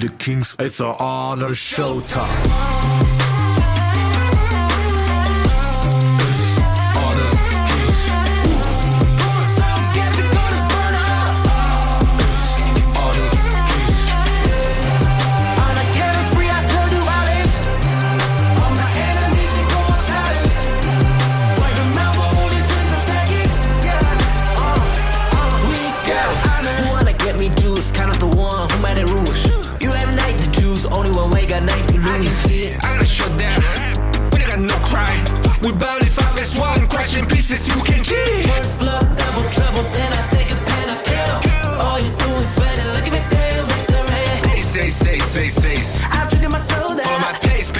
the kings, it's our honor showtime. We bout it, 5-1, crash in pieces, you can G. First blood, double trouble, then I take a pen, I kill. All you do is sweat and look at me still victory. Say. I've triggered my soul down. For my pace.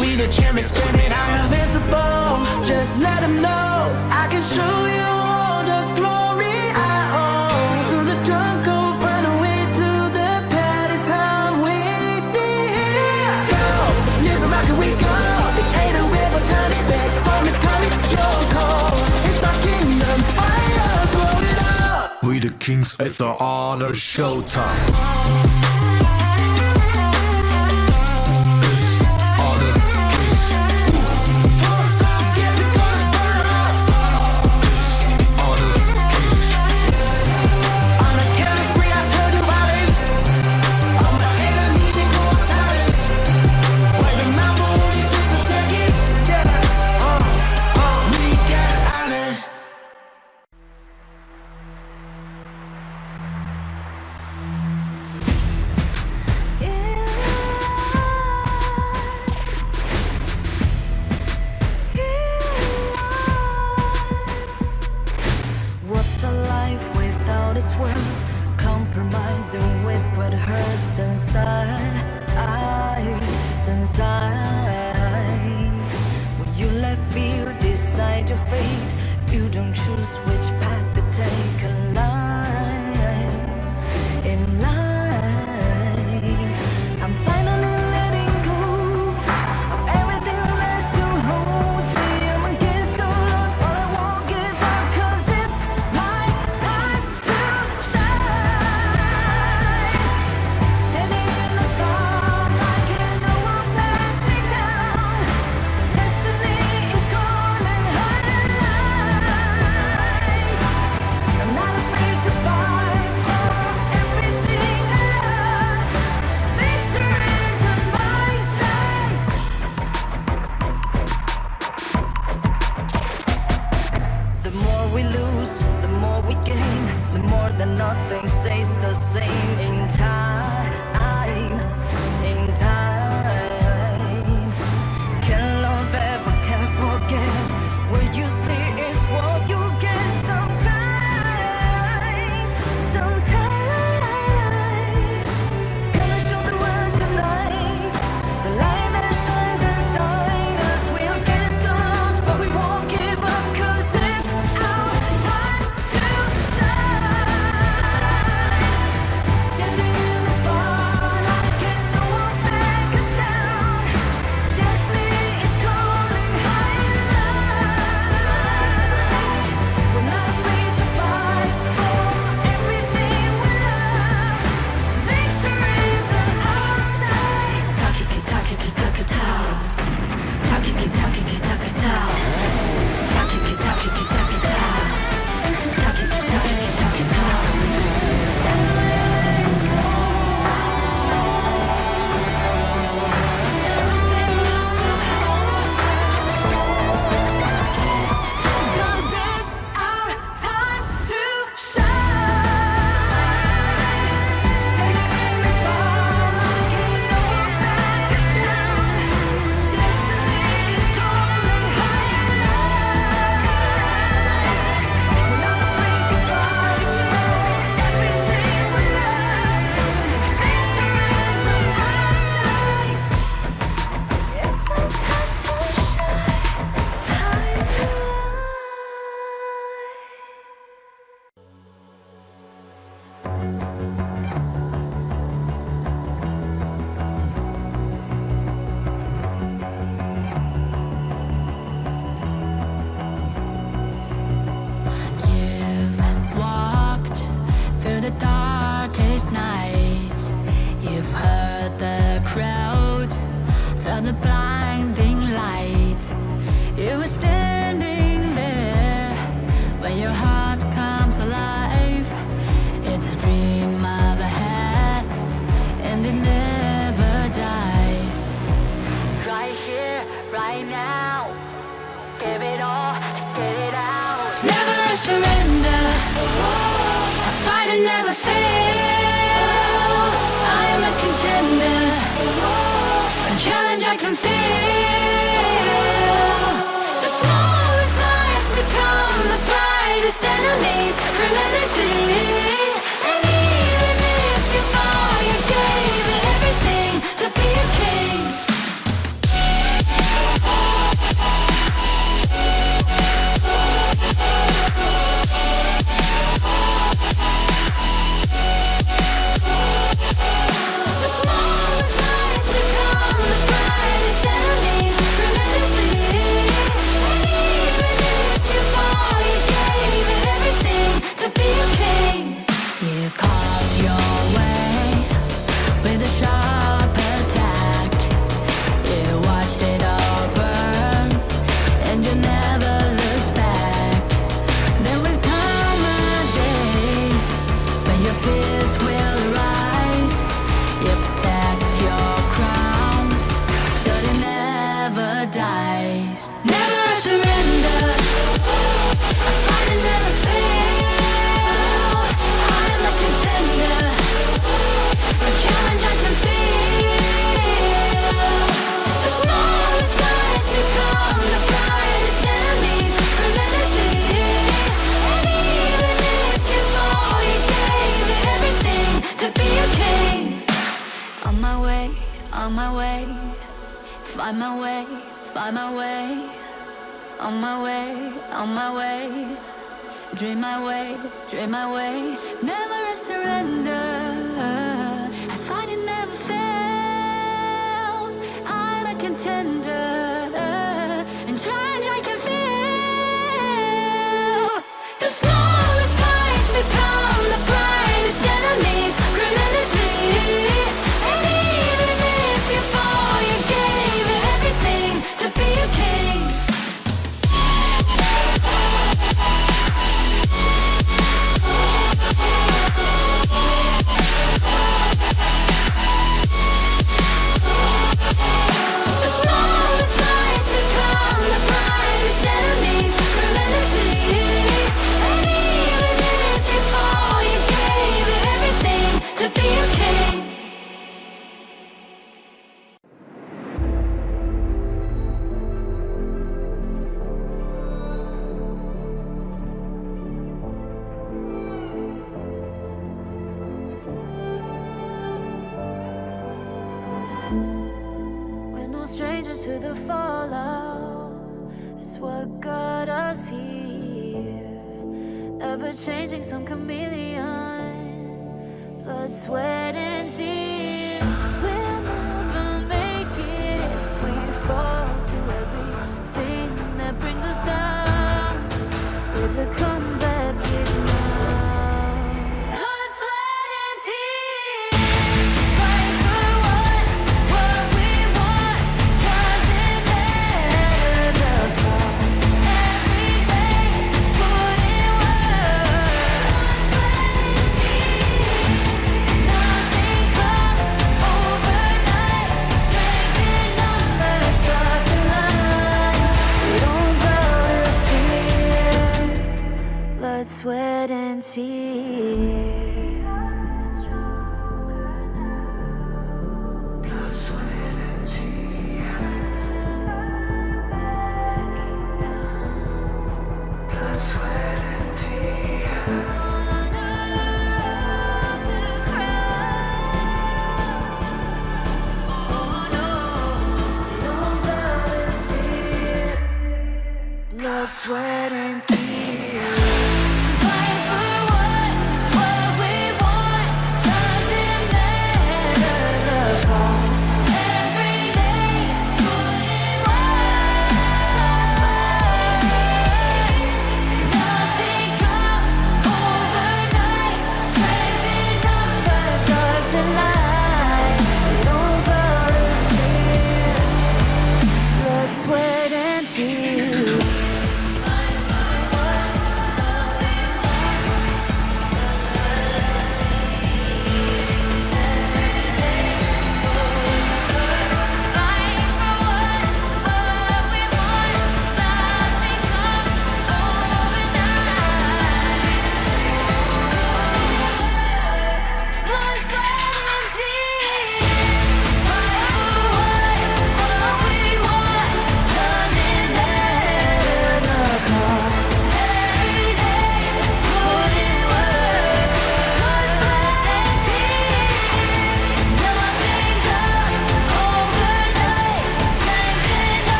We the champions, screaming, I'm invincible. Just let them know, I can show you all the glory I own. To the jungle, find a way to the pad, it's how we did. Go, live and rock and we go. We the kings, it's our honor showtime. Compromising with what hurts inside. When you let fear decide your fate, you don't choose which path to take in life. I'm finally letting go of everything that still holds me. I'm against the loss, but I won't give up, 'cause it's my time to shine. Standing in the spotlight, can't no one back me down. Destiny is calling high. I'm not afraid. of the blinding light. You were standing there when your heart comes alive. It's a dream I've had, and it never dies. Right here, right now, give it all, get it out. Never surrender, I fight and never fail. I am a contender, a challenge I can feel. The smallest lies become the brightest enemies, relentlessly. And even if you fall, you gave it everything to be a king. The smallest lies become the brightest enemies, relentlessly. And even if you fall, you gave it everything to be a king. You carved your way with a sharp attack. You watched it all burn, and you never looked back. There will come a day when your fears will rise. You protect your crown, so it never dies. Never surrender, I fight and never fail. I am a contender, a challenge I can feel. The smallest lies become the brightest enemies, relentlessly. And even if you fall, you gave it everything to be a king. On my way, on my way, find my way, find my way. On my way, on my way, dream my way, dream my way. Never a surrender, I fight and never fail. I'm a contender, and challenge I can feel. The smallest lies become the brightest enemies, relentlessly. And even if you fall, you gave it everything to be a king. The smallest lies become the brightest enemies, relentlessly. And even if you fall, you gave it everything to be a king. We're no strangers to the fallout. It's what got us here. Ever changing, some chameleon. Blood, sweat, and tears. We'll never make it if we fall to everything that brings us down. With a comeback is now. Blood, sweat, and tears. Fight for what we want. Doesn't matter the cost. Every day, put in work. Blood, sweat, and tears. Nothing comes overnight. Strength in numbers start to line. We don't bow to fear. Blood, sweat, and tears. Blood, sweat, and tears. Fight for what we want. Doesn't matter the cost. Every day, put in work. Nothing comes overnight. Strength in numbers start to line. We don't bow to fear.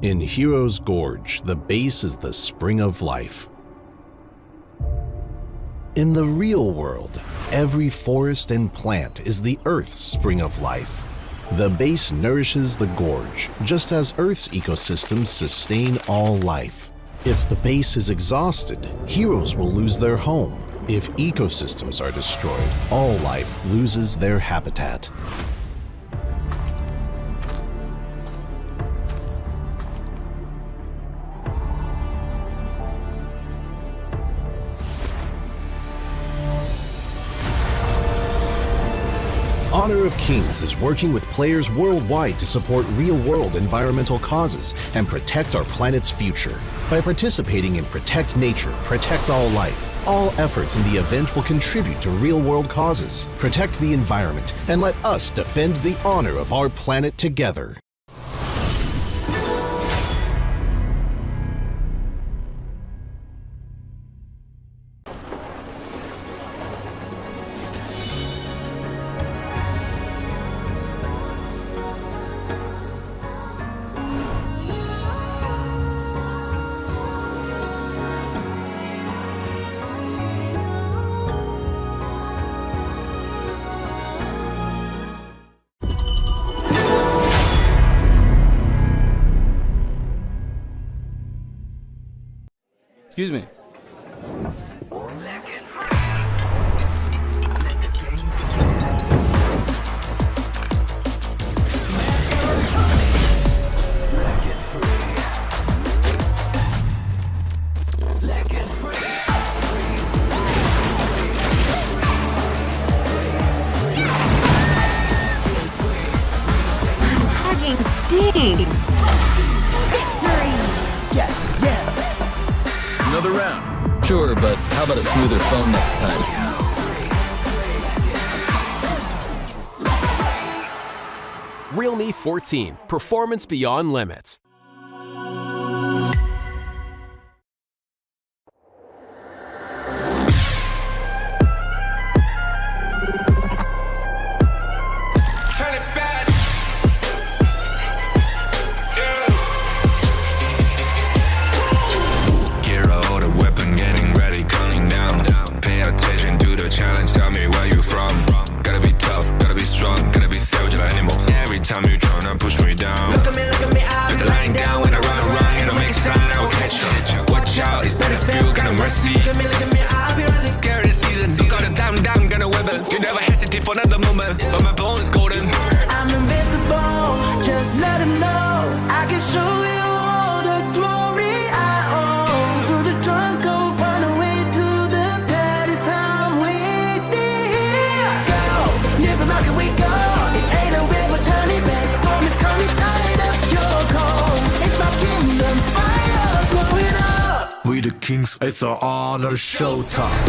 In Hero's Gorge, the base is the spring of life. In the real world, every forest and plant is the Earth's spring of life. The base nourishes the gorge, just as Earth's ecosystems sustain all life. If the base is exhausted, heroes will lose their home. If ecosystems are destroyed, all life loses their habitat. Honor of Kings is working with players worldwide to support real-world environmental causes and protect our planet's future. By participating in Protect Nature, Protect All Life, all efforts in the event will contribute to real-world causes. Protect the environment and let us defend the honor of our planet together. Excuse me. Hugging stinks. Victory! Yes, yeah. Another round. Sure, but how about a smoother phone next time? Realme 14, performance beyond limits. Turn it back. Gear out a weapon, getting ready, coming down. Pay attention to the challenge, tell me where you from. Gotta be tough, gotta be strong, gotta be savage like animal. Every time you tryna push me down. Look at me, I'll be lying down when I run around. You don't make a sign, I will catch you. Watch out, it's better feel, kind of mercy. Look at me, I'll be rising. Carry the season, you got a damn, gonna weapon. You never hesitate for another moment, but my bone is golden. I'm invincible, just let him know I can show you all the glory I own. To the drunk, go find a way to the pad. It's time we go. Never mind, can we go? It ain't a river, turn it back. Storm is coming, light up your cold. It's my kingdom, fire growing up. We the kings, it's our honor showtime.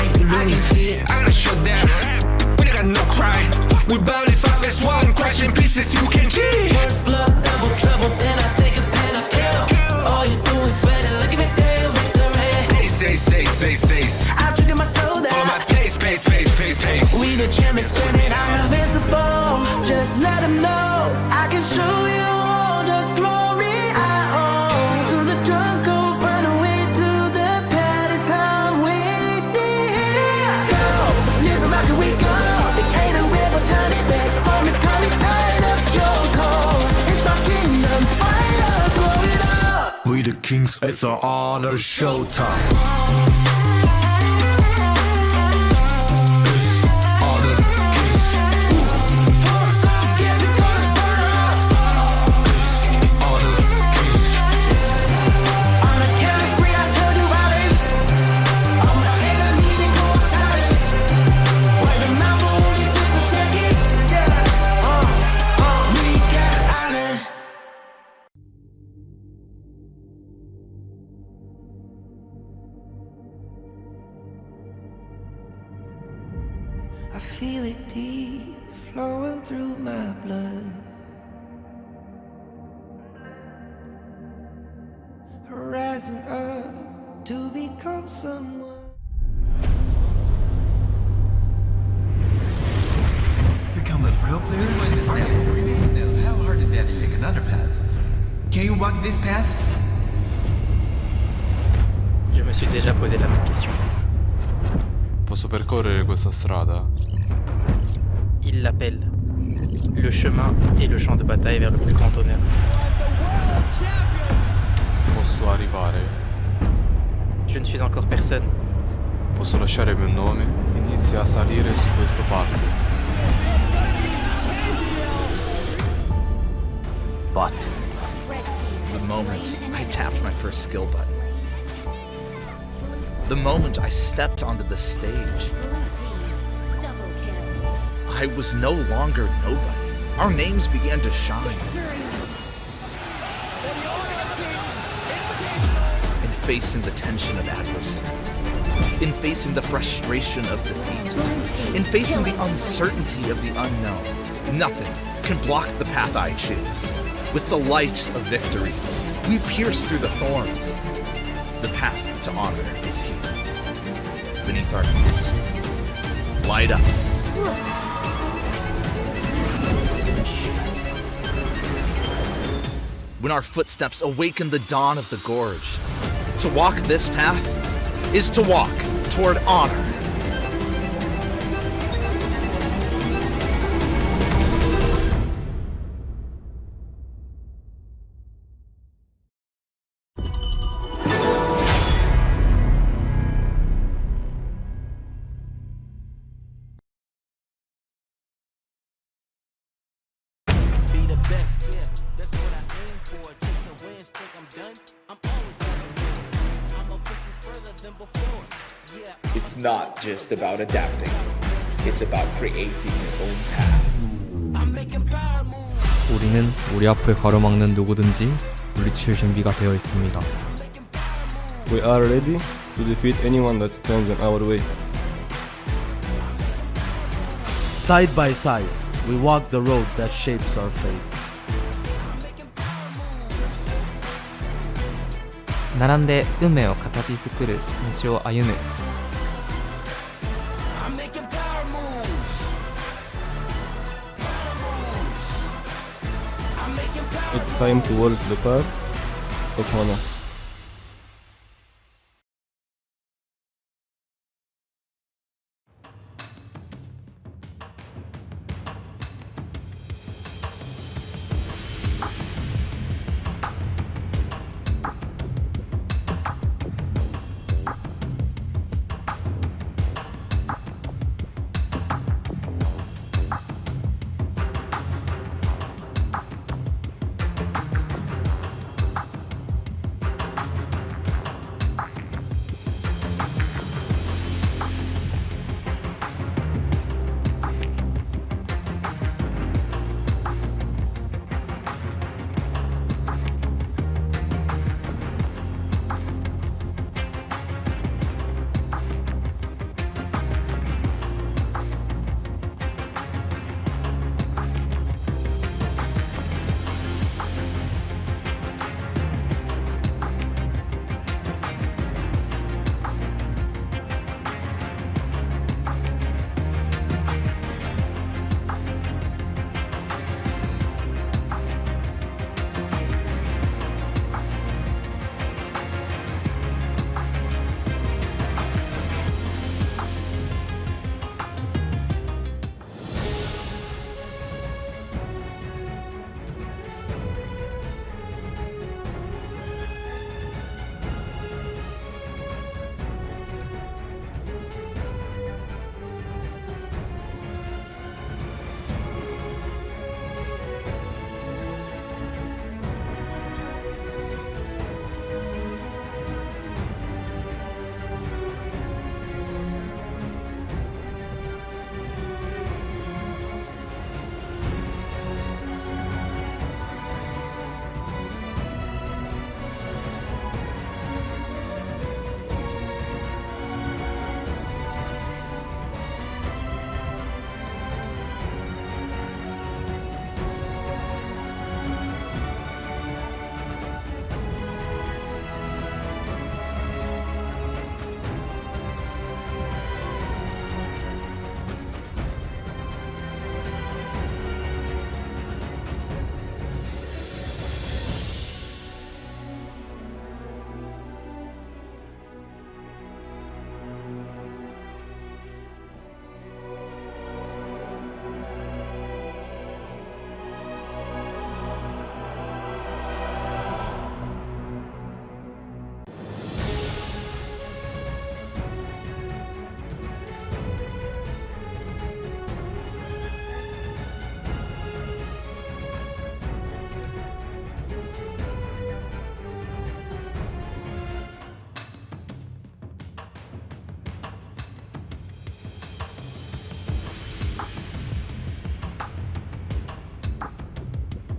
take the race. I gotta show that we ain't got no cry. We bout it 5 as 1, crash in pieces, you can G. First blood, double trouble, then I take a pen, I kill. All you do is sweat and look at me stay with the rain. Say. I've triggered my soul For my that pace. we the champions, screaming I'm invincible. Just let them know I can show you all the glory I own. To the drunk, go find a way to the palace. I'm waiting. Go, live rock and we go. There ain't a river down it back. Storm is coming, light up your cold. It's my kingdom, fire, blow it up. We the kings, it's our honor showtime. I feel it deep, flowing through my blood. Rising up to become someone. Become a pro player? No, how hard is that to take another path? Can you walk this path? Je me suis déjà posé la même question. Posso percorrere questa strada? Il l'appelle. Le chemin et le champ de bataille vers le plus grand honneur. Posso arrivare? Je ne suis encore personne. Posso lasciare il mio nome? Inizia a salire su questo palco. But the moment I tapped my first skill button, the moment I stepped onto the stage, I was no longer nobody. Our names began to shine. In facing the tension of adversity, in facing the frustration of defeat, in facing the uncertainty of the unknown, nothing can block the path I choose. With the light of victory, we pierce through the thorns. The path to honor is here, beneath our feet. Light up. When our footsteps awaken the dawn of the gorge, to walk this path is to walk toward honor. It's not just about adapting. It's about creating your own path. 우리는 우리 앞을 가로막는 누구든지 물리칠 준비가 되어 있습니다. We are ready to defeat anyone that stands in our way. Side by side, we walk the road that shapes our fate. 並んで運命を形作る道を歩む。 It's time towards the path of honor.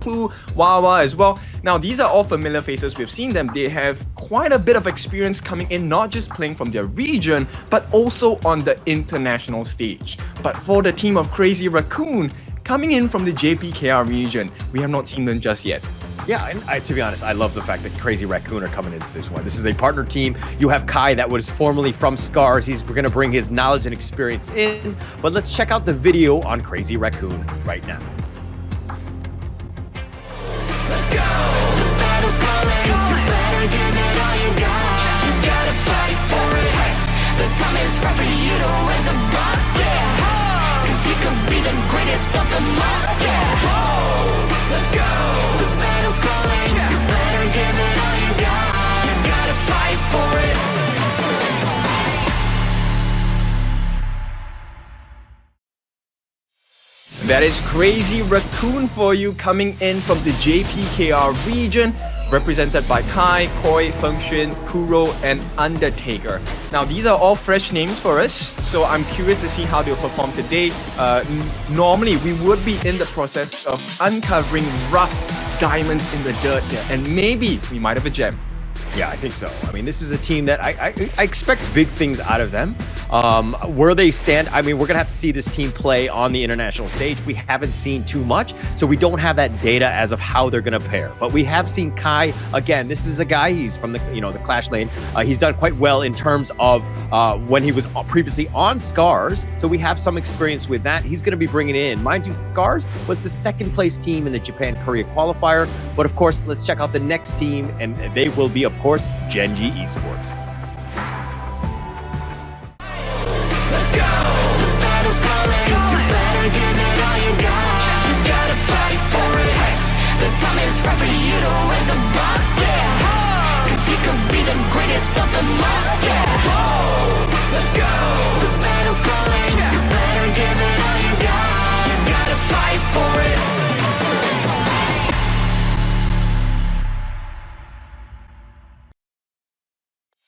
Clue, Wawa as well. Now, these are all familiar faces. We've seen them. They have quite a bit of experience coming in, not just playing from their region, but also on the international stage. But for the team of Crazy Raccoon, coming in from the JPKR region, we have not seen them just yet. Yeah, and to be honest, I love the fact that Crazy Raccoon are coming into this one. This is a partner team. You have Kai that was formerly from Scars. He's going to bring his knowledge and experience in. But let's check out the video on Crazy Raccoon right now. Let's go! The battle's calling. You better give it all you got. You gotta fight for it. The time is right for you to raise a bar. Yeah! Cause you could be the greatest of them all. Yeah! Let's go! The battle's calling. You better give it all you got. You gotta fight for it. That is Crazy Raccoon for you, coming in from the JPKR region, represented by Kai, Koi, Function, Kuro, and Undertaker. Now, these are all fresh names for us, so I'm curious to see how they'll perform today. Normally, we would be in the process of uncovering rough diamonds in the dirt here, and maybe we might have a gem. Yeah, I think so. I mean, this is a team that I expect big things out of them. Where they stand, I mean, we're going to have to see this team play on the international stage. We haven't seen too much, so we don't have that data as of how they're going to pair. But we have seen Kai. Again, this is a guy, he's from the, the Clash lane. He's done quite well in terms of when he was previously on Scars, so we have some experience with that. He's going to be bringing it in. Mind you, Scars was the second place team in the Japan-Korea qualifier. But of course, let's check out the next team, and they will be, of course, Gen.G Esports. Let's go! The battle's calling. You better give it all you got. You gotta fight for it. The time is right for you to raise a bar. Yeah! Cause you could be the greatest of them all. Yeah! Let's go! The battle's calling. You better give it all you got. You gotta fight for it.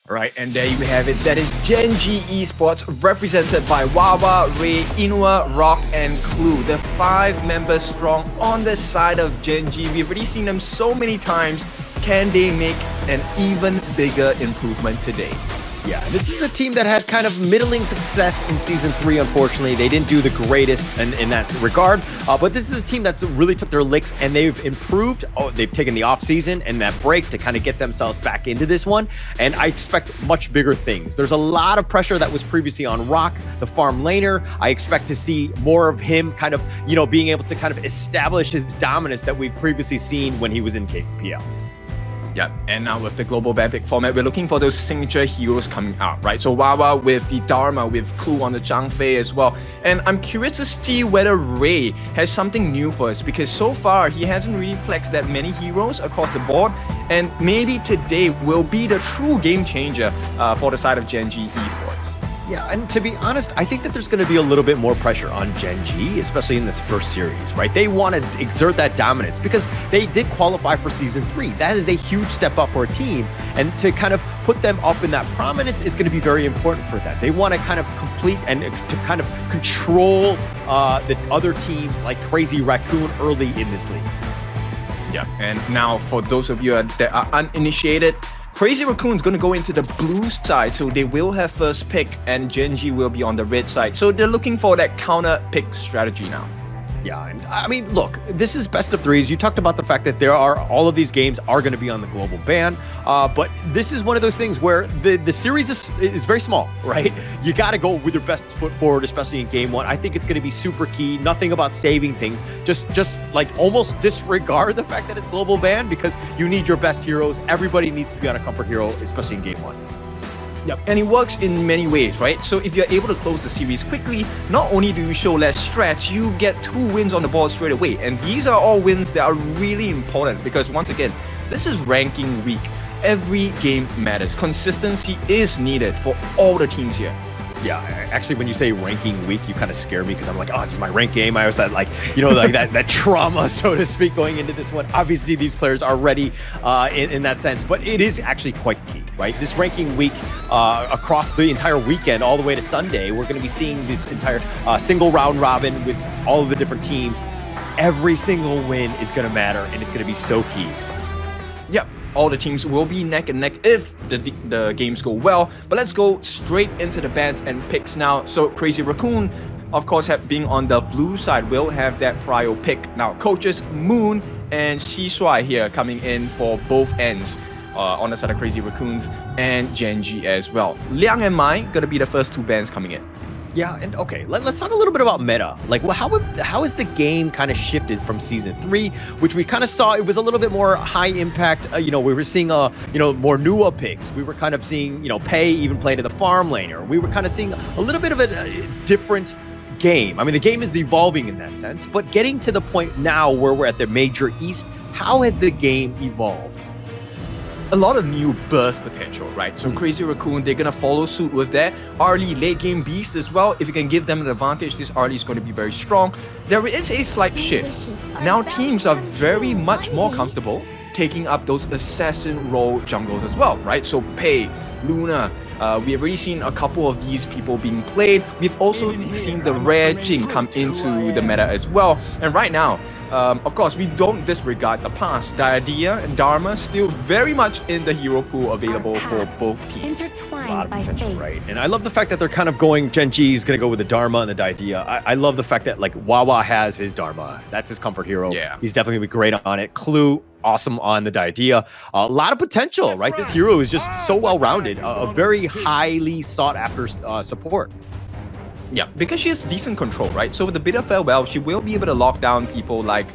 Right, and there you have it. That is Gen.G Esports, represented by Wawa, Ray, Inua, Rock, and Clue. The 5 members strong on the side of Gen.G. We've already seen them so many times. Can they make an even bigger improvement today? Yeah, this is a team that had kind of middling success in Season 3, unfortunately. They didn't do the greatest in that regard, but this is a team that's really took their licks and they've improved. They've taken the off-season and that break to kind of get themselves back into this one, and I expect much bigger things. There's a lot of pressure that was previously on Rock, the farm laner. I expect to see more of him kind of, being able to kind of establish his dominance that we've previously seen when he was in KPL. Yeah, and now with the global ban pick format, we're looking for those signature heroes coming out, right? So Wawa with the Dharma, with Clue on the Zhang Fei as well. And I'm curious to see whether Ray has something new for us, because so far he hasn't really flexed that many heroes across the board. And maybe today will be the true game changer for the side of Gen.G Esports. Yeah, and to be honest, I think that there's going to be a little bit more pressure on Gen.G, especially in this first series, right? They want to exert that dominance because they did qualify for Season 3. That is a huge step up for a team, and to kind of put them up in that prominence is going to be very important for that. They want to kind of complete and to kind of control the other teams like Crazy Raccoon early in this league. Yeah, and now for those of you that are uninitiated, Crazy Raccoon's going to go into the blue side, so they will have first pick, and Gen.G will be on the red side. So they're looking for that counter pick strategy now. Yeah, and I mean, look, this is best of threes. You talked about the fact that all of these games are going to be on the global ban, but this is one of those things where the series is very small, right? You got to go with your best foot forward, especially in game 1. I think it's going to be super key. Nothing about saving things. Just like almost disregard the fact that it's global ban, because you need your best heroes. Everybody needs to be on a comfort hero, especially in game 1. Yep, and it works in many ways, right? So if you're able to close the series quickly, not only do you show less stretch, you get 2 wins on the board straight away. And these are all wins that are really important, because once again, this is ranking week. Every game matters. Consistency is needed for all the teams here. Yeah, actually, when you say ranking week, you kind of scare me, because I'm like, oh, this is my rank game. I always had like, like that trauma, so to speak, going into this one. Obviously, these players are ready in that sense, but it is actually quite key, right? This ranking week across the entire weekend, all the way to Sunday, we're going to be seeing this entire single round robin with all of the different teams. every single win is going to matter, and it's going to be so key. Yep, all the teams will be neck and neck if the games go well. But let's go straight into the bans and picks now. So Crazy Raccoon, of course, being on the blue side, will have that prio pick. Now, coaches Moon and Shishuai here coming in for both ends. On the side of Crazy Raccoons and Gen.G as well. Liang and Mai gonna be the first two bans coming in. Yeah, and okay, let's talk a little bit about meta. Like, well, how has the game kind of shifted from season 3, which we kind of saw it was a little bit more high impact. We were seeing more Nua picks. We were kind of seeing Pei even played in the farm laner. We were kind of seeing a little bit of a different game. I mean, the game is evolving in that sense, but getting to the point now where we're at the Major East, how has the game evolved? A lot of new burst potential, right? So Crazy Raccoon, they're gonna follow suit with that. Early late game beast as well. If you can give them an advantage, this early is going to be very strong. There is a slight shift. Now teams are very much more comfortable taking up those assassin role jungles as well, right? So Pei, Luna, we have already seen a couple of these people being played. We've also seen the rare Jing come into the meta as well. And right now, of course, we don't disregard the past. Diadea and Dharma still very much in the hero pool available for both teams. A lot of potential, right? And I love the fact that they're kind of going, Gen.G is going to go with the Dharma and the Diadea. I love the fact that, like, Wawa has his Dharma. That's his comfort hero. Yeah. He's definitely going to be great on it. Clue, awesome on the Diadea. A lot of potential, right? This hero is just so well-rounded. A very highly sought-after support. Yeah, because she has decent control, right? So with the Bitter Farewell, she will be able to lock down people like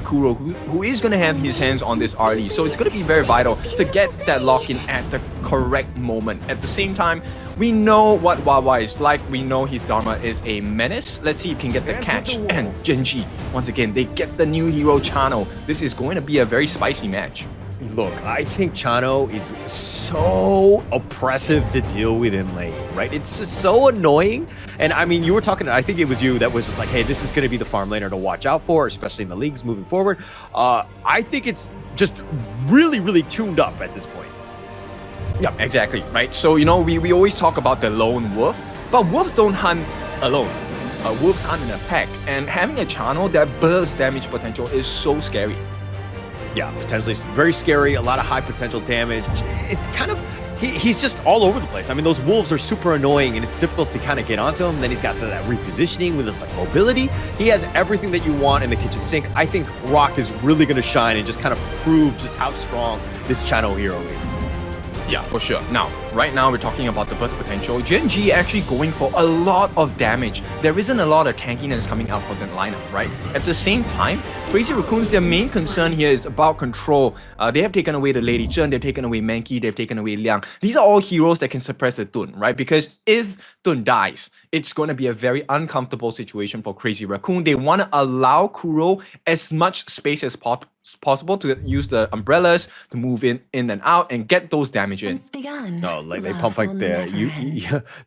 Kuro, who is going to have his hands on this RD. So it's going to be very vital to get that lock-in at the correct moment. At the same time, we know what Wawa is like. We know his Dharma is a menace. Let's see if he can get the catch. And Gen.G, once again, they get the new hero Chano. This is going to be a very spicy match. Look, I think Chano is so oppressive to deal with in lane, right? It's just so annoying. And I mean, you were talking, I think it was you that was just like, hey, this is going to be the farm laner to watch out for, especially in the leagues moving forward. I think it's just really, really tuned up at this point. Yeah, exactly, right? So, we always talk about the lone wolf, but wolves don't hunt alone. Wolves hunt in a pack. And having a Chano that bursts damage potential is so scary. Yeah, potentially very scary, a lot of high potential damage. It's kind of, he's just all over the place. I mean, those wolves are super annoying and it's difficult to kind of get onto him. Then he's got that repositioning with his mobility. He has everything that you want in the kitchen sink. I think Rock is really going to shine and just kind of prove just how strong this Chano hero is. Yeah, for sure. Now, right now we're talking about the burst potential. Gen.G actually going for a lot of damage. There isn't a lot of tankiness coming out for the lineup, right? At the same time, Crazy Raccoons, their main concern here is about control. They have taken away the Lady Zhen, they've taken away Mankey, they've taken away Liang. These are all heroes that can suppress the Dun, right? Because if Dun dies, it's going to be a very uncomfortable situation for Crazy Raccoon. They want to allow Kuro as much space as possible to use the umbrellas to move in and out and get those damage in. No, like they pump like the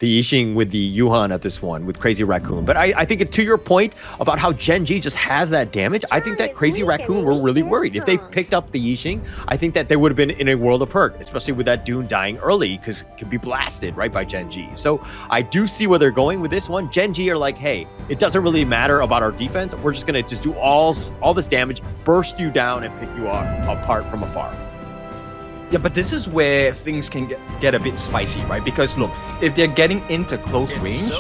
Yixing with the Yuhan at this one with Crazy Raccoon. But I think to your point about how Gen.G just has that damage, I think that Crazy Raccoon were really worried. If they picked up the Yixing, I think that they would have been in a world of hurt, especially with that Dune dying early because it could be blasted right by Gen.G. So I do see where they're going with this one. Gen.G are like, hey, it doesn't really matter about our defense. We're just going to just do all this damage, burst you down and pick you apart from afar. Yeah, but this is where things can get a bit spicy, right? Because look, if they're getting into close range,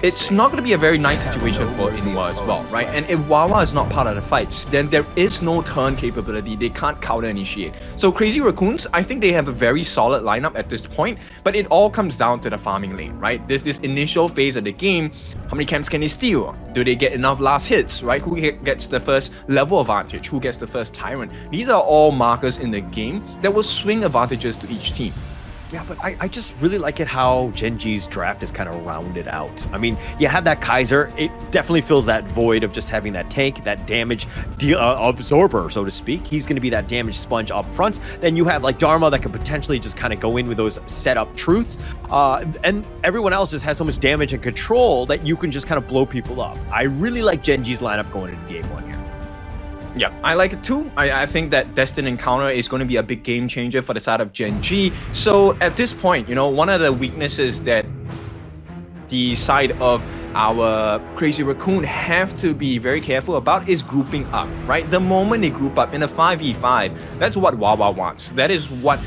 it's not going to be a very nice situation for Inwa as well, right? And if Wawa is not part of the fights, then there is no turn capability. They can't counter-initiate. So Crazy Raccoons, I think they have a very solid lineup at this point, but it all comes down to the farming lane, right? There's this initial phase of the game. How many camps can they steal? Do they get enough last hits, right? Who gets the first level advantage? Who gets the first Tyrant? These are all markers in the game that will swing advantages to each team. Yeah, but I just really like it how Gen.G's draft is kind of rounded out. I mean, you have that Kaiser. It definitely fills that void of just having that tank, that damage absorber, so to speak. He's going to be that damage sponge up front. Then you have like Dharma that could potentially just kind of go in with those setup truths. And everyone else just has so much damage and control that you can just kind of blow people up. I really like Gen.G's lineup going into game 1 here. Yeah, I like it too. I think that Destined Encounter is going to be a big game changer for the side of Gen.G. So at this point, one of the weaknesses that the side of our Crazy Raccoon have to be very careful about is grouping up, right? The moment they group up in a 5v5, that's what Wawa wants. That is what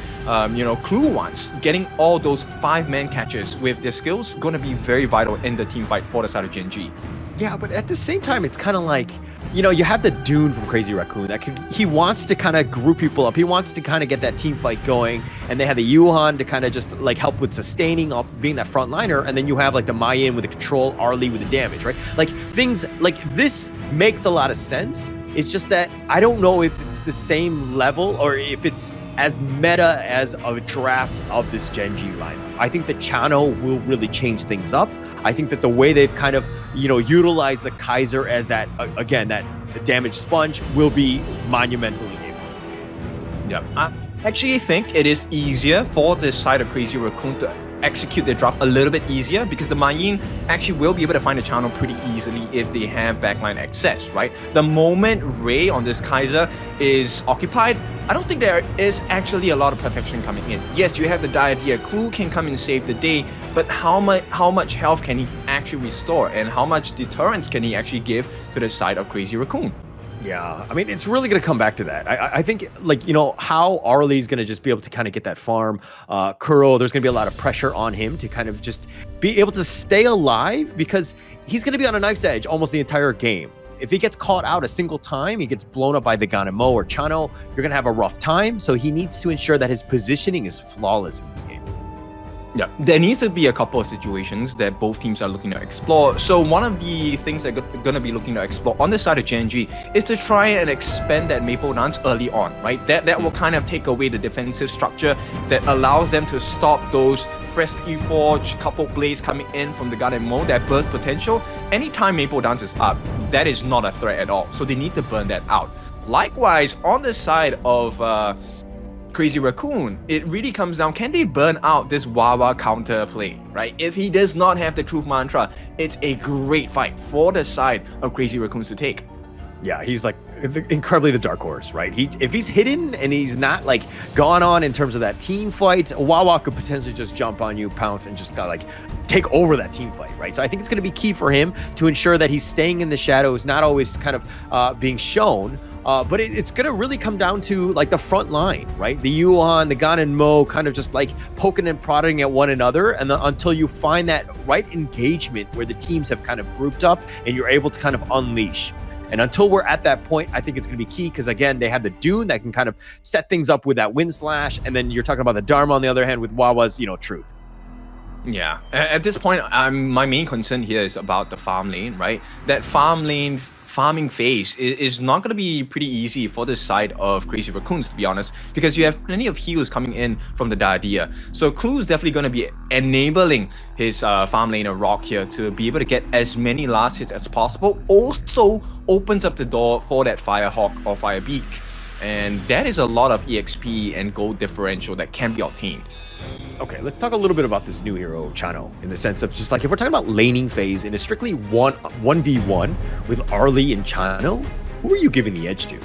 Clue wants. Getting all those 5-man catches with their skills going to be very vital in the team fight for the side of Gen.G. Yeah, but at the same time, it's kind of like, you have the Dune from Crazy Raccoon he wants to kind of group people up. He wants to kind of get that team fight going. And they have the Yuhan to kind of just like help with sustaining, being that front liner. And then you have like the Mayan with the control, Arlie with the damage, right? Like things like this makes a lot of sense. It's just that I don't know if it's the same level or if it's as meta as a draft of this Gen.G lineup. I think the Chano will really change things up. I think that the way they've kind of, utilized the Kaiser as that, again, that damage sponge will be monumentally able. Yeah, I actually think it is easier for this side of Crazy Raccoon to execute their draft a little bit easier because the Mayin actually will be able to find the channel pretty easily if they have backline access, right? The moment Ray on this Kaiser is occupied, I don't think there is actually a lot of protection coming in. Yes, you have the idea Clue can come and save the day, but how much health can he actually restore and how much deterrence can he actually give to the side of Crazy Raccoon? Yeah, I mean, it's really going to come back to that. I think, how Arlie's going to just be able to kind of get that farm. Kuro, there's going to be a lot of pressure on him to kind of just be able to stay alive because he's going to be on a knife's edge almost the entire game. If he gets caught out a single time, he gets blown up by the Ganemo or Chano, you're going to have a rough time. So he needs to ensure that his positioning is flawless in this game. Yeah, there needs to be a couple of situations that both teams are looking to explore. So one of the things they're going to be looking to explore on the side of Gen.G is to try and expand that Maple Dance early on, right? That will kind of take away the defensive structure that allows them to stop those fresh E-Forge couple plays coming in from the Ganemo that burst potential. Anytime Maple Dance is up, that is not a threat at all. So they need to burn that out. Likewise, on the side of Crazy Raccoon, it really comes down, can they burn out this Wawa counter play, right? If he does not have the Truth Mantra, it's a great fight for the side of Crazy Raccoons to take. Yeah, he's like incredibly the dark horse, right? If he's hidden and he's not like gone on in terms of that team fight, Wawa could potentially just jump on you, pounce, and just take over that team fight, right? So I think it's going to be key for him to ensure that he's staying in the shadows, not always kind of being shown. But it's going to really come down to like the front line, right? The Yuan, the Gan and Mo kind of just like poking and prodding at one another. And until you find that right engagement where the teams have kind of grouped up and you're able to kind of unleash. And until we're at that point, I think it's going to be key because, again, they have the Dune that can kind of set things up with that Wind Slash. And then you're talking about the Dharma on the other hand with Wawa's, Truth. Yeah, at this point, my main concern here is about the farm lane, right? That farm lane farming phase is not going to be pretty easy for the side of Crazy Raccoons, to be honest, because you have plenty of heals coming in from the Diadia. So Clue is definitely going to be enabling his farm laner Rock here to be able to get as many last hits as possible. Also opens up the door for that Firehawk or Firebeak. And that is a lot of EXP and gold differential that can be obtained. Okay, let's talk a little bit about this new hero, Chano, in the sense of just like if we're talking about laning phase in a strictly 1v1 with Arlie and Chano, who are you giving the edge to?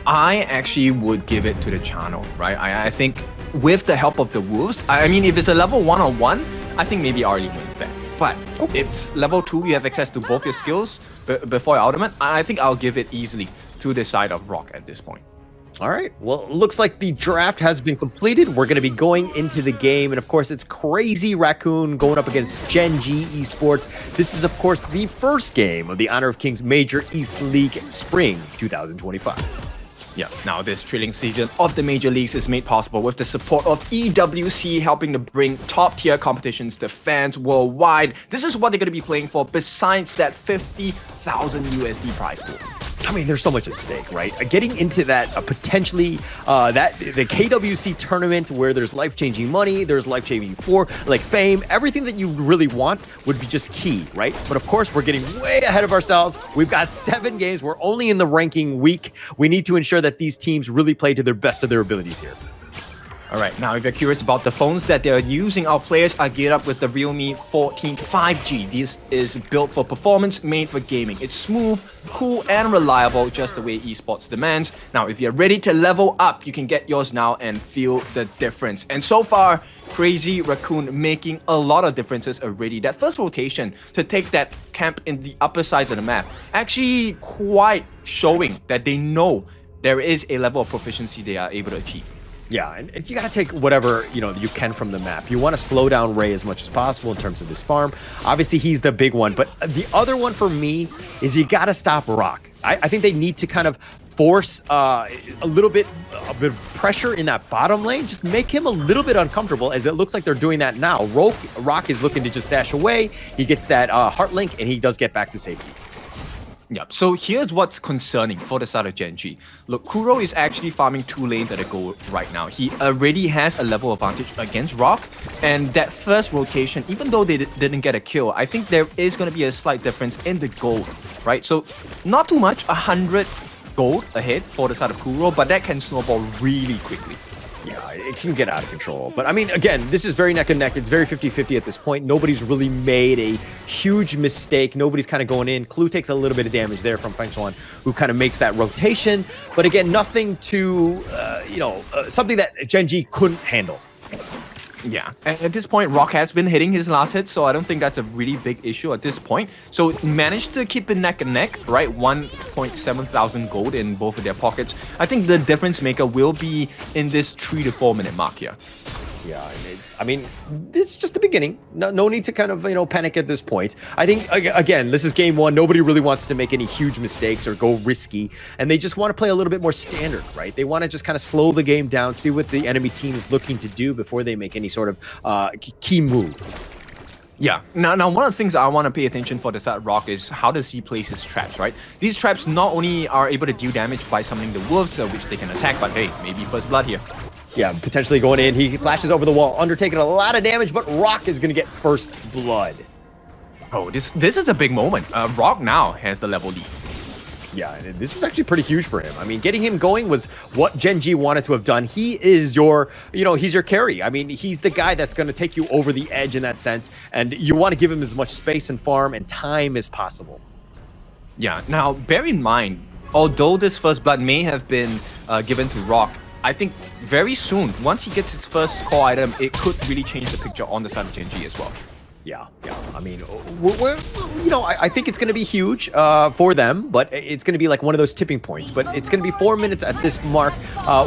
I actually would give it to the Chano, right? I think with the help of the Wolves, I mean, if it's a level 1-on-1, I think maybe Arlie wins that. But if it's level 2, you have access to both your skills before your ultimate, I think I'll give it easily to the side of Rock at this point. All right, well, it looks like the draft has been completed. We're going to be going into the game. And of course, it's Crazy Raccoon going up against Gen.G Esports. This is, of course, the first game of the Honor of Kings Major East League Spring 2025. Yeah, now this trailing season of the Major Leagues is made possible with the support of EWC, helping to bring top-tier competitions to fans worldwide. This is what they're going to be playing for besides that 50,000 USD prize pool. I mean, there's so much at stake, right? Getting into that potentially the KWC tournament where there's life-changing money, there's life-changing fame, everything that you really want would be just key, right? But of course, we're getting way ahead of ourselves. We've got 7 games. We're only in the ranking week. We need to ensure that these teams really play to their best of their abilities here. Alright, now if you're curious about the phones that they're using, our players are geared up with the Realme 14 5G. This is built for performance, made for gaming. It's smooth, cool, and reliable, just the way esports demands. Now, if you're ready to level up, you can get yours now and feel the difference. And so far, Crazy Raccoon making a lot of differences already. That first rotation to take that camp in the upper sides of the map, actually quite showing that they know there is a level of proficiency they are able to achieve. Yeah, and you got to take whatever, you can from the map. You want to slow down Ray as much as possible in terms of this farm. Obviously, he's the big one, but the other one for me is you got to stop Rock. I think they need to kind of force a bit of pressure in that bottom lane. Just make him a little bit uncomfortable, as it looks like they're doing that now. Rock is looking to just dash away. He gets that heart link, and he does get back to safety. Yep, so here's what's concerning for the side of Gen.G. Look, Kuro is actually farming 2 lanes at a go right now. He already has a level advantage against Rock, and that first rotation, even though they didn't get a kill, I think there is going to be a slight difference in the gold, right? So not too much, 100 gold ahead for the side of Kuro, but that can snowball really quickly. Yeah, it can get out of control. But I mean, again, this is very neck and neck. It's very 50-50 at this point. Nobody's really made a huge mistake. Nobody's kind of going in. Clue takes a little bit of damage there from Feng-Chuan, who kind of makes that rotation. But again, nothing to, something that Gen.G couldn't handle. Yeah, and at this point, Rock has been hitting his last hit, so I don't think that's a really big issue at this point. So managed to keep it neck and neck, right? 1.7 thousand gold in both of their pockets. I think the difference maker will be in this 3 to 4 minute mark here. Yeah, and it's just the beginning. No need to kind of, panic at this point. I think, again, this is game 1. Nobody really wants to make any huge mistakes or go risky, and they just want to play a little bit more standard, right? They want to just kind of slow the game down, see what the enemy team is looking to do before they make any sort of key move. Yeah, now one of the things I want to pay attention for the side Rock is how does he place his traps, right? These traps not only are able to deal damage by summoning the wolves, which they can attack, but hey, maybe first blood here. Yeah, potentially going in. He flashes over the wall, undertaking a lot of damage, but Rock is going to get first blood. Oh, this is a big moment. Rock now has the level lead. Yeah, and this is actually pretty huge for him. I mean, getting him going was what Gen.G wanted to have done. He is your, he's your carry. I mean, he's the guy that's going to take you over the edge in that sense, and you want to give him as much space and farm and time as possible. Yeah, now bear in mind, although this first blood may have been given to Rock, I think very soon, once he gets his first core item, it could really change the picture on the side of Gen.G as well. Yeah. I mean, I think it's going to be huge for them, but it's going to be like one of those tipping points. But it's going to be 4 minutes at this mark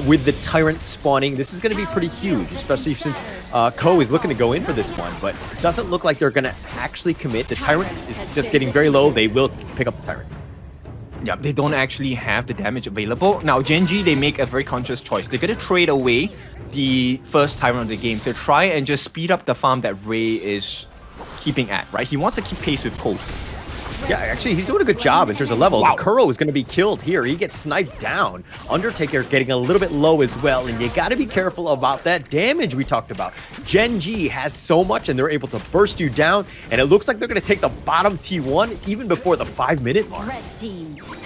with the Tyrant spawning. This is going to be pretty huge, especially since Ko is looking to go in for this one, but it doesn't look like they're going to actually commit. The Tyrant is just getting very low. They will pick up the Tyrant. Yeah, they don't actually have the damage available. Now, Gen.G, they make a very conscious choice. They're going to trade away the first Tyrant of the game to try and just speed up the farm that Ray is keeping at, right? He wants to keep pace with Cold. Yeah, actually, he's doing a good job in terms of levels. Wow. Kuro is going to be killed here. He gets sniped down. Undertaker getting a little bit low as well, and you got to be careful about that damage we talked about. Gen.G has so much, and they're able to burst you down, and it looks like they're going to take the bottom T1 even before the 5-minute mark.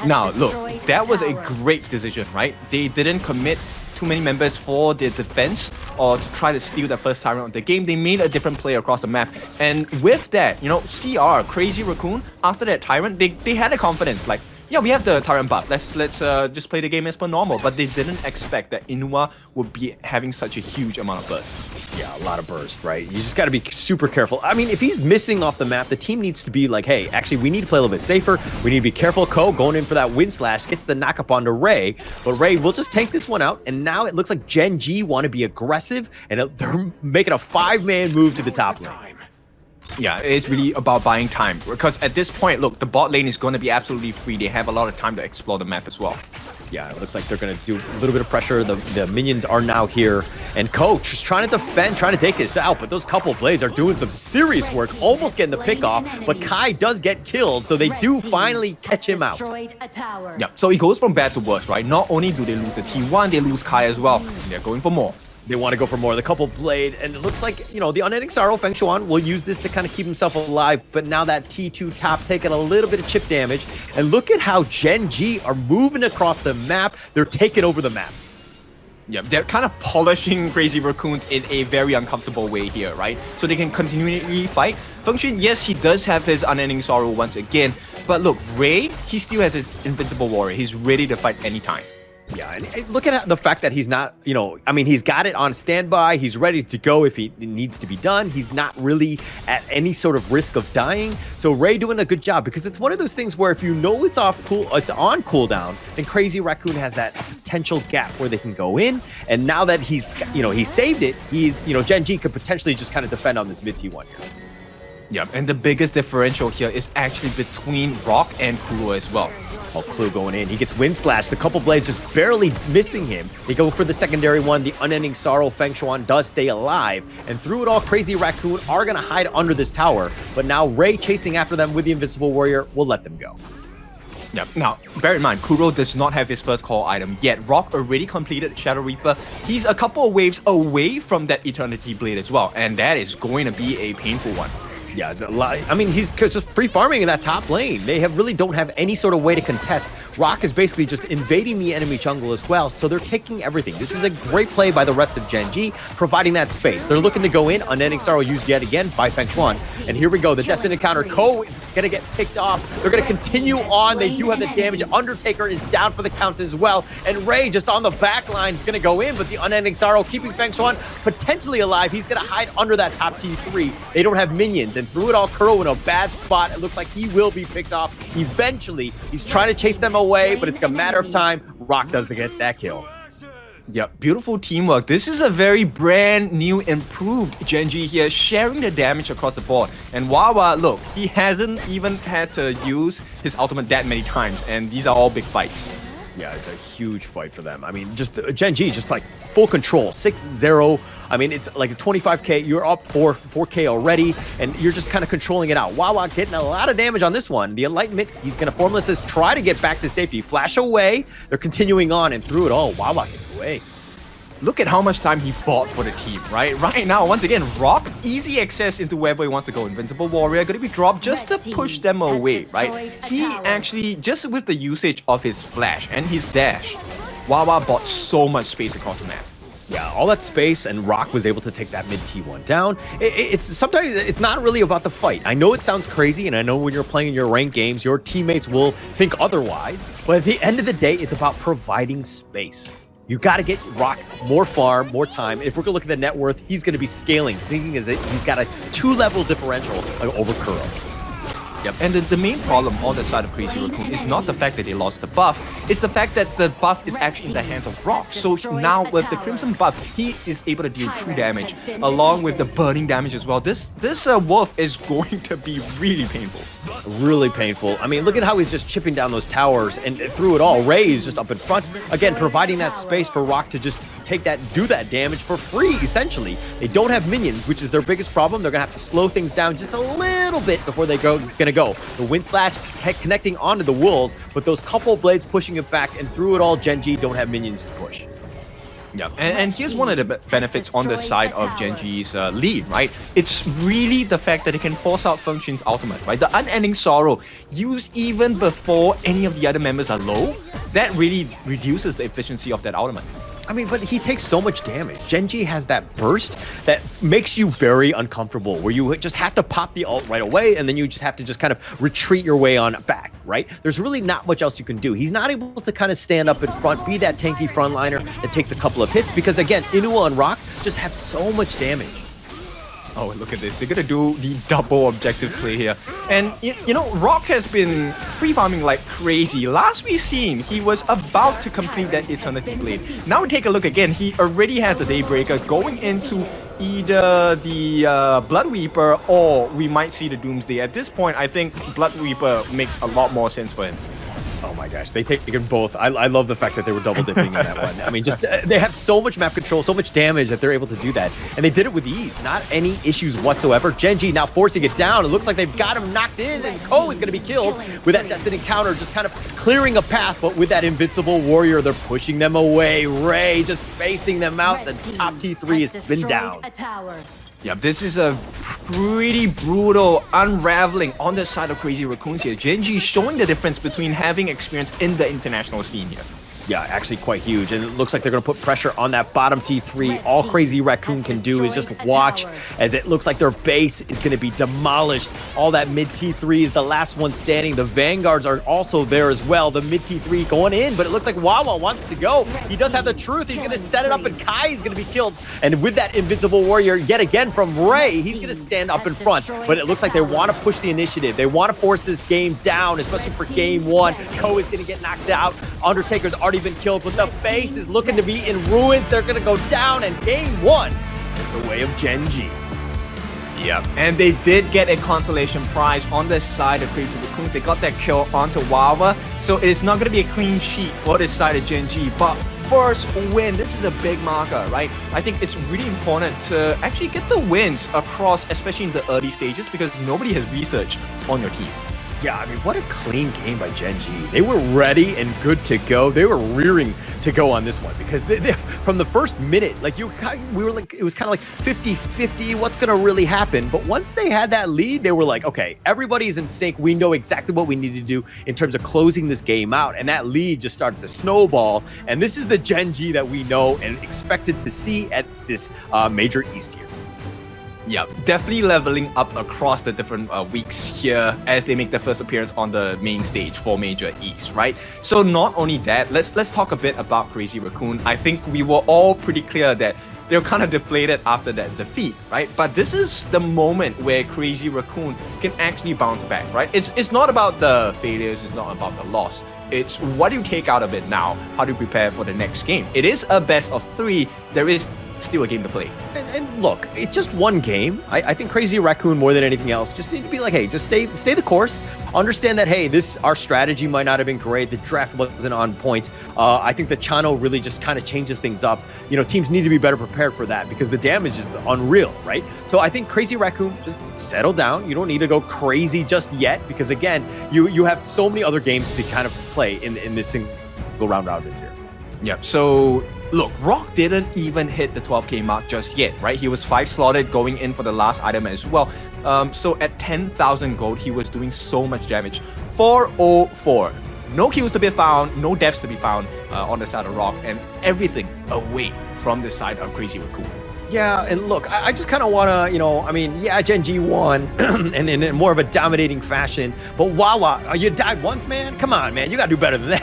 Now, look, that was a great decision, right? They didn't commit too many members for their defense or to try to steal the first Tyrant of the game. They made a different play across the map. And with that, CR, Crazy Raccoon, after that Tyrant, they had the confidence, like, yeah, we have the Tyrant buff. Let's just play the game as per normal. But they didn't expect that Inua would be having such a huge amount of burst. Yeah, a lot of burst, right? You just got to be super careful. I mean, if he's missing off the map, the team needs to be like, hey, actually, we need to play a little bit safer. We need to be careful. Ko going in for that wind slash, gets the knock up onto Ray. But Ray will just tank this one out. And now it looks like Gen.G want to be aggressive. And they're making a 5-man move to the top lane. Yeah, it's really about buying time. Because at this point, look, the bot lane is going to be absolutely free. They have a lot of time to explore the map as well. Yeah, it looks like they're going to do a little bit of pressure. The minions are now here. And Coach is trying to defend, trying to take this out. But those couple of blades are doing some serious work, almost getting the pick off. But Kai does get killed, so they do finally catch him out. Yeah, so it goes from bad to worse, right? Not only do they lose the T1, they lose Kai as well. And they're going for more. They want to go for more. The couple blade, and it looks like, the unending sorrow, Feng-Chuan will use this to kind of keep himself alive, but now that T2 top taking a little bit of chip damage. And look at how Gen.G are moving across the map. They're taking over the map. Yeah, they're kind of polishing Crazy Raccoons in a very uncomfortable way here, right? So they can continually fight. Function, yes, he does have his Unending Sorrow once again, but look, Ray, he still has his Invincible Warrior. He's ready to fight anytime. Yeah, and look at the fact that he's not, I mean, he's got it on standby. He's ready to go if it needs to be done. He's not really at any sort of risk of dying. So Ray doing a good job, because it's one of those things where if you know it's on cooldown, then Crazy Raccoon has that potential gap where they can go in. And now that he's saved it, Gen.G could potentially just kind of defend on this mid T1 here. Yeah, and the biggest differential here is actually between Rock and Kuro as well. Oh, Clue going in. He gets Wind Slash. The couple blades just barely missing him. They go for the secondary one. The Unending Sorrow Feng Shuan does stay alive. And through it all, Crazy Raccoon are going to hide under this tower. But now Ray chasing after them with the Invincible Warrior will let them go. Yeah, now, bear in mind, Kuro does not have his first call item yet. Rock already completed Shadow Reaper. He's a couple of waves away from that Eternity Blade as well. And that is going to be a painful one. Yeah, I mean, he's just free farming in that top lane. They really don't have any sort of way to contest. Rock is basically just invading the enemy jungle as well, so they're taking everything. This is a great play by the rest of Gen.G, providing that space. They're looking to go in. Unending Sorrow used yet again by Feng Shuan. And here we go. The Destined Encounter. Ko is going to get picked off. They're going to continue on. They do have the damage. Undertaker is down for the count as well. And Ray just on the back line is going to go in, but the Unending Sorrow keeping Feng Shuan potentially alive. He's going to hide under that top T3. They don't have minions. And through it all, Kuro in a bad spot. It looks like he will be picked off eventually. He's trying to chase them away, but it's a matter of time. Rock does get that kill. Yep, beautiful teamwork. This is a very brand new, improved Gen.G here, sharing the damage across the board. And Wawa, look, he hasn't even had to use his ultimate that many times, and these are all big fights. Yeah, it's a huge fight for them. I mean, just Gen.G, just like full control, 6-0. I mean, it's like a 25k. You're up 4k already, and you're just kind of controlling it out. Wawa getting a lot of damage on this one. The Enlightenment, he's going to Formless try to get back to safety. Flash away. They're continuing on, and through it all, Wawa gets away. Look at how much time he bought for the team, right? Right now, once again, Rock, easy access into wherever he wants to go. Invincible Warrior going to be dropped just to push them away, right? He actually, just with the usage of his flash and his dash, Wawa bought so much space across the map. Yeah, all that space, and Rock was able to take that mid T1 down. Sometimes it's not really about the fight. I know it sounds crazy, and I know when you're playing your ranked games, your teammates will think otherwise. But at the end of the day, it's about providing space. You got to get Rock more farm, more time. If we're going to look at the net worth, he's going to be scaling, seeing as he's got a 2-level differential over Kuro. Yep, and the main problem on the side of Crazy Raccoon is not the fact that they lost the buff, it's the fact that the buff is actually in the hands of Rock. So now with the Crimson buff, he is able to deal true damage, along with the burning damage as well. This wolf is going to be really painful. Really painful. I mean, look at how he's just chipping down those towers, and through it all, Ray is just up in front. Again, providing that space for Rock to just do that damage for free, essentially. They don't have minions, which is their biggest problem. They're going to have to slow things down just a little bit before they're going to go. The Wind Slash connecting onto the wolves, but those couple blades pushing it back, and through it all, Gen.G don't have minions to push. Yeah, and here's one of the benefits on the side of Gen.G's lead, right? It's really the fact that it can force out Function's ultimate, right? The Unending Sorrow, used even before any of the other members are low, that really reduces the efficiency of that ultimate. I mean, but he takes so much damage. Gen.G has that burst that makes you very uncomfortable, where you just have to pop the ult right away, and then you just have to kind of retreat your way on back, right? There's really not much else you can do. He's not able to kind of stand up in front, be that tanky frontliner that takes a couple of hits, because again, Inua and Rock just have so much damage. Oh, look at this. They're going to do the double objective play here. And, you know, Rock has been free farming like crazy. Last we seen, he was about to complete that Eternity Blade. Now take a look again. He already has the Daybreaker going into either the Blood Reaper, or we might see the Doomsday. At this point, I think Blood Reaper makes a lot more sense for him. Oh my gosh, they take them both. I love the fact that they were double dipping in that one. I mean, just they have so much map control, so much damage that they're able to do that. And they did it with ease, not any issues whatsoever. Gen.G now forcing it down. It looks like they've got him knocked in, and Ko is going to be killed with that Destined Encounter, just kind of clearing a path. But with that Invincible Warrior, they're pushing them away. Ray just spacing them out. The top T3 has been down. Yeah, this is a pretty brutal unraveling on the side of Crazy Raccoons here. Gen.G showing the difference between having experience in the international scene here. Yeah, actually quite huge. And it looks like they're going to put pressure on that bottom T3. All Crazy Raccoon can do is just watch as it looks like their base is going to be demolished. All that mid T3 is the last one standing. The Vanguards are also there as well. The mid T3 going in, but it looks like Wawa wants to go. He does have the truth. He's going to set it up, and Kai is going to be killed. And with that Invincible Warrior, yet again from Ray, he's going to stand up in front. But it looks like they want to push the initiative. They want to force this game down, especially for game one. Ko is going to get knocked out. Undertaker's already been killed, but the base is looking to be in ruins. They're going to go down, and game one is the way of Gen.G. Yep, and they did get a consolation prize on the side of Crazy Raccoons. They got that kill onto Wawa, so it's not going to be a clean sheet for this side of Gen.G, but first win, this is a big marker, right? I think it's really important to actually get the wins across, especially in the early stages, because nobody has research on your team. Yeah, I mean, what a clean game by Gen.G. They were ready and good to go. They were rearing to go on this one because they from the first minute, like we were like, it was kind of like 50-50, what's going to really happen? But once they had that lead, they were like, okay, everybody's in sync. We know exactly what we need to do in terms of closing this game out. And that lead just started to snowball. And this is the Gen.G that we know and expected to see at this major East here. Yeah, definitely leveling up across the different weeks here as they make their first appearance on the main stage for Major East, right? So not only that, let's talk a bit about Crazy Raccoon. I think we were all pretty clear that they were kind of deflated after that defeat, right? But this is the moment where Crazy Raccoon can actually bounce back, right? It's not about the failures, it's not about the loss. It's what do you take out of it now? How do you prepare for the next game? It is a best of 3. There is still a game to play. And look, it's just one game. I think Crazy Raccoon, more than anything else, just need to be like, hey, just stay the course. Understand that, hey, our strategy might not have been great. The draft wasn't on point. I think the Chano really just kind of changes things up. You know, teams need to be better prepared for that because the damage is unreal, right? So I think Crazy Raccoon, just settle down. You don't need to go crazy just yet because, again, you have so many other games to kind of play in this single round robins here. Yep, so look, Rock didn't even hit the 12k mark just yet, right? He was 5 slotted going in for the last item as well. So at 10,000 gold, he was doing so much damage. 404. No kills to be found, no deaths to be found on the side of Rock, and everything away from the side of Crazy Raccoon. Yeah, and look, I just kind of want to, you know, I mean, yeah, Gen.G won and in more of a dominating fashion, but Wawa, you died once, man? Come on, man, you got to do better than that.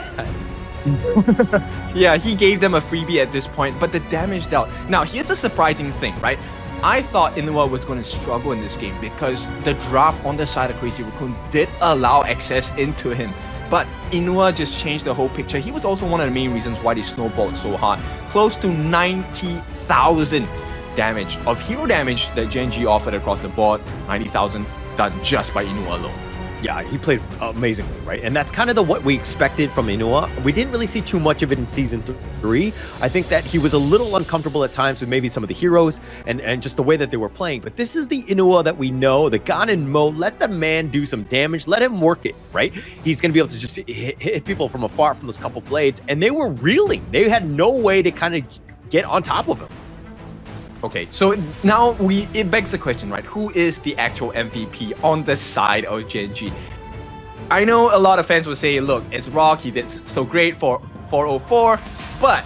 Yeah, he gave them a freebie at this point, but the damage dealt. Now, here's a surprising thing, right? I thought Inua was going to struggle in this game because the draft on the side of Crazy Raccoon did allow access into him. But Inua just changed the whole picture. He was also one of the main reasons why they snowballed so hard. Close to 90,000 damage of hero damage that Gen.G offered across the board. 90,000 done just by Inua alone. Yeah, he played amazingly, right? And that's kind of what we expected from Inua. We didn't really see too much of it in Season 3. I think that he was a little uncomfortable at times with maybe some of the heroes and just the way that they were playing. But this is the Inua that we know, the Ganon mode. Let the man do some damage. Let him work it, right? He's going to be able to just hit people from afar from those couple blades. And they were reeling. They had no way to kind of get on top of him. Okay, so now it begs the question, right? Who is the actual MVP on the side of Gen.G? I know a lot of fans will say, look, it's Rock, he did so great for 404, but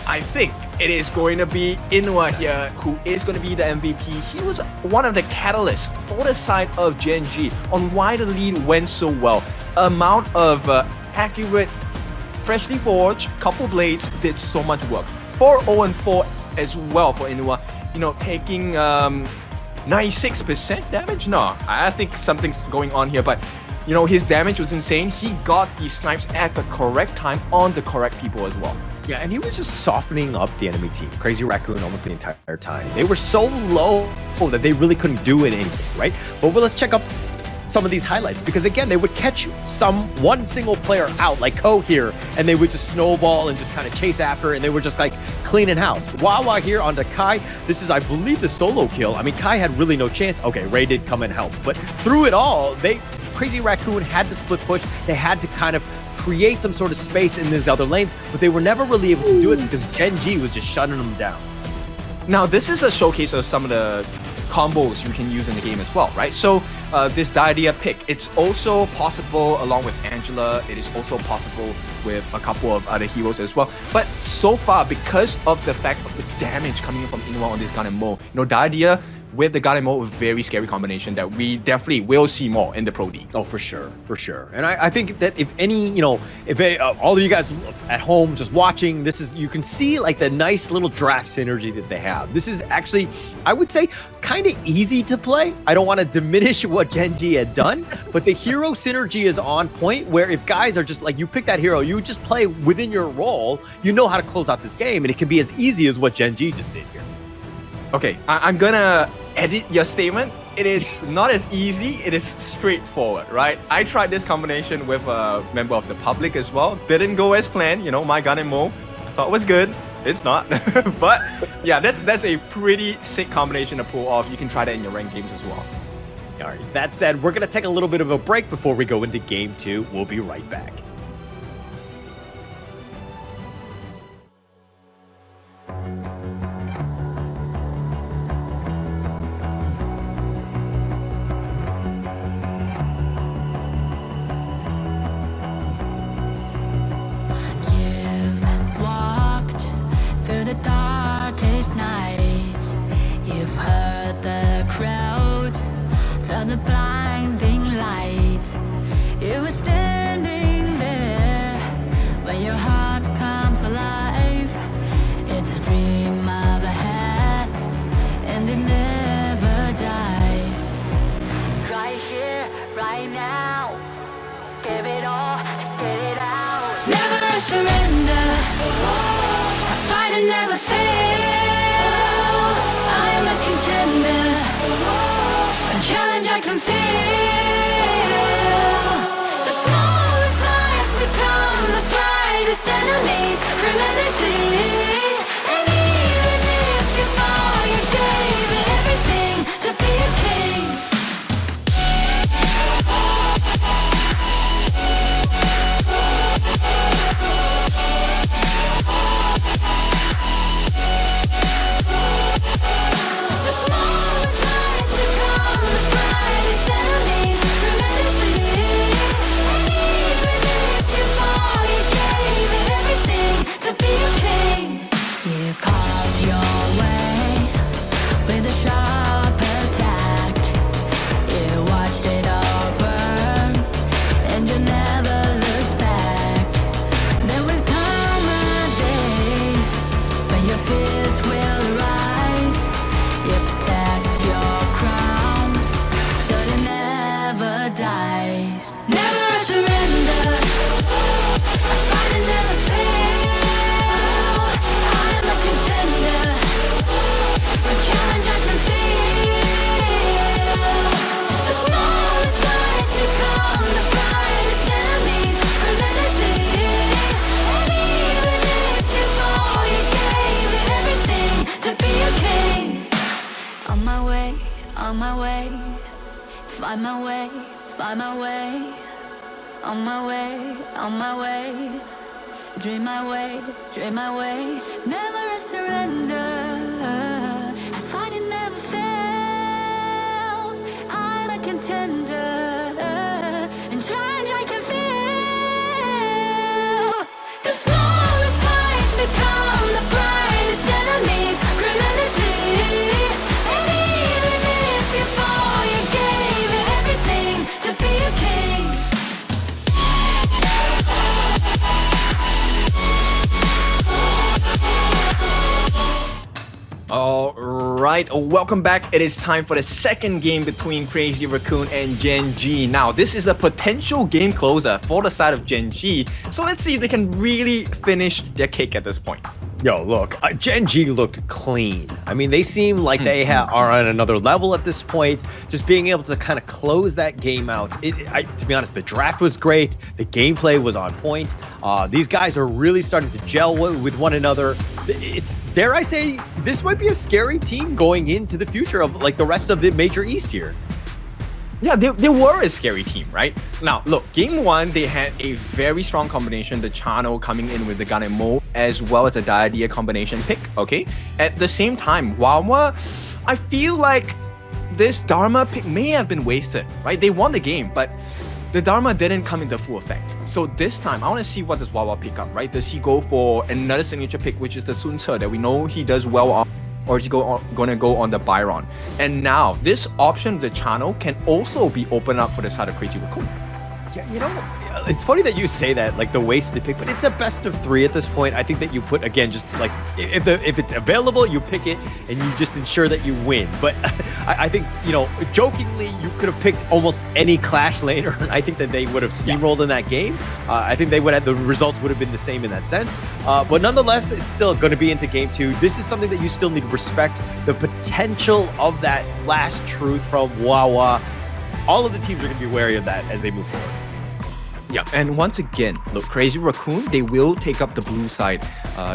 I think it is going to be Inua here who is going to be the MVP. He was one of the catalysts for the side of Gen.G on why the lead went so well. Amount of accurate, freshly forged, couple blades did so much work. 4-0-4 as well for Inua, you know, taking 96% damage? No, I think something's going on here, but you know, his damage was insane. He got these snipes at the correct time on the correct people as well. Yeah, and he was just softening up the enemy team. Crazy Raccoon almost the entire time. They were so low that they really couldn't do anything, right? But let's check up some of these highlights because again they would catch one single player out like Ko here and they would just snowball and just kind of chase after and they were just like cleaning house. Wawa here onto Kai. This is, I believe, the solo kill. I mean, Kai had really no chance. Okay, Ray did come and help, but through it all, Crazy Raccoon had to split push. They had to kind of create some sort of space in these other lanes, but they were never really able to do it because Gen.G was just shutting them down. Now, this is a showcase of some of the combos you can use in the game as well, right? So this Diadea pick, it's also possible along with Angela. It is also possible with a couple of other heroes as well. But so far, because of the fact of the damage coming in from Ingwa on this Gun and Mo, Diadea with the Gun and Mo, a very scary combination that we definitely will see more in the Pro D. Oh, for sure. And I think that if any, if all of you guys at home just watching, you can see like the nice little draft synergy that they have. This is actually, I would say, kind of easy to play. I don't want to diminish what Gen.G had done, but the hero synergy is on point where if guys are just like, you pick that hero, you just play within your role, you know how to close out this game, and it can be as easy as what Gen.G just did here. Okay, I'm gonna edit your statement. It is not as easy, it is straightforward, right? I tried this combination with a member of the public as well. Didn't go as planned, my Gun and Mo. I thought it was good. It's not. But yeah, that's a pretty sick combination to pull off. You can try that in your ranked games as well. All right, that said, we're gonna take a little bit of a break before we go into game 2. We'll be right back. Welcome back. It is time for the second game between Crazy Raccoon and Gen.G. Now, this is a potential game closer for the side of Gen.G. So let's see if they can really finish their cake at this point. Yo, look, Gen.G looked clean. I mean, they seem like they are on another level at this point. Just being able to kind of close that game out. To be honest, the draft was great. The gameplay was on point. These guys are really starting to gel with one another. It's, dare I say, this might be a scary team going into the future of like the rest of the Major East here. Yeah, they were a scary team, right? Now, look, game 1, they had a very strong combination, the Chano coming in with the Gun and Mo, as well as the Diadea combination pick, okay? At the same time, Wawa, I feel like this Dharma pick may have been wasted, right? They won the game, but the Dharma didn't come into full effect. So this time, I want to see what does Wawa pick up, right? Does he go for another signature pick, which is the Sun Ce that we know he does well on, or is he going to go on the Byron? And now, this option, the channel, can also be opened up for the side of Crazy Raccoon. Yeah, you know, it's funny that you say that, like the wasted pick, but it's a best of 3 at this point. I think that you put, again, just like if it's available, you pick it and you just ensure that you win. But I think, you know, jokingly, you could have picked almost any Clash laner. I think that they would have steamrolled in that game. I think they would have, the results would have been the same in that sense. But nonetheless, it's still going to be into game 2. This is something that you still need to respect the potential of that flash truth from Wawa. All of the teams are going to be wary of that as they move forward. Yeah, and once again, look, Crazy Raccoon, they will take up the blue side.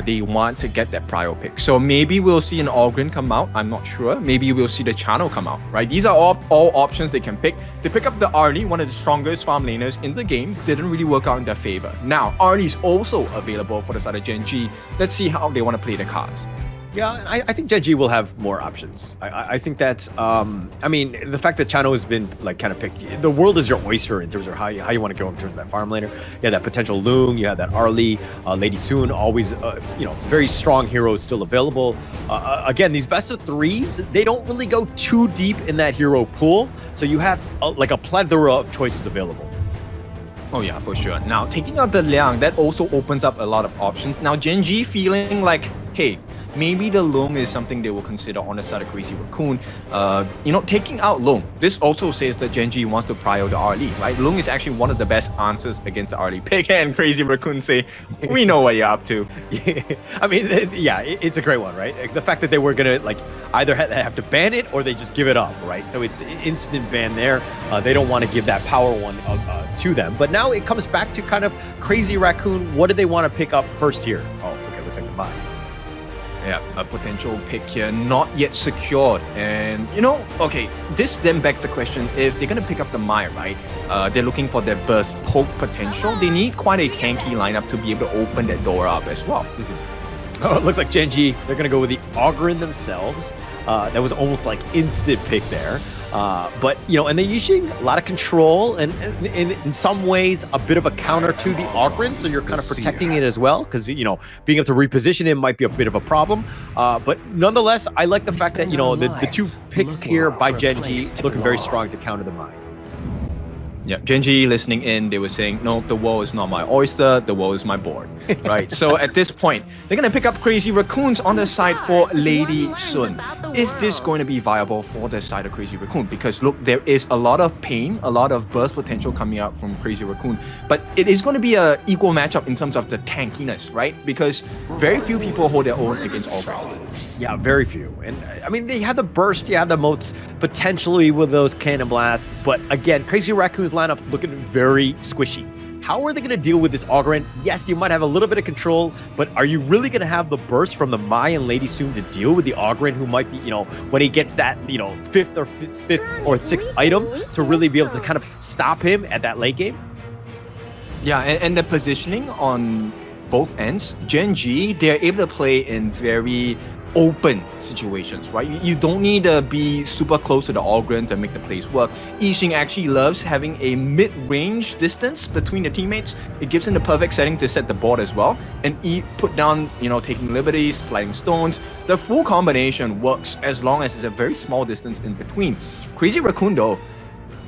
They want to get that prio pick. So maybe we'll see an Ogren come out. I'm not sure. Maybe we'll see the channel come out, right? These are all options they can pick. They pick up the Arlie, one of the strongest farm laners in the game. Didn't really work out in their favor. Now, Arlie is also available for the side of Gen.G. Let's see how they want to play the cards. Yeah, and I think Gen.G will have more options. I think that, I mean, the fact that Chano has been like kind of picked, the world is your oyster in terms of how you want to go in terms of that farm laner. You have that potential Loong, you have that Arlie, Lady Soon, always, you know, very strong heroes still available. Again, these best of 3s, they don't really go too deep in that hero pool. So you have like a plethora of choices available. Oh yeah, for sure. Now, taking out the Liang, that also opens up a lot of options. Now, Gen.G feeling like, hey, maybe the Loong is something they will consider on the side of Crazy Raccoon. You know, taking out Loong, this also says that Gen.G wants to prio the Arlie, right? Loong is actually one of the best answers against the Arlie pick, and Crazy Raccoon say, we know what you're up to. I mean, yeah, it's a great one, right? The fact that they were gonna like either have to ban it or they just give it up, right? So it's instant ban there. They don't want to give that power one to them. But now it comes back to kind of Crazy Raccoon. What do they want to pick up first here? Oh, okay, looks like the buy. Yeah, a potential pick here, not yet secured. And, you know, okay, this then begs the question, if they're going to pick up the Mai, right? They're looking for their burst poke potential. They need quite a tanky lineup to be able to open that door up as well. Oh, it looks like Gen.G, they're going to go with the Ogren themselves. That was almost like instant pick there. But, you know, and they're using a lot of control and in some ways a bit of a counter to the Ogren. So you're kind of protecting it as well because, you know, being able to reposition him might be a bit of a problem. But nonetheless, I like the fact that, you know, the 2 picks here by Gen.G looking very strong to counter the Mai. Yeah, Gen.G listening in, they were saying, no, the world is not my oyster, the world is my board, right? So at this point, they're going to pick up Crazy Raccoons on the side for Lady Sun. Is this going to be viable for the side of Crazy Raccoon? Because look, there is a lot of pain, a lot of burst potential coming out from Crazy Raccoon, but it is going to be an equal matchup in terms of the tankiness, right? Because very few people hold their own against Ogre. Yeah, very few. And I mean, they have the burst, you have the moats potentially with those cannon blasts, but again, Crazy Raccoon's lineup looking very squishy. How are they going to deal with this Ogren? Yes, you might have a little bit of control, but are you really going to have the burst from the Mai and Lady Soon to deal with the Ogren, who might be, you know, when he gets that, you know, 5th or 6th item to really be able to kind of stop him at that late game? Yeah, and the positioning on both ends, Gen.G, they're able to play in very open situations, right? You don't need to be super close to the Ogren to make the plays work. Yixing actually loves having a mid-range distance between the teammates. It gives him the perfect setting to set the board as well. And put down, you know, taking liberties, sliding stones. The full combination works as long as it's a very small distance in between. Crazy Raccoon though,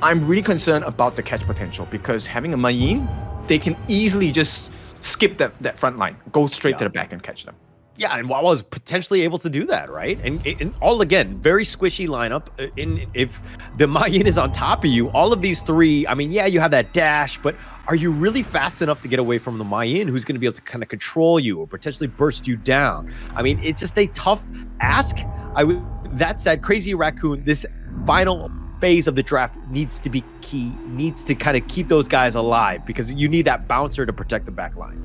I'm really concerned about the catch potential because having a Mayin, they can easily just skip that front line, go straight to the back and catch them. Yeah, and Wawa is potentially able to do that, right? And all, again, very squishy lineup. If the Mayin is on top of you, all of these 3, I mean, yeah, you have that dash, but are you really fast enough to get away from the Mayin, who's going to be able to kind of control you or potentially burst you down? I mean, it's just a tough ask. That said, Crazy Raccoon, this final phase of the draft needs to be key, needs to kind of keep those guys alive because you need that bouncer to protect the back line.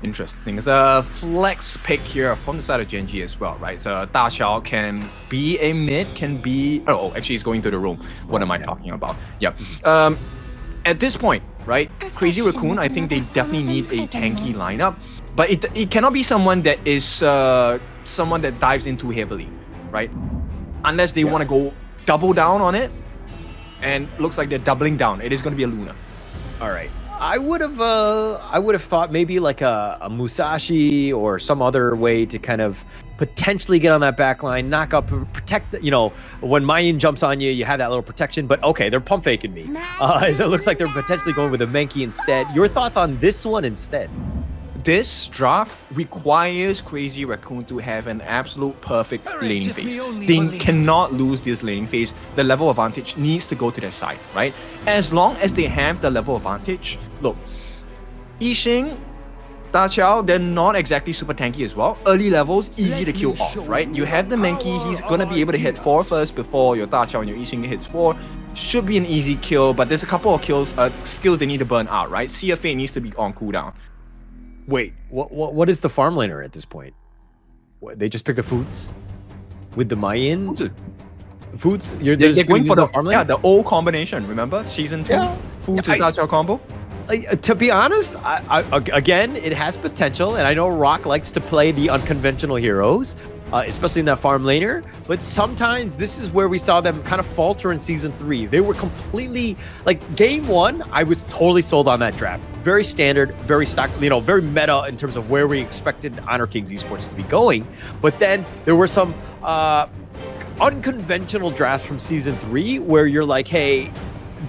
Interesting. It's a flex pick here from the side of Gen.G as well, right? So Da Xiao can be a mid, can be... Oh, actually, he's going to the room. What am I talking about? Yeah. At this point, right, Crazy Raccoon, I think they definitely need a tanky lineup, but it cannot be someone that is someone that dives in too heavily, right? Unless they want to go double down on it, and looks like they're doubling down. It is going to be a Luna. All right. I would have thought maybe like a Musashi or some other way to kind of potentially get on that back line, knock up, protect, when Mayan jumps on you, you have that little protection, but okay, they're pump faking me. So it looks like they're potentially going with a Menki instead. Your thoughts on this one instead? This draft requires Crazy Raccoon to have an absolute perfect laning phase. They cannot lose this laning phase. The level advantage needs to go to their side, right? As long as they have the level advantage, look, Yixing, Da Qiao, they're not exactly super tanky as well. Early levels, easy to kill off, right? You have the Menki, he's gonna be able to hit 4 first before your Da Qiao and your Yixing hits 4. Should be an easy kill, but there's a couple of skills they need to burn out, right? CFA needs to be on cooldown. Wait, what is the farm laner at this point? They just pick the foods with the Mayan? Foods? They're going for the old combination, remember? Season 2? Yeah. Foods and Da Qiao combo? To be honest, again, it has potential, and I know Rock likes to play the unconventional heroes, especially in that farm laner, but sometimes this is where we saw them kind of falter in Season 3. They were completely, Game 1, I was totally sold on that draft. Very standard, very stock, very meta in terms of where we expected Honor Kings Esports to be going, but then there were some unconventional drafts from Season 3 where you're like, hey,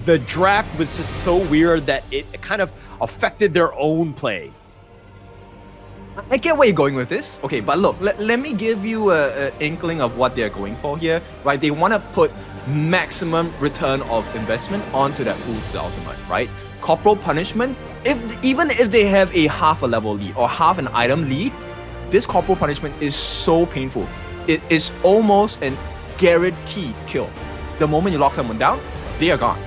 the draft was just so weird that it kind of affected their own play. I get where you're going with this. Okay, but look, let me give you an inkling of what they're going for here, right? They want to put maximum return of investment onto that Foods ultimate, right? Corporal punishment, even if they have a half a level lead or half an item lead, this corporal punishment is so painful. It is almost an guaranteed kill. The moment you lock someone down, they are gone.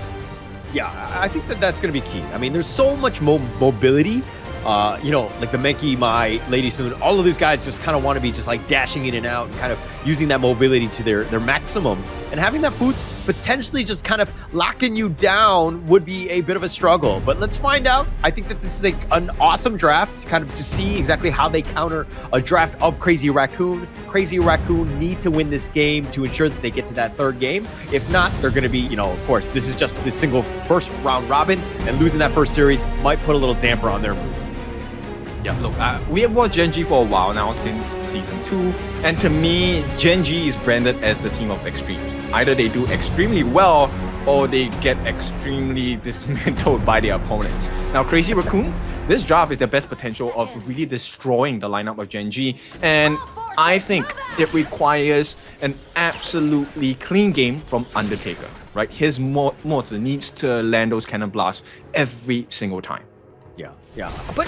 Yeah, I think that's going to be key. I mean, there's so much mobility. Like the Menki, Mai, Lady Soon, all of these guys just kind of want to be just like dashing in and out and kind of using that mobility to their maximum. And having that Foods potentially just kind of locking you down would be a bit of a struggle. But let's find out. I think that this is an awesome draft, kind of to see exactly how they counter a draft of Crazy Raccoon. Crazy Raccoon need to win this game to ensure that they get to that third game. If not, they're going to be, of course, this is just the single first round robin, and losing that first series might put a little damper on their move. Yeah, look, we have watched Gen.G for a while now, since Season 2, and to me, Gen.G is branded as the team of extremes. Either they do extremely well, or they get extremely dismantled by their opponents. Now, Crazy Raccoon, this draft is the best potential of really destroying the lineup of Gen.G, and I think it requires an absolutely clean game from Undertaker, right? His Mozi needs to land those cannon blasts every single time. Yeah. But,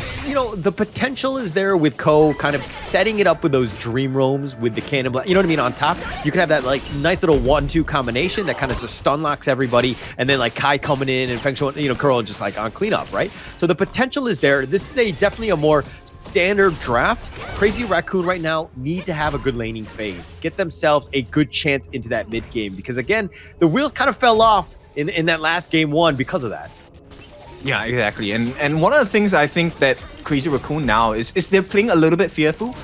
the potential is there with Ko kind of setting it up with those dream roams with the cannon blast. You know what I mean? On top, you could have that nice little 1-2 combination that kind of just stun locks everybody. And then Kai coming in and Feng Shui, Curl just on cleanup, right? So the potential is there. This is definitely a more standard draft. Crazy Raccoon right now need to have a good laning phase, get themselves a good chance into that mid game. Because again, the wheels kind of fell off in that last Game 1 because of that. Yeah, exactly. And one of the things I think that Crazy Raccoon now is they're playing a little bit fearful.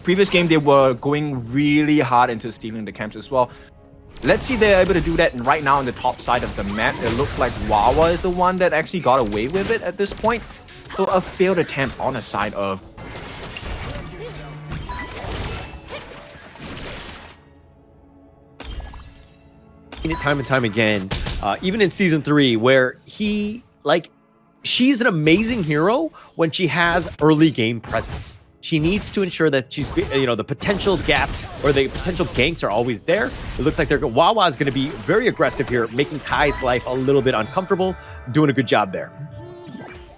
Previous game, they were going really hard into stealing the camps as well. Let's see if they're able to do that right now on the top side of the map. It looks like Wawa is the one that actually got away with it at this point. So a failed attempt on the side of... Time and time again, even in Season 3, where she's an amazing hero when she has early game presence. She needs to ensure that she's, the potential gaps or the potential ganks are always there. It looks like Wawa is going to be very aggressive here, making Kai's life a little bit uncomfortable, doing a good job there.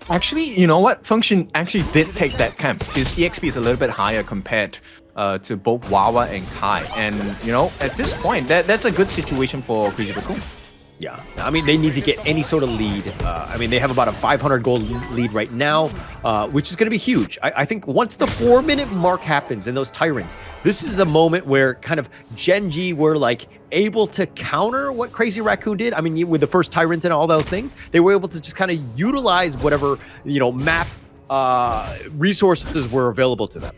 Actually, you know what? Function actually did take that camp. His EXP is a little bit higher compared to both Wawa and Kai. And, at this point, that's a good situation for Crazy Raccoon. Yeah, I mean, they need to get any sort of lead. They have about a 500 gold lead right now, which is going to be huge. I think once the 4-minute mark happens and those Tyrants, this is the moment where kind of Gen.G were able to counter what Crazy Raccoon did. I mean, with the first Tyrant and all those things, they were able to just kind of utilize whatever, map resources were available to them.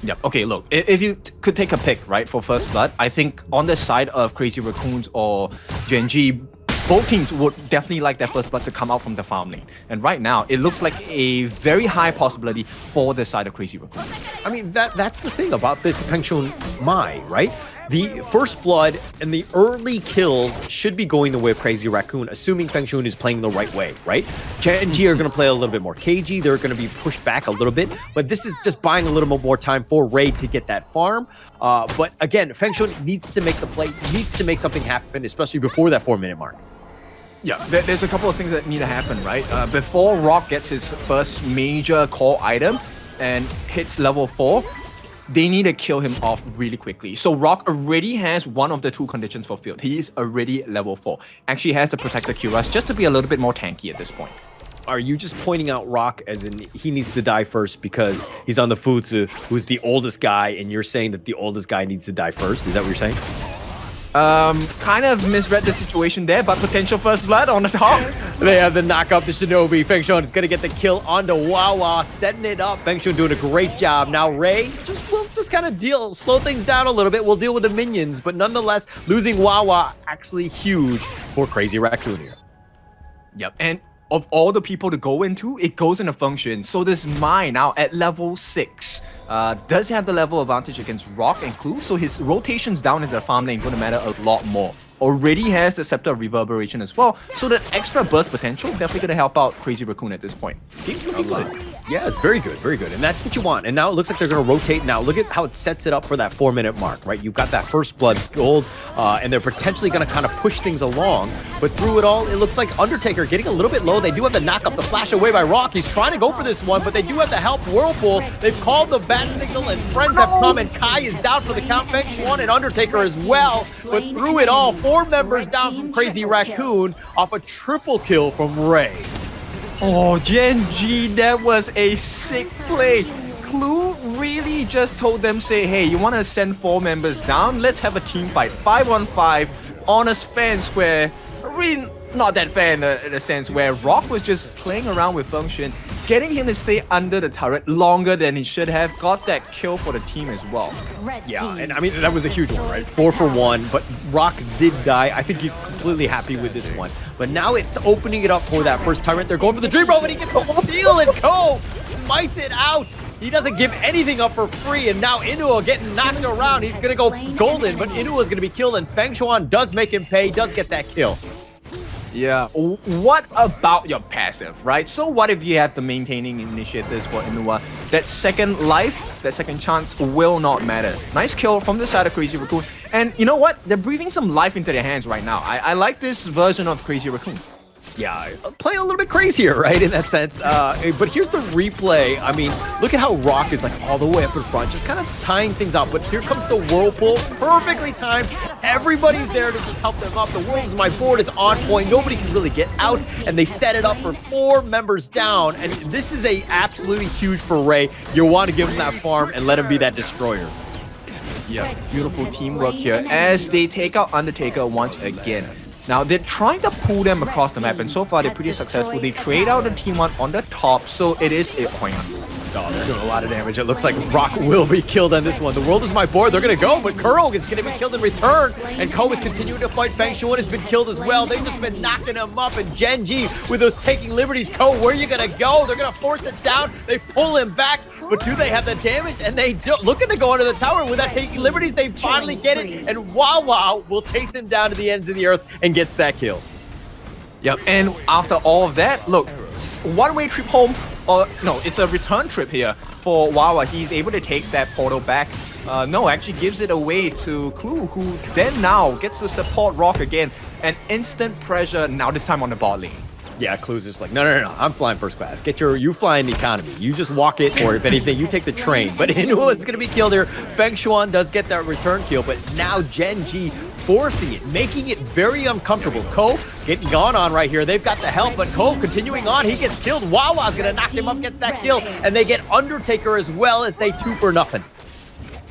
Yep. Okay, look, if you could take a pick, right, for first blood, I think on the side of Crazy Raccoons or Gen.G, both teams would definitely like their first blood to come out from the farm lane. And right now, it looks like a very high possibility for the side of Crazy Raccoon. I mean, that's the thing about this Feng Shui Mai, right? The first blood and the early kills should be going the way of Crazy Raccoon, assuming Feng Shui is playing the right way, right? Gen.G are going to play a little bit more cagey. They're going to be pushed back a little bit, but this is just buying a little bit more time for Ray to get that farm. But again, Feng Shui needs to make the play, needs to make something happen, especially before that 4-minute mark. Yeah, there's a couple of things that need to happen, right? Before Rock gets his first major core item and hits level 4, they need to kill him off really quickly. So Rock already has one of the 2 conditions fulfilled. He is already level 4. Actually has to protect the Q rush just to be a little bit more tanky at this point. Are you just pointing out Rock as in he needs to die first because he's on the Futsu, who's the oldest guy, and you're saying that the oldest guy needs to die first? Is that what you're saying? Kind of misread the situation there, but potential first blood on the top. They have the knock up the Shinobi. Feng Shui is going to get the kill onto Wawa, setting it up. Feng Shui doing a great job. Now Ray will just kind of slow things down a little bit. We'll deal with the minions, but nonetheless, losing Wawa actually huge for Crazy Raccoon here. Yep, and of all the people to go into, it goes in a function. So this Mai now at level 6 does have the level advantage against Rock and Clue, so his rotations down into the farm lane going to matter a lot more. Already has the Scepter of Reverberation as well, so that extra burst potential definitely going to help out Crazy Raccoon at this point. Game's looking good. Yeah, it's very good, and that's what you want. And now it looks like they're going to rotate. Now look at how it sets it up for that 4-minute mark, right? You've got that first blood gold, and they're potentially going to kind of push things along. But through it all, it looks like Undertaker getting a little bit low. They do have the knock up, the flash away by Rock. He's trying to go for this one, but they do have the help Whirlpool. They've called the bat signal, and friends have come, and Kai is down for the count. Feng Shui and Undertaker as well. But through it all, 4 members down from Crazy Raccoon off a triple kill from Ray. Oh, Gen.G, that was a sick play. Clue really just told them, say, hey, you want to send 4 members down? Let's have a team fight. 5-on-5, honest fair and square. Really not that fair in the sense where Rock was just playing around with Feng Shui, getting him to stay under the turret longer than he should have. Got that kill for the team as well. Yeah, and I mean, that was a huge one, right? 4 for 1, but Rock did die. I think he's completely happy with this one. But now it's opening it up for that first tyrant. They're going for the Dream Roll, and he gets the steal, and Ko smites it out. He doesn't give anything up for free, and now Inuo getting knocked around. He's going to go golden, but Inuo is going to be killed, and Feng Shui does make him pay, does get that kill. Yeah, what about your passive, right? So what if you have the maintaining initiatives for Inuo? That second life, that second chance will not matter. Nice kill from the side of Crazy Raccoon. And you know what? They're breathing some life into their hands right now. I like this version of Crazy Raccoon. Yeah, playing a little bit crazier, right, in that sense. But here's the replay. I mean, look at how Rock is like all the way up in front, just kind of tying things up. But here comes the Whirlpool, perfectly timed. Everybody's there to just help them up. The World is My Board is on point. Nobody can really get out, and they set it up for 4 members down. And this is absolutely huge for Ray. You want to give him that farm and let him be that destroyer. Yeah, beautiful teamwork here as they take out Undertaker once again. Now, they're trying to pull them across the map, and so far they're pretty successful. They trade out the team 1 on the top, so it is a point. Oh, they're doing a lot of damage. It looks like Rock will be killed on this one. The World is My Board. They're going to go, but Kurl is going to be killed in return. And Ko is continuing to fight. Feng Shui has been killed as well. They've just been knocking him up. And Gen.G with those taking liberties. Ko, where are you going to go? They're going to force it down. They pull him back. But do they have the damage? And they do. Looking to go under the tower with that taking liberties. They finally get it. And Wawa will chase him down to the ends of the earth and gets that kill. Yep, and after all of that, look, one-way trip home, or no, it's a return trip here for Wawa. He's able to take that portal back. No, actually gives it away to Clue, who then now gets to support Rock again. And instant pressure, now this time on the bot lane. Yeah, Clue's just like, no, I'm flying first class. You fly in the economy. You just walk it, or if anything, you take the train. But Inuo is going to be killed here. Feng Shui does get that return kill, but now Gen.G forcing it, making it very uncomfortable. Ko getting gone on right here. They've got the help, but Ko continuing on. He gets killed. Wawa's going to knock him up, gets that kill, and they get Undertaker as well. It's a 2 for nothing.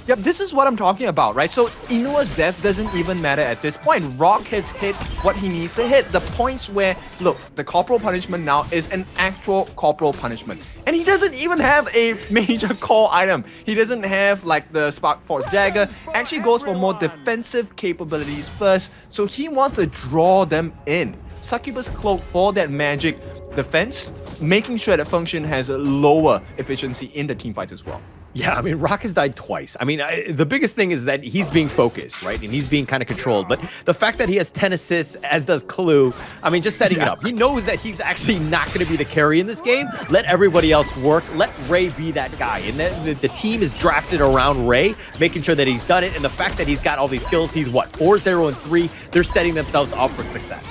Yep, this is what I'm talking about, right? So Inua's death doesn't even matter at this point. Rock has hit what he needs to hit. The points where, look, the corporal punishment now is an actual corporal punishment. And he doesn't even have a major core item. He doesn't have like the Spark Force Dagger. Actually goes for more defensive capabilities first. So he wants to draw them in. Succubus Cloak for that magic defense, making sure that Function has a lower efficiency in the team fights as well. Yeah, I mean, Rock has died twice. I mean, the biggest thing is that he's being focused, right? And he's being kind of controlled. But the fact that he has 10 assists, as does Clue, I mean, just setting it up. He knows that he's actually not going to be the carry in this game. Let everybody else work. Let Ray be that guy. And the team is drafted around Ray, making sure that he's done it. And the fact that he's got all these kills, he's what, 4-0-3. They're setting themselves up for success.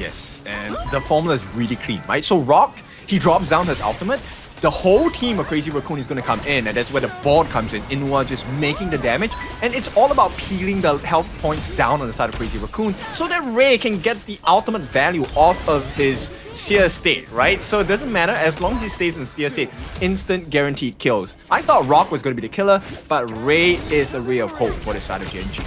Yes, and the formula is really clean, right? So Rock, he drops down his ultimate. The whole team of Crazy Raccoon is going to come in, and that's where the board comes in. Inua just making the damage, and it's all about peeling the health points down on the side of Crazy Raccoon so that Ray can get the ultimate value off of his Seer state, right? So it doesn't matter, as long as he stays in Seer state, instant guaranteed kills. I thought Rock was going to be the killer, but Ray is the ray of hope for the side of Gen.G.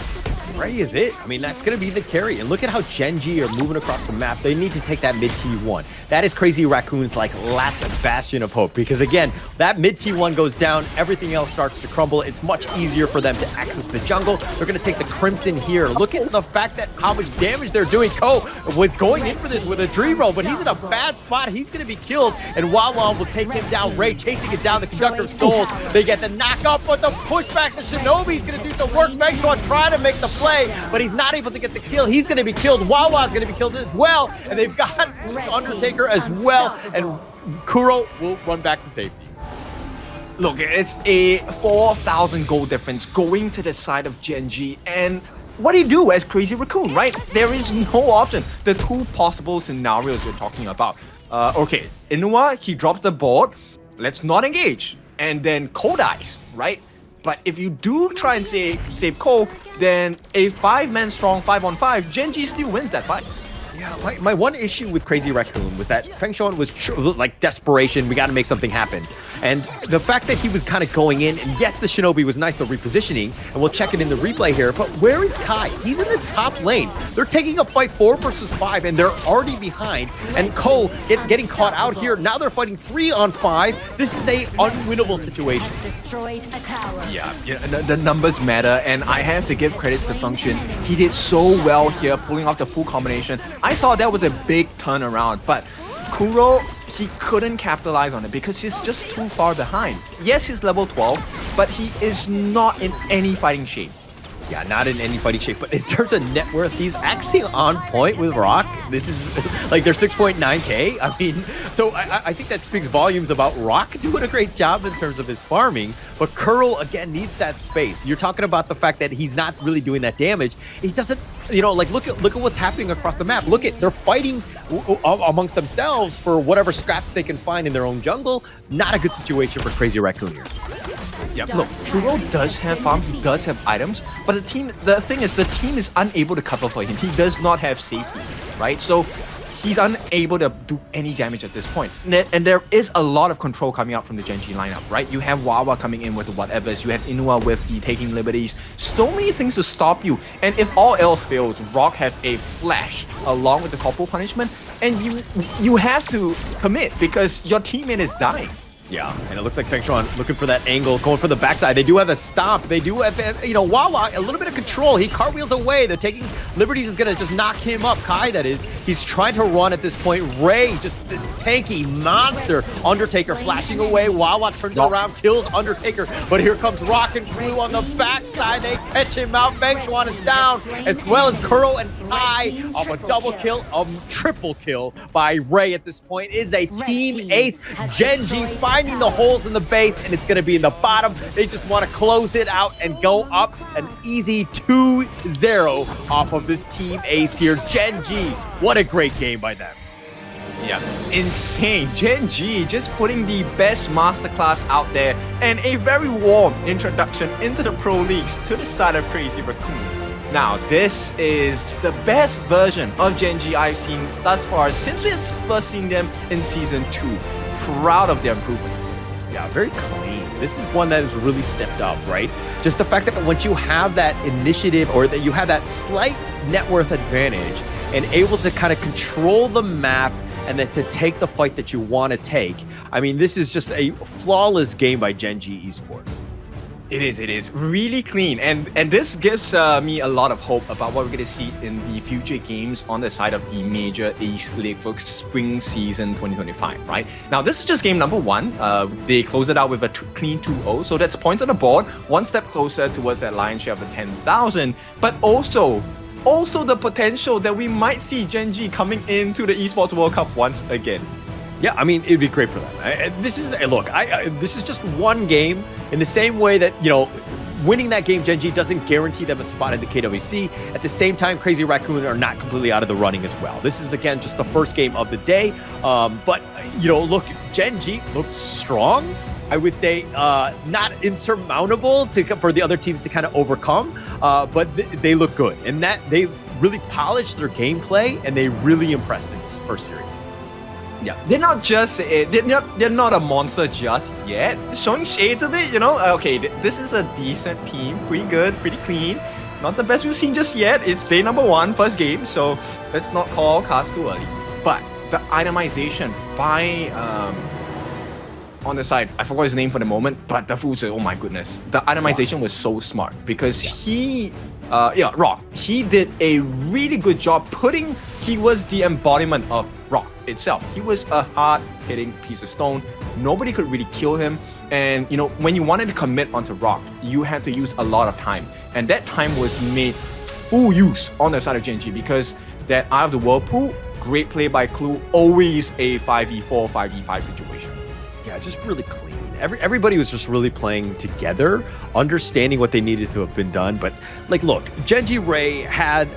Ray is it. I mean, that's going to be the carry. And look at how Gen.G are moving across the map. They need to take that mid T1. That is Crazy Raccoon's like last bastion of hope. Because again, that mid T1 goes down, everything else starts to crumble. It's much easier for them to access the jungle. They're going to take the Crimson here. Look at the fact that how much damage they're doing. Ko was going in for this with a dream roll, but he's in a bad spot. He's going to be killed. And Wawa will take him down. Ray chasing it down. The Conductor of Souls. They get the knock up, but the pushback. The Shinobi's going to do the work. Mengshuan trying to make the play, but he's not able to get the kill. He's going to be killed. Wawa's going to be killed as well. And they've got Undertaker as well. And Kuro will run back to safety. Look, it's a 4,000 gold difference going to the side of Gen.G. And what do you do as Crazy Raccoon, right? There is no option. The two possible scenarios you're talking about. Okay, Inua, he drops the board. Let's not engage. And then Ko dies, right? But if you do try and save Ko, then a 5-man strong 5-on-5, Gen.G still wins that fight. Yeah, my one issue with Crazy Raccoon was that Feng Shuan was like desperation. We got to make something happen. And the fact that he was kind of going in, and yes, the Shinobi was nice, the repositioning, and we'll check it in the replay here, but where is Kai? He's in the top lane. They're taking a fight 4 versus 5, and they're already behind. And Ko getting caught out here. Now they're fighting 3-on-5. This is a unwinnable situation. Yeah, the numbers matter, and I have to give credits to Function. He did so well here, pulling off the full combination. I thought that was a big turnaround, but Kuro, he couldn't capitalize on it because he's just too far behind. Yes, he's level 12, but he is not in any fighting shape. Yeah, not in any fighting shape, but in terms of net worth, he's actually on point with Rock. This is like they're 6.9k. I mean, so I think that speaks volumes about Rock doing a great job in terms of his farming, but Kuro again needs that space. You're talking about the fact that he's not really doing that damage. He doesn't, you know, like look at what's happening across the map. Look at, they're fighting amongst themselves for whatever scraps they can find in their own jungle. Not a good situation for Crazy Raccoon here. Yeah, look, Kuro does have farm, he does have items, but the thing is, the team is unable to cover for him. He does not have safety, right? So he's unable to do any damage at this point. And there is a lot of control coming out from the Gen.G lineup, right? You have Wawa coming in with the whatevers, you have Inua with the taking liberties, so many things to stop you. And if all else fails, Rock has a flash along with the corporal punishment, and you have to commit because your teammate is dying. Yeah, and it looks like Feng Shuan looking for that angle, going for the backside. They do have a stomp. They do have, you know, Wawa, a little bit of control. He cartwheels away. They're taking liberties, is going to just knock him up. Kai, that is. He's trying to run at this point. Ray, just this tanky monster. Undertaker flashing away. Wawa turns it around, kills Undertaker. But here comes Rock and Blue on the backside. They catch him out. Feng Shuan is down, as well as Kuro and Kai. A double kill, a triple kill by Ray at this point. Is a team ace. Gen.G finding the holes in the base, and it's going to be in the bottom. They just want to close it out and go up an easy 2-0 off of this team ace here. Gen.G, what a great game by them. Yeah, insane. Gen.G just putting the best masterclass out there and a very warm introduction into the pro leagues to the side of Crazy Raccoon. Now, this is the best version of Gen.G I've seen thus far since we've first seen them in Season 2. Proud of their improvement. Yeah, very clean. This is one that has really stepped up, right? Just the fact that once you have that initiative or that you have that slight net worth advantage and able to kind of control the map and then to take the fight that you want to take. I mean, this is just a flawless game by Gen.G Esports. It is really clean, and this gives me a lot of hope about what we're going to see in the future games on the side of the major East League for spring season 2025. Right now, this is just game number 1. They close it out with a clean 2-0, so that's points on the board, one step closer towards that lion's share of the 10,000. But also the potential that we might see Gen.G coming into the Esports World Cup once again. Yeah, I mean, it'd be great for them. This is this is just one game. In the same way that, you know, winning that game, Gen.G doesn't guarantee them a spot in the KWC. At the same time, Crazy Raccoon are not completely out of the running as well. This is, again, just the first game of the day. But, you know, look, Gen.G looks strong. I would say not insurmountable for the other teams to kind of overcome, but they look good. And that they really polished their gameplay, and they really impressed in this first series. Yeah, they're not just they're not a monster just yet. Showing shades of it, you know. Okay, this is a decent team, pretty good, pretty clean. Not the best we've seen just yet. It's day number 1, first game, so let's not call cards too early. But the itemization by on the side, I forgot his name for the moment, but the Fuzi, oh my goodness, the itemization was so smart because Rock, he did a really good job he was the embodiment of Rock itself. He was a hard-hitting piece of stone. Nobody could really kill him. And, you know, when you wanted to commit onto Rock, you had to use a lot of time. And that time was made full use on the side of Gen.G because that Eye of the Whirlpool, great play by Clue, always a 5v4, 5v5 situation. Yeah, just really clean. Everybody was just really playing together, understanding what they needed to have been done. But, like, look, Gen.G Ray had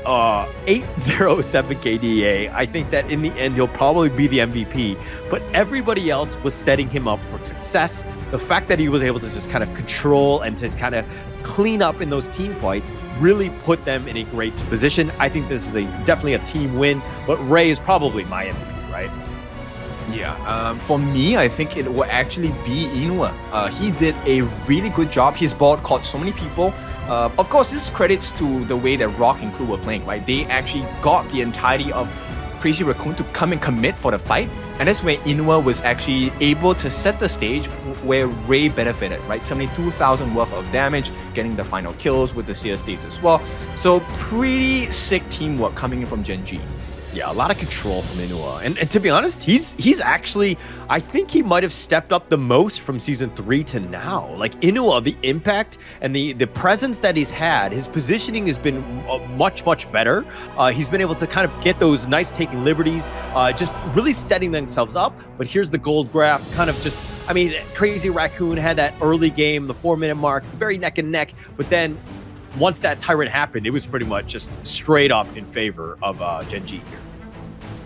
807 KDA. I think that in the end, he'll probably be the MVP. But everybody else was setting him up for success. The fact that he was able to just kind of control and to kind of clean up in those team fights really put them in a great position. I think this is definitely a team win. But Ray is probably my MVP, right? Yeah, for me, I think it will actually be Inua. He did a really good job. His board caught so many people. Of course, this credits to the way that Rock and Crew were playing, right? They actually got the entirety of Crazy Raccoon to come and commit for the fight. And that's where Inua was actually able to set the stage where Ray benefited, right? 72,000 worth of damage, getting the final kills with the CS states as well. So pretty sick teamwork coming in from Gen.G. Yeah, a lot of control from Inua. And to be honest, he's actually, I think he might have stepped up the most from Season 3 to now. Like, Inua, the impact and the presence that he's had, his positioning has been much, much better. He's been able to kind of get those nice taking liberties, just really setting themselves up. But here's the gold graph, kind of just, I mean, Crazy Raccoon had that early game, the 4-minute mark, very neck and neck. But then once that tyrant happened, it was pretty much just straight up in favor of Gen.G here.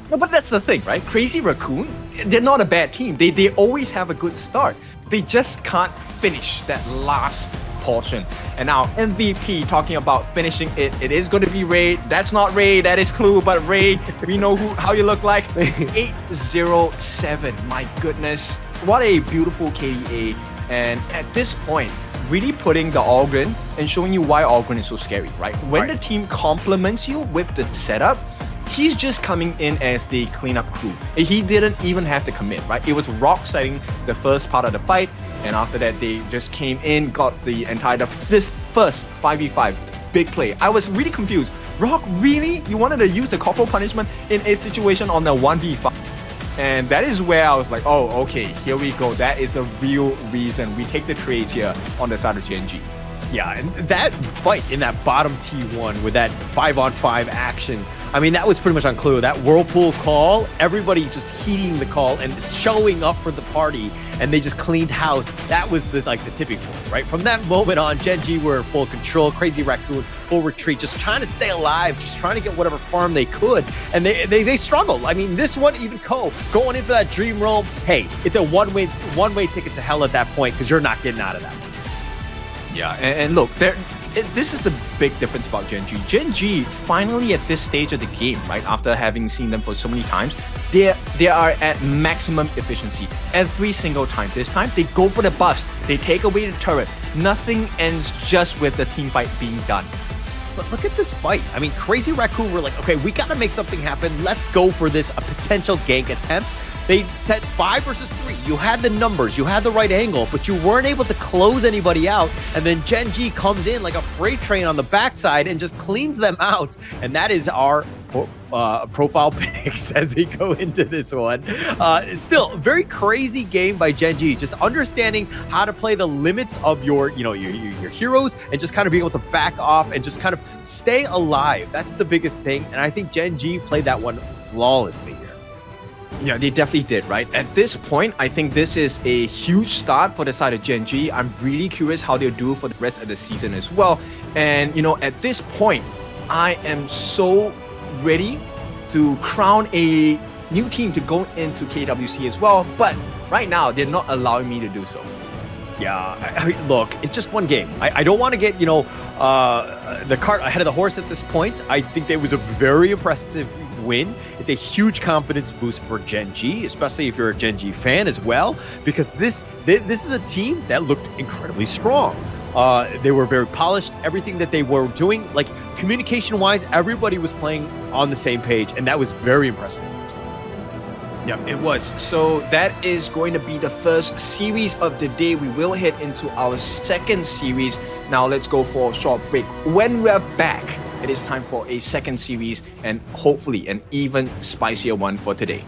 No, but that's the thing, right? Crazy Raccoon, they're not a bad team. They always have a good start. They just can't finish that last portion. And now MVP talking about finishing it. It is going to be Ray. That's not Ray, that is Clue. But Ray, we know how you look like. 807. My goodness, what a beautiful KDA. And at this point, really putting the Ogren and showing you why Ogren is so scary, right? When the team complements you with the setup, he's just coming in as the cleanup crew. He didn't even have to commit, right? It was Rock setting the first part of the fight, and after that, they just came in, got the entire this first 5v5 big play. I was really confused. Rock, really? You wanted to use the corporal punishment in a situation on the 1v5? And that is where I was like, oh, okay, here we go. That is the real reason we take the trades here on the side of Gen.G. Yeah, and that fight in that bottom T1 with that 5-on-5 action, I mean, that was pretty much on Clue. That Whirlpool call, everybody just heeding the call and showing up for the party, and they just cleaned house. That was the tipping point, right? From that moment on, Gen.G were in full control. Crazy Raccoon, full retreat, just trying to stay alive, just trying to get whatever farm they could. And they struggled. I mean, this one, even Ko, going into that Dream Realm, hey, it's a one-way ticket to hell at that point because you're not getting out of that one. Yeah, and look, this is the big difference about Gen.G. Gen.G finally at this stage of the game, right, after having seen them for so many times, they are at maximum efficiency every single time. This time, they go for the buffs, they take away the turret. Nothing ends just with the team fight being done. But look at this fight. I mean, Crazy Raccoon were like, okay, we got to make something happen. Let's go for this, a potential gank attempt. They set 5 versus 3. You had the numbers, you had the right angle, but you weren't able to close anybody out. And then Gen.G comes in like a freight train on the backside and just cleans them out. And that is our profile picks as they go into this one. Still, very crazy game by Gen.G. Just understanding how to play the limits of your heroes and just kind of being able to back off and just kind of stay alive. That's the biggest thing. And I think Gen.G played that one flawlessly here. Yeah, they definitely did, right? At this point, I think this is a huge start for the side of Gen.G. I'm really curious how they'll do for the rest of the season as well. And, at this point, I am so ready to crown a new team to go into KWC as well. But right now, they're not allowing me to do so. Yeah, look, it's just one game. I don't want to get, the cart ahead of the horse at this point. I think it was a very impressive win. It's a huge confidence boost for Gen.G, especially if you're a Gen.G fan as well, because this is a team that looked incredibly strong. They were very polished. Everything that they were doing, like communication-wise, everybody was playing on the same page, and that was very impressive. Yeah, it was. So that is going to be the first series of the day. We will head into our second series. Now let's go for a short break. When we're back, it is time for a second series and hopefully an even spicier one for today.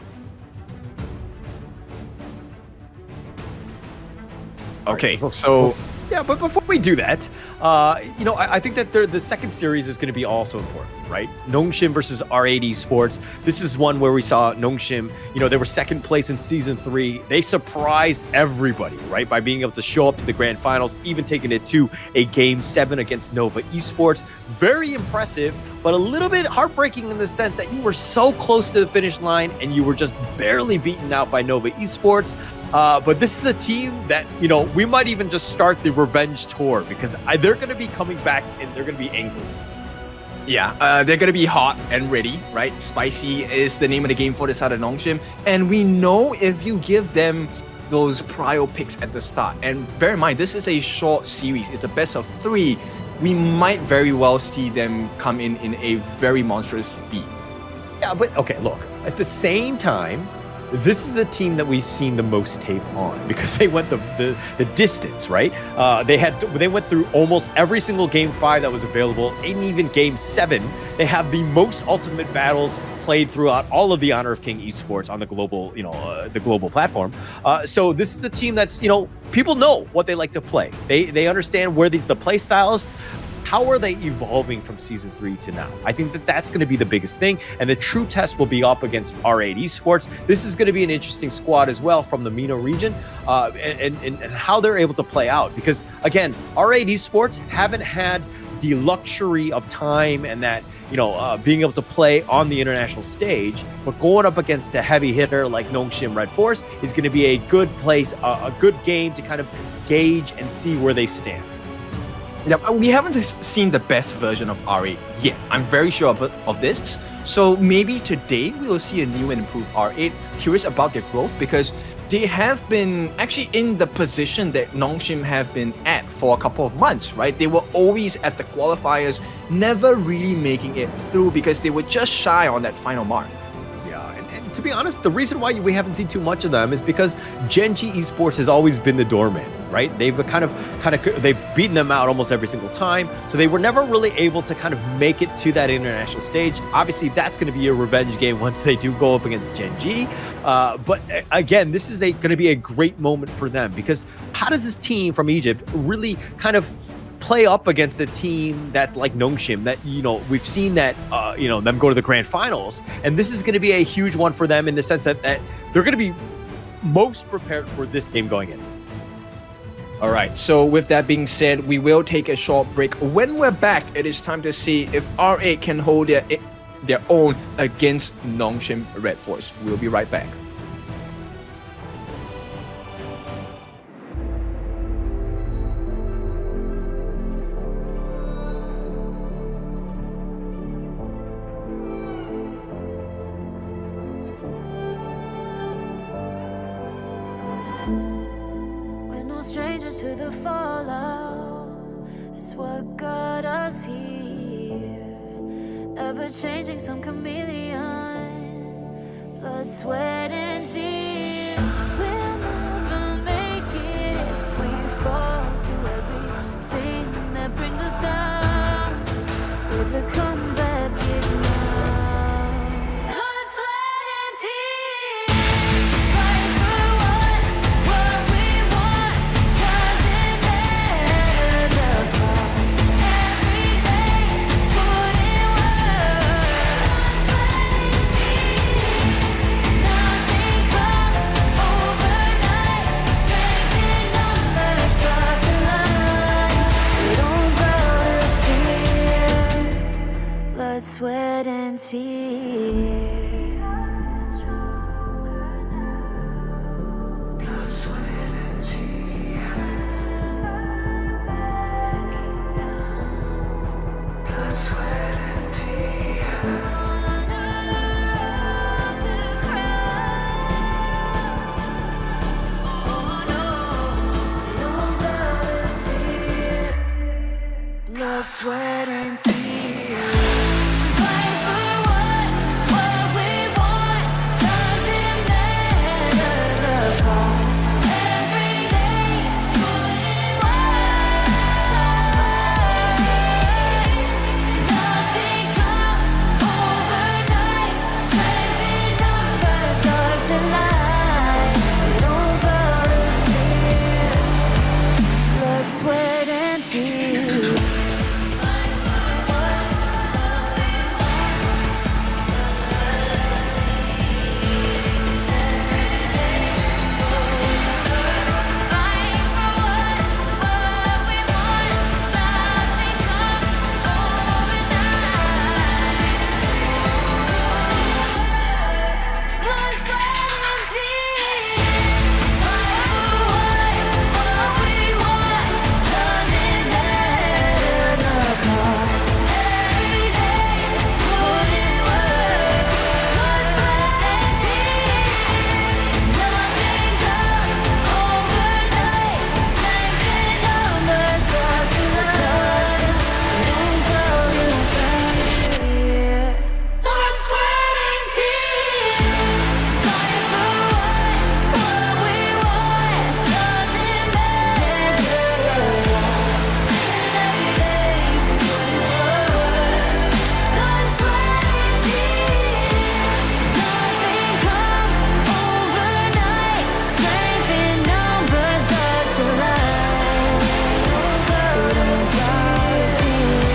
Okay, so... Yeah, but before we do that, I think that the second series is going to be also important, right? Nongshim versus R8 Esports. This is one where we saw Nongshim, they were second place in Season 3. They surprised everybody, right? By being able to show up to the grand finals, even taking it to a Game 7 against Nova Esports. Very impressive, but a little bit heartbreaking in the sense that you were so close to the finish line and you were just barely beaten out by Nova Esports. But this is a team that, we might even just start the revenge tour because they're going to be coming back and they're going to be angry. Yeah, they're going to be hot and ready, right? Spicy is the name of the game for the side of Nongshim. And we know if you give them those prio picks at the start, and bear in mind, this is a short series. It's a best of 3. We might very well see them come in a very monstrous speed. Yeah, but okay, look, at the same time, this is a team that we've seen the most tape on because they went the distance, right? They went through almost every single Game 5 that was available, and even Game 7. They have the most ultimate battles played throughout all of the Honor of King Esports on the global, the global platform. So this is a team that's, people know what they like to play. They understand where the play styles. How are they evolving from Season 3 to now? I think that's going to be the biggest thing, and the true test will be up against R8 Esports. This is going to be an interesting squad as well from the MENA region, and how they're able to play out. Because, again, R8 Esports haven't had the luxury of time and that, being able to play on the international stage, but going up against a heavy hitter like Nongshim RedForce is going to be a good place, a good game to kind of gauge and see where they stand. Yeah, we haven't seen the best version of R8 yet. I'm very sure of this. So maybe today we will see a new and improved R8. Curious about their growth because they have been actually in the position that Nongshim have been at for a couple of months, right? They were always at the qualifiers, never really making it through because they were just shy on that final mark. And to be honest, the reason why we haven't seen too much of them is because Gen.G Esports has always been the doorman, right? They've they've beaten them out almost every single time, so they were never really able to kind of make it to that international stage. Obviously, that's going to be a revenge game once they do go up against Gen.G. But again, this is going to be a great moment for them because how does this team from Egypt really kind of play up against a team that like Nongshim that, we've seen that, them go to the grand finals. And this is going to be a huge one for them in the sense that they're going to be most prepared for this game going in. All right, so with that being said, we will take a short break. When we're back, it is time to see if R8 can hold their own against Nongshim RedForce. We'll be right back. We're no strangers to the fallout. It's what got us here. Ever changing, some chameleon. Blood, sweat, and tears. We'll never make it if we fall to everything that brings us down. With a comeback is now. Blood, sweat, and tears. Fight for what we want. Doesn't matter the cost. Every day, put in work. Blood, sweat, and tears. Nothing comes overnight. Strength in numbers start to line. We don't bow to fear. Blood, sweat, and tears. Blood, sweat, and tears. Blood, sweat, and tears. The crowd. Oh no, we don't bow to fear. Blood, sweat, and tears. Fight for what we want. Doesn't matter the cost. Every day, put in work. Nothing comes overnight. Strength in numbers start to line. We don't bow to fear. Blood, sweat, and tears. Fight for what we want. Fight for what we want. Nothing comes overnight. Blood, sweat, and tears. Fight for what we want. Doesn't matter the cost. Every day, put in work. Blood, sweat, and tears. Nothing comes overnight. Strength in numbers start to line. We don't go to fear. Blood, sweat, and tears. Fight for what we want. Doesn't matter the cost. Every day, put in work. Blood, sweat, and tears. Nothing comes overnight. Strength in numbers start to line. Don't go to fear.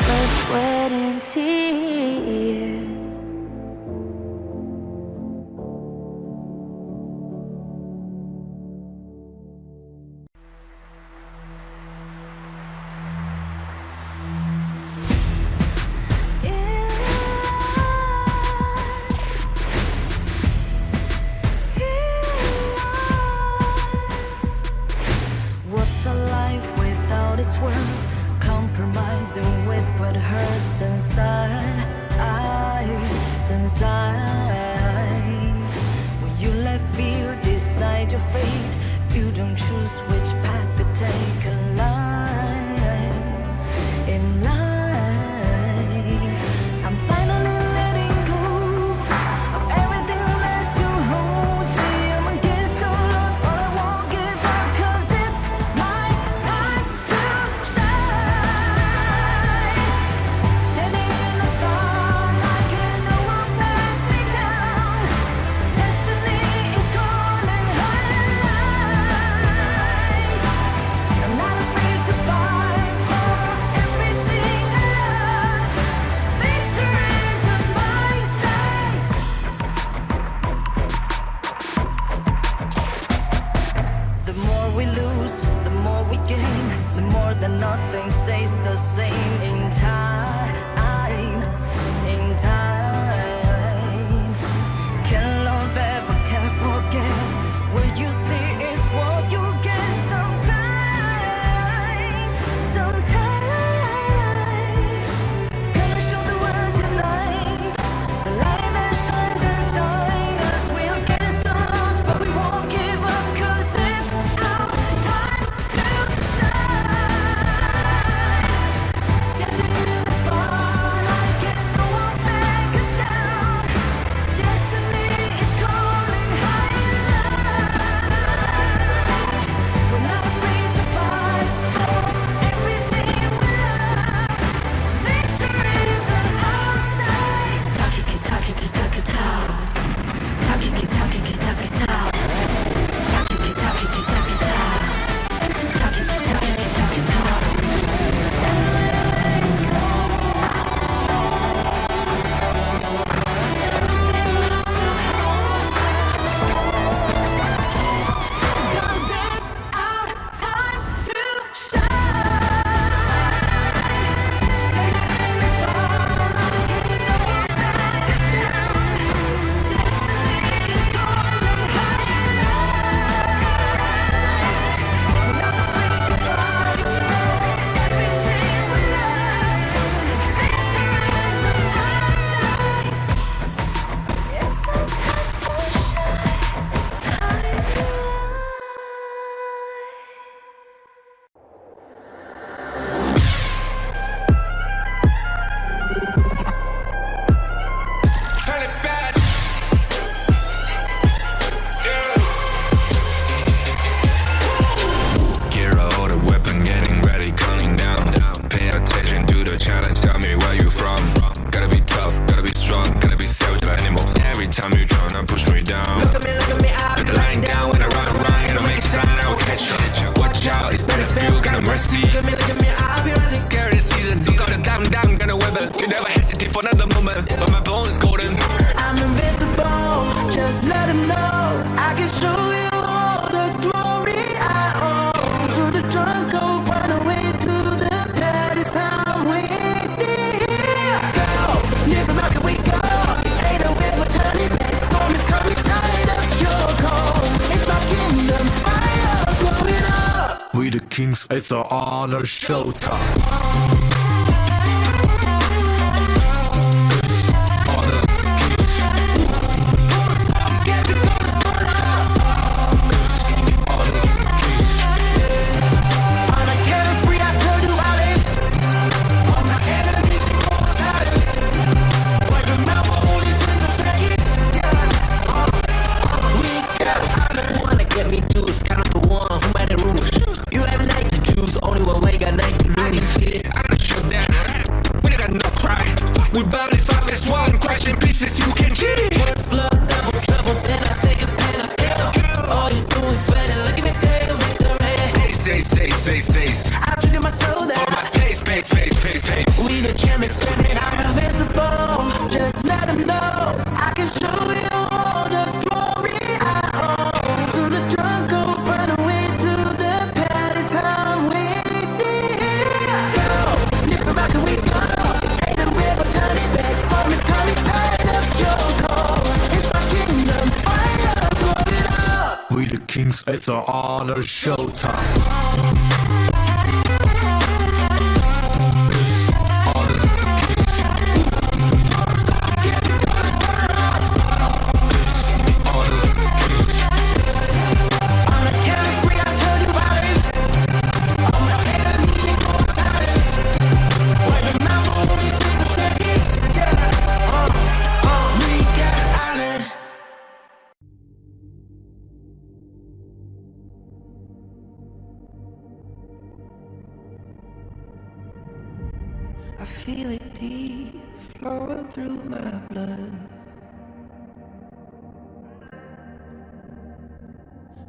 Blood, sweat, and tears. What's a life without its worth? Compromising with what hurts inside. When you let fear decide your fate, you don't choose which path to take in life. In life, I'm finally letting go of everything that still holds me. I'm against all odds, but I won't give up, 'cause it's my time to shine. Standing in the spotlight, and no one let me down. Destiny is calling high. I'm not afraid to fight for everything I love. Victory is on my side. The more we lose, the more we gain. The more that nothing stays the same. In time, in time. Can't love ever, can't forget. What you see is what you get. Sometimes, sometimes. Gonna show the world tonight. The light that shines inside us. We're against the odds, but we won't give up, 'cause see. Look at me, I'll be rising. Carry the season. Look out the down, gonna weapon. You never hesitate for another moment. But my bone is golden. I'm invincible, just let him know. I can show you all the glory I own. To the drunk, go find a way to the palace. I'm waiting. Go, live from how can we go? Ain't no way for turning back. Storm is coming, tired of your cold. It's my kingdom, fire blowing up. We the kings, it's the honor showtime. We bound if I miss one, crash in pieces, you can G. First blood, double trouble, then I take a pen, I kill. All you do is sweat and look at me stay with the rain. Say. I trigger my soul down. For my pace. We the champions, screaming, I'm invincible. Just let them know. I can show you all the glory I own. To the drunk, go find a way to the palace. I'm waiting. Go, live from how can we go? Ain't no way for turning back. Storm is coming, tired of your cold. It's my kingdom, fire blowing up. We the kings, it's the honor showtime. I feel it deep, flowing through my blood.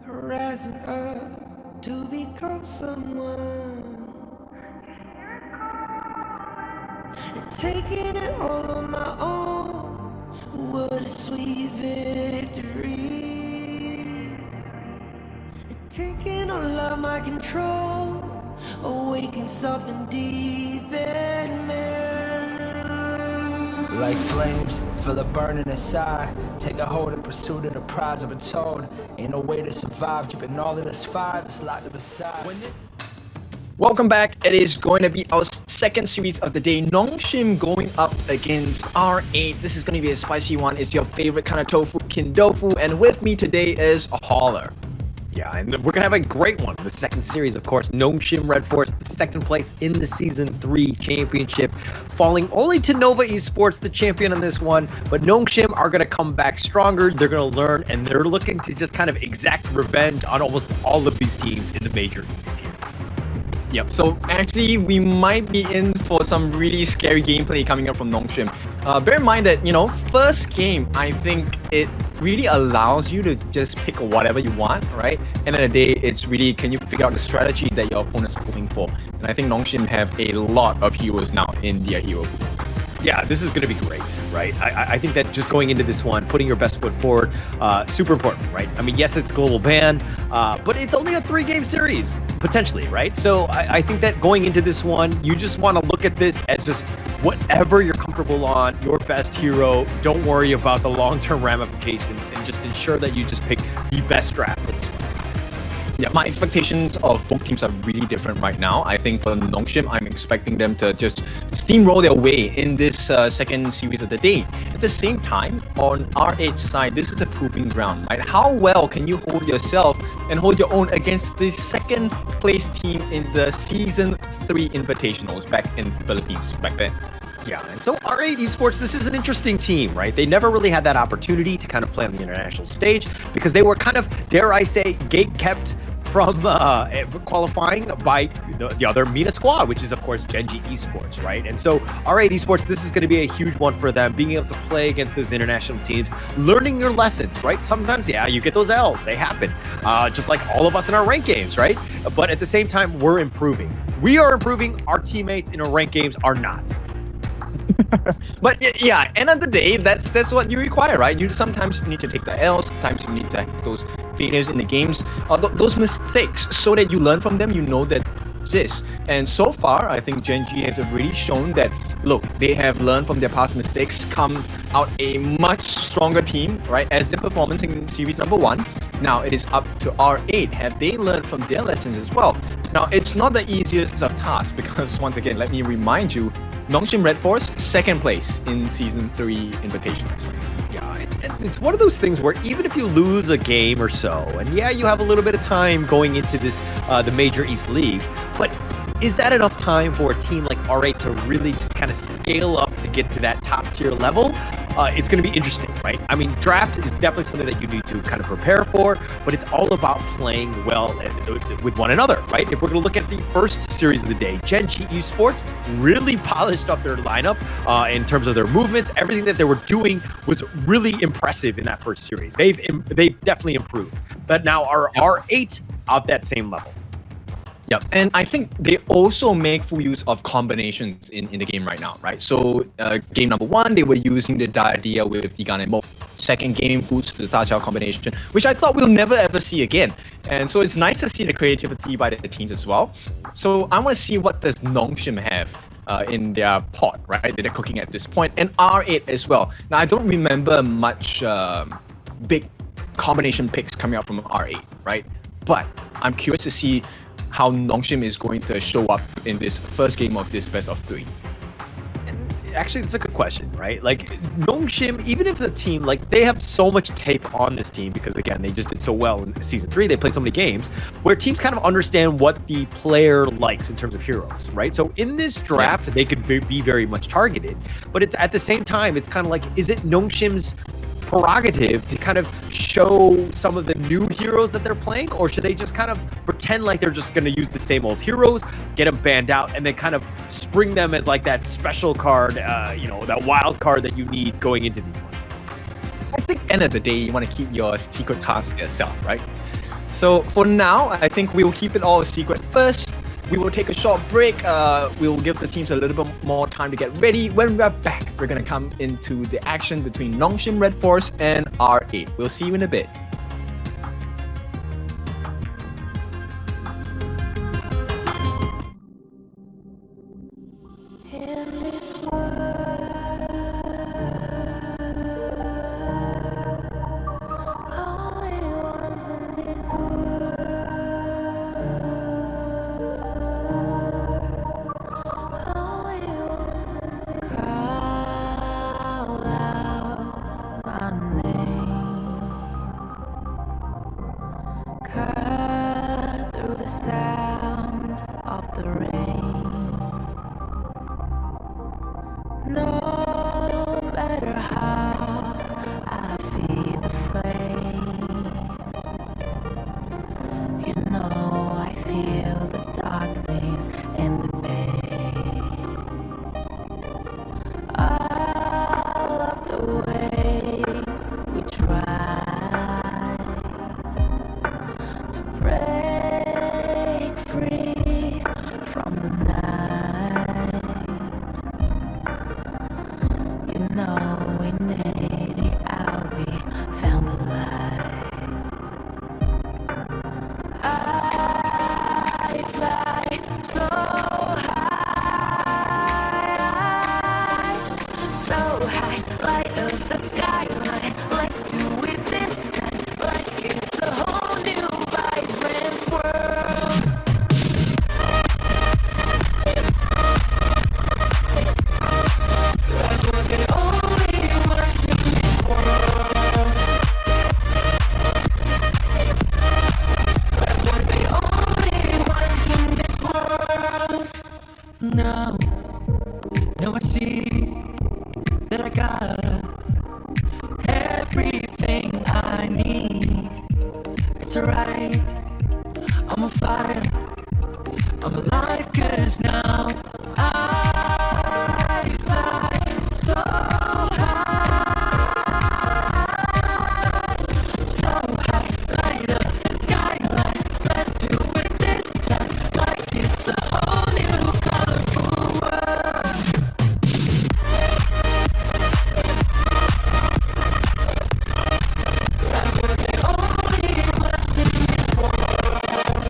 Rising up to become someone. And taking it all on my own. What a sweet victory. And taking all of my control. Awaken something deep in me. Like flames, feel it burning inside. Take a hold in pursuit of the prize of a toad. Ain't no way to survive, keeping all of this fire that's locked up inside. Welcome back. It is going to be our second series of the day. Nongshim going up against R8. This is going to be a spicy one. It's your favorite kind of tofu, Kindofu. And with me today is a hauler. Yeah, and we're gonna have a great one. The second series, of course, Nongshim RedForce, the second place in the Season 3 championship, falling only to Nova Esports, the champion on this one. But Nongshim are gonna come back stronger. They're gonna learn, and they're looking to just kind of exact revenge on almost all of these teams in the Major East here. Yep, so actually we might be in for some really scary gameplay coming up from Nongshim. Bear in mind that, you know, first game, I think it really allows you to just pick whatever you want, right? And at the day, it's really, can you figure out the strategy that your opponents are going for? And I think Nongshim have a lot of heroes now in their hero pool. Yeah, this is going to be great, right? I think that just going into this one, putting your best foot forward, super important, right? I mean, yes, it's global ban, but it's only a 3-game series, potentially, right? So I think that going into this one, you just want to look at this as just whatever you're comfortable on, your best hero. Don't worry about the long-term ramifications and just ensure that you just pick the best draft for this one. Yeah, my expectations of both teams are really different right now. I think for Nongshim, I'm expecting them to just steamroll their way in this second series of the day. At the same time, on R8's side, this is a proving ground, right? How well can you hold yourself and hold your own against the second place team in the Season 3 Invitationals back in Philippines back then? Yeah, and so R8 Esports, this is an interesting team, right? They never really had that opportunity to kind of play on the international stage because they were kind of, dare I say, gate-kept from qualifying by the other MENA squad, which is, of course, Gen.G Esports, right? And so R8 Esports, this is going to be a huge one for them, being able to play against those international teams, learning your lessons, right? Sometimes, yeah, you get those L's. They happen, just like all of us in our ranked games, right? But at the same time, we're improving. We are improving. Our teammates in our ranked games are not. But yeah, end of the day, that's what you require, right? You sometimes need to take the L's, sometimes you need to have those failures in the games, those mistakes, so that you learn from them, you know that exist. And so far, I think Gen.G has already shown that, look, they have learned from their past mistakes, come out a much stronger team, right? As their performance in series number 1. Now it is up to R8. Have they learned from their lessons as well? Now, it's not the easiest of tasks because, once again, let me remind you, Nongshim RedForce, 2nd place in Season 3 Invitationals. Yeah, it's one of those things where even if you lose a game or so, and yeah, you have a little bit of time going into this, the Major East League, but is that enough time for a team like R8 to really just kind of scale up to get to that top tier level? It's going to be interesting, right? I mean, draft is definitely something that you need to kind of prepare for, but it's all about playing well with one another, right? If we're going to look at the first series of the day, Gen.G Esports really polished up their lineup in terms of their movements. Everything that they were doing was really impressive in that first series. They've definitely improved, but now are R8 at that same level. Yep, and I think they also make full use of combinations in the game right now, right? So game number 1, they were using the Diadea with the Gun and Mo. Second game, Foods, the Ta Xiao combination, which I thought we'll never ever see again. And so it's nice to see the creativity by the teams as well. So I want to see what does Nongshim have in their pot, right, that they're cooking at this point, and R8 as well. Now, I don't remember much big combination picks coming out from R8, right? But I'm curious to see how Nongshim is going to show up in this first game of this best of 3. Actually, that's a good question, right? Like, Nongshim, even if the team, like, they have so much tape on this team because, again, they just did so well in Season 3, they played so many games, where teams kind of understand what the player likes in terms of heroes, right? So in this draft, they could be very much targeted, but it's at the same time, it's kind of like, is it Nongshim's prerogative to kind of show some of the new heroes that they're playing, or should they just kind of pretend like they're just going to use the same old heroes, get them banned out, and then kind of spring them as like that special card, that wild card that you need going into these ones? I think end of the day, you want to keep your secret cards to yourself, right? So for now, I think we'll keep it all a secret first. We will take a short break. We'll give the teams a little bit more time to get ready. When we're back, we're going to come into the action between Nongshim RedForce and R8. We'll see you in a bit. Now I see that I got everything I need. It's alright, I'm on fire. I'm alive 'cause now I fly so high, so high, light up the skyline. Let's do it this time, like it's a whole new colorful world. Like we're the only ones in this world.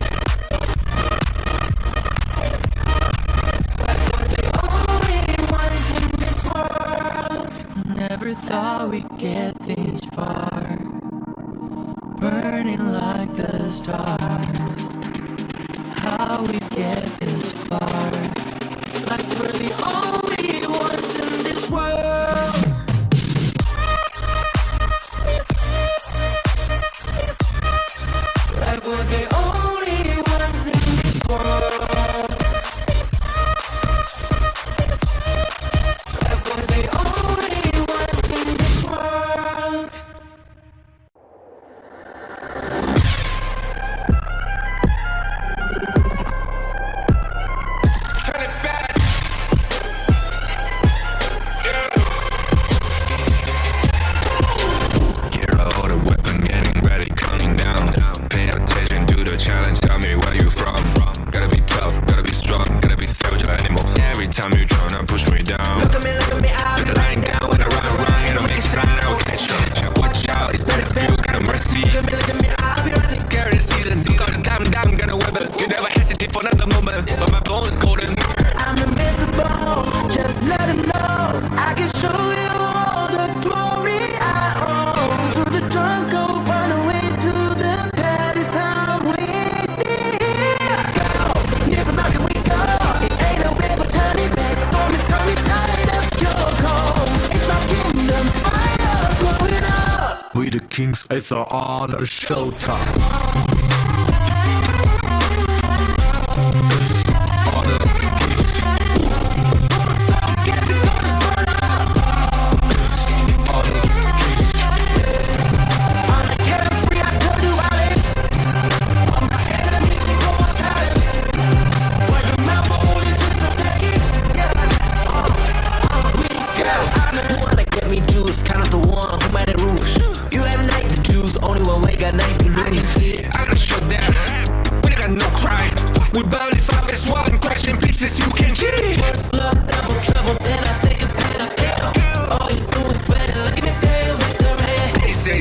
Never thought we'd get this far, burning like the stars. How we get this far, like we're the only ones in this world. Like we're the only ones in this world. Like we're the only ones in this world. Gear up, hold a weapon, getting ready, counting down. Pay attention to the challenge, tell me where you from. Gotta be tough, gotta be strong, gotta be savage like animal. Every time you tryna push me down. Look at me, I'm lying down when I run around, and I make a sign, I will catch up. Watch out, it's better for you, kind of mercy. Look at me, I'll be right there. Carry the season, you got a time down, got a weapon. You never hesitate for another moment, but my bone is golden. I'm invincible, just let him know. I can show you all the glory I own. To the drunk, go find a way to the pad. It's time we go. Never mind, we go. It ain't no river, tiny bag. Storm is coming, light up your cold. It's my kingdom, fire, blowing up. We the kings, it's our honor, showtime. We burn it up, it's one crash in pieces, you can cheat. First love, double trouble, then I take a pen and pill. All you do is better, look at me stay with the rain. Say.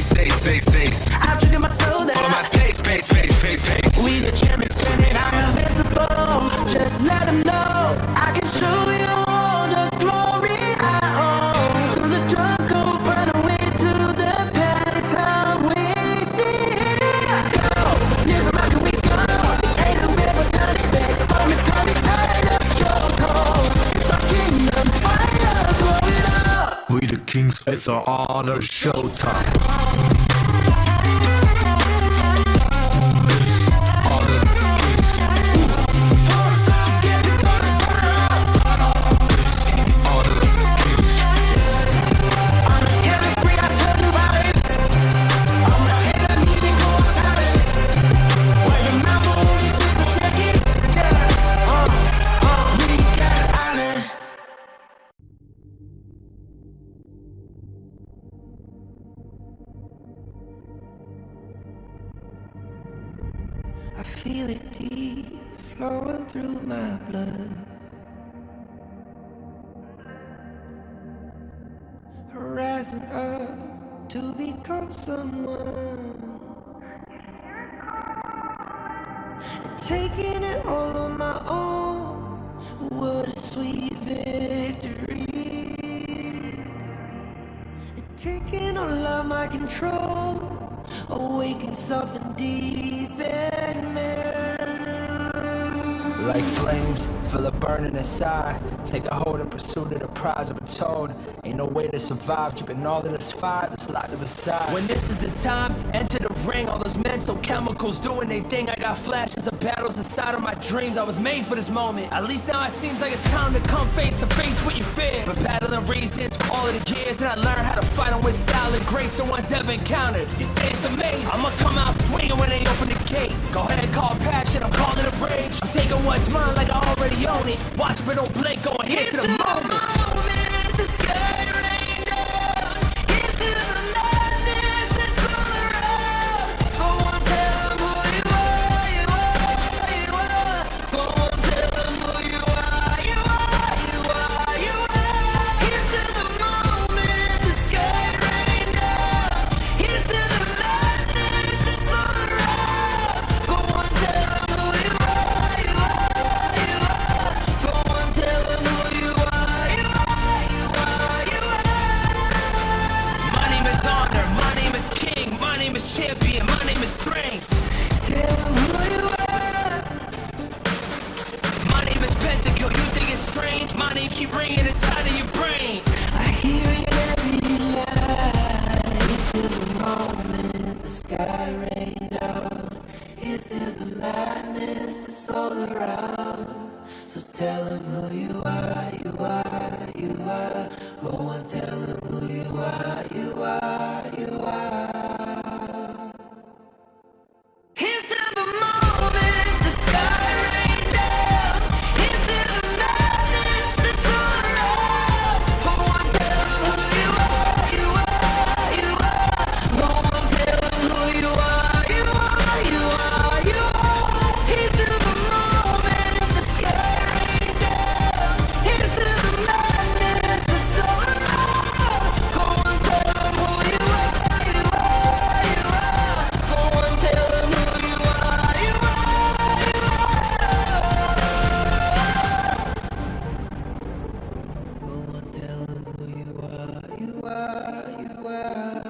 I've triggered my soul that Follow my pace. we the champions, turning I'm invincible. Just let them know I can show you all the glory I own. So the drunk go find a way to the pad. It's how we go. Never mind, can we go? Ain't no river, tiny bag. Storm is coming, light up your cold. It's my kingdom, fire, blow it up. We the kings, it's our honor, showtime. I feel it deep, flowing through my blood. Rising up to become someone. Taking it all on my own. What a sweet victory. Taking all of my control. Awaken something deep in me. Like flames, feel it burning inside. Take a hold and pursuit of the prize. I've been told ain't no way to survive. Keeping all of this fire that's locked up inside. When this is the time, enter the ring. All those mental chemicals doing their thing. I got flashes of battles inside of my dreams. I was made for this moment. At least now it seems like it's time to come face to face with your fear. But battling reasons for all of the years, and I learned how to fight them with style and grace no one's ever encountered. You say it's amazing. I'ma come out swinging when they open the gate. Go ahead, call passion, I'm calling a rage. I'm taking what's mine like I already own it. Watch but don't blink, going here to the moment. The sky rained down into the madness that's all around. Go on, tell them who you are, you are, you are. Go on, tell them who you are, you are, you are, you are. Here's to the moment, the sky rained down. Here's to the madness that's all around. Go on, tell them who you are, you are, you are. Go on, tell them who you are, you are, you are, you are. My name is Honor, my name is King, my name is Champion, my name is Strength. Tell them who you are. My name is Pentacle, you think it's strange? My name keep ringing inside of your brain. I hear it every night. It's to the moment the sky rained down. It's to the madness that's all around. So tell them who you are, you are, you are. Go and tell them who you are, you are, you are. Here's to the moment the sky rained down. Here's to the madness that's all around. Go on, tell them who you are, you are, you are. Go on, tell them who you are, you are, you are, you are. Here's to the moment the sky rained down. Here's to the madness that's all around. Go on, tell them who you are, you are, you are. Go on, tell them who you are, you are, you are. Go on, tell them who you are, you are, you are.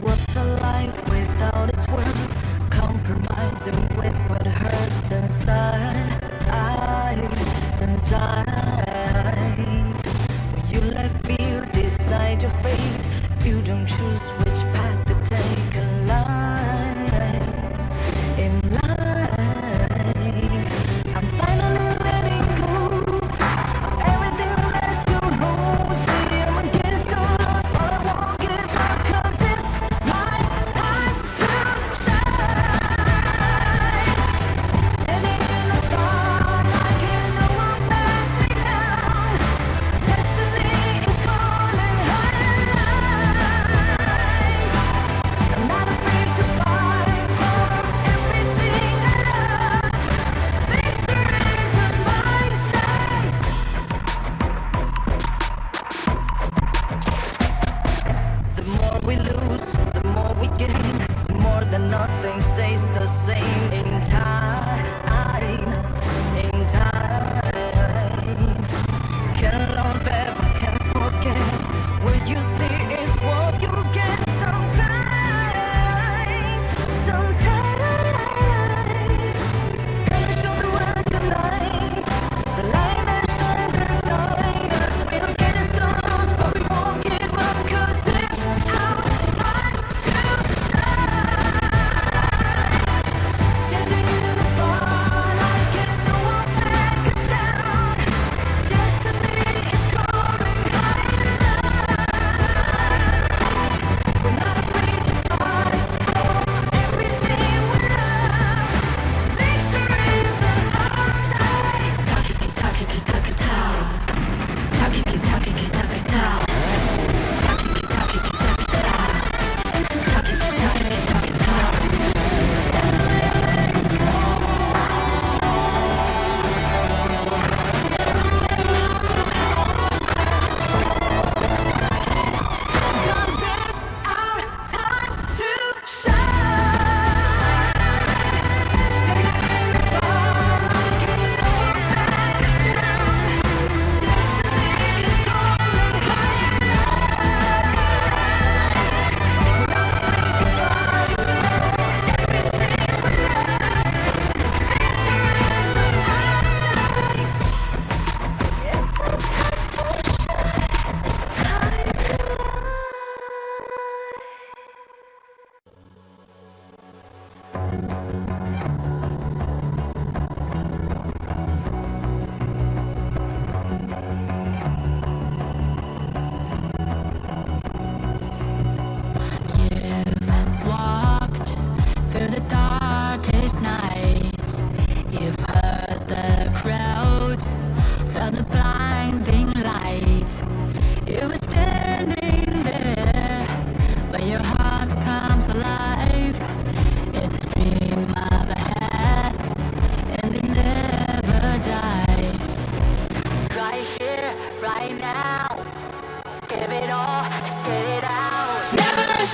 What's a life without its worth? Compromising with what hurts inside. When you let fear decide your fate, you don't choose which path to take in life. In life, I'm finally letting go of everything that still holds me. I'm against all odds, but I won't give up 'cause it's my time to shine. Standing in the spotlight, can't no one back me down. Destiny is calling high.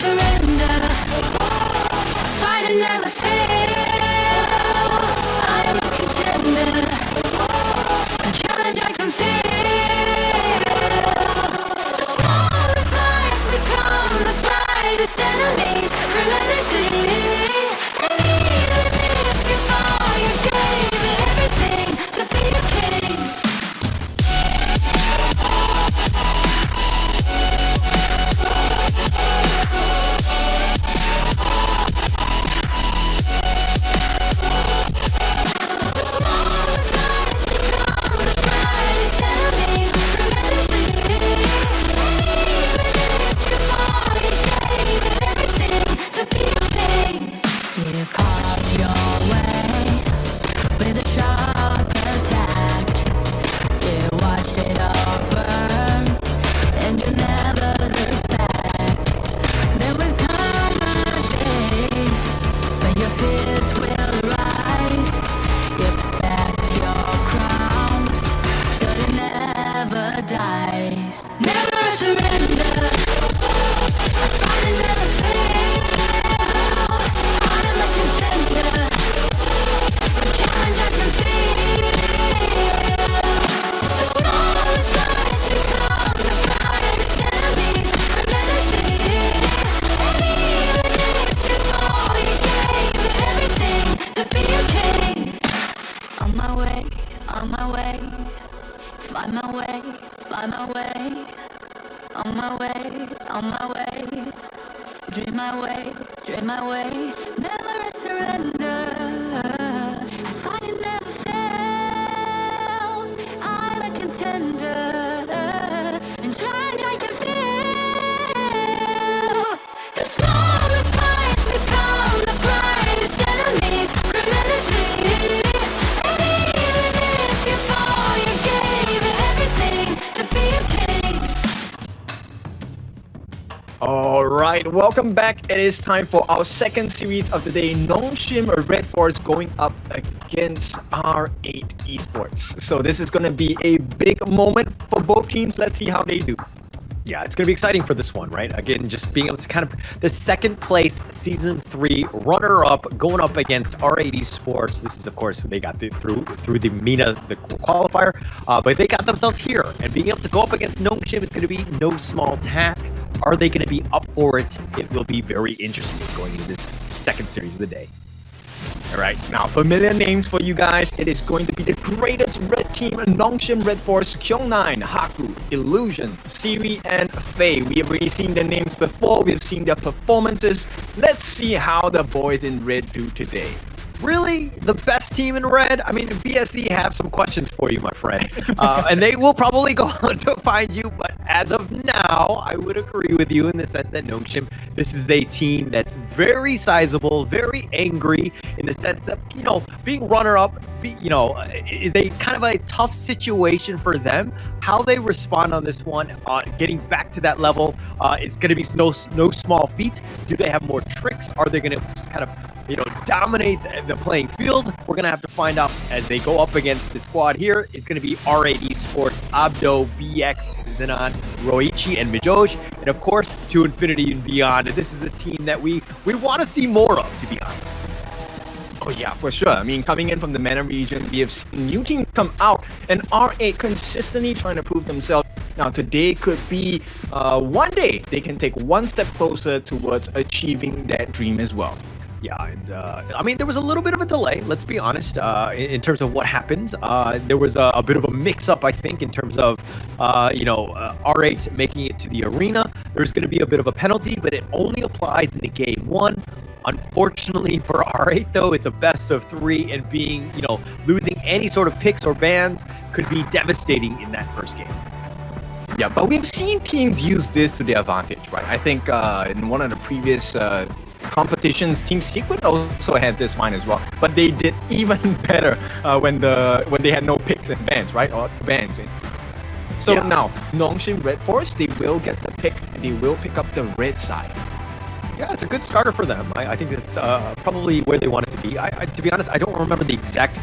surrender. Fight and never fail. I am a contender. A challenge I can feel. The smallest lies become the brightest enemies. Relentlessly. And even if you fall, you gave it everything to be a king. Dream my way, never surrender. I fight and never fail. I'm a contender, and challenge I can feel. The smallest lies become the brightest enemies. Relentlessly, and even if you fall, you gave it everything to be a king. Alright, welcome back. It is time for our second series of the day. Nongshim RedForce going up against R8 Esports. So this is going to be a big moment for both teams. Let's see how they do. Yeah, it's going to be exciting for this one, right? Again, just being able to kind of the second place Season 3 runner-up going up against R8 Esports. This is, of course, they got through the MENA, the qualifier, but they got themselves here. And being able to go up against Nongshim is going to be no small task. Are they going to be up for it? It will be very interesting going into this second series of the day. Alright, now familiar names for you guys. It is going to be the greatest red team, Nongshim RedForce, Kyung9, Haku, Illusion, Siri, and Faye. We have already seen their names before. We've seen their performances. Let's see how the boys in red do today. Really? The best team in red? I mean, BSE have some questions for you, my friend. And they will probably go on to find you, but as of now, I would agree with you in the sense that Nongshim, this is a team that's very sizable, very angry, in the sense that, you know, being runner-up, is a kind of a tough situation for them. How they respond on this one, getting back to that level, is going to be no small feat. Do they have more tricks? Are they going to just kind of, dominate the playing field? We're going to have to find out as they go up against the squad here. It's going to be R8 Esports, Abdo, BX, Zenon, Roichi, and Mijoj. And of course, to infinity and beyond. This is a team that we want to see more of, to be honest. Oh yeah, for sure. I mean, coming in from the MENA region, we have seen new teams come out, and R8 consistently trying to prove themselves. Now, today could be one day they can take one step closer towards achieving that dream as well. Yeah, and I mean, there was a little bit of a delay, let's be honest, in terms of what happened. There was a bit of a mix-up, I think, in terms of, R8 making it to the arena. There's going to be a bit of a penalty, but it only applies in the game one. Unfortunately for R8, though, it's a best of 3, and being, losing any sort of picks or bans could be devastating in that first game. Yeah, but we've seen teams use this to their advantage, right? I think in one of the previous competitions, Team Secret also had this fine as well, but they did even better when they had no picks and bans, right? Or bans. So yeah. Now, Nongshim RedForce, they will get the pick, and they will pick up the red side. Yeah, it's a good starter for them. I think it's probably where they want it to be. To be honest, I don't remember the exact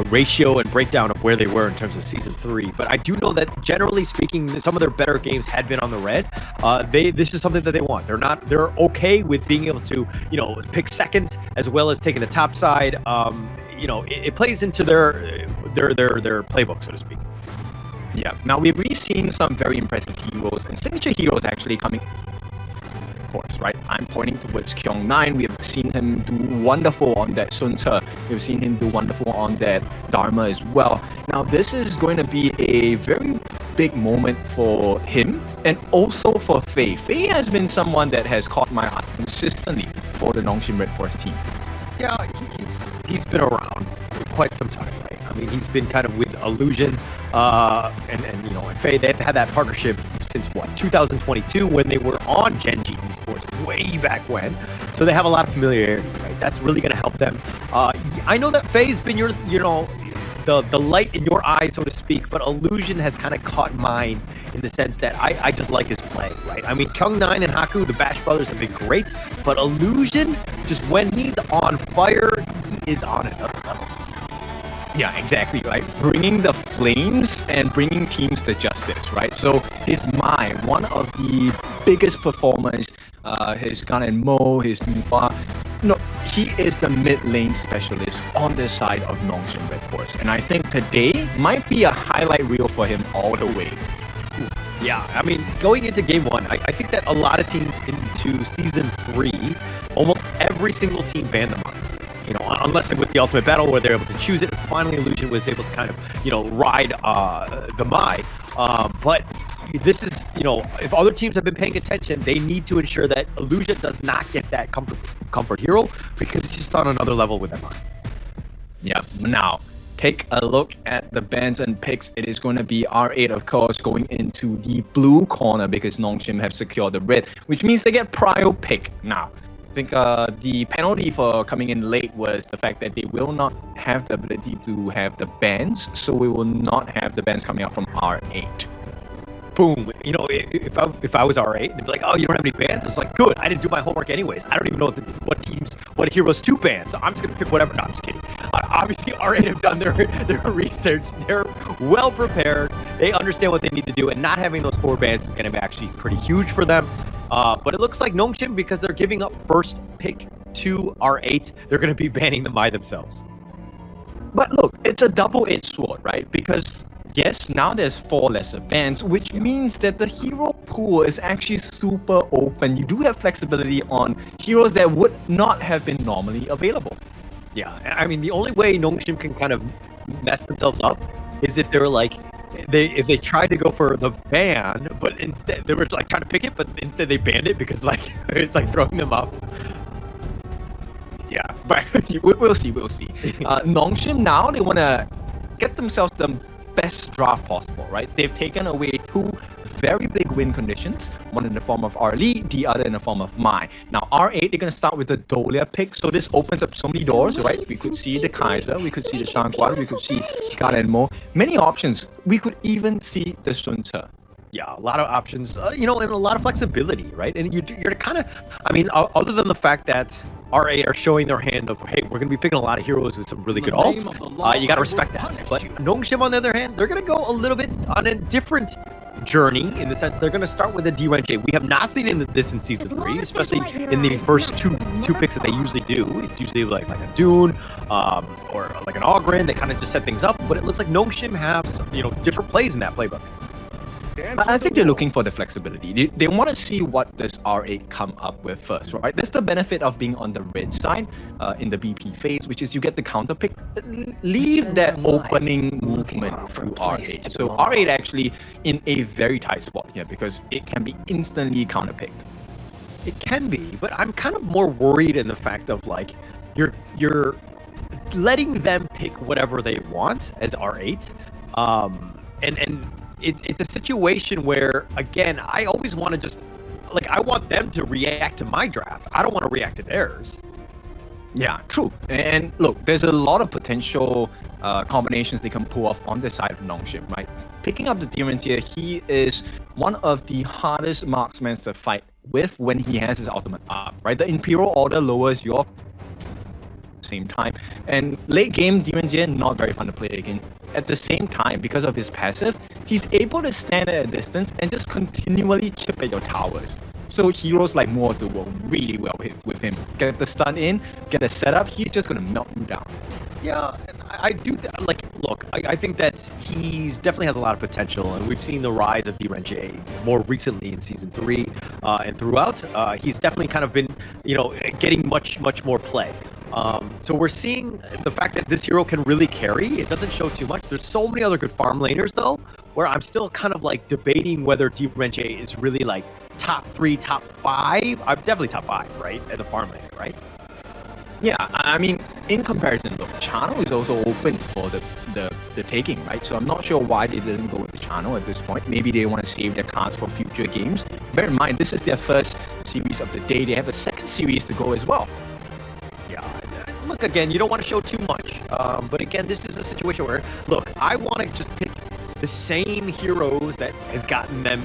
ratio and breakdown of where they were in terms of Season 3, but I do know that generally speaking, some of their better games had been on the red. This is something that they want. They're okay with being able to, pick second as well as taking the top side. It plays into their playbook, so to speak. Yeah. Now we've really seen some very impressive heroes and signature heroes actually coming. Course, right? I'm pointing towards Kyung9. We have seen him do wonderful on that Sun Ce. We've seen him do wonderful on that Dharma as well. Now, this is going to be a very big moment for him and also for Faye. Faye has been someone that has caught my eye consistently for the Nongshim RedForce team. Yeah, he's been around for quite some time, right? I mean, he's been kind of with Illusion and Faye. They've had that partnership since 2022 when they were on Gen.G Esports way back when. So they have a lot of familiarity, right? That's really going to help them. I know that Faye's been the light in your eye, so to speak, but Illusion has kind of caught mine in the sense that I just like his play, right? I mean, Kyung9 and Haku, the Bash brothers, have been great, but Illusion, just when he's on fire, he is on another level. Yeah, exactly, right? Bringing the flames and bringing teams to justice, right? So his Mai, one of the biggest performers, his Gan and Mo, his Nuwa, he is the mid lane specialist on the side of Nongshim RedForce. And I think today might be a highlight reel for him all the way. Yeah, I mean, going into Game 1, I think that a lot of teams into Season 3, almost every single team banned the Mai. Unless it was the Ultimate Battle where they're able to choose it, and finally Illusion was able to kind of, ride the Mai. But this is, if other teams have been paying attention, they need to ensure that Illusion does not get that comfort hero because it's just on another level with that Mai. Yeah, now, take a look at the bans and picks. It is going to be R8, of course, going into the blue corner because Nongshim have secured the red, which means they get prio pick now. I think the penalty for coming in late was the fact that they will not have the ability to have the bans, so we will not have the bans coming out from R8. Boom. If I was R8, they'd be like, oh, you don't have any bans? It's like, good, I didn't do my homework anyways. I don't even know what heroes to ban, so I'm just going to pick whatever. No, I'm just kidding. Obviously, R8 have done their research. They're well prepared. They understand what they need to do, and not having those 4 bans is going to be actually pretty huge for them. But it looks like Nongshim, because they're giving up first pick to R8, they're going to be banning the Mai themselves. But look, it's a double-edged sword, right? Because yes, now there's 4 lesser bans, which means that the hero pool is actually super open. You do have flexibility on heroes that would not have been normally available. Yeah, I mean, the only way Nongshim can kind of mess themselves up is if they're like, if they tried to go for the ban, but instead they were like trying to pick it, but instead they banned it because like it's like throwing them off. Yeah, but we'll see. Nongshim now, they want to get themselves the best draft possible, right? They've taken away 2 very big win conditions, one in the form of Arlie, the other in the form of Mai. Now R8, they're going to start with the Dolia pick, so this opens up so many doors, right? We could see the Kaiser, we could see the Shangguan, we could see Gan and Mo. Many options. We could even see the Sun Ce. Yeah, a lot of options, and a lot of flexibility, right? And you're kind of, I mean, other than the fact that R8 are showing their hand of, hey, we're going to be picking a lot of heroes with some really good ults, you got to respect that. But Nongshim, on the other hand, they're going to go a little bit on a different journey in the sense they're going to start with a D-Range. We have not seen this in Season 3, especially in the first two picks that they usually do. It's usually like a Dune or like an Ogren. They kind of just set things up, but it looks like Nongshim have some, different plays in that playbook. I think they're looking for the flexibility. They want to see what does R8 come up with first, right? That's the benefit of being on the red side in the BP phase, which is you get the counter pick. Leave that opening movement through R8. So R8 actually in a very tight spot here because it can be instantly counter picked. It can be, but I'm kind of more worried in the fact of like you're letting them pick whatever they want as R8, and it's a situation where, again, I always want to just, like, I want them to react to my draft. I don't want to react to theirs. Yeah, true. And look, there's a lot of potential combinations they can pull off on the side of Nongshim, right? Picking up the demons here, he is one of the hardest marksmen to fight with when he has his ultimate up, right? The Imperial Order lowers your same time, and late game Gen.G not very fun to play again. At the same time, because of his passive, he's able to stand at a distance and just continually chip at your towers. So heroes like Mozu will really well hit with him. Get the stun in, get the setup, he's just gonna melt you down. Yeah, I do. Look, I think that he's definitely has a lot of potential, and we've seen the rise of Gen.G more recently in season 3 and throughout. He's definitely kind of been, getting much more play. So we're seeing the fact that this hero can really carry. It doesn't show too much. There's so many other good farm laners though, where I'm still kind of like debating whether Gen.G is really like top 3, top 5. I'm definitely top 5, right, as a farm laner, right? Yeah, I mean, in comparison, look, Channel is also open for the taking, right? So I'm not sure why they didn't go with the Channel at this point. Maybe they want to save their cards for future games. Bear in mind, this is their first series of the day. They have a second series to go as well. Yeah, look, again, you don't want to show too much. But again, this is a situation where, look, I want to just pick the same heroes that has gotten them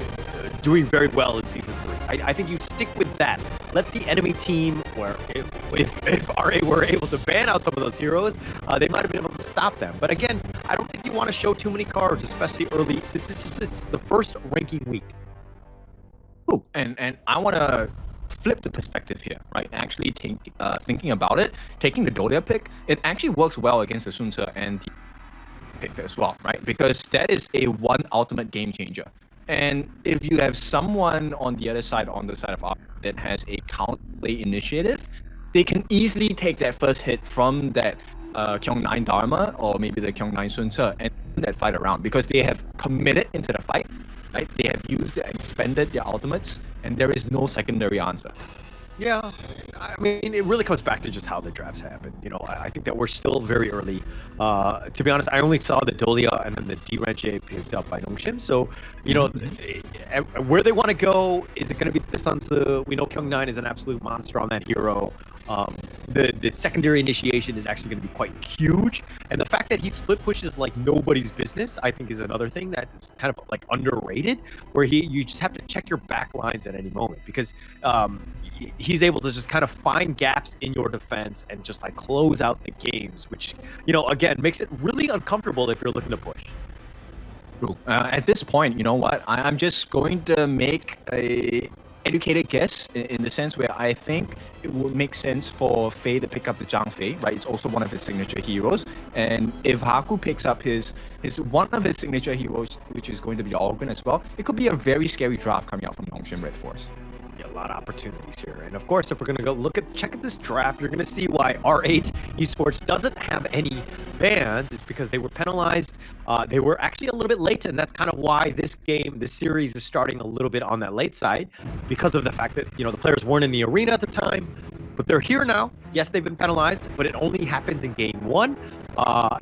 doing very well in season 3. I think you stick with that. Let the enemy team, or if RA were able to ban out some of those heroes, they might have been able to stop them. But again, I don't think you want to show too many cards, especially early. This is just the first ranking week. Ooh, and I want to flip the perspective here, right? Actually thinking about it, taking the Dolia pick, it actually works well against the Sun Tzu and the pick as well, right? Because that is a one ultimate game changer. And if you have someone on the other side, on the side of R, that has a counterplay initiative, they can easily take that first hit from that Kyung-9 Dharma or maybe the Kyung-9 Sun Tzu and turn that fight around because they have committed into the fight, right? They have used and expended their ultimates, and there is no secondary answer. Yeah, I mean, it really comes back to just how the drafts happen. I think that we're still very early. To be honest, I only saw the Dolia and then the Gen.G picked up by Nongshim. So, where they want to go, is it going to be the Sun Tzu? We know Kyung-9 is an absolute monster on that hero. The secondary initiation is actually going to be quite huge. And the fact that he split pushes like nobody's business, I think is another thing that is kind of like underrated, where you just have to check your back lines at any moment because he's able to just kind of find gaps in your defense and just like close out the games, which, again, makes it really uncomfortable if you're looking to push. At this point, you know what? I'm just going to make a educated guess in the sense where I think it would make sense for Fei to pick up the Zhang Fei, right? It's also one of his signature heroes. And if Haku picks up his one of his signature heroes, which is going to be Organ as well, it could be a very scary draft coming out from Nongshim RedForce. A lot of opportunities here, and of course, if we're going to go check at this draft, you're going to see why R8 Esports doesn't have any bans. It's because they were penalized. They were actually a little bit late, and that's kind of why this series is starting a little bit on that late side, because of the fact that the players weren't in the arena at the time, but they're here now. Yes, they've been penalized, but it only happens in game 1,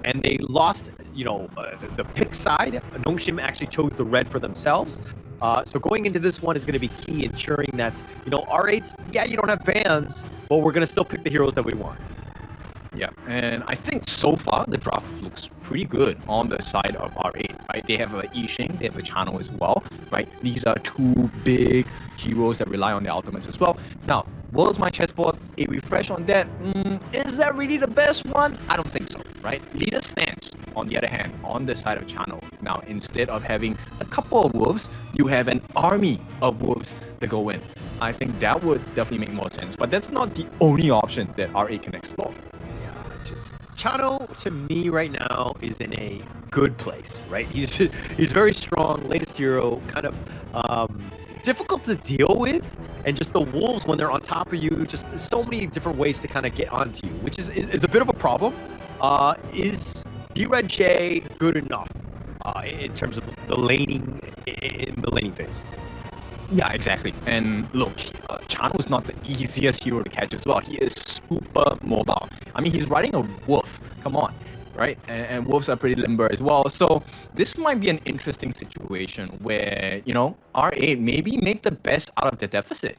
and they lost. The pick side. Nongshim actually chose the red for themselves. So going into this one is going to be key, ensuring that, R8s, yeah, you don't have bans, but we're going to still pick the heroes that we want. Yeah, and I think so far the draft looks pretty good on the side of R8, right? They have a Yixing, they have a Channel as well, right? These are two big heroes that rely on their ultimates as well. Now, World's My Chessboard, a refresh on that, is that really the best one? I don't think so, right? Leader Stance, on the other hand, on the side of Channel. Now, instead of having a couple of wolves, you have an army of wolves to go in. I think that would definitely make more sense, but that's not the only option that R8 can explore. Chano, to me right now, is in a good place, right? He's very strong, latest hero, kind of difficult to deal with, and just the wolves when they're on top of you, just so many different ways to kind of get onto you, which is a bit of a problem. Is Gen.G good enough in terms of the laning in the laning phase? Yeah, exactly. And look, Chano is not the easiest hero to catch as well. He is super mobile. I mean, he's riding a wolf. Come on, right? And wolves are pretty limber as well. So this might be an interesting situation where, R8 maybe make the best out of the deficit.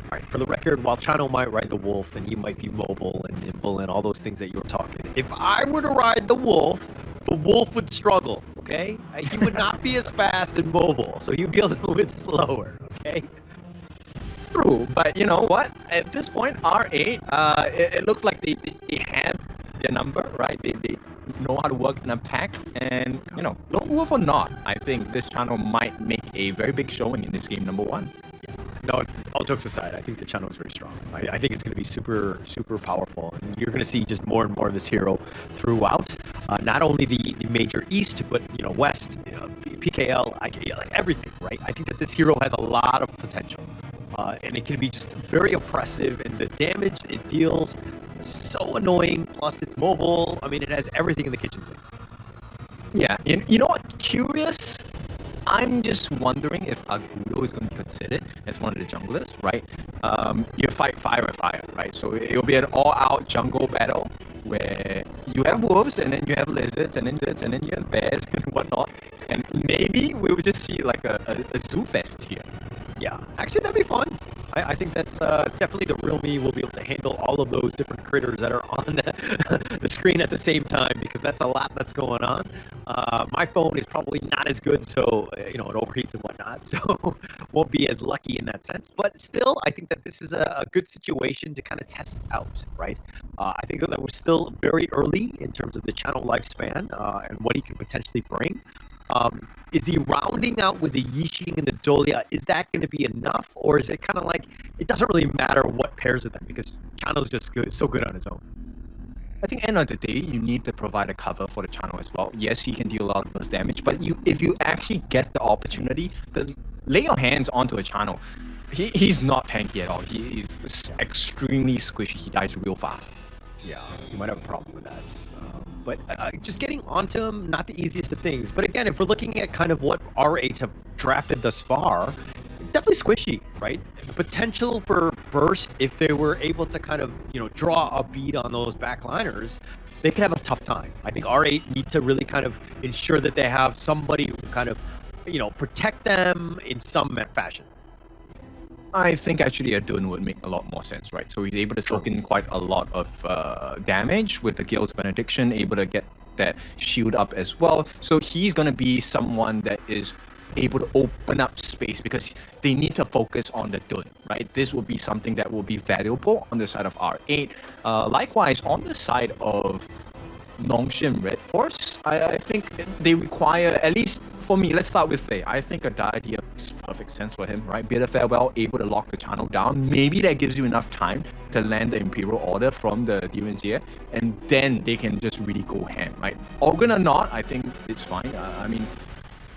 Right. For the record, while Chano might ride the wolf and he might be mobile and nimble and all those things that you were talking, if I were to ride the wolf would struggle, okay? He would not be as fast and mobile, so he'd be a little bit slower, okay? True, but you know what? At this point, R8, it looks like they have their number, right? They know how to work in a pack, and you know, don't move or not. I think this channel might make a very big showing in this game, number one. No, all jokes aside, I think the channel is very strong. I think it's going to be super, super powerful. And you're going to see just more and more of this hero throughout, not only the major East, but, you know, West, you know, PKL, IKL, like everything, right? I think that this hero has a lot of potential. And it can be just very oppressive, and the damage it deals is so annoying. Plus, it's mobile. I mean, it has everything in the kitchen sink. Yeah, you know what? Curious. I'm just wondering if Agudo is going to be considered as one of the junglers, right? You fight fire with fire, right? So it'll be an all-out jungle battle where you have wolves, and then you have lizards, and then you have bears and whatnot. And maybe we'll just see like a zoo fest here. Yeah, actually, that'd be fun. I think that's definitely the real me will be able to handle all of those different critters that are on the screen at the same time, because that's a lot that's going on. My phone is probably not as good, so you know, it overheats and whatnot, so won't be as lucky in that sense. But still, I think that this is a good situation to kind of test out, right? I think that we're still very early in terms of the channel lifespan and what he can potentially bring. Is he rounding out with the Yixing and the Dolia? Is that going to be enough, or is it kind of like it doesn't really matter what pairs with them because channel's just good, so good on its own? I think end of the day, you need to provide a cover for the channel as well. Yes, he can deal a lot of burst damage, but if you actually get the opportunity to lay your hands onto a channel, he's not tanky at all. He is extremely squishy. He dies real fast. Yeah, you might have a problem with that. But just getting onto him, not the easiest of things. But again, if we're looking at kind of what R8 have drafted thus far, definitely squishy, right? The potential for burst, if they were able to kind of, you know, draw a bead on those backliners, they could have a tough time. I think R8 need to really kind of ensure that they have somebody who kind of, you know, protect them in some fashion. I think actually a Dun would make a lot more sense, right? So he's able to soak in quite a lot of damage with the Guild's Benediction, able to get that shield up as well. So he's going to be someone that is able to open up space because they need to focus on the Dun, right? This will be something that will be valuable on the side of R8. Likewise, on the side of Nongshim RedForce, I think they require, at least for me, let's start with Faye. I think a Diadem makes perfect sense for him, right? Bitter Farewell, able to lock the channel down. Maybe that gives you enough time to land the Imperial Order from the Demons here, and then they can just really go ham, right? Organ or not, I think it's fine. I mean,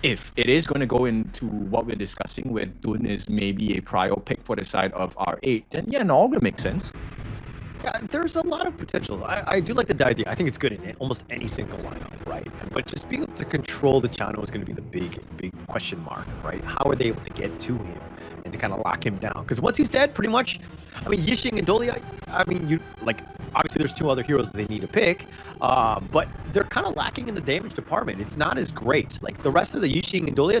if it is going to go into what we're discussing, where Dun is maybe a prior pick for the side of R8, then yeah, no, Organ makes sense. Yeah, there's a lot of potential. I do like the idea. I think it's good in almost any single lineup, right? But just being able to control the channel is going to be the big question mark, right? How are they able to get to him and to kind of lock him down? Because once he's dead, pretty much, I mean, Yixing and Dolia, I mean, you like, obviously there's two other heroes that they need to pick, but they're kind of lacking in the damage department. It's not as great. Like the rest of the Yixing and Dolia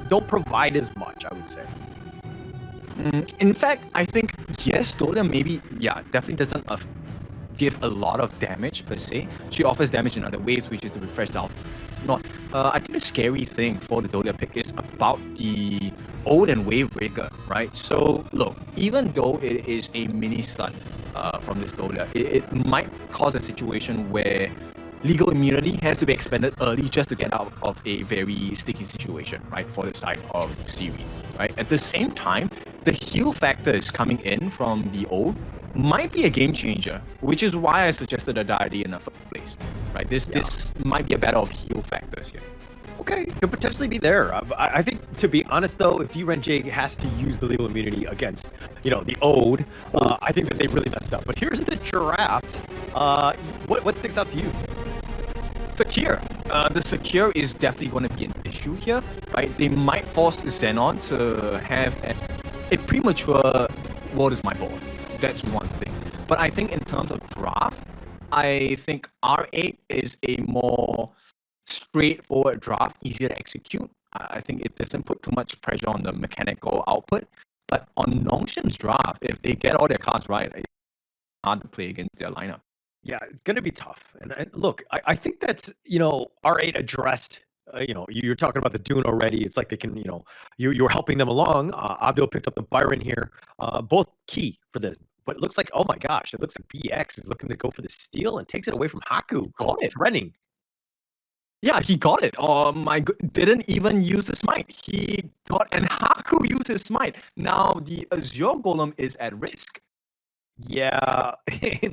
don't provide as much, I would say. In fact, I think, yes, Dolia maybe, yeah, definitely doesn't give a lot of damage per se. She offers damage in other ways, which is the refresh out. Not, I think the scary thing for the Dolia pick is about the old and wave breaker, right? So, look, even though it is a mini stun from this Dolia, it might cause a situation where legal immunity has to be expended early just to get out of a very sticky situation, right, for the side of Siri, right? At the same time, the heal factor is coming in from the old might be a game changer, which is why I suggested a Diary in the first place, right? This might be a battle of heal factors here. Okay, could potentially be there. I think, to be honest, though, if Gen.G has to use the legal immunity against, you know, the Ode, I think that they really messed up. But here's the draft. What sticks out to you? Secure. The secure is definitely going to be an issue here, right? They might force Xenon to have a premature World is my board. That's one thing. But I think in terms of draft, I think R8 is a more straightforward draft, easier to execute. I think it doesn't put too much pressure on the mechanical output. But on Nongshim's draft, if they get all their cards right, it's hard to play against their lineup. Yeah, it's going to be tough. And look, I think that's, you know, R8 addressed You know, you're talking about the Dune already. It's like they can, you know, you're helping them along. Abdul picked up the Byron here, both key for this. But it looks like, oh my gosh, it looks like BX is looking to go for the steal and takes it away from Haku. Got it. Threatening. Yeah, he got it. Oh my god, didn't even use his smite. He got, and Haku used his smite. Now the Azure Golem is at risk. Yeah,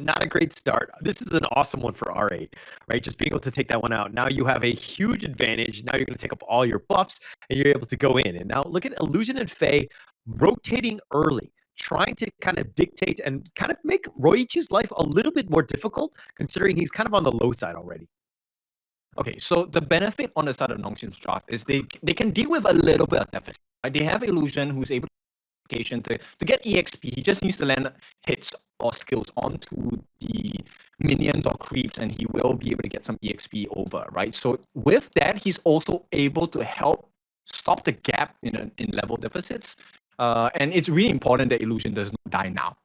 not a great start. This is an awesome one for R8, right? Just being able to take that one out. Now you have a huge advantage. Now you're going to take up all your buffs and you're able to go in. And now look at Illusion and Faye rotating early, trying to kind of dictate and kind of make Roichi's life a little bit more difficult, considering he's kind of on the low side already. Okay, so the benefit on the side of Nongshim's draft is they can deal with a little bit of deficit. Right? They have Illusion who's able to get EXP. He just needs to land hits or skills onto the minions or creeps, and he will be able to get some EXP over, right? So with that, he's also able to help stop the gap in level deficits. And it's really important that Illusion does not die now.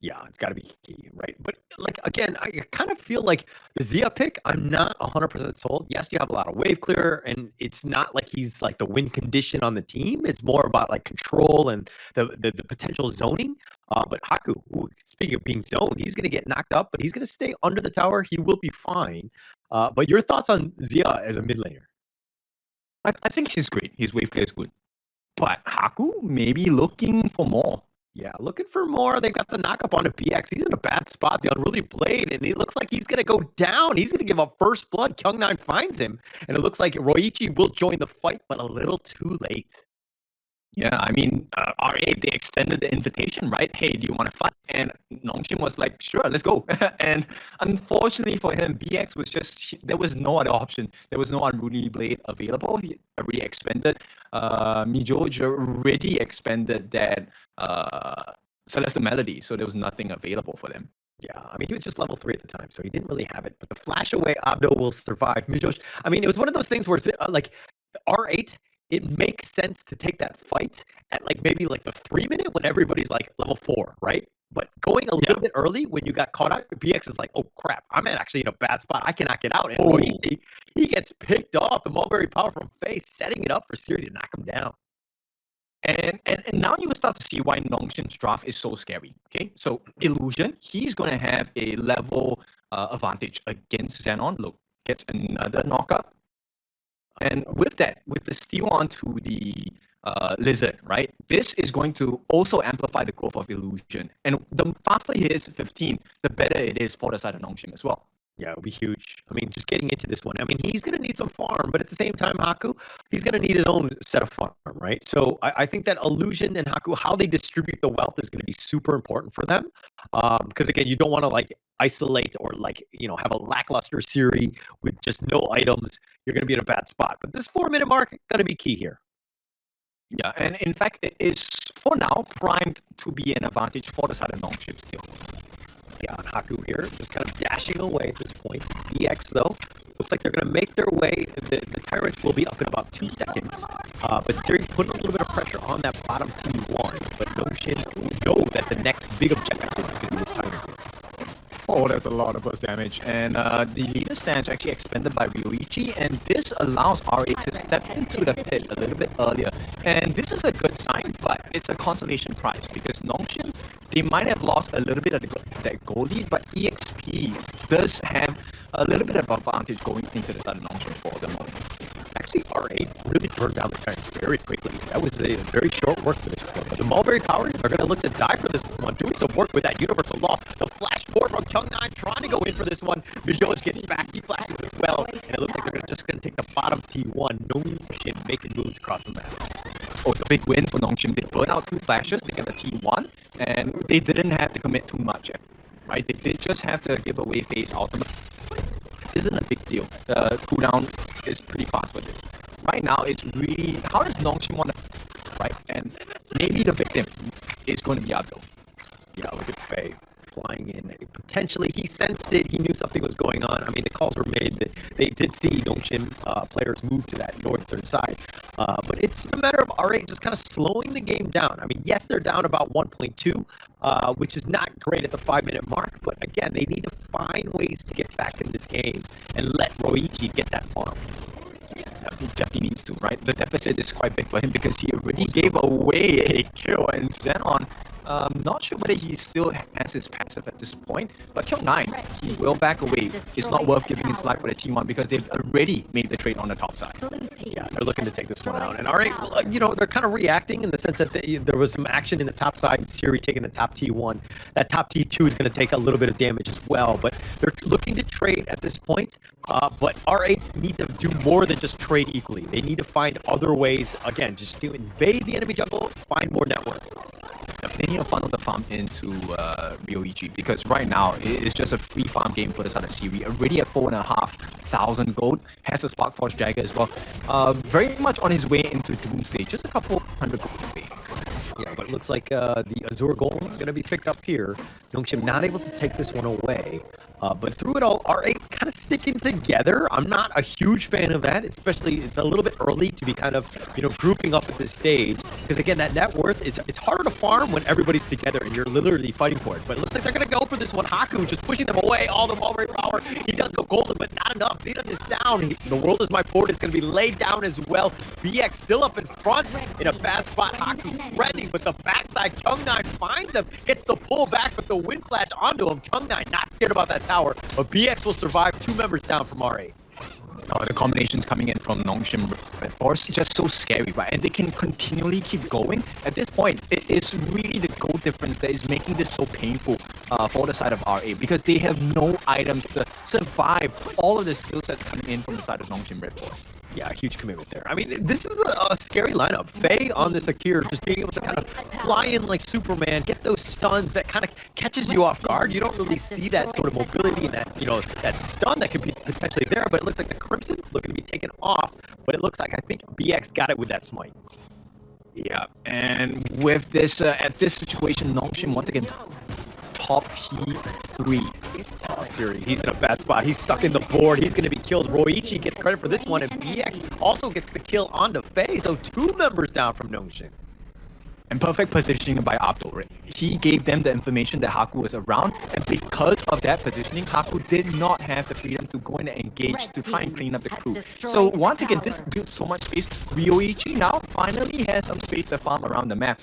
Yeah, it's got to be key, right? But like again, I kind of feel like the Zia pick, I'm not 100% sold. Yes, you have a lot of wave clear, and it's not like he's like the win condition on the team. It's more about like control and the potential zoning. But Haku, speaking of being zoned, he's going to get knocked up, but he's going to stay under the tower. He will be fine. But your thoughts on Zia as a mid laner? I think he's great. His wave clear is good. But Haku maybe looking for more. Yeah, looking for more. They've got the knock up on a BX. He's in a bad spot. The Unruly Blade, and he looks like he's going to go down. He's going to give up first blood. Kyung9 finds him, and it looks like Roichi will join the fight, but a little too late. Yeah, I mean, R8, they extended the invitation, right? Hey, do you want to fight? And Nongshim was like, sure, let's go. And unfortunately for him, BX was just, there was no other option. There was no Unruly Blade available. He already expended. Mijoj already expended that Celeste Melody, so there was nothing available for them. Yeah, I mean, he was just level 3 at the time, so he didn't really have it. But the flash away Abdo will survive. Mijoj, I mean, it was one of those things where it's like R8, it makes sense to take that fight at like maybe like the 3 minute when everybody's like level 4, right? But going a little bit early when you got caught out, BX is like, oh crap, I'm actually in a bad spot. I cannot get out. And Roichi, he gets picked off. The Mulberry Power from Faye, setting it up for Siri to knock him down. And now you will start to see why Nongshim's draft is so scary. Okay, so Illusion, he's going to have a level advantage against Xenon. Look, gets another knockup. And with that, with the steal onto the Lizard, right? This is going to also amplify the growth of Illusion. And the faster he is 15, the better it is for the side of Nongshim as well. Yeah, it'll be huge. I mean, just getting into this one. I mean, he's going to need some farm, but at the same time, Haku, he's going to need his own set of farm, right? So I think that Illusion and Haku, how they distribute the wealth is going to be super important for them. Because again, you don't want to like isolate or like, you know, have a lackluster series with just no items. You're going to be in a bad spot. But this 4 minute mark going to be key here. Yeah, and in fact, it is for now primed to be an advantage for the side of Nongshim still. Yeah, and Haku here just kind of dashing away at this point. BX, though, looks like they're going to make their way. The Tyrant will be up in about 2 seconds. But Siri putting a little bit of pressure on that bottom T1. But Nongshim know that the next big objective is going to be this Tyrant. Oh, that's a lot of burst damage. And the leader stance actually expended by Ryoichi, and this allows R8 to step into the pit a little bit earlier. And this is a good sign, but it's a consolation prize because Nongshim, they might have lost a little bit of that goal lead, but EXP does have a little bit of advantage going into the side of Nongshim for the moment. Actually, R8 really burned down the tank very quickly. That was a very short work for this one. But the Mulberry Power are going to look to die for this one, doing some work with that Universal Law. The flash forward from Kyung9 trying to go in for this one. Mijoj gets back, he flashes as well. And it looks like they're just going to take the bottom T1. Nongshim making moves across the map. Oh, it's a big win for Nongshim. They burn out 2 flashes, they get the T1, and they didn't have to commit too much yet, right? They did just have to give away Faye's ultimate. Isn't a big deal. The cooldown is pretty fast with this. Right now, it's really, how does Nongshim want to, right? And maybe the victim is going to be Abdo. Yeah, look at Faye flying in. Potentially, he sensed it. He knew something was going on. I mean, the calls were made. They did see Nongshim players move to that northern side. But it's a matter of R8 just kind of slowing the game down. I mean, yes, they're down about 1.2, which is not great at the 5 minute mark. But again, they need to find ways to get back in this game and let Roichi get that farm. He definitely needs to, right? The deficit is quite big for him because he already gave away a kill, and Xenon, not sure whether he still has his passive at this point, but Kyung9, he will back away. It's not worth giving his life for the T1 because they've already made the trade on the top side. Yeah, they're looking to take this one out. And all right, you know, they're kind of reacting in the sense that there was some action in the top side. Siri taking the top T1. That top T2 is going to take a little bit of damage as well. But they're looking to trade at this point. But R8s need to do more than just trade equally. They need to find other ways, again, just to invade the enemy jungle, find more network. They need to funnel the farm into VOEG because right now it's just a free farm game for the side of Siri. Already at 4,500 gold, has a Spark Force Jagger as well. Very much on his way into Doomsday, just a couple hundred gold away. Yeah, but it looks like the Azure Golem is going to be picked up here. Nongshim not able to take this one away. But through it all, R8 kind of sticking together. I'm not a huge fan of that, especially it's a little bit early to be kind of, you know, grouping up at this stage. Because again, that net worth, it's harder to farm when everybody's together and you're literally fighting for it. But it looks like they're going to go for this one. Haku just pushing them away, all the Mulberry power. He does go golden, but not enough. Xenon is down. The world is my port is going to be laid down as well. BX still up in front in a bad spot. Haku threatening, but the backside, Kyung9 finds him, gets the pull back with the wind slash onto him. Kyung9 not scared about that tower, but BX will survive. 2 members down from R8. The combinations coming in from Nongshim RedForce just so scary, right? And they can continually keep going. At this point, it is really the goal difference that is making this so painful for the side of R8 because they have no items to survive all of the skill sets coming in from the side of Nongshim RedForce. Yeah, huge commitment there. I mean, this is a scary lineup. Faye on this Akir, just being able to kind of fly in like Superman, get those stuns that kind of catches you off guard. You don't really see that sort of mobility and that, you know, that stun that could be potentially there, but it looks like the Crimson looking to be taken off, but it looks like I think BX got it with that smite. Yeah, and with this, at this situation, Nongshim once again, top T3. Oh, Siri, he's in a bad spot. He's stuck in the board. He's going to be killed. Roichi gets credit for this one, and BX also gets the kill onto Faye. So 2 members down from Nongshim. And perfect positioning by Abdul, right? He gave them the information that Haku was around, and because of that positioning, Haku did not have the freedom to go in and engage to try and clean up the crew. So once again, this built so much space. Ryoichi now finally has some space to farm around the map.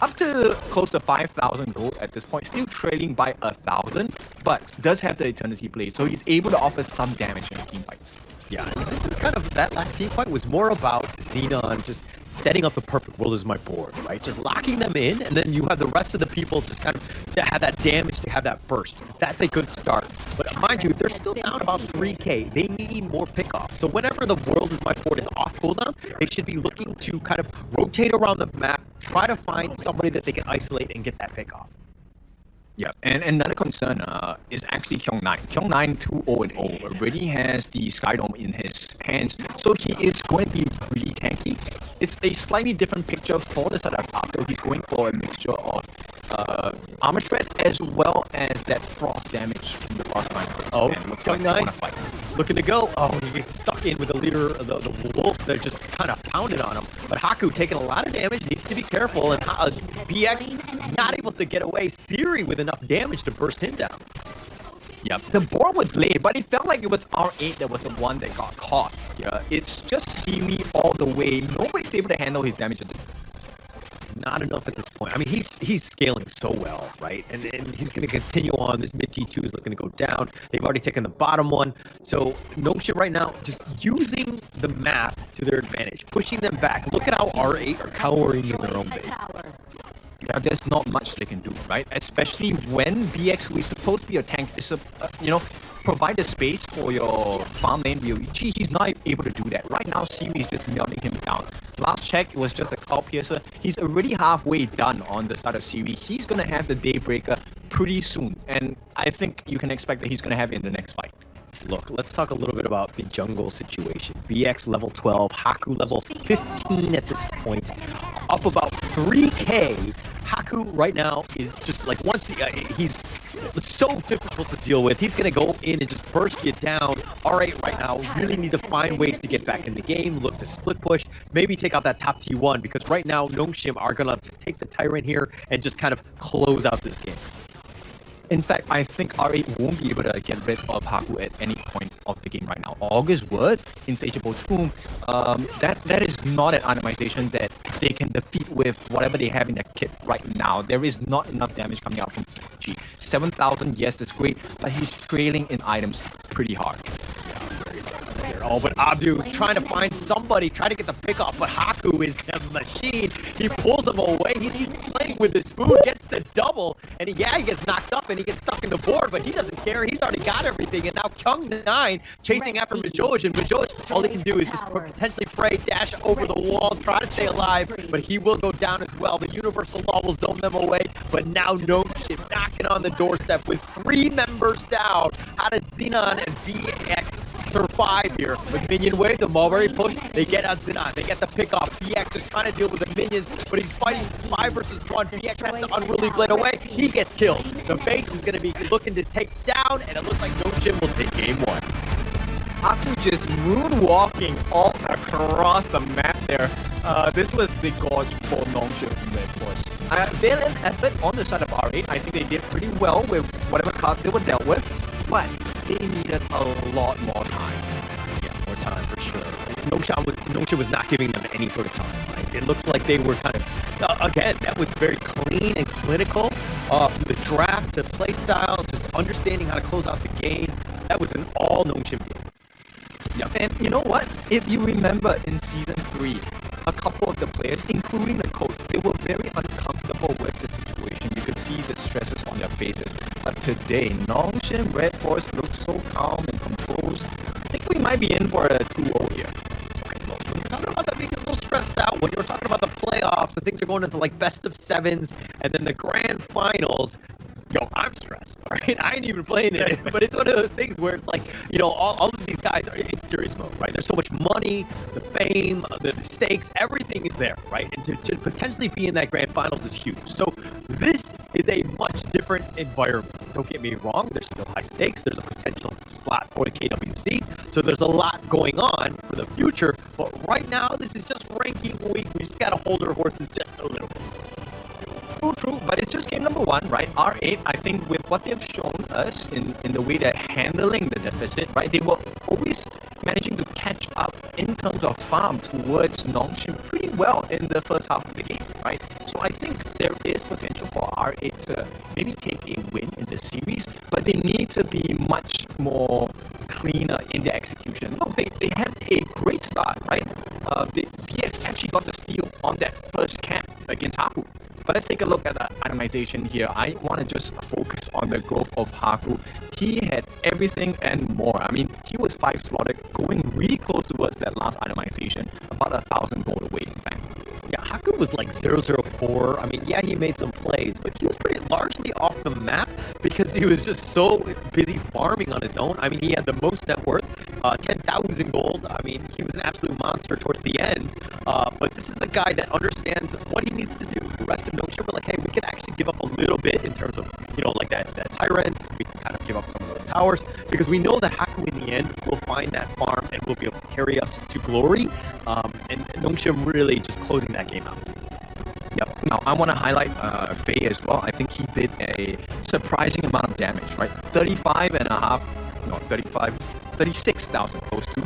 Up to close to 5,000 gold at this point, still trailing by 1,000, but does have the Eternity Blade, so he's able to offer some damage in the team fights. Yeah, and this is kind of, that last team fight was more about Xenon just setting up the perfect world as my board, right? Just locking them in, and then you have the rest of the people just kind of to have that damage, to have that burst. That's a good start. But mind you, they're still down about 3k. They need more pickoffs. So whenever the world is my board is off cooldown, they should be looking to kind of rotate around the map, try to find somebody that they can isolate and get that pickoff. Yeah, and another concern is actually Kyung9. Kyung9 2-0-0 already has the Skydome in his hands, so he is going to be really tanky. It's a slightly different picture for the side of Abdul. He's going for a mixture of armor shred as well as that frost damage from the frost mine. Oh, Kyung9 looking to go. Oh, he gets stuck in with the leader of the wolves that just kind of pounded on him. But Haku taking a lot of damage, needs to be careful, and BX not able to get away. Siri with enough damage to burst him down. Yeah, the board was laid, but it felt like it was R8 that was the one that got caught. Yeah, it's just Siri all the way. Nobody's able to handle his damage at this point. Not enough at this point. I mean, he's scaling so well, right? And he's going to continue on. This mid T2 is looking to go down. They've already taken the bottom one. So Nongshim right now just using the map to their advantage, pushing them back. Look at how R8 are cowering in their own base. Yeah, there's not much they can do, right? Especially when BX, who is supposed to be a tank, is provide the space for your farm lane Ryoichi. He's not able to do that. Right now, Siri is just melting him down. Last check, it was just a Cloud Piercer. He's already halfway done on the side of Siri. He's going to have the Daybreaker pretty soon. And I think you can expect that he's going to have it in the next fight. Look, let's talk a little bit about the jungle situation. BX level 12, Haku level 15 at this point, up about 3k. Haku right now is just like, once he's so difficult to deal with. He's going to go in and just burst you down. R8 right now really need to find ways to get back in the game, look to split push, maybe take out that top T1, because right now Nongshim are going to just take the Tyrant here and just kind of close out this game. In fact, I think R8 won't be able to get rid of Haku at any point of the game right now. August Word, Insatiable Tomb, that is not an itemization that they can defeat with whatever they have in their kit right now. There is not enough damage coming out from G. 7,000, yes, that's great, but he's trailing in items pretty hard. Oh, but Abdu trying to find somebody, trying to get the pick off, but Haku is the machine. He pulls him away. He's playing with his food, gets the double, and he gets knocked up and he gets stuck in the board, but he doesn't care. He's already got everything, and now Kyung9 chasing after Majoj, and Majoj, all he can do is just potentially pray, dash over the wall, try to stay alive, but he will go down as well. The Universal Law will zone them away, but now Nongshim knocking on the doorstep with 3 members down. How does Xenon and BX survive here with minion wave? The Mulberry push, they get on Xenon, they get the pick off. BX is trying to deal with the minions, but he's fighting 5 versus 1. BX has to unruly blade away. He gets killed. The base is going to be looking to take down, and it looks like Nongshim will take game 1. Haku just moonwalking all across the map there. This was the gorge for Nongshim from RedForce. Valiant effort on the side of R8. I think they did pretty well with whatever cards they were dealt with, but they needed a lot more time. Yeah, more time for sure. Nongshim was not giving them any sort of time. Right? It looks like they were kind of, again, that was very clean and clinical. From the draft to play style, just understanding how to close out the game. That was an all Nongshim game. Yeah, and you know what? If you remember in Season 3, a couple of the players, including the coach, they were very uncomfortable with the situation. You could see the stresses on their faces. But today, Nongshim, RedForce looks so calm and composed. I think we might be in for a 2-0 here. Okay, well, when you're talking about that being a little stressed out, when you're talking about the playoffs and things are going into like best of 7s and then the grand finals, yo, I'm stressed, all right? I ain't even playing it, but it's one of those things where it's like, you know, all of these guys are in serious mode, right? There's so much money, the fame, the stakes, everything is there, right? And to potentially be in that grand finals is huge. So this is a much different environment. Don't get me wrong, there's still high stakes. There's a potential slot for the KWC. So there's a lot going on for the future, but right now, this is just ranking week. We just got to hold our horses just a little bit. True, but it's just game number 1, right? R8, I think with what they've shown us in the way they're handling the deficit, right? They were always managing to catch up in terms of farm towards Nongshim pretty well in the first half of the game, right? So I think there is potential for R8 to maybe take a win in the series, but they need to be much more cleaner in their execution. Look, they had a great start, right? The PX actually got the steal on that first camp against Haku. But let's take a look at the itemization here. I want to just focus on the growth of Haku. He had everything and more. I mean, he was 5 slotted, going really close towards that last itemization, about 1,000 gold away, in fact. Yeah, Haku was like 004. I mean, yeah, he made some plays, but he was pretty largely off the map because he was just so busy farming on his own. I mean, he had the most net worth, 10,000 gold. I mean, he was an absolute monster towards the end. But this is a guy that understands what he needs to do. The rest of Nongshim were like, hey, we can actually give up a little bit in terms of, you know, like that Tyrants. We can kind of give up some of those towers because we know that Haku in the end will find that farm and will be able to carry us to glory. And Nongshim really just closing that game out. Yep. Now, I want to highlight Faye as well. I think he did a surprising amount of damage, right? 36,000 close to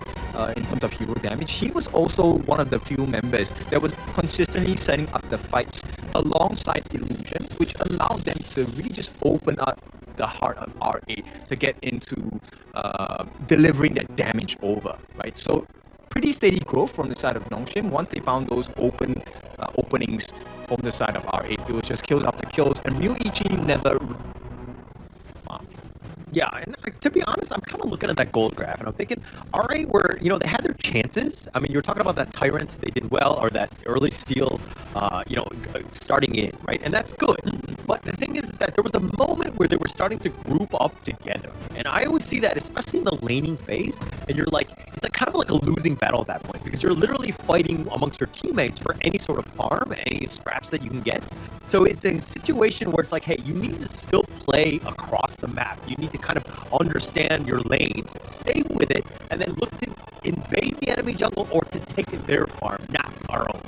in terms of hero damage. He was also one of the few members that was consistently setting up the fights alongside Illusion, which allowed them to really just open up the heart of R8 to get into delivering that damage over, right? So pretty steady growth from the side of Nongshim. Once they found those openings from the side of R8, it was just kills after kills, and Ryu Ichi never. Yeah, and to be honest, I'm kind of looking at that gold graph, and I'm thinking, R8 were, you know, they had their chances. I mean, you were talking about that Tyrants, they did well, or that early steal, you know, starting in, right? And that's good. But the thing is that there was a moment where they were starting to group up together. And I always see that, especially in the laning phase, and you're like, it's like kind of like a losing battle at that point, because you're literally fighting amongst your teammates for any sort of farm, any scraps that you can get. So it's a situation where it's like, hey, you need to still play across the map. You need to kind of understand your lanes, stay with it, and then look to invade the enemy jungle or to take their farm, not our own.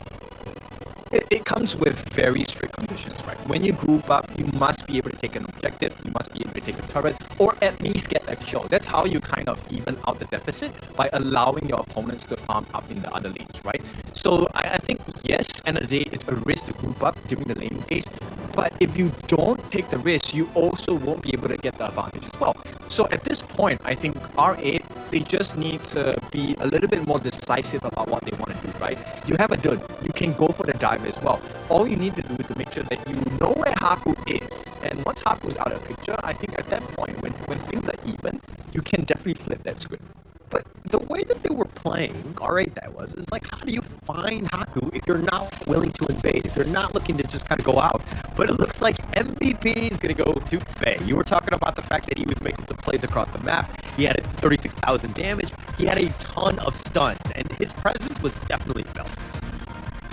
It comes with very strict conditions, right? When you group up, you must be able to take an objective, you must be able to take a turret, or at least get a kill. That's how you kind of even out the deficit, by allowing your opponents to farm up in the other lanes, right? So I think, yes, end of the day, it's a risk to group up during the lane phase, but if you don't take the risk, you also won't be able to get the advantage as well. So at this point, I think R8, they just need to be a little bit more decisive about what they want to do, right? You have a dud, you can go for the dive as well. All you need to do is to make sure that you know where Haku is. And once Haku is out of the picture, I think at that point, when things are even, you can definitely flip that script. But the way that they were playing, R8 that was, is like, how do you find Haku if you're not willing to invade, if you're not looking to just kind of go out? But it looks like MVP is going to go to Faye. You were talking about the fact that he was making some plays across the map. He had 36,000 damage. He had a ton of stuns, and his presence was definitely felt.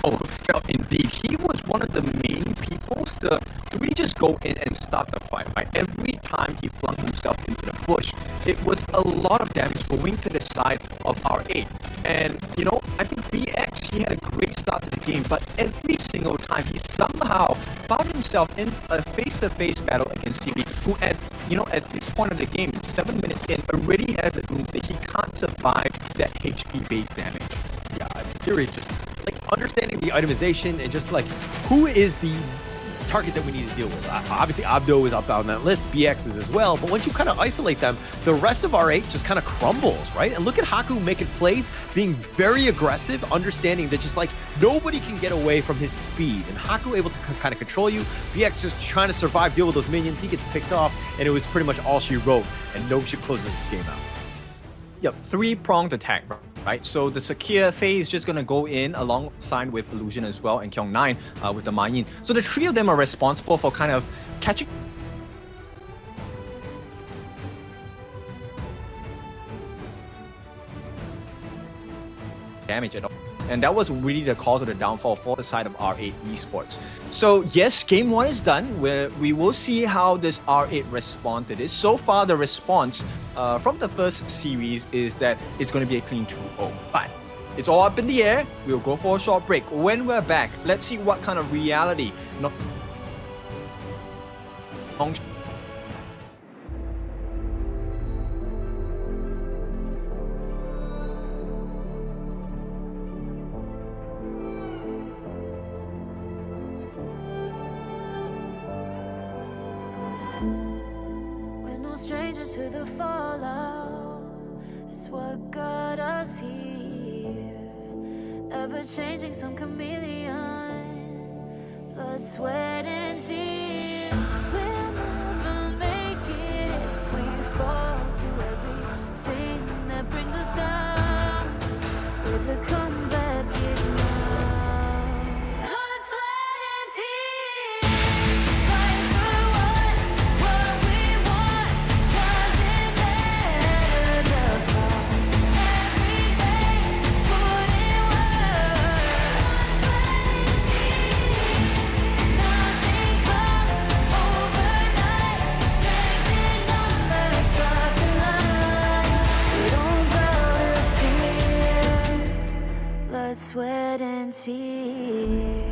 Oh, felt indeed. He was one of the main people to really just go in and start the fight, right? Every time he flung himself into the bush, it was a lot of damage going to the side of R8. And, you know, I think BX, he had a great start to the game, but every single time he somehow found himself in a face-to-face battle against CB, who at this point of the game, 7 minutes in, already has a doomsday. He can't survive that HP-based damage. Yeah, Siri just like understanding the itemization and just like who is the target that we need to deal with. Obviously, Abdo is up on that list, BX is as well, but once you kind of isolate them, the rest of R8 just kind of crumbles, right? And look at Haku making plays, being very aggressive, understanding that just like nobody can get away from his speed, and Haku able to kind of control you. BX just trying to survive, deal with those minions, he gets picked off, and it was pretty much all she wrote, and Nongshim closes this game out. Yep, three-pronged attack, right? So the Sakir Faye is just going to go in alongside with Illusion as well, and Kyung9 with the Mayin. So the three of them are responsible for kind of catching damage at all. And that was really the cause of the downfall for the side of R8 Esports. So yes, game 1 is done, where we will see how this R8 respond to this. So far, the response from the first series is that it's going to be a clean 2-0. But it's all up in the air. We'll go for a short break. When we're back, let's see what kind of reality Strangers to the fallout, it's what got us here. Ever changing, some chameleon, blood, sweat, and tears. We'll never make it if we fall to everything that brings us down. With a comeback is now. Blood, sweat, and tears. Fight for what we want. Doesn't matter the cost. Every day, put in work. Blood, sweat, and tears. Nothing comes overnight. Strength in numbers, start to line. We don't bow to fear. Blood, sweat, and tears.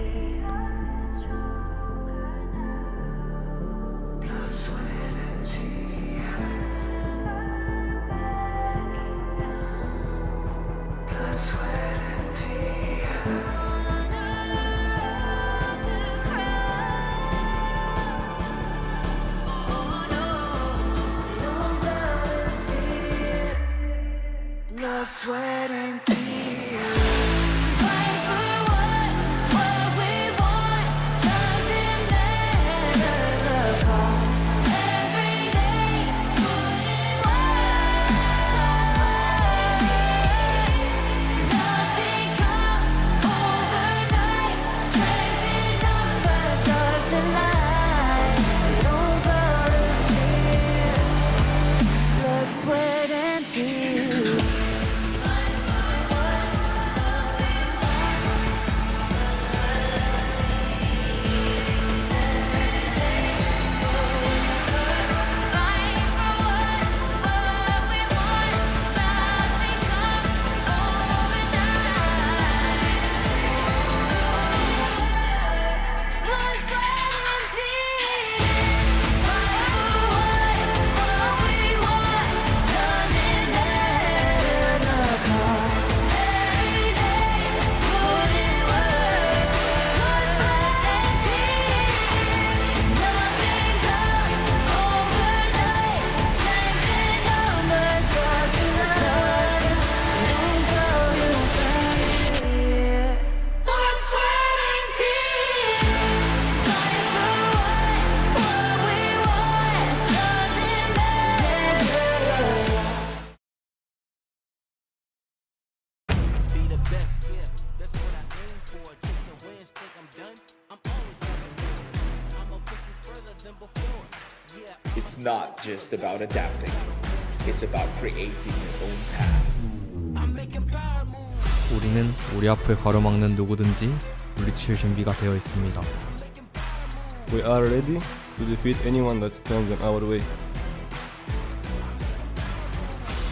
Blood, sweat, and tears. Fight for what we want. Doesn't matter the cost. Every day, put in work. Nothing comes overnight. Strength in numbers, start to line. We don't bow to fear. Blood, sweat, and tears. It's not just about adapting. It's about creating your own path. 우리는 우리 앞을 가로막는 누구든지 물리칠 준비가 되어 있습니다. We are ready to defeat anyone that stands in our way.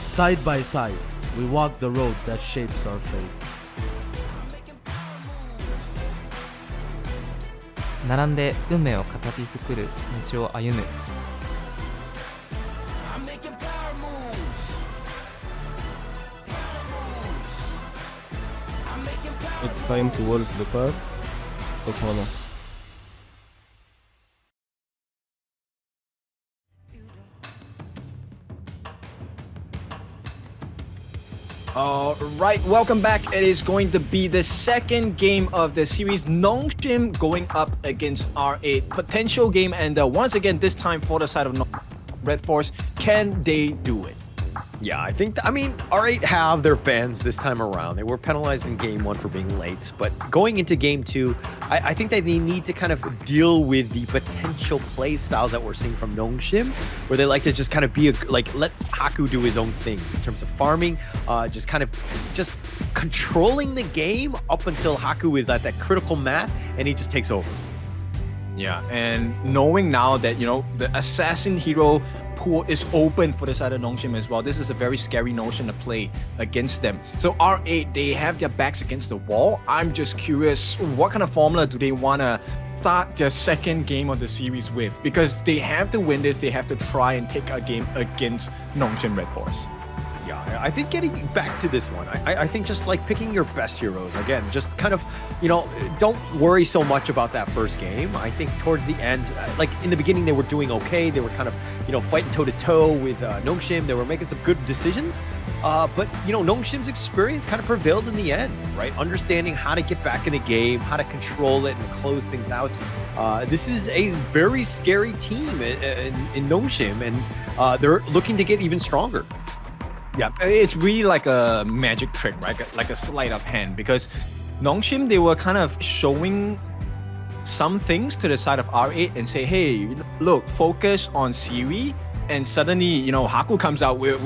Side by side, we walk the road that shapes our fate. 並んで運命を形作る道を歩む。 It's time to walk the path of honor. Alright, welcome back. It is going to be the second game of the series. Nongshim going up against R8. Potential game, and once again, this time for the side of RedForce. Can they do it? Yeah, I think, R8 have their bans this time around. They were penalized in game 1 for being late, but going into game 2, I think that they need to kind of deal with the potential play styles that we're seeing from Nongshim, where they like to just kind of be, let Haku do his own thing in terms of farming, just controlling the game up until Haku is at that critical mass, and he just takes over. Yeah, and knowing now that, the assassin hero pool is open for the side of Nongshim as well, this is a very scary notion to play against them. So R8, they have their backs against the wall. I'm just curious, what kind of formula do they want to start their second game of the series with? Because they have to win this, they have to try and take a game against Nongshim RedForce. Yeah, I think getting back to this one, I think just picking your best heroes, again, just kind of, don't worry so much about that first game. I think towards the end, in the beginning, they were doing okay. They were kind of, fighting toe-to-toe with Nongshim. They were making some good decisions. But, Nongshim's experience kind of prevailed in the end, right? Understanding how to get back in the game, how to control it and close things out. This is a very scary team in Nongshim, and they're looking to get even stronger. Yeah, it's really like a magic trick, right? Like a sleight of hand, because Nongshim, they were kind of showing some things to the side of R8 and say, hey, look, focus on Siri, and suddenly, Haku comes out with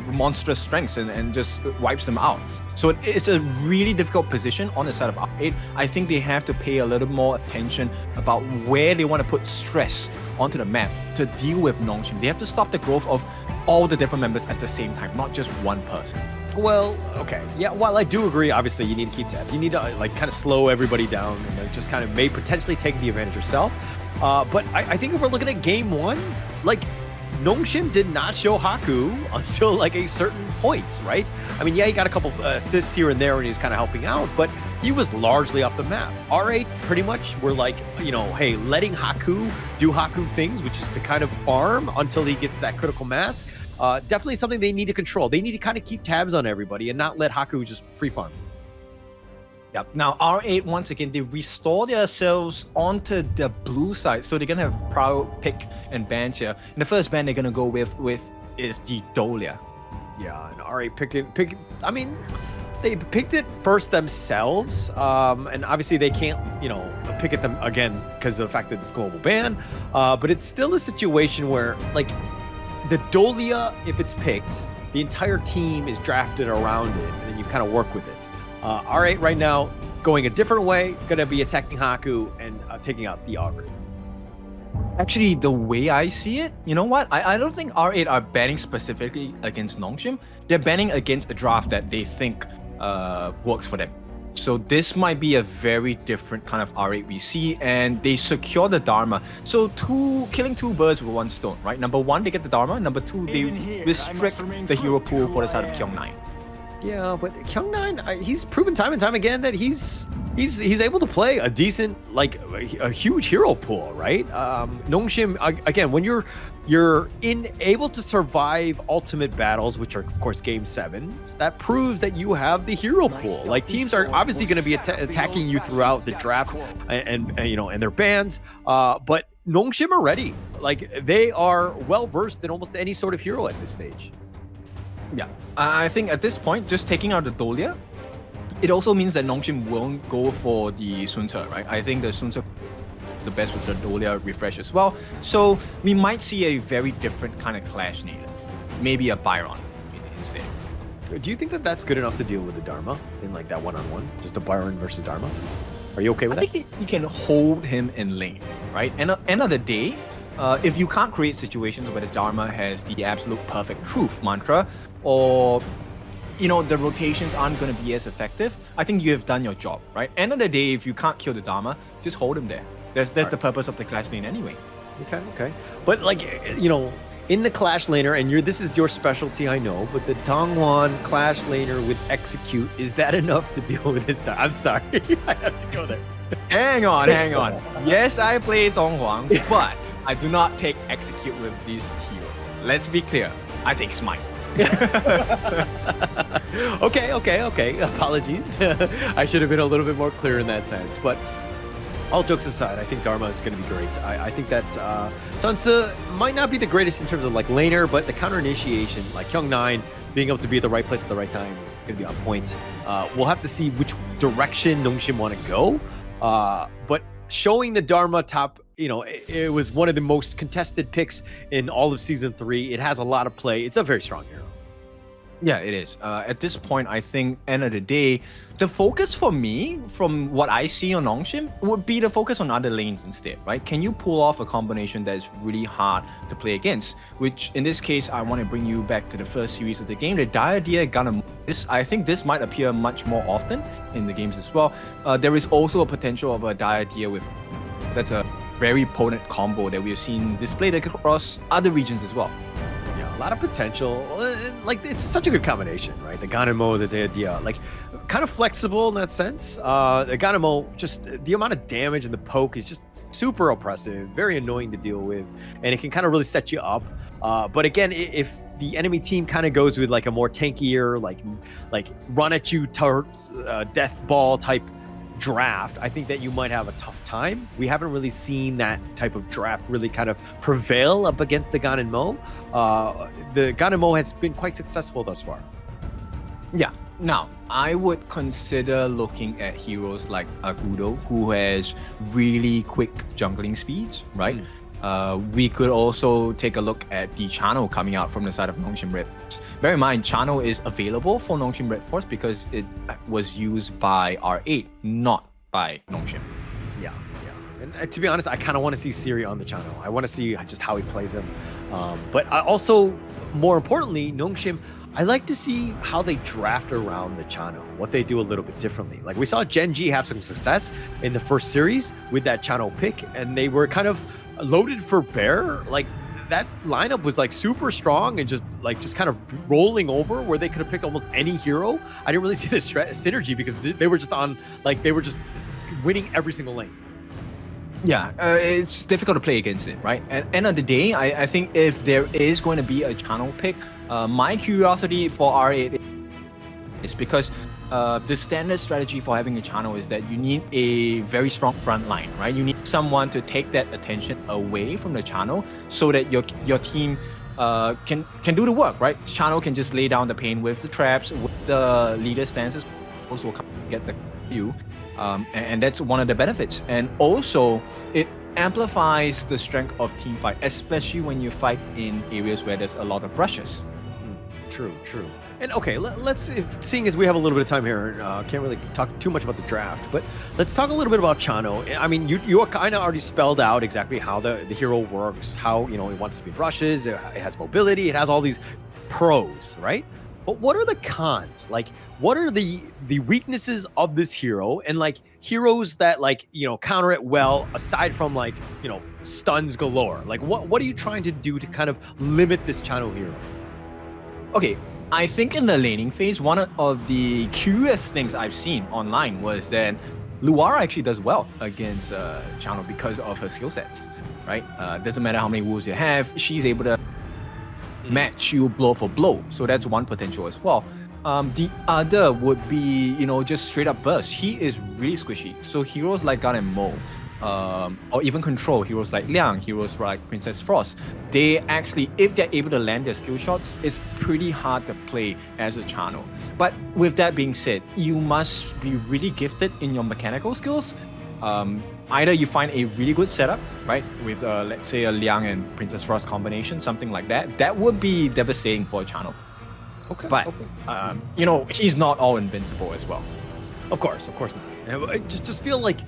monstrous strengths and just wipes them out. So it's a really difficult position on the side of R8. I think they have to pay a little more attention about where they want to put stress onto the map to deal with Nongshim. They have to stop the growth of all the different members at the same time, not just one person. Well, okay. Yeah, while I do agree, obviously, you need to keep tabs. You need to, kind of slow everybody down and just kind of may potentially take the advantage yourself. But I think if we're looking at game 1, Nongshim did not show Haku until a certain point, right? Yeah, he got a couple assists here and there when he was kind of helping out, but he was largely off the map. R8 pretty much were hey, letting Haku do Haku things, which is to kind of farm until he gets that critical mass. Definitely something they need to control. They need to kind of keep tabs on everybody and not let Haku just free farm. Yep. Now R8, once again, they restore themselves onto the blue side, so they're gonna have proud pick and bans here. And the first ban they're gonna go with is the Dolia. Yeah, and R8 they picked it first themselves, and obviously they can't, pick at them again because of the fact that it's global ban. But it's still a situation where, the Dolia, if it's picked, the entire team is drafted around it, and then you kind of work with it. R8 right now going a different way, gonna be attacking Haku and taking out the Augury. Actually, the way I see it, you know what? I don't think R8 are banning specifically against Nongshim. They're banning against a draft that they think works for them. So this might be a very different kind of R8 we see, and they secure the Dharma. So killing two birds with one stone, right? Number one, they get the Dharma. Number two, they restrict the hero pool for the side of Kyung9. Yeah, but Kyung9, he's proven time and time again that he's able to play a decent, a huge hero pool, right? Nongshim, again, when you're able to survive ultimate battles, which are of course game 7s, that proves that you have the hero pool. Teams are obviously going to be attacking you throughout the draft and their bans, but Nongshim are ready. They are well versed in almost any sort of hero at this stage. Yeah, I think at this point, just taking out the Dolia it also means that Nongshim won't go for the Sun Ce, right? I think the Sun Ce is the best with the Dolia refresh as well. So we might see a very different kind of clash later. Maybe a Byron instead. Do you think that that's good enough to deal with the Dharma in like that one-on-one? Just a Byron versus Dharma? Are you okay with that? I think he can hold him in lane, right? And at the end of the day, if you can't create situations where the Dharma has the absolute perfect truth mantra, or the rotations aren't going to be as effective, I think you have done your job, right? End of the day, if you can't kill the Dharma, just hold him there. That's the purpose of the clash lane anyway. Okay. But like, in the clash laner, and this is your specialty, I know, but the Dongwon clash laner with execute, is that enough to deal with this? I'm sorry, I have to go there. Hang on. Yes, I play Dongwon, but I do not take execute with this hero. Let's be clear, I take smite. Okay. Apologies. I should have been a little bit more clear in that sense, but all jokes aside, I think Dharma is going to be great. I think that Sun Ce might not be the greatest in terms of like laner, but the counter initiation, like Hyung9 being able to be at the right place at the right time is going to be on point. We'll have to see which direction Nongshim want to go. But showing the Dharma top, it was one of the most contested picks in all of Season 3. It has a lot of play. It's a very strong hero. Yeah, it is. At this point, I think, end of the day, the focus for me, from what I see on Nongshim, would be the focus on other lanes instead, right? Can you pull off a combination that is really hard to play against? Which, in this case, I want to bring you back to the first series of the game, the Diadea Gunner. I think this might appear much more often in the games as well. There is also a potential of a Diadea with... That's a very potent combo that we have seen displayed across other regions as well. A lot of potential. Like, it's such a good combination, right? The Ganemo, the Diadea, like, kind of flexible in that sense. The Ganemo, just the amount of damage and the poke is just super oppressive, very annoying to deal with, and it can kind of really set you up. But again, if the enemy team kind of goes with like a more tankier, like run at you towards death ball type draft, I think that you might have a tough time. We haven't really seen that type of draft really kind of prevail up against the Ganemo. The Ganemo has been quite successful thus far. Yeah. Now, I would consider looking at heroes like Agudo, who has really quick jungling speeds, right? We could also take a look at the channel coming out from the side of Nongshim RedForce. Bear in mind, channel is available for Nongshim RedForce because it was used by R8, not by Nongshim. Yeah. And to be honest, I kind of want to see Siri on the channel. I want to see just how he plays him. But also, more importantly, Nongshim, I like to see how they draft around the channel, what they do a little bit differently. Like we saw Gen.G have some success in the first series with that channel pick, and they were kind of loaded for bear. Like that lineup was like super strong and just kind of rolling over where they could have picked almost any hero. I didn't really see the synergy because they were just winning every single lane. Yeah, it's difficult to play against it, right? At the end of the day, I think if there is going to be a channel pick, my curiosity for R8 is because the standard strategy for having a channel is that you need a very strong front line, right? You need someone to take that attention away from the channel so that your team can do the work, right? Channel can just lay down the pain with the traps, with the leader stances, also get the view. And that's one of the benefits. And also, it amplifies the strength of team fight, especially when you fight in areas where there's a lot of rushes. True. And okay, let's, seeing as we have a little bit of time here, can't really talk too much about the draft, but let's talk a little bit about Chano. I mean, you kind of already spelled out exactly how the hero works, how, it wants to be rushes, it has mobility, it has all these pros, right? But what are the cons? Like, what are the weaknesses of this hero, and like heroes that counter it well, aside from stuns galore? Like, what are you trying to do to kind of limit this Chano hero? Okay, I think in the laning phase, one of the curious things I've seen online was that Luara actually does well against Chano because of her skill sets, right? Doesn't matter how many wolves you have, she's able to match you blow for blow. So that's one potential as well. The other would be, just straight up burst. He is really squishy. So heroes like Gun and Mo or even control heroes like Liang, heroes like Princess Frost, they actually, if they're able to land their skill shots, it's pretty hard to play as a channel. But with that being said, you must be really gifted in your mechanical skills. Either you find a really good setup, right, with let's say a Liang and Princess Frost combination, something like that, that would be devastating for a channel. Okay. But you know, he's not all invincible as well. Of course not. I just feel like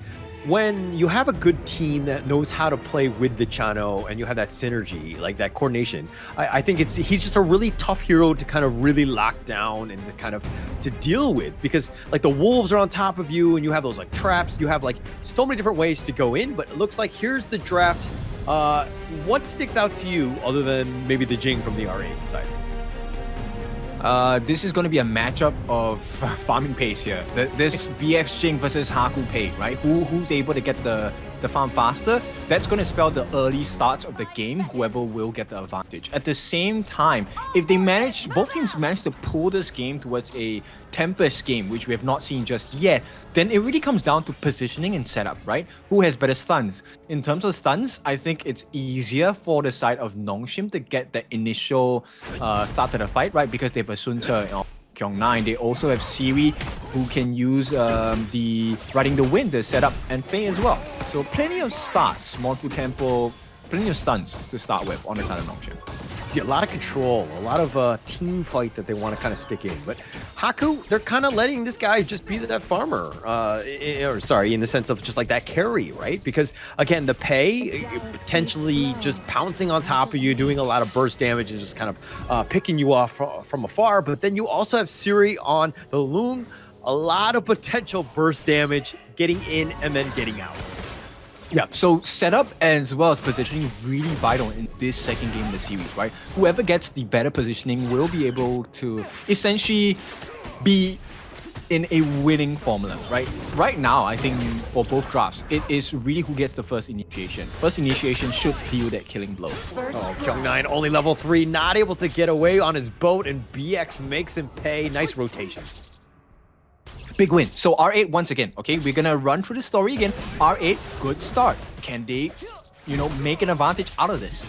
when you have a good team that knows how to play with the Chano and you have that synergy, like that coordination, I think he's just a really tough hero to kind of really lock down and to deal with, because like the wolves are on top of you and you have those like traps, you have like so many different ways to go in. But it looks like here's the draft. What sticks out to you other than maybe the Jing from the R8 side? This is going to be a matchup of farming pace here. This BX Jing versus Haku Pei, right? Who's able to get the farm faster? That's going to spell the early starts of the game, whoever will get the advantage. At the same time, if they both teams manage to pull this game towards a Tempest game, which we have not seen just yet, then it really comes down to positioning and setup, right? Who has better stuns? In terms of stuns, I think it's easier for the side of Nongshim to get the initial start to the fight, right? Because they have a Sun Ce, Kyung9. They also have Siri, who can use the Riding the Wind, the setup, and Faye as well. So plenty of starts, Monfu Tempo, plenty of stuns to start with on the side of Nongshim. Yeah, a lot of control, a lot of team fight that they want to kind of stick in. But Haku, they're kind of letting this guy just be that farmer, in the sense of just like that carry, right? Because again, the Pei potentially just pouncing on top of you, doing a lot of burst damage and just kind of picking you off from afar. But then you also have Siri on the Loom, a lot of potential burst damage, getting in and then getting out. Yeah, so setup as well as positioning really vital in this second game of the series, right? Whoever gets the better positioning will be able to essentially be in a winning formula, right? Right now, I think for both drafts, it is really who gets the first initiation. First initiation should deal that killing blow. Oh, Kyung9 only level 3, not able to get away on his boat, and BX makes him pay. Nice rotation. Big win. So R8 once again, okay, we're gonna run through the story again. R8, good start. Can they, make an advantage out of this?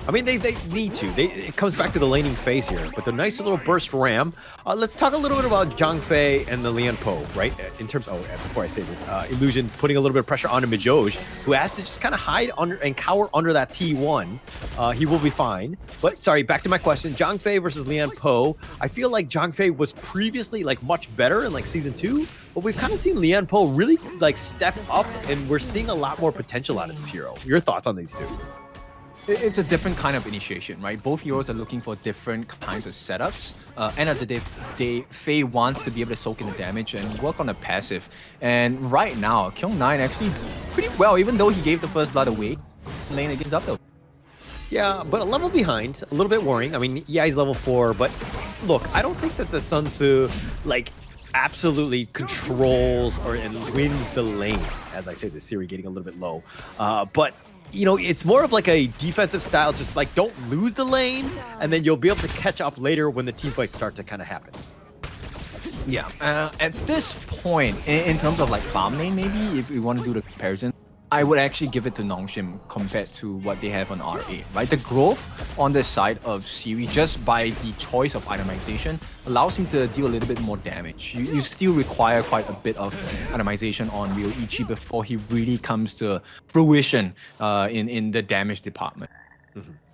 I mean, they need to. It comes back to the laning phase here, but the nice little burst ram. Let's talk a little bit about Zhang Fei and the Lian Po, right? In terms of, before I say this, Illusion putting a little bit of pressure onto Mijoj, who has to just kind of hide under and cower under that T1. He will be fine. But sorry, back to my question. Zhang Fei versus Lian Po. I feel like Zhang Fei was previously like much better in like season 2, but we've kind of seen Lian Po really like step up, and we're seeing a lot more potential out of this hero. Your thoughts on these two? It's a different kind of initiation, right? Both heroes are looking for different kinds of setups. End of the day, Faye wants to be able to soak in the damage and work on the passive. And right now, Kyung9 actually pretty well, even though he gave the first blood away, lane against up though. Yeah, but a level behind, a little bit worrying. I mean, yeah, he's level 4, but look, I don't think that the Sun Ce, like, absolutely controls and wins the lane. As I say, the Siri getting a little bit low. But it's more of like a defensive style, just like don't lose the lane, and then you'll be able to catch up later when the team fights start to kind of happen. Yeah, at this point, in terms of like farm lane, maybe, if we want to do the comparison, I would actually give it to Nongshim compared to what they have on R8, right? The growth on the side of Siri, just by the choice of itemization, allows him to deal a little bit more damage. You still require quite a bit of itemization on Ryo Ichi before he really comes to fruition in the damage department.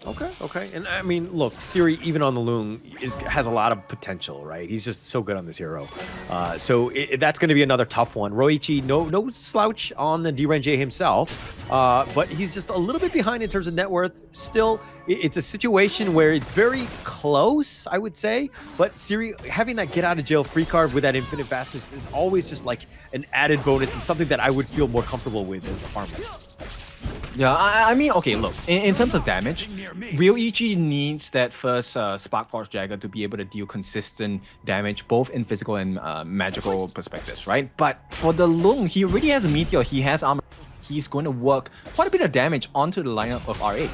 Okay. And I mean, look, Siri, even on the Loom, has a lot of potential, right? He's just so good on this hero. So that's going to be another tough one. Roichi, no slouch on the Gen.G himself, but he's just a little bit behind in terms of net worth. Still, it's a situation where it's very close, I would say, but Siri having that get out of jail free card with that infinite vastness is always just like an added bonus and something that I would feel more comfortable with as a farmer. Yeah, I mean, okay, look, in terms of damage, Ryo Ichi needs that first Spark Force Jagger to be able to deal consistent damage, both in physical and magical perspectives, right? But for the Lung, he already has a Meteor, he has armor, he's going to work quite a bit of damage onto the lineup of R8.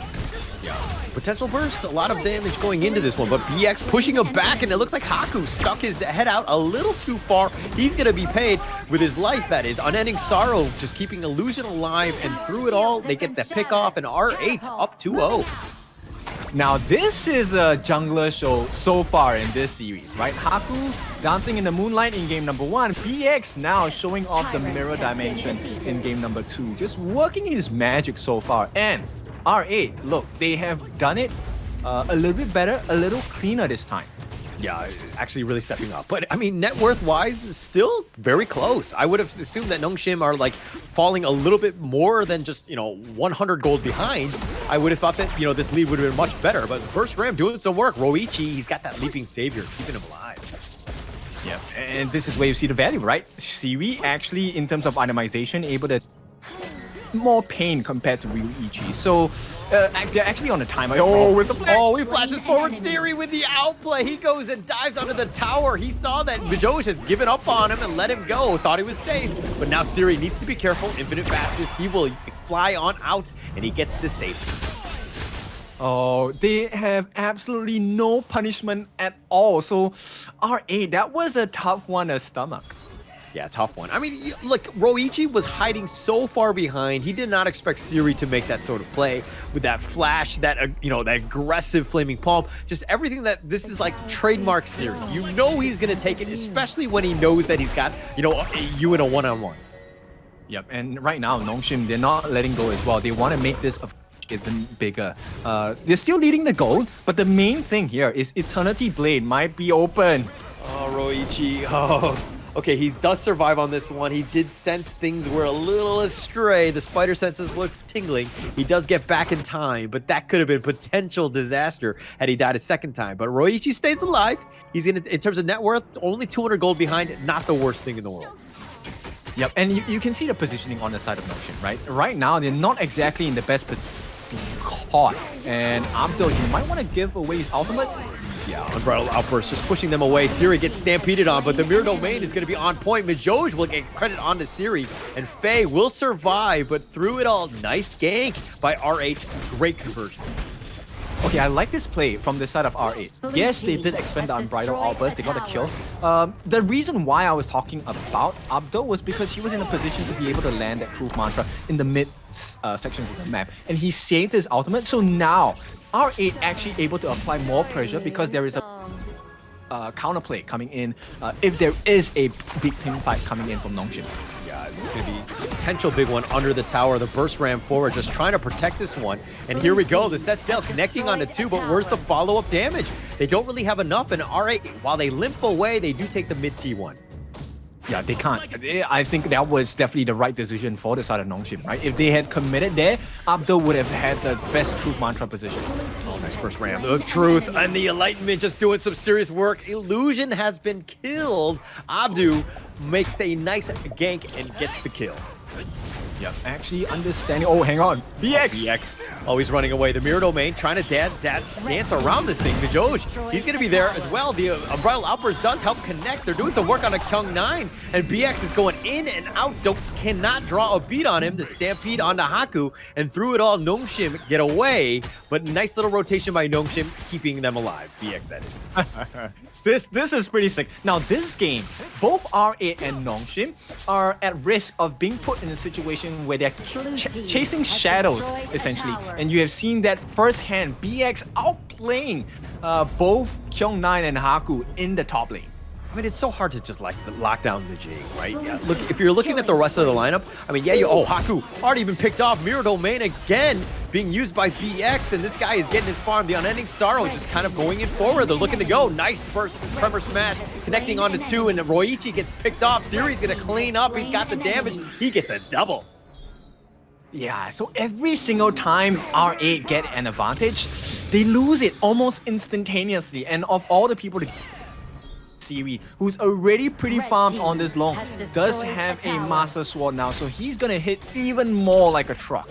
Yeah. potential burst, a lot of damage going into this one, but BX pushing him back, and it looks like Haku stuck his head out a little too far. He's gonna be paid with his life, that is. Unending Sorrow just keeping Illusion alive, and through it all, they get the pick off, and R8 up 2-0. Now this is a jungler show so far in this series, right? Haku dancing in the moonlight in game number 1. BX now showing off the mirror dimension in game number 2. Just working his magic so far. And R8, look, they have done it a little bit better, a little cleaner this time. Yeah, actually really stepping up. But I mean, net worth wise, is still very close. I would have assumed that Nongshim are like falling a little bit more than just, 100 gold behind. I would have thought that, this lead would have been much better. But Burst Ram doing some work. Roichi, he's got that leaping savior, keeping him alive. Yeah, and this is where you see the value, right? Siri actually, in terms of itemization, able to more pain compared to Ryuichi. So they're actually on the timer. Oh, with the flash. Oh, he flashes forward. Siri with the outplay. He goes and dives onto the tower. He saw that Majoj has given up on him and let him go. Thought he was safe. But now Siri needs to be careful. Infinite fastness. He will fly on out and he gets to safety. Oh, they have absolutely no punishment at all. So R8, that was a tough one to stomach. Yeah, tough one. I mean, look, Roichi was hiding so far behind. He did not expect Siri to make that sort of play with that flash, that that aggressive flaming palm. Just everything that this is like trademark Siri. You know he's gonna take it, especially when he knows that he's got you in a one-on-one. Yep, and right now Nongshim, they're not letting go as well. They want to make this even bigger. They're still leading the goal, but the main thing here is Eternity Blade might be open. Oh, Roichi. Oh. Okay, he does survive on this one. He did sense things were a little astray. The spider senses were tingling. He does get back in time, but that could have been potential disaster had he died a second time. But Roichi stays alive. He's in terms of net worth, only 200 gold behind. Not the worst thing in the world. Yep, and you can see the positioning on the side of Nongshim, right? Right now, they're not exactly in the best position to be caught. And Abdul, you might want to give away his ultimate. Yeah, Unbridled Outburst just pushing them away. Siri gets stampeded on, but the Mirror Domain is going to be on point. Majoj will get credit on to Siri, and Faye will survive, but through it all, nice gank by R8. Great conversion. Okay, I like this play from the side of R8. Yes, they did expend the Unbridled Outburst, they got a kill. The reason why I was talking about Abdul was because he was in a position to be able to land that Truth Mantra in the mid sections of the map, and he saved his ultimate, so now R8 actually able to apply more pressure because there is a counterplay coming in if there is a big team fight coming in from Nongshim. Yeah, this is going to be a potential big one under the tower. The burst ram forward, just trying to protect this one. And here we go, the set sail connecting onto 2, but where's the follow-up damage? They don't really have enough, and R8, while they limp away, they do take the mid T1. Yeah, they can't. I think that was definitely the right decision for the side of Nongshim, right? If they had committed there, Abdul would have had the best Truth Mantra position. Oh, nice burst ram. The Truth and the Enlightenment just doing some serious work. Illusion has been killed. Abdu makes a nice gank and gets the kill. Yep, actually understanding. Oh, hang on. BX! Oh, he's running away. The Mirror Domain trying to dance around this thing. Majoj, he's going to be there as well. The Unbridled Outburst does help connect. They're doing some work on a Kyung-9, and BX is going in and out. Cannot draw a beat on him. The stampede onto Haku, and through it all, Nongshim get away. But nice little rotation by Nongshim, keeping them alive. BX, that is. This is pretty sick. Now, this game, both R8 and Nongshim are at risk of being put in a situation where they're chasing shadows, essentially. And you have seen that firsthand. BX outplaying both Kyung-9 and Haku in the top lane. I mean, it's so hard to just like lock down the G, right? Yeah, look, if you're looking at the rest of the lineup, I mean, Haku already been picked off. Mirror Domain again being used by BX, and this guy is getting his farm. The Unending Sorrow just kind of going in forward. They're looking to go. Nice burst, Tremor Smash, connecting onto 2, and Roichi gets picked off. Siri's gonna clean up. He's got the damage. He gets a double. Yeah, so every single time R8 get an advantage, they lose it almost instantaneously. And of all the people to Siri, who's already pretty farmed on this long, does have a Master Sword now, so he's gonna hit even more like a truck.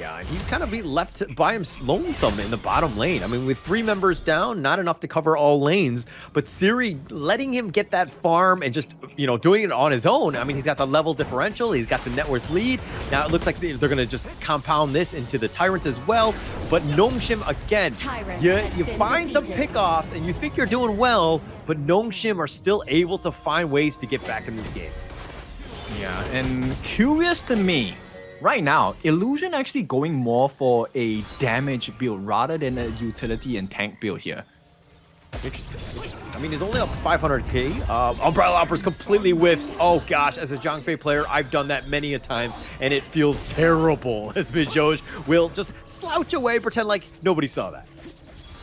Yeah, and he's kind of left by him lonesome in the bottom lane. I mean, with 3 members down, not enough to cover all lanes, but Siri letting him get that farm and just, you know, doing it on his own. I mean, he's got the level differential, he's got the net worth lead. Now it looks like they're going to just compound this into the Tyrant as well. But Nongshim, again, you find some pickoffs and you think you're doing well, but Nongshim are still able to find ways to get back in this game. Yeah, and curious to me, right now, Illusion actually going more for a damage build rather than a utility and tank build here. Interesting. I mean, he's only up 500k. Umbrella Hoppers completely whiffs. Oh gosh, as a Zhangfei player, I've done that many a times, and it feels terrible as Mijoj will just slouch away, pretend like nobody saw that.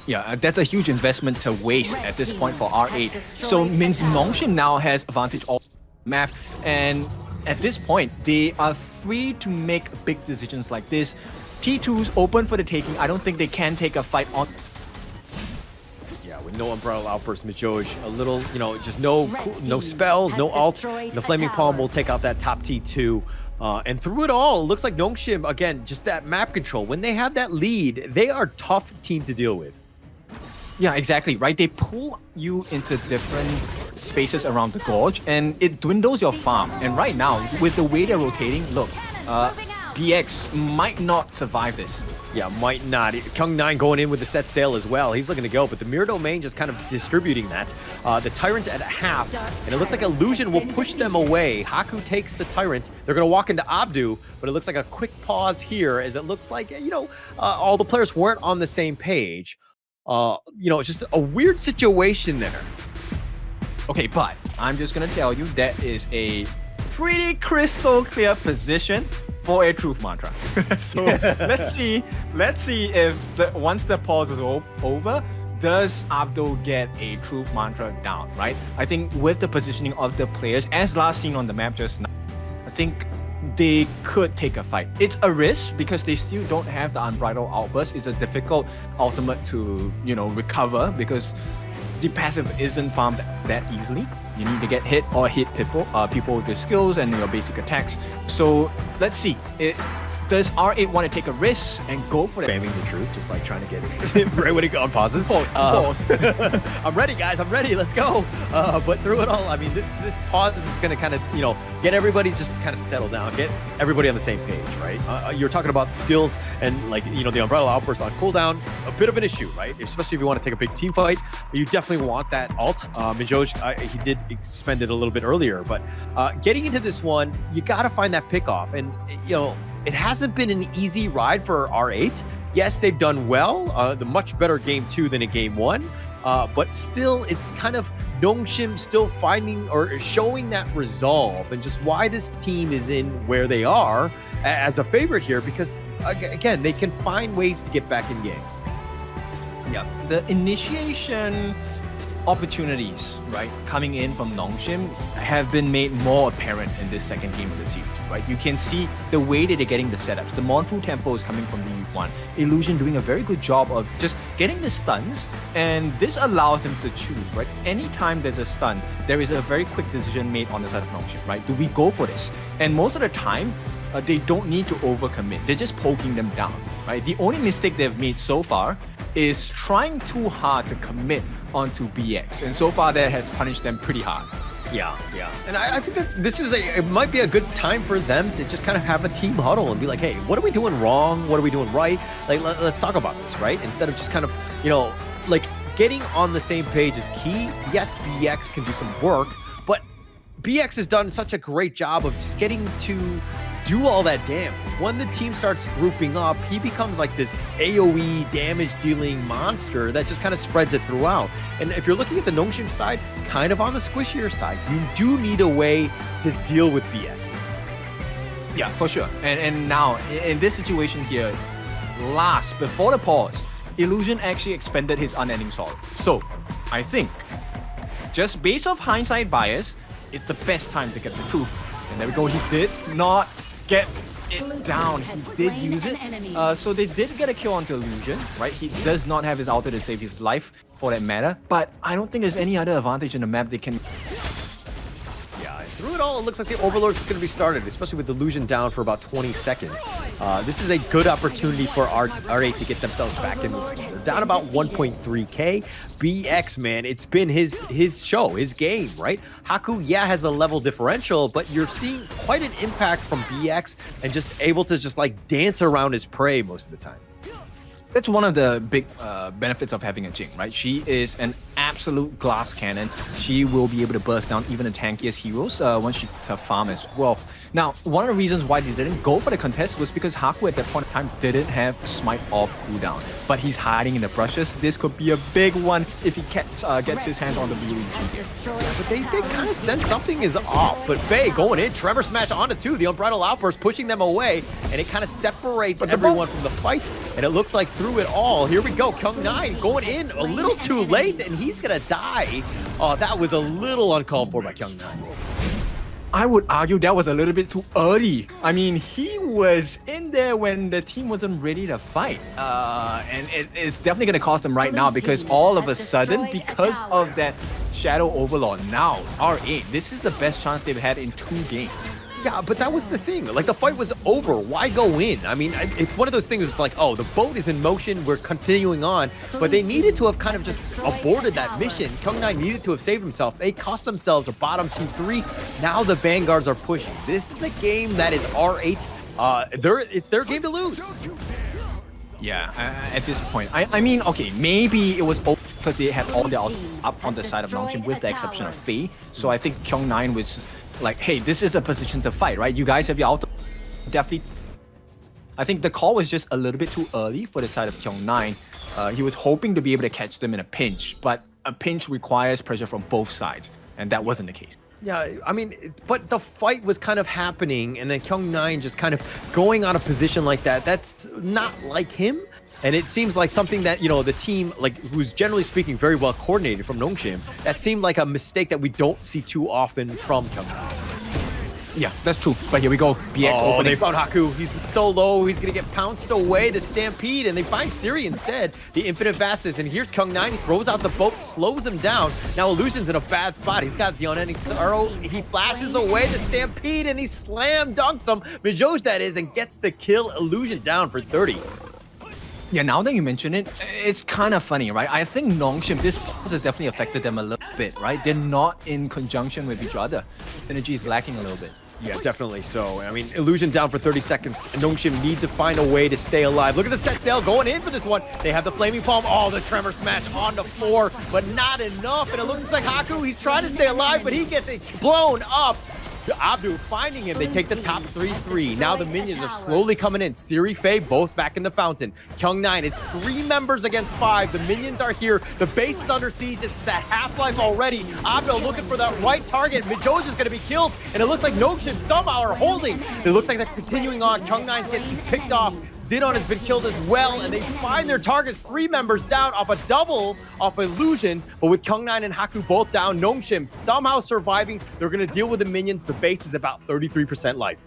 Yeah, that's a huge investment to waste at this point for R8. So means Nongshim now has advantage on the map, and at this point, they are free to make big decisions like this. T2's open for the taking. I don't think they can take a fight on. Yeah, with no Umbrella Outburst, Mijoj, a little, you know, just no spells, no ult. The Flaming Palm will take out that top T2. And through it all, it looks like Nongshim, again, just that map control. When they have that lead, they are a tough team to deal with. Yeah, exactly, right? They pull you into different spaces around the gorge, and it dwindles your farm. And right now, with the way they're rotating, look, BX might not survive this. Yeah, might not. Kung9 going in with the set sail as well. He's looking to go, but the Mirror Domain just kind of distributing that. The Tyrant's at half, and it looks like Illusion will push them away. Haku takes the Tyrant. They're going to walk into Abdu, but it looks like a quick pause here, as it looks like, you know, all the players weren't on the same page. You know, it's just a weird situation there. Okay, but I'm just gonna tell you that is a pretty crystal clear position for a truth mantra. So let's see if once the pause is over, does Abdul get a truth mantra down, right? I think with the positioning of the players, as last seen on the map just now, I think they could take a fight. It's a risk because they still don't have the Unbridled Outburst. It's a difficult ultimate to, you know, recover because the passive isn't farmed that easily. You need to get hit or hit people with your skills and your basic attacks. So let's see. Does R8 want to take a risk and go for it? Spamming the truth, just like trying to get it right when it on pauses. Pause. I'm ready, guys. I'm ready. Let's go. But through it all, I mean, this pause is going to kind of, you know, get everybody just kind of settle down, get everybody on the same page, right? You're talking about skills and, like, you know, the Umbrella Outburst on cooldown, a bit of an issue, right? Especially if you want to take a big team fight, you definitely want that ult. Mijoj, he did spend it a little bit earlier, but getting into this one, you got to find that pickoff, and, you know, it hasn't been an easy ride for R8. Yes, they've done well, the much better game 2 than a game 1, but still, it's kind of Nongshim still finding or showing that resolve and just why this team is in where they are as a favorite here, because again, they can find ways to get back in games. Yeah, the initiation opportunities, right, coming in from Nongshim have been made more apparent in this second game of the series, right? You can see the way that they're getting the setups. The Monfu tempo is coming from the one. Illusion doing a very good job of just getting the stuns, and this allows them to choose, right? Anytime there's a stun, there is a very quick decision made on the side of Nongshim, right? Do we go for this? And most of the time, they don't need to overcommit. They're just poking them down, right? The only mistake they've made so far is trying too hard to commit onto BX, and so far that has punished them pretty hard. Yeah. And I think that this is it might be a good time for them to just kind of have a team huddle and be like, hey, what are we doing wrong? What are we doing right? Like, let's talk about this, right? Instead of just kind of, you know, like getting on the same page is key. Yes, BX can do some work, but BX has done such a great job of just getting to do all that damage. When the team starts grouping up, he becomes like this AoE damage dealing monster that just kind of spreads it throughout. And if you're looking at the Nongshim side, kind of on the squishier side, you do need a way to deal with BX. Yeah, for sure. And now, in this situation here, before the pause, Illusion actually expended his Unending Sorrow. So, I think, just based off hindsight bias, it's the best time to get the truth. And there we go, he did not get it down. He did use it. So they did get a kill onto Illusion, right? He does not have his ulti to save his life for that matter, but I don't think there's any other advantage in the map they can... Yeah, I through it all, it looks like the Overlord's going to be started, especially with Illusion down for about 20 seconds. This is a good opportunity for R8 to get themselves back in this game. They're down about 1.3k. BX, man, it's been his show, his game, right? Haku, yeah, has the level differential, but you're seeing quite an impact from BX and just able to just like dance around his prey most of the time. That's one of the big benefits of having a Jing, right? She is an absolute glass cannon. She will be able to burst down even the tankiest heroes once she gets her farm as well. Now, one of the reasons why they didn't go for the contest was because Haku at that point in time didn't have Smite off cooldown. But he's hiding in the brushes. This could be a big one if he gets his hands on the VEG here. Yeah, but they kind of sense something is off. But Faye going in, Trevor smash onto two, the Unbridled Outburst pushing them away, and it kind of separates everyone from the fight. And it looks like through it all, here we go, Kyung9 going in a little too late, and he's gonna die. Oh, that was a little uncalled for by Kyung9. I would argue that was a little bit too early. I mean, he was in there when the team wasn't ready to fight. And it's definitely going to cost them right now because all of a sudden, because of that Shadow Overlord, now R8, this is the best chance they've had in 2 games. Yeah, but that was the thing. Like, the fight was over. Why go in? I mean, it's one of those things. It's like, oh, the boat is in motion. We're continuing on. But they needed to have kind of just aborted that mission. Kyung9 needed to have saved himself. They cost themselves a bottom 2-3. Now the Vanguards are pushing. This is a game that is R8. It's their game to lose. Yeah, at this point. I mean, okay, maybe it was because they had all their up on the side of Nongshim with the exception of Faye. So I think Kyung9 was just like, hey, this is a position to fight, right? You guys have your auto. Definitely. I think the call was just a little bit too early for the side of Kyung9. He was hoping to be able to catch them in a pinch, but a pinch requires pressure from both sides, and that wasn't the case. Yeah, I mean, but the fight was kind of happening, and then Kyung9 just kind of going out of position like that. That's not like him. And it seems like something that, you know, the team, like, who's generally speaking very well coordinated from Nongshim, that seemed like a mistake that we don't see too often from Kyung9. Yeah, that's true. But here we go. BX opening. They found Haku. He's so low. He's going to get pounced away. The Stampede. And they find Siri instead. The Infinite Vastness. And here's Kyung9. He throws out the boat. Slows him down. Now Illusion's in a bad spot. He's got the Unending Sorrow. He flashes away the Stampede. And he slam dunks him. Mijoj, that is. And gets the kill. Illusion down for 30. Yeah, now that you mention it, it's kind of funny, right? I think Nongshim, this pause has definitely affected them a little bit, right? They're not in conjunction with each other. Synergy is lacking a little bit. Yeah, definitely so. I mean, Illusion down for 30 seconds. Nongshim need to find a way to stay alive. Look at the set sail going in for this one. They have the Flaming Palm. Oh, the Tremor Smash on the floor, but not enough. And it looks like Haku, he's trying to stay alive, but he gets it blown up. Abdu finding him. They take the top 3-3. Now the minions are slowly coming in. Siri, Faye, both back in the fountain. Kyung9, it's 3 members against 5. The minions are here. The base is under siege. It's that half-life already. Abdu looking for that right target. Mijoj is going to be killed. And it looks like Nongshim somehow are holding. It looks like they're continuing on. Kyung9's getting picked off. Xenon has been killed as well, and they find their targets. 3 members down off a double off Illusion, but with Kyung9 and Haku both down, Nongshim somehow surviving. They're going to deal with the minions. The base is about 33% life.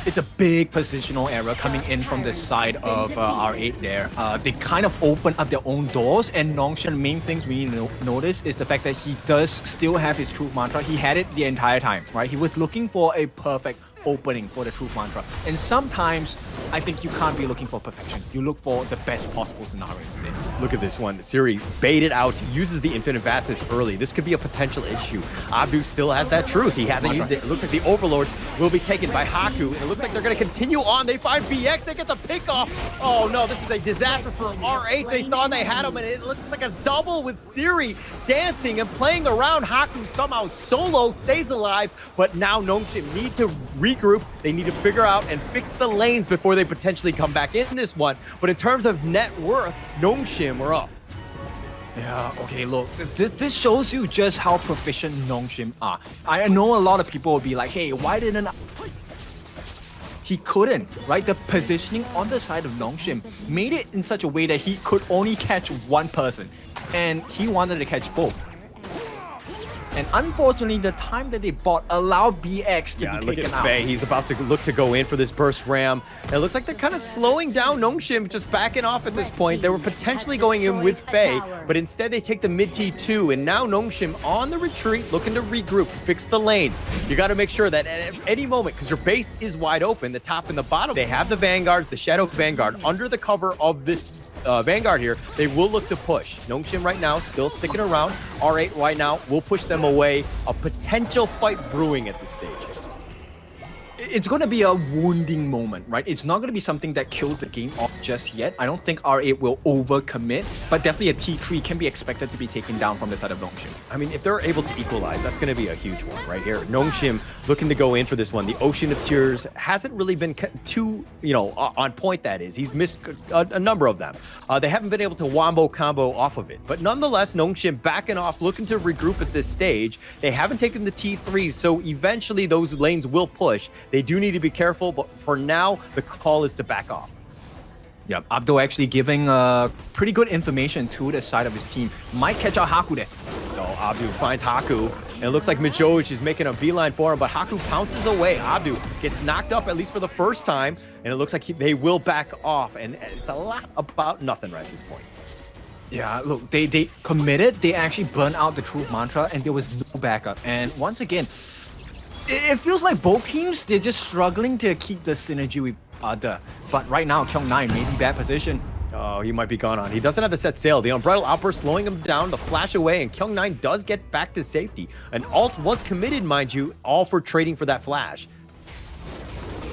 It's a big positional error coming in from the side of R8 there. They kind of open up their own doors, and Nongshim, main things we need to notice is the fact that he does still have his Truth Mantra. He had it the entire time, right? He was looking for a perfect opening for the Truth Mantra. And sometimes, I think you can't be looking for perfection. You look for the best possible scenario today. Look at this one. Siri baited out, uses the Infinite Vastness early. This could be a potential issue. Abdu still has that Truth. He hasn't used it. It looks like the Overlord will be taken by Haku. And it looks like they're going to continue on. They find BX. They get the pick off. Oh no, this is a disaster for R8. They thought they had him, and it looks like a double with Siri dancing and playing around. Haku somehow solo stays alive, but now Nongshim need to regroup. They need to figure out and fix the lanes before they potentially come back in this one. But in terms of net worth, Nongshim are up. Yeah, okay, look, this shows you just how proficient Nongshim are. I know a lot of people will be like, hey, why didn't I? He couldn't, right? The positioning on the side of Nongshim made it in such a way that he could only catch one person, and he wanted to catch both. And unfortunately, the time that they bought allowed BX to be look taken at out. Faye. He's about to look to go in for this burst ram. And it looks like they're kind of slowing down Nongshim, just backing off at this point. They were potentially going in with Faye, but instead they take the mid T2, and now Nongshim on the retreat, looking to regroup, fix the lanes. You got to make sure that at any moment, because your base is wide open, the top and the bottom, they have the Vanguard, the Shadow Vanguard, under the cover of this Vanguard here. They will look to push. Nongshim right now still sticking around. R8 right now will push them away. A potential fight brewing at this stage. It's going to be a wounding moment, right? It's not going to be something that kills the game off just yet. I don't think R8 will overcommit, but definitely a T3 can be expected to be taken down from the side of Nongshim. I mean, if they're able to equalize, that's going to be a huge one right here. Nongshim looking to go in for this one. The Ocean of Tears hasn't really been too, on point, that is. He's missed a number of them. They haven't been able to wombo combo off of it. But nonetheless, Nongshim backing off, looking to regroup at this stage. They haven't taken the T3s, so eventually those lanes will push. They do need to be careful, but for now, the call is to back off. Yeah, Abdo actually giving pretty good information to the side of his team. Might catch out Haku there. So Abdu finds Haku, and it looks like Majoj is making a beeline for him, but Haku pounces away. Abdu gets knocked up, at least for the first time, and it looks like they will back off, and it's a lot about nothing right at this point. Yeah, look, they committed. They actually burned out the Truth Mantra, and there was no backup. And once again, it feels like both teams, they're just struggling to keep the synergy with other. But right now, Kyung9 may be bad position. Oh, he might be gone on. He doesn't have the set sail. The Unbridled Outburst slowing him down, the flash away, and Kyung9 does get back to safety. An ult was committed, mind you, all for trading for that flash.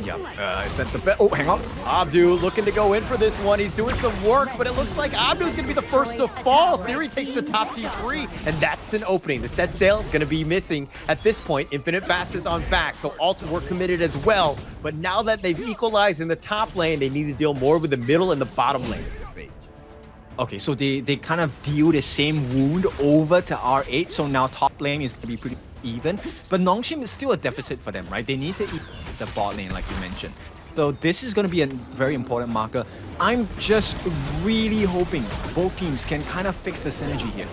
Yeah, is that the best? Oh, hang on. Abdu looking to go in for this one. He's doing some work, but it looks like Abdu's going to be the first to fall. Siri takes the top T3, and that's an opening. The set sail is going to be missing at this point. Infinite Fast is on back, so ults were committed as well. But now that they've equalized in the top lane, they need to deal more with the middle and the bottom lane of this base. Okay, so they kind of deal the same wound over to R8, so now top lane is going to be pretty even. But Nongshim is still a deficit for them, right? They need to eat the bot lane, like you mentioned. So this is going to be a very important marker. I'm just really hoping both teams can kind of fix the synergy here.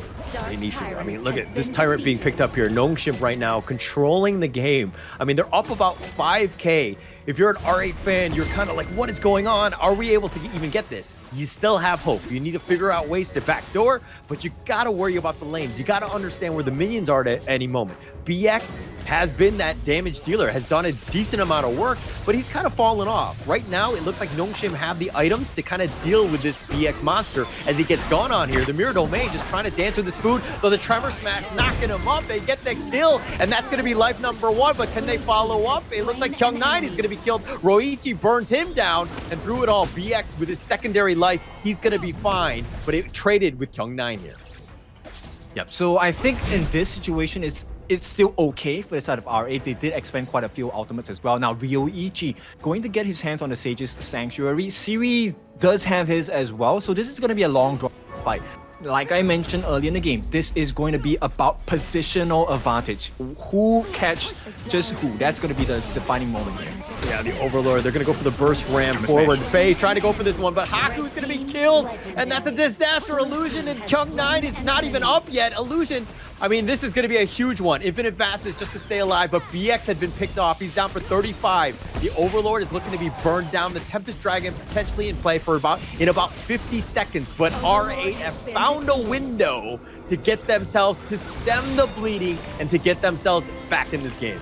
They need to. I mean, look at this Tyrant being picked up here. Nongshim right now controlling the game. I mean, they're up about 5K. If you're an R8 fan, you're kind of like, what is going on? Are we able to even get this? You still have hope. You need to figure out ways to backdoor, but you got to worry about the lanes. You got to understand where the minions are at any moment. BX has been that damage dealer, has done a decent amount of work, but he's kind of fallen off. Right now, it looks like Nongshim have the items to kind of deal with this BX monster as he gets gone on here. The Mirror Domain just trying to dance with his food, though the Tremor Smash knocking him up. They get the kill, and that's going to be life number 1, but can they follow up? It looks like Kyung9 is going to be killed. Roichi burns him down, and through it all, BX with his secondary life, he's going to be fine, but it traded with Kyung9 here. Yep, so I think in this situation, it's still okay for the side of R8. They did expend quite a few ultimates as well. Now, Ryoichi going to get his hands on the Sage's Sanctuary. Siri does have his as well, so this is going to be a long draw fight. Like I mentioned earlier in the game, this is going to be about positional advantage. Who catch just who? That's going to be the defining moment here. Yeah, the Overlord, they're going to go for the burst ram forward. Faye trying to go for this one, but Haku's going to be killed, and that's a disaster. Illusion, and Kyung9 is not even up yet. Illusion, I mean, this is going to be a huge one. Infinite Vastness just to stay alive, but BX had been picked off. He's down for 35. The Overlord is looking to be burned down. The Tempest Dragon potentially in play for about 50 seconds, but R8 have found a window to get themselves to stem the bleeding and to get themselves back in this game.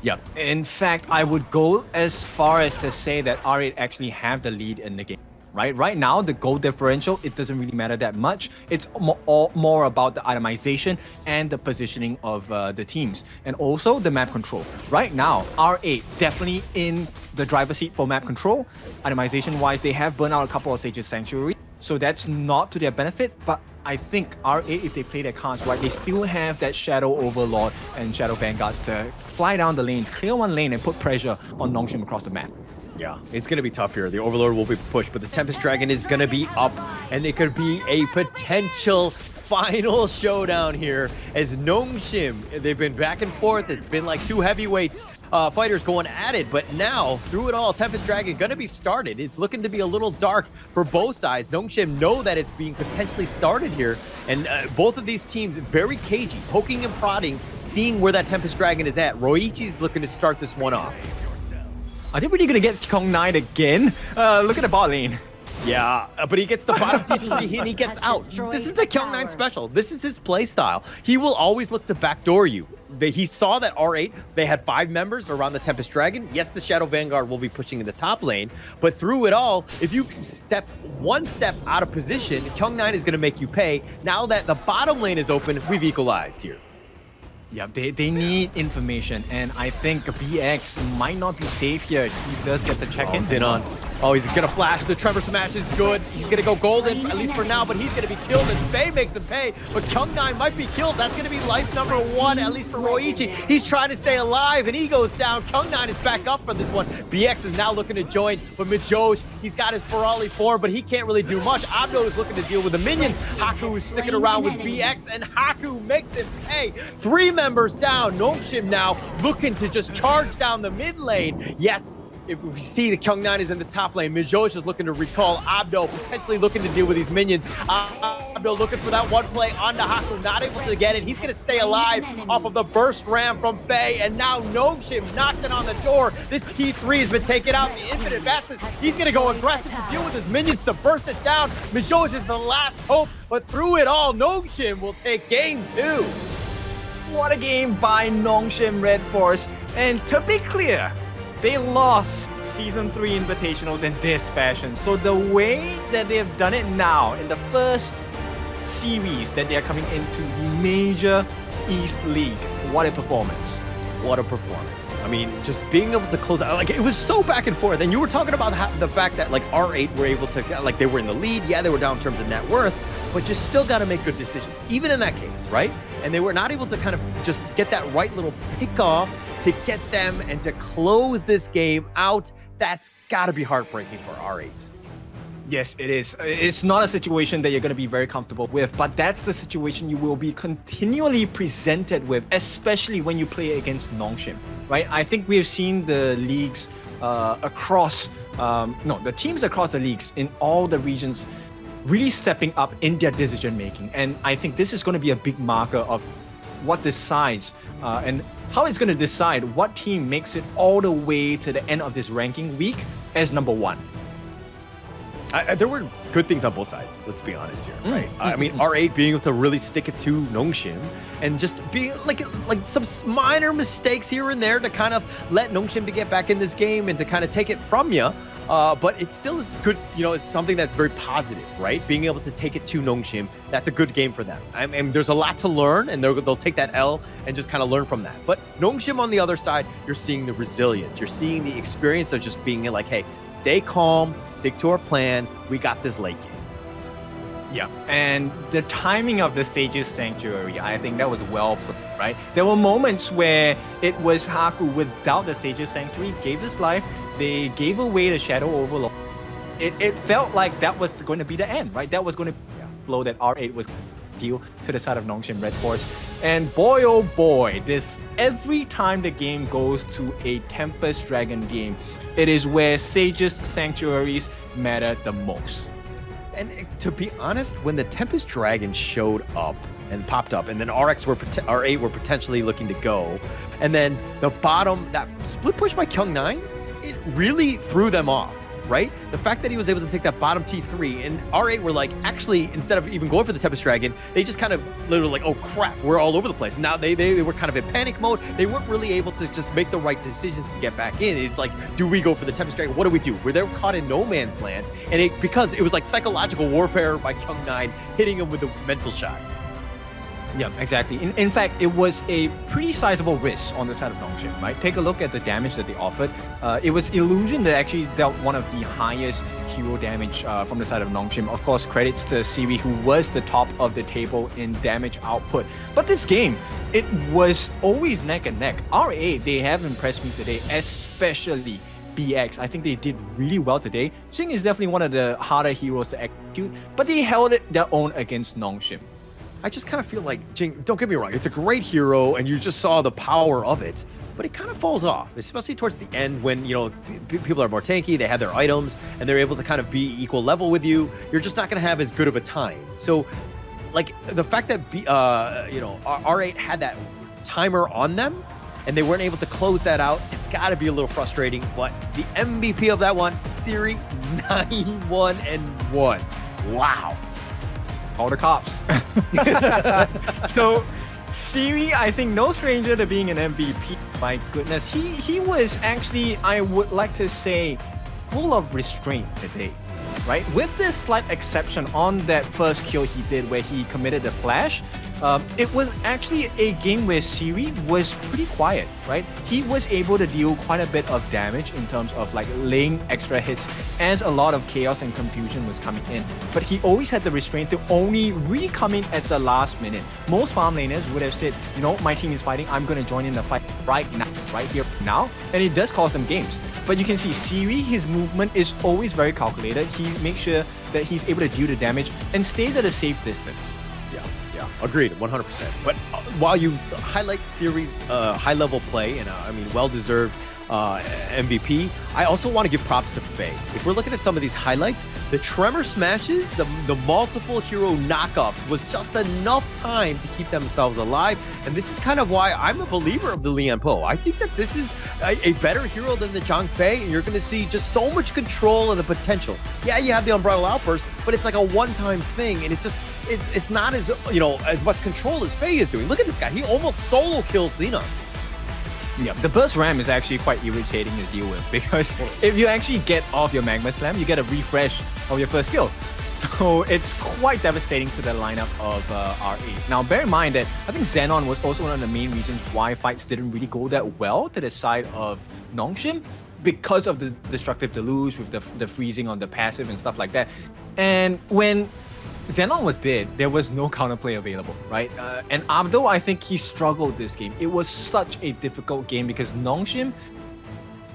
Yep. In fact, I would go as far as to say that R8 actually have the lead in the game. Right now, the goal differential, it doesn't really matter that much. It's more about the itemization and the positioning of the teams, and also the map control. Right now, R8 definitely in the driver's seat for map control. Itemization-wise, they have burned out a couple of Sage's Sanctuary, so that's not to their benefit, but I think R8, if they play their cards right, they still have that Shadow Overlord and Shadow Vanguards to fly down the lanes, clear one lane, and put pressure on Nongshim across the map. Yeah, it's going to be tough here. The Overlord will be pushed, but the Tempest Dragon is going to be up, and it could be a potential final showdown here as Nongshim, they've been back and forth. It's been like two heavyweights fighters going at it. But now, through it all, Tempest Dragon going to be started. It's looking to be a little dark for both sides. Nongshim know that it's being potentially started here. And both of these teams very cagey, poking and prodding, seeing where that Tempest Dragon is at. Roichi's looking to start this one off. Are they really going to get Kong9 again? Look at the bot lane. Yeah, but he gets the bottom T3 and he gets out. This is the Kong9 special. This is his play style. He will always look to backdoor you. He saw that R8, they had 5 members around the Tempest Dragon. Yes, the Shadow Vanguard will be pushing in the top lane, but through it all, if you step one step out of position, Kong9 is going to make you pay. Now that the bottom lane is open, we've equalized here. Yeah, they need information, and I think BX might not be safe here. He does get the check-in. He's in on. Oh, he's gonna flash. The Trevor Smash is good. He's gonna go golden, at least for now, but he's gonna be killed as Faye makes him pay. But Kong9 might be killed. That's gonna be life number 1, at least for Roichi. He's trying to stay alive, and he goes down. Kong9 is back up for this one. BX is now looking to join, but Majoj, he's got his Ferali form, but he can't really do much. Abdo is looking to deal with the minions. Haku is sticking around with BX, and Haku makes him pay. 3 members down. Nongshim now looking to just charge down the mid lane. Yes, if we see the Kong9 is in the top lane, Majoj is looking to recall. Abdo potentially looking to deal with these minions. Abdo looking for that one play onto Haku, not able to get it. He's going to stay alive off of the burst ram from Faye, and now Nongshim knocking on the door. This T3 has been taken out. The infinite vastness. He's going to go aggressive to deal with his minions to burst it down. Majoj is the last hope, but through it all, Nongshim will take game 2. What a game by Nongshim RedForce. And to be clear, they lost Season 3 Invitationals in this fashion. So the way that they've done it now, in the first series that they're coming into the major East League, what a performance. What a performance. I mean, just being able to close out, like, it was so back and forth. And you were talking about the fact that, like, R8 were able to, like, they were in the lead. Yeah, they were down in terms of net worth, but you still got to make good decisions, even in that case, right? And they were not able to kind of just get that right little pick off to get them and to close this game out. That's got to be heartbreaking for R8. Yes, it is. It's not a situation that you're going to be very comfortable with, but that's the situation you will be continually presented with, especially when you play against Nongshim, right? I think we've seen the leagues the teams across the leagues in all the regions really stepping up in their decision making. And I think this is going to be a big marker of what decides and how it's going to decide what team makes it all the way to the end of this ranking week as number 1. There were good things on both sides, let's be honest here, right? I mean, R8 being able to really stick it to Nongshim and just being like some minor mistakes here and there to kind of let Nongshim to get back in this game and to kind of take it from you. But it still is good, you know, it's something that's very positive, right? Being able to take it to Nongshim, that's a good game for them. I mean, there's a lot to learn, and they'll take that L and just kind of learn from that. But Nongshim on the other side, you're seeing the resilience. You're seeing the experience of just being like, hey, stay calm, stick to our plan. We got this late game. Yeah, and the timing of the Sage's Sanctuary, I think that was well played, right? There were moments where it was Haku without the Sage's Sanctuary, gave his life, they gave away the Shadow Overlord. It felt like that was going to be the end, right? That was going to blow that R8 was deal to the side of Nongshim RedForce. And boy, oh boy, every time the game goes to a Tempest Dragon game, it is where Sage's Sanctuaries matter the most. And to be honest, when the Tempest Dragon showed up and popped up, and then R8 were potentially looking to go, and then the bottom, that split push by Kong9, it really threw them off, right? The fact that he was able to take that bottom T3, and R8 were like, actually, instead of even going for the Tempest Dragon, they just kind of literally like, oh crap, we're all over the place. Now they were kind of in panic mode. They weren't really able to just make the right decisions to get back in. It's like, do we go for the Tempest Dragon? What do we do? They're caught in no man's land, and because it was like psychological warfare by Kong9, hitting him with a mental shot. Yeah, exactly. In fact, it was a pretty sizable risk on the side of Nongshim, right? Take a look at the damage that they offered. It was Illusion that actually dealt one of the highest hero damage from the side of Nongshim. Of course, credits to Siri, who was the top of the table in damage output. But this game, it was always neck and neck. R8, they have impressed me today, especially BX. I think they did really well today. Xing is definitely one of the harder heroes to execute, but they held it their own against Nongshim. I just kind of feel like, Jing, don't get me wrong, it's a great hero, and you just saw the power of it. but it kind of falls off, especially towards the end when, you know, people are more tanky, they have their items, and they're able to kind of be equal level with you. You're just not going to have as good of a time. So, like, the fact that, you know, R8 had that timer on them, and they weren't able to close that out, it's got to be a little frustrating. But the MVP of that one, Siri, 9-1-1. Wow. Call the cops. So, Siri, I think no stranger to being an MVP. My goodness, he was actually, I would like to say, full of restraint today, right? With this slight exception on that first kill he did where he committed the flash, it was actually a game where Siri was pretty quiet, right? He was able to deal quite a bit of damage in terms of like laying extra hits as a lot of chaos and confusion was coming in. But he always had the restraint to only really come in at the last minute. Most farm laners would have said, you know, my team is fighting, I'm going to join in the fight right now, right here, now. And it does cost them games. But you can see Siri, his movement is always very calculated. He makes sure that he's able to deal the damage and stays at a safe distance. Yeah, agreed, 100%. But while you highlight Siri's high-level play and, I mean, well-deserved MVP, I also want to give props to Faye. If we're looking at some of these highlights, the Tremor smashes, the multiple hero knockups was just enough time to keep themselves alive. And this is kind of why I'm a believer of the Lian Po. I think that this is a better hero than the Zhang Fei, and you're going to see just so much control and the potential. Yeah, you have the Umbrella Outburst, but it's like a one-time thing, and it's not as, you know, as much control as Faye is doing. Look at this guy. He almost solo kills Xenon. Yeah, the burst ram is actually quite irritating to deal with because if you actually get off your Magma Slam, you get a refresh of your first skill. So it's quite devastating to the lineup of R8. Now, bear in mind that I think Xenon was also one of the main reasons why fights didn't really go that well to the side of Nongshim because of the destructive deluge with the freezing on the passive and stuff like that. And when Xenon was dead, there was no counterplay available, right? And Abdo, I think he struggled this game. It was such a difficult game because Nongshim,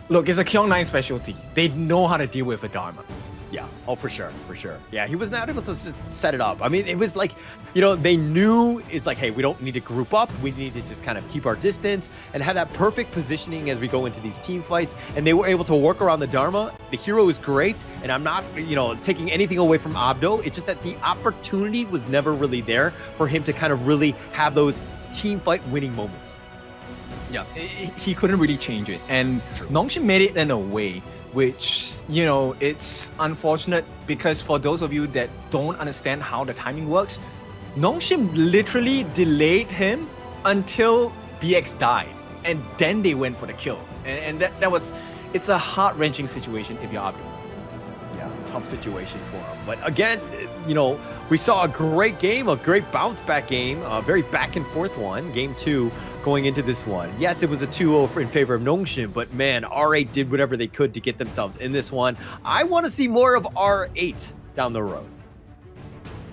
look, it's a Kyong 9 specialty. They know how to deal with a Dharma. Yeah, oh, for sure, for sure. Yeah, he was not able to set it up. I mean, it was like, you know, they knew it's like, hey, we don't need to group up. We need to just kind of keep our distance and have that perfect positioning as we go into these team fights. And they were able to work around the Dharma. The hero is great, and I'm not, you know, taking anything away from Abdo. It's just that the opportunity was never really there for him to kind of really have those team fight winning moments. Yeah, he couldn't really change it. And Nongshim made it in a way which, you know, it's unfortunate because for those of you that don't understand how the timing works, Nongshim literally delayed him until BX died, and then they went for the kill. And that was, it's a heart-wrenching situation if you're Abdo. Yeah, tough situation for him. But again, you know, we saw a great game, a great bounce-back game, a very back-and-forth one, game 2. Going into this one. Yes, it was a 2-0 in favor of Nongshim, but man, R8 did whatever they could to get themselves in this one. I want to see more of R8 down the road.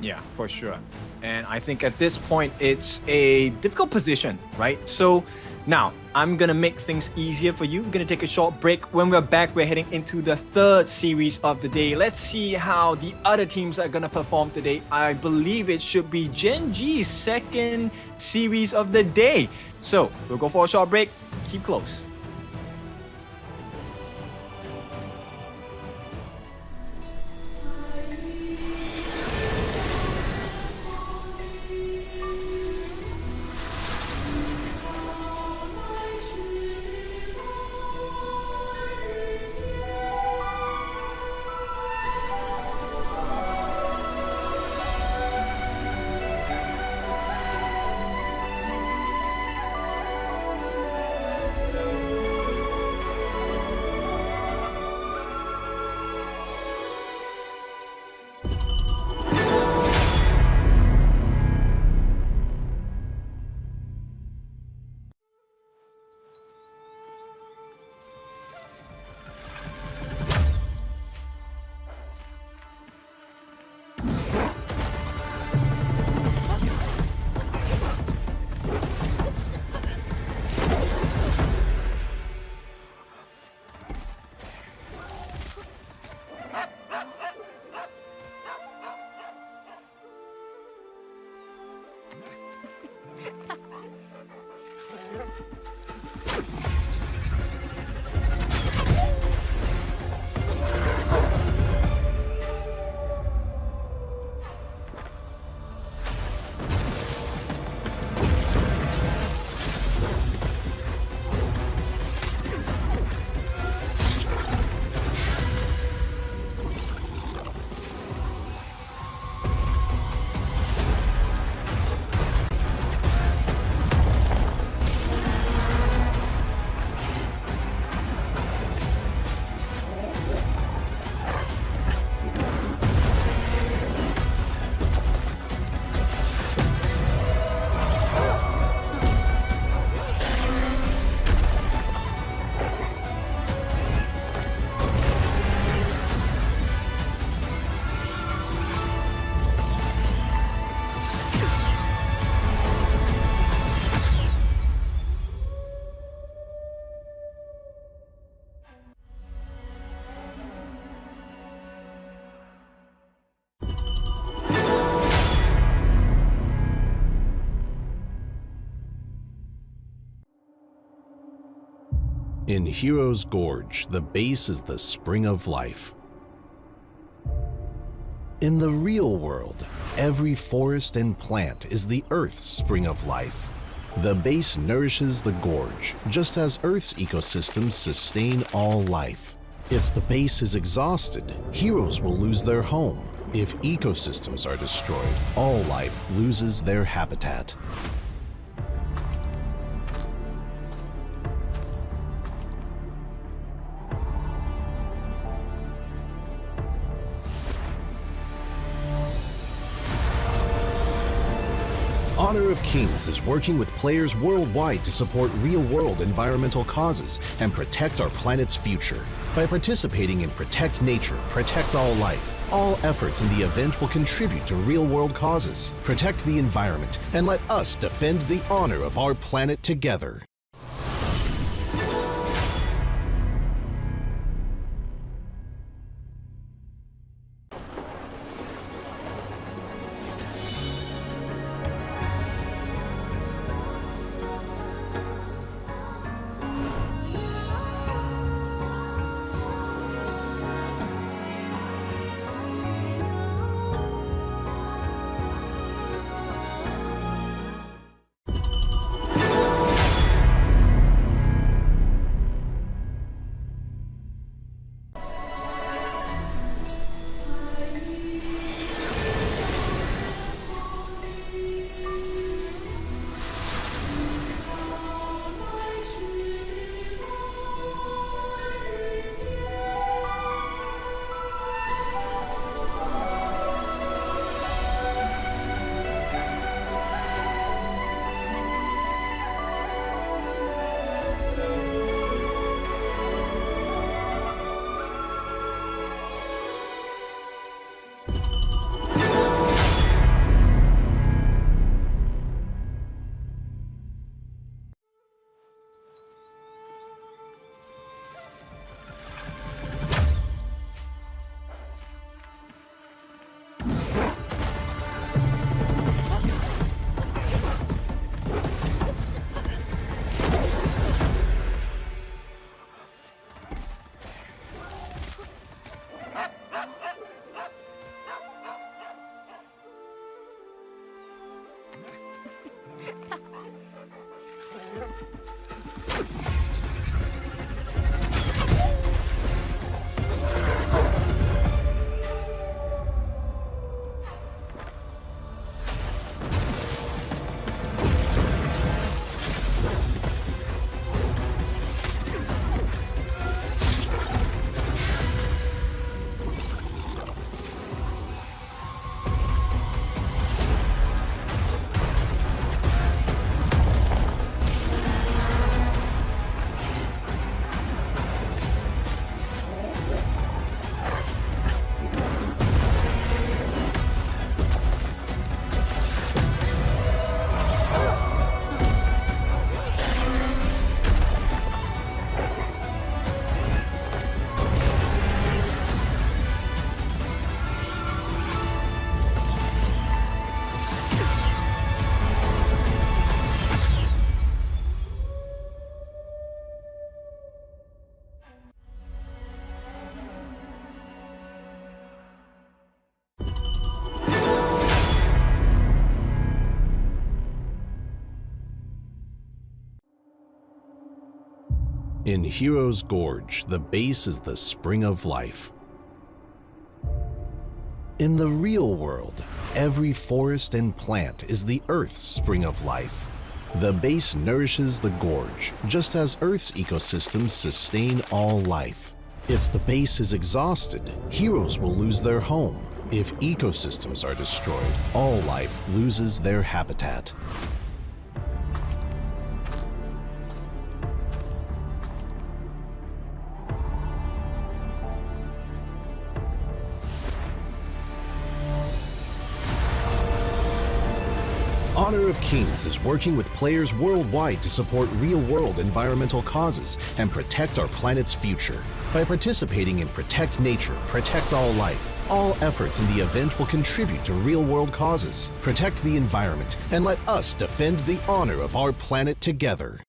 Yeah, for sure. And I think at this point, it's a difficult position, right? So now, I'm going to make things easier for you. I'm going to take a short break. When we're back, we're heading into the third series of the day. Let's see how the other teams are going to perform today. I believe it should be Gen.G's second series of the day. So, we'll go for a short break. Keep close. In Hero's Gorge, the base is the spring of life. In the real world, every forest and plant is the Earth's spring of life. The base nourishes the gorge, just as Earth's ecosystems sustain all life. If the base is exhausted, heroes will lose their home. If ecosystems are destroyed, all life loses their habitat. Honor of Kings is working with players worldwide to support real-world environmental causes and protect our planet's future. By participating in Protect Nature, Protect All Life, all efforts in the event will contribute to real-world causes, protect the environment, and let us defend the honor of our planet together. In Hero's Gorge, the base is the spring of life. In the real world, every forest and plant is the Earth's spring of life. The base nourishes the gorge, just as Earth's ecosystems sustain all life. If the base is exhausted, heroes will lose their home. If ecosystems are destroyed, all life loses their habitat. Honor of Kings is working with players worldwide to support real-world environmental causes and protect our planet's future. By participating in Protect Nature, Protect All Life, all efforts in the event will contribute to real-world causes, protect the environment, and let us defend the honor of our planet together.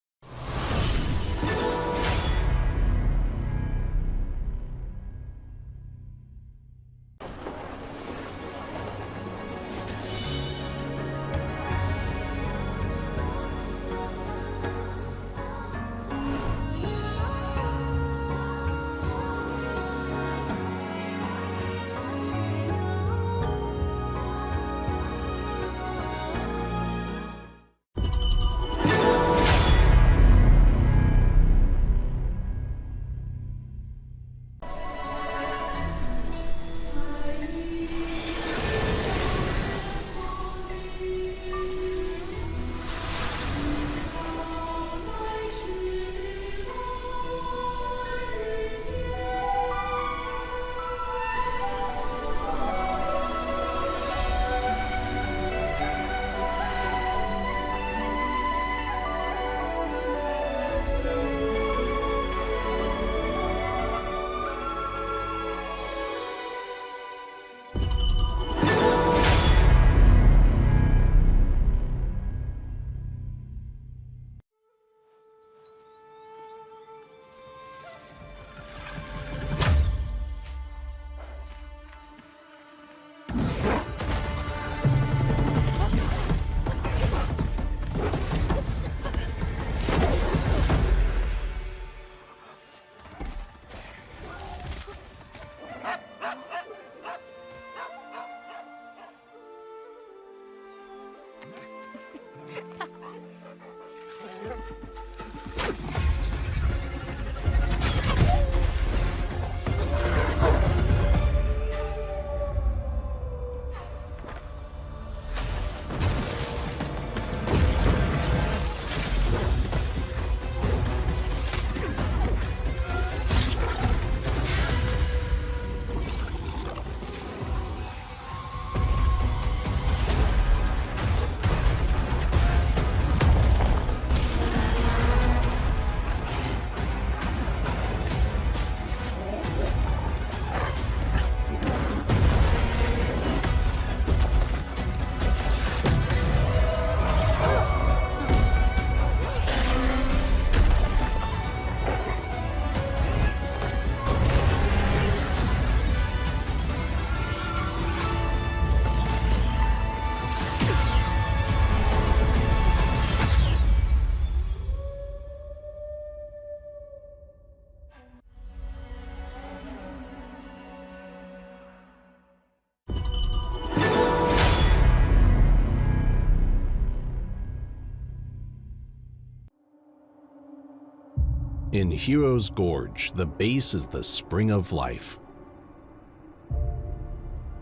In Hero's Gorge, the base is the spring of life.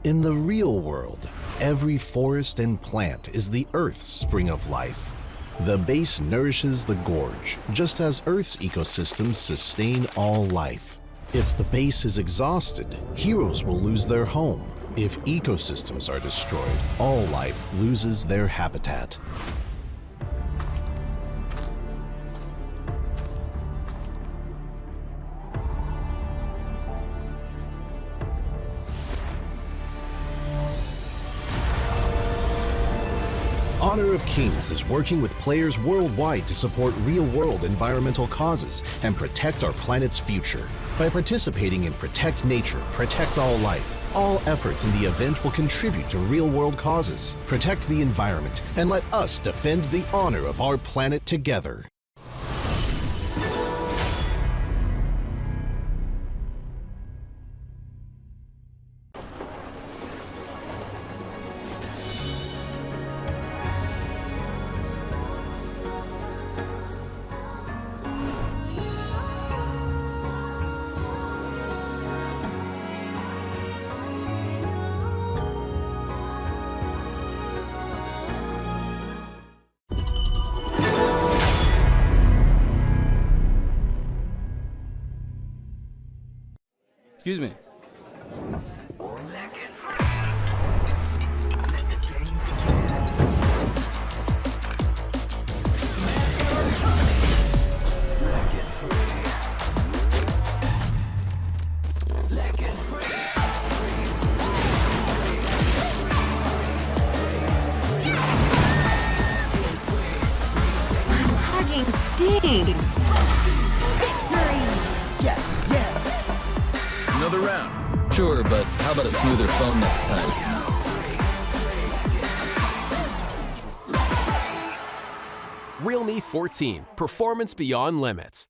In the real world, every forest and plant is the Earth's spring of life. The base nourishes the gorge, just as Earth's ecosystems sustain all life. If the base is exhausted, heroes will lose their home. If ecosystems are destroyed, all life loses their habitat. Honor of Kings is working with players worldwide to support real-world environmental causes and protect our planet's future. By participating in Protect Nature, Protect All Life, all efforts in the event will contribute to real-world causes, protect the environment, and let us defend the honor of our planet together. Excuse me. Hugging stings. Victory! Yes, yeah. Another round. Sure, but how about a smoother phone next time? Realme 14, performance beyond limits.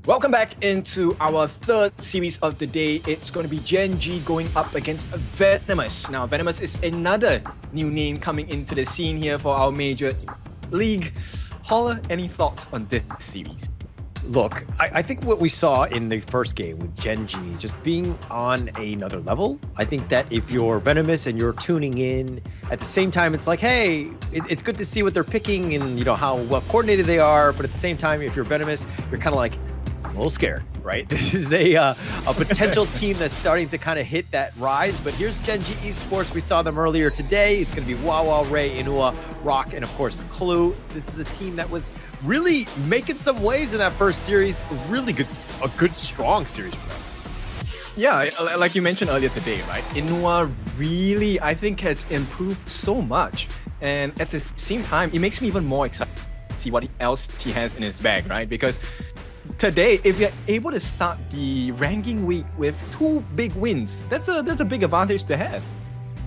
Welcome back into our third series of the day. It's going to be Gen.G going up against Venomous. Now, Venomous is another new name coming into the scene here for our major league. Holler, any thoughts on this series? Look, I think what we saw in the first game with Gen.G just being on another level. I think that if you're Venomous and you're tuning in, at the same time, it's like, hey, it's good to see what they're picking and how well coordinated they are. But at the same time, if you're Venomous, you're kind of like, I'm a little scared, right? This is a potential team that's starting to kind of hit that rise. But here's Gen.G Esports. We saw them earlier today. It's going to be Wawa, Ray, Inua, Rock, and of course, Clue. This is a team that was really making some waves in that first series. A good, strong series for them. Yeah, like you mentioned earlier today, right? Inua really, I think, has improved so much. And at the same time, it makes me even more excited to see what else he has in his bag, right? Because today, if you're able to start the ranking week with 2 big wins, that's a big advantage to have.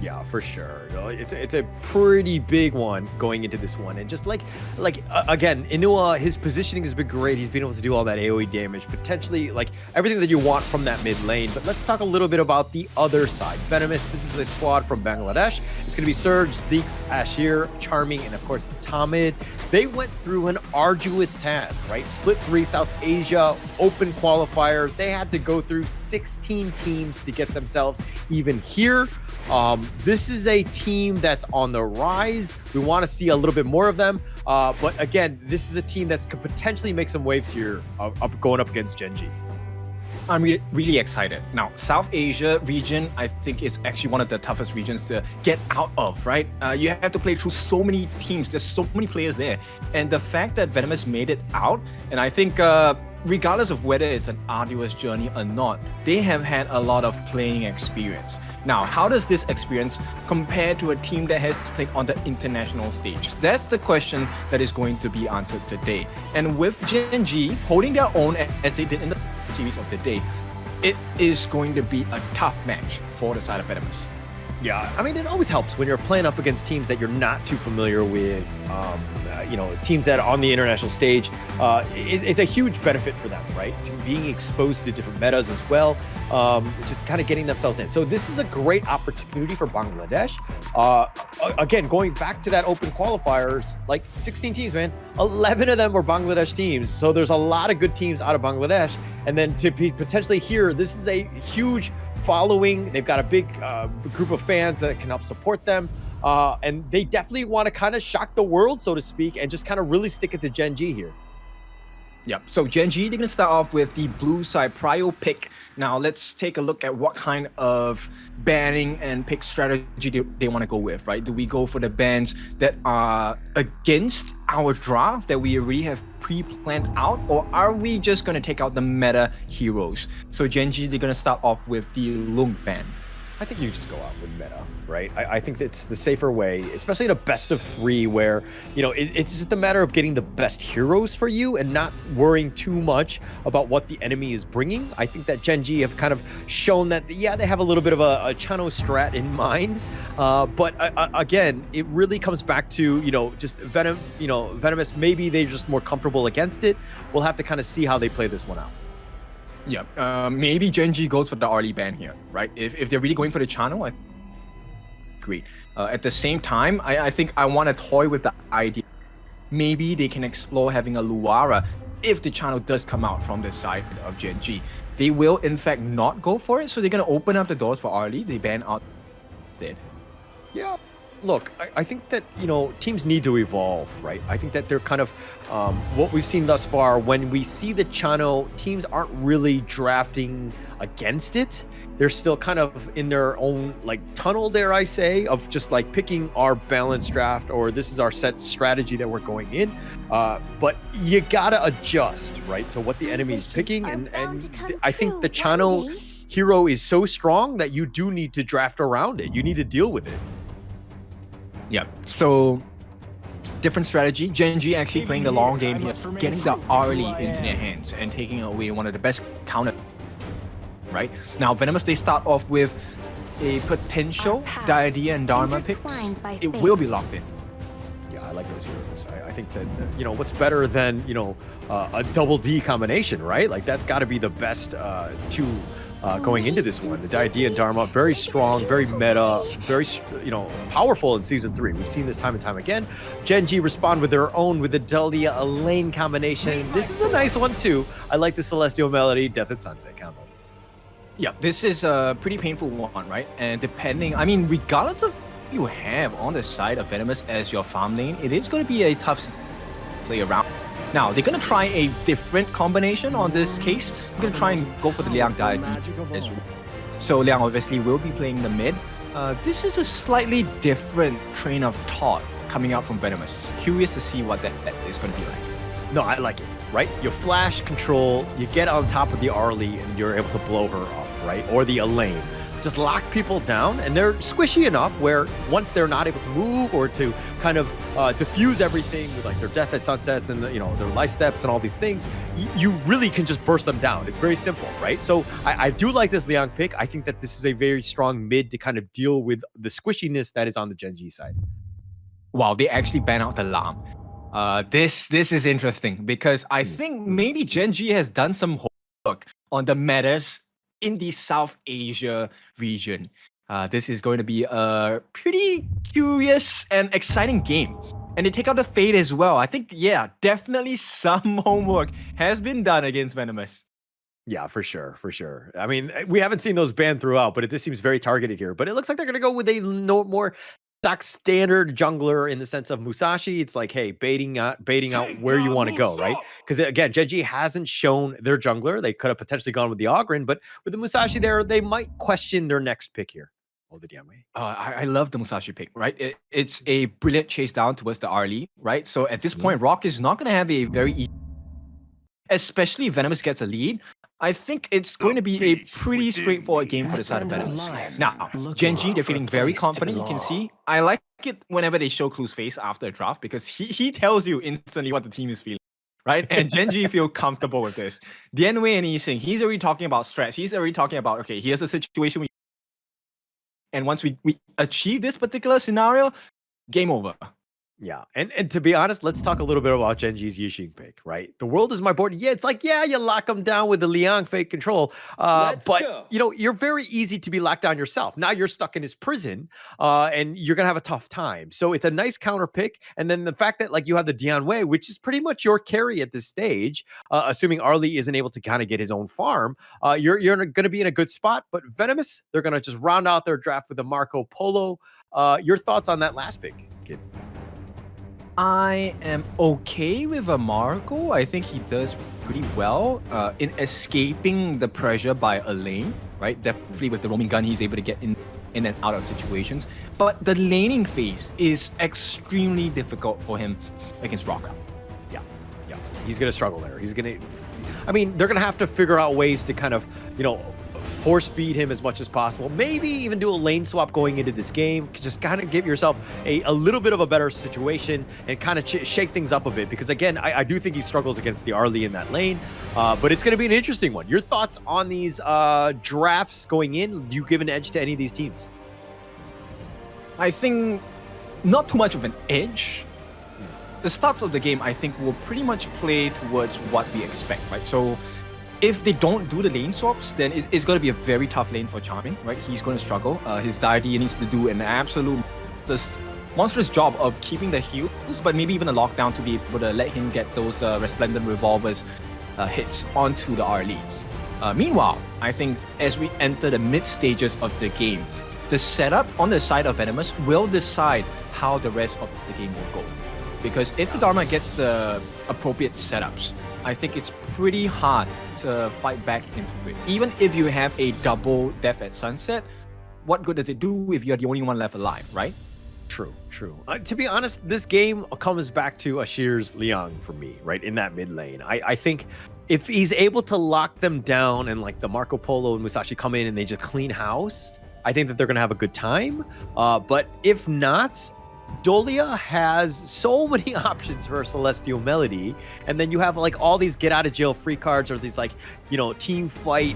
Yeah, for sure. It's a pretty big one going into this one. And just again, Inua, his positioning has been great. He's been able to do all that AoE damage, potentially everything that you want from that mid lane. But let's talk a little bit about the other side. Venomous, this is a squad from Bangladesh. It's going to be Surge, Zeeks, Ashir, Charming, and of course, Tamid. They went through an arduous task, right? Split 3 South Asia, open qualifiers. They had to go through 16 teams to get themselves even here. This is a team that's on the rise. We want to see a little bit more of them. But again, this is a team that could potentially make some waves here going up against Gen.G. I'm really excited. Now, South Asia region, I think is actually one of the toughest regions to get out of, right? You have to play through so many teams. There's so many players there. And the fact that Venomous made it out, and I think regardless of whether it's an arduous journey or not, they have had a lot of playing experience. Now, how does this experience compare to a team that has played on the international stage? That's the question that is going to be answered today. And with Gen.G holding their own as they did in the series of today, it is going to be a tough match for the side of Venomous. Yeah, I mean, it always helps when you're playing up against teams that you're not too familiar with, teams that are on the international stage. It's a huge benefit for them, right? To being exposed to different metas as well, just kind of getting themselves in. So this is a great opportunity for Bangladesh. Again, going back to that open qualifiers, 16 teams, man, 11 of them were Bangladesh teams. So there's a lot of good teams out of Bangladesh. And then to be potentially here, this is a huge following. They've got a big group of fans that can help support them. And they definitely want to kind of shock the world, so to speak, and just kind of really stick it to Gen.G here. Yeah, so Gen.G, they're going to start off with the blue side prio pick. Now, let's take a look at what kind of banning and pick strategy they want to go with, right? Do we go for the bans that are against our draft that we already have pre-planned out, or are we just going to take out the meta heroes? So Gen.G, they're going to start off with the Lung ban. I think you just go out with meta, right? I think it's the safer way, especially in a best of 3 where, it's just a matter of getting the best heroes for you and not worrying too much about what the enemy is bringing. I think that Gen.G have kind of shown that, yeah, they have a little bit of a Chano strat in mind. But again, it really comes back to, just Venomous, maybe they're just more comfortable against it. We'll have to kind of see how they play this one out. Yeah, maybe Gen.G goes for the early ban here, right? If they're really going for the channel, I agree. At the same time, I think I want to toy with the idea. Maybe they can explore having a Luara if the channel does come out from the side of Gen.G. They will, in fact, not go for it, so they're going to open up the doors for early. They ban out instead. Yeah. Look, I think that, teams need to evolve, right? I think that they're kind of, what we've seen thus far, when we see the Chano, teams aren't really drafting against it. They're still kind of in their own, tunnel, dare I say, of just, picking our balanced draft, or this is our set strategy that we're going in. But you gotta adjust, right, to what the enemy is picking. And I think the Chano hero is so strong that you do need to draft around it. You need to deal with it. Yeah, so different strategy. Gen.G actually playing the long game here, getting the early into their hands and taking away one of the best counter. Right now, Venomous, they start off with a potential Diadea and Dharma picks. It will be locked in. Yeah, I like those heroes. I think that what's better than a double D combination, right? That's got to be the best two going into this one. The idea and Dharma, very strong, very meta, very, powerful in Season 3. We've seen this time and time again. Gen.G respond with their own, with the Dahlia Elaine combination. This is a nice one too. I like the Celestial Melody, Death and Sunset combo. Yeah, this is a pretty painful one, right? And regardless of who you have on the side of Venomous as your farm lane, it is going to be a tough play around. Now, they're going to try a different combination on this case. They're going to try and go for the Liang Deity as well. So Liang obviously will be playing the mid. This is a slightly different train of thought coming out from Venomous. Curious to see what that is going to be like. No, I like it, right? You flash control, you get on top of the Arlie, and you're able to blow her up, right? Or the Elaine. Just lock people down, and they're squishy enough where once they're not able to move or to kind of diffuse everything with like their Death at Sunsets and their life steps and all these things, you really can just burst them down. It's very simple, right? So I do like this Liang pick. I think that this is a very strong mid to kind of deal with the squishiness that is on the Gen.G side. Wow, they actually ban out the Lam. This is interesting because I think maybe Gen.G has done some homework on the metas in the South Asia region. This is going to be a pretty curious and exciting game. And they take out the Fade as well. I think, yeah, definitely some homework has been done against Venomous. Yeah, for sure, for sure. I mean, we haven't seen those banned throughout, but this seems very targeted here. But it looks like they're going to go with a more stock standard jungler in the sense of Musashi. It's like, hey, baiting out where you want to go, right? Because again, Genji hasn't shown their jungler. They could have potentially gone with the Ogren, but with the Musashi there, they might question their next pick here. Oh, the Dianwei. I love the Musashi pick, right? It's a brilliant chase down towards the Arlie, right? So at this point, Rock is not going to have a very easy, especially if Venomous gets a lead. I think it's going to be a pretty straightforward game for the side of Venomous. Now, Gen.G, they're feeling very confident, you can see. I like it whenever they show Clue's face after a draft because he tells you instantly what the team is feeling, right? And Gen.G feel comfortable with this. Dianwei and Yixing, he's already talking about stress. He's already talking about, okay, here's a situation. And once we achieve this particular scenario, game over. Yeah, and to be honest, let's talk a little bit about Gen.G's Yixing pick, right? The world is my board. Yeah, it's like, yeah, you lock them down with the Liang fake control, but you're very easy to be locked down yourself. Now you're stuck in his prison, and you're gonna have a tough time. So it's a nice counter pick, and then the fact that like you have the Dianwei, which is pretty much your carry at this stage, assuming Arlie isn't able to kind of get his own farm, you're gonna be in a good spot. But Venomous, they're gonna just round out their draft with a Marco Polo. Your thoughts on that last pick, kid? I am okay with a Marco. I think he does pretty well in escaping the pressure by Elaine, right? Definitely with the roaming gun, he's able to get in and out of situations. But the laning phase is extremely difficult for him against Rock. Yeah. He's going to struggle there. They're going to have to figure out ways to kind of, force feed him as much as possible. Maybe even do a lane swap going into this game. Just kind of give yourself a little bit of a better situation and kind of shake things up a bit. Because again, I do think he struggles against the Arlie in that lane. But it's going to be an interesting one. Your thoughts on these drafts going in? Do you give an edge to any of these teams? I think not too much of an edge. The starts of the game, I think, will pretty much play towards what we expect, right? So if they don't do the lane swaps, then it's going to be a very tough lane for Charming, right? He's going to struggle. His deity needs to do an absolute monstrous job of keeping the heals, but maybe even a lockdown to be able to let him get those Resplendent Revolvers hits onto the Arlie. Meanwhile, I think as we enter the mid stages of the game, the setup on the side of Venomous will decide how the rest of the game will go. Because if the Dharma gets the appropriate setups, I think it's pretty hard to fight back into it. Even if you have a double Death at Sunset, what good does it do if you're the only one left alive, right? True. To be honest, this game comes back to Ashir's Liang for me, right? In that mid lane. I think if he's able to lock them down and like the Marco Polo and Musashi come in and they just clean house, I think that they're going to have a good time. But if not, Dahlia has so many options for Celestial Melody, and then you have like all these get out of jail free cards or these like team fight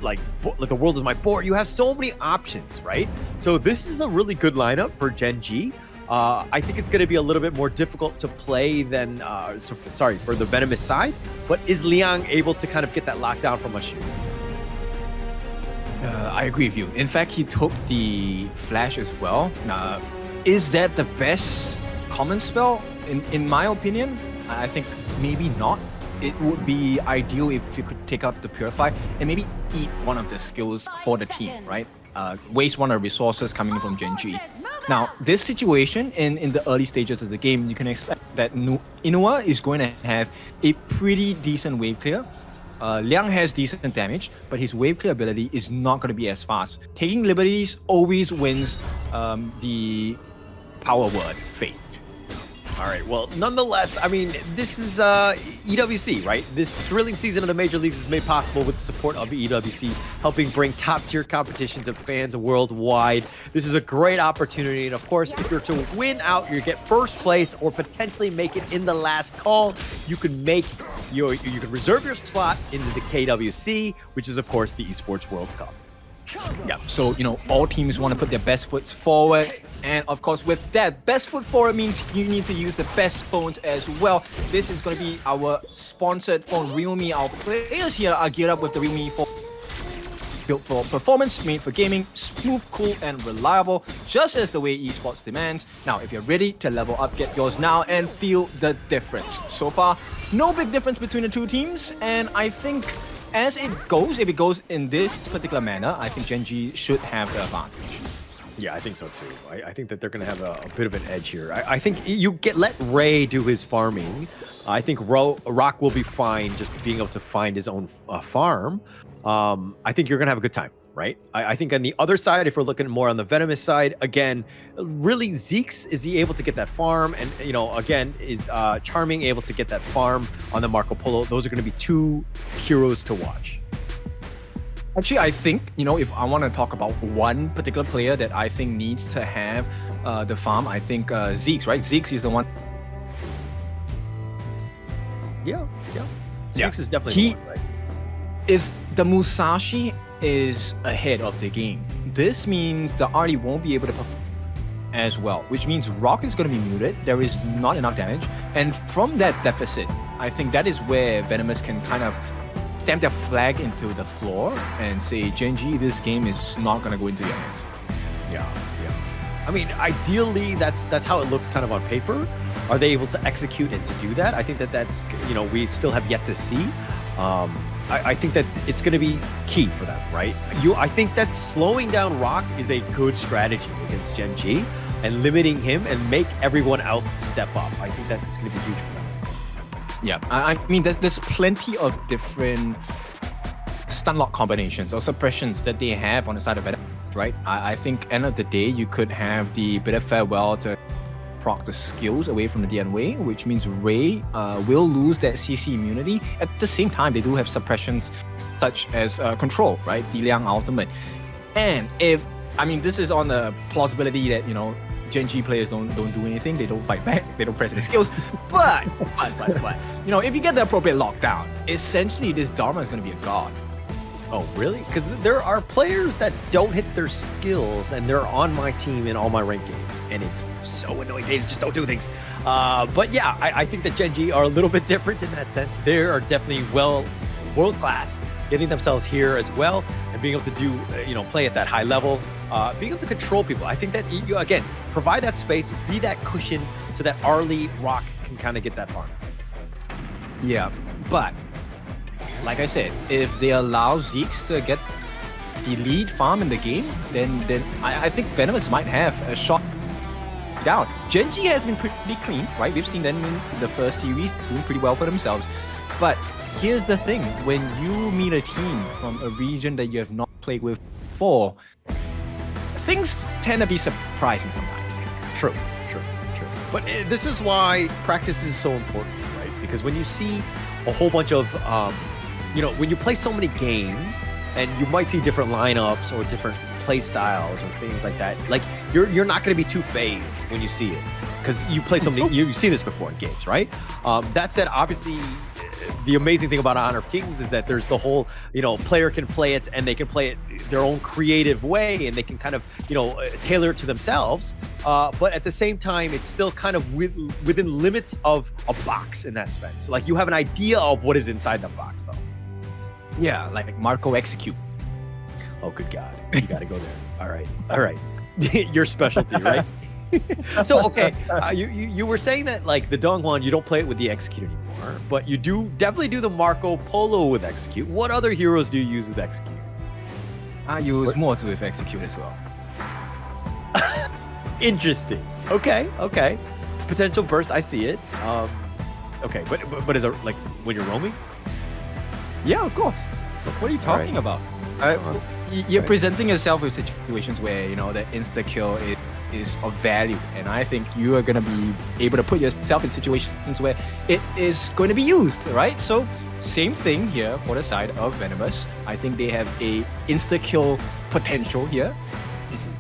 like the world is my board. You have so many options, right? So this is a really good lineup for Gen.G. I think it's going to be a little bit more difficult to play than for the Venomous side, but is Liang able to kind of get that lockdown from Ashir? I agree with you. In fact, he took the flash as well. Is that the best common spell? In my opinion, I think maybe not. It would be ideal if you could take out the Purify and maybe eat one of the skills for the team, right? Waste one of the resources coming in from Gen.G. Now, this situation in the early stages of the game, you can expect that Inuwa is going to have a pretty decent wave clear. Liang has decent damage, but his wave clear ability is not going to be as fast. Taking liberties always wins the power word, Fate. All right, well, nonetheless, I mean, this is EWC, right? This thrilling season of the Major Leagues is made possible with the support of EWC, helping bring top-tier competition to fans worldwide. This is a great opportunity, and of course, if you're to win out, you get first place or potentially make it in the last call. You can reserve your slot into the KWC, which is, of course, the Esports World Cup. Yeah, so, all teams want to put their best foot forward. And of course, with that, best foot forward means you need to use the best phones as well. This is going to be our sponsored phone, Realme. Our players here are geared up with the Realme phone. Built for performance, made for gaming, smooth, cool, and reliable, just as the way esports demands. Now, if you're ready to level up, get yours now and feel the difference. So far, no big difference between the two teams, and I think as it goes, if it goes in this particular manner, I think Gen.G should have the advantage. Yeah, I think so too. I think that they're going to have a bit of an edge here. I think let Ray do his farming. I think Rock will be fine just being able to find his own farm. I think you're going to have a good time, right? I think on the other side, if we're looking more on the Venomous side, again, really Zeke's, is he able to get that farm? And, again, is Charming able to get that farm on the Marco Polo? Those are going to be two heroes to watch. Actually, I think, if I want to talk about one particular player that I think needs to have the farm, I think Zeke's, right? Zeke's is the one. Yeah. Zeke's is definitely the one, right? If the Musashi is ahead of the game, this means the Artie won't be able to perform as well, which means Rock is going to be muted. There is not enough damage. And from that deficit, I think that is where Venomous can kind of stamp their flag into the floor and say, Gen.G, this game is not going to go into your hands. Yeah. I mean, ideally, that's how it looks kind of on paper. Are they able to execute and to do that? I think that's, we still have yet to see. I think that it's going to be key for them, right? I think that slowing down Rock is a good strategy against Gen.G and limiting him and make everyone else step up. I think that's going to be huge for them. Yeah, I mean, there's plenty of different stun lock combinations or suppressions that they have on the side of it, right? I think end of the day, you could have the Bit of Farewell to proc the skills away from the Dian Wei, which means Ray will lose that CC immunity. At the same time, they do have suppressions such as Control, right? Di Liang Ultimate. And this is on the plausibility that, Gen.G players don't do anything, they don't fight back, they don't press their skills. But, if you get the appropriate lockdown, essentially this Dharma is going to be a god. Oh, really? Because there are players that don't hit their skills and they're on my team in all my ranked games. And it's so annoying. They just don't do things. But yeah, I think that Gen.G are a little bit different in that sense. They are definitely world class, getting themselves here as well and being able to do, play at that high level, being able to control people. I think that, again, provide that space, be that cushion so that Arlie Rock can kind of get that farm. Yeah, but like I said, if they allow Zeke's to get the lead farm in the game, then I think Venomous might have a shot down. Gen.G has been pretty clean, right? We've seen them in the first series, it's doing pretty well for themselves. But here's the thing, when you meet a team from a region that you have not played with before, things tend to be surprising sometimes. True. But this is why practice is so important, right? Because when you see a whole bunch of, when you play so many games and you might see different lineups or different play styles or things like that, like you're not going to be too phased when you see it because you played so many, you've seen this before in games, right? That said, obviously, the amazing thing about Honor of Kings is that there's the whole, player can play it and they can play it their own creative way and they can kind of, tailor it to themselves. But at the same time, it's still kind of within limits of a box in that sense. Like you have an idea of what is inside the box though. Yeah, like Marco Execute. Oh, good God. You got to go there. All right. Your specialty, right? So, okay, you were saying that, like, the Dongwon, you don't play it with the Execute anymore, but you definitely do the Marco Polo with Execute. What other heroes do you use with Execute? I use Morts with Execute as well. Interesting. Okay. Potential burst, I see it. Okay, but is it like when you're roaming? Yeah, of course. What are you talking about? You're presenting yourself with situations where, you know, the insta kill is of value, and I think you are going to be able to put yourself in situations where it is going to be used, right? So same thing here for the side of Venomous. I think they have a insta kill potential here.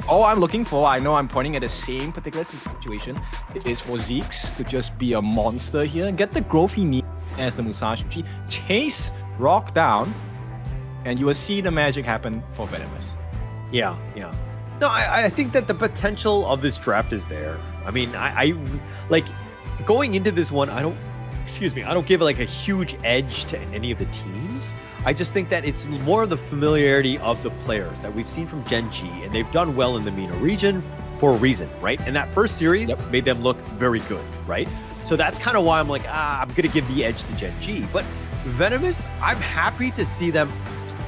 All I'm looking for, I know I'm pointing at the same particular situation, is for Zeeks to just be a monster here, get the growth he needs as the Musashi, chase Rock down, and you will see the magic happen for Venomous. Yeah. No, I think that the potential of this draft is there. I mean, I like going into this one, I don't give like a huge edge to any of the teams. I just think that it's more of the familiarity of the players that we've seen from Gen.G, and they've done well in the MENA region for a reason, right? And that first series made them look very good, right? So that's kind of why I'm like, I'm going to give the edge to Gen.G. But Venomous, I'm happy to see them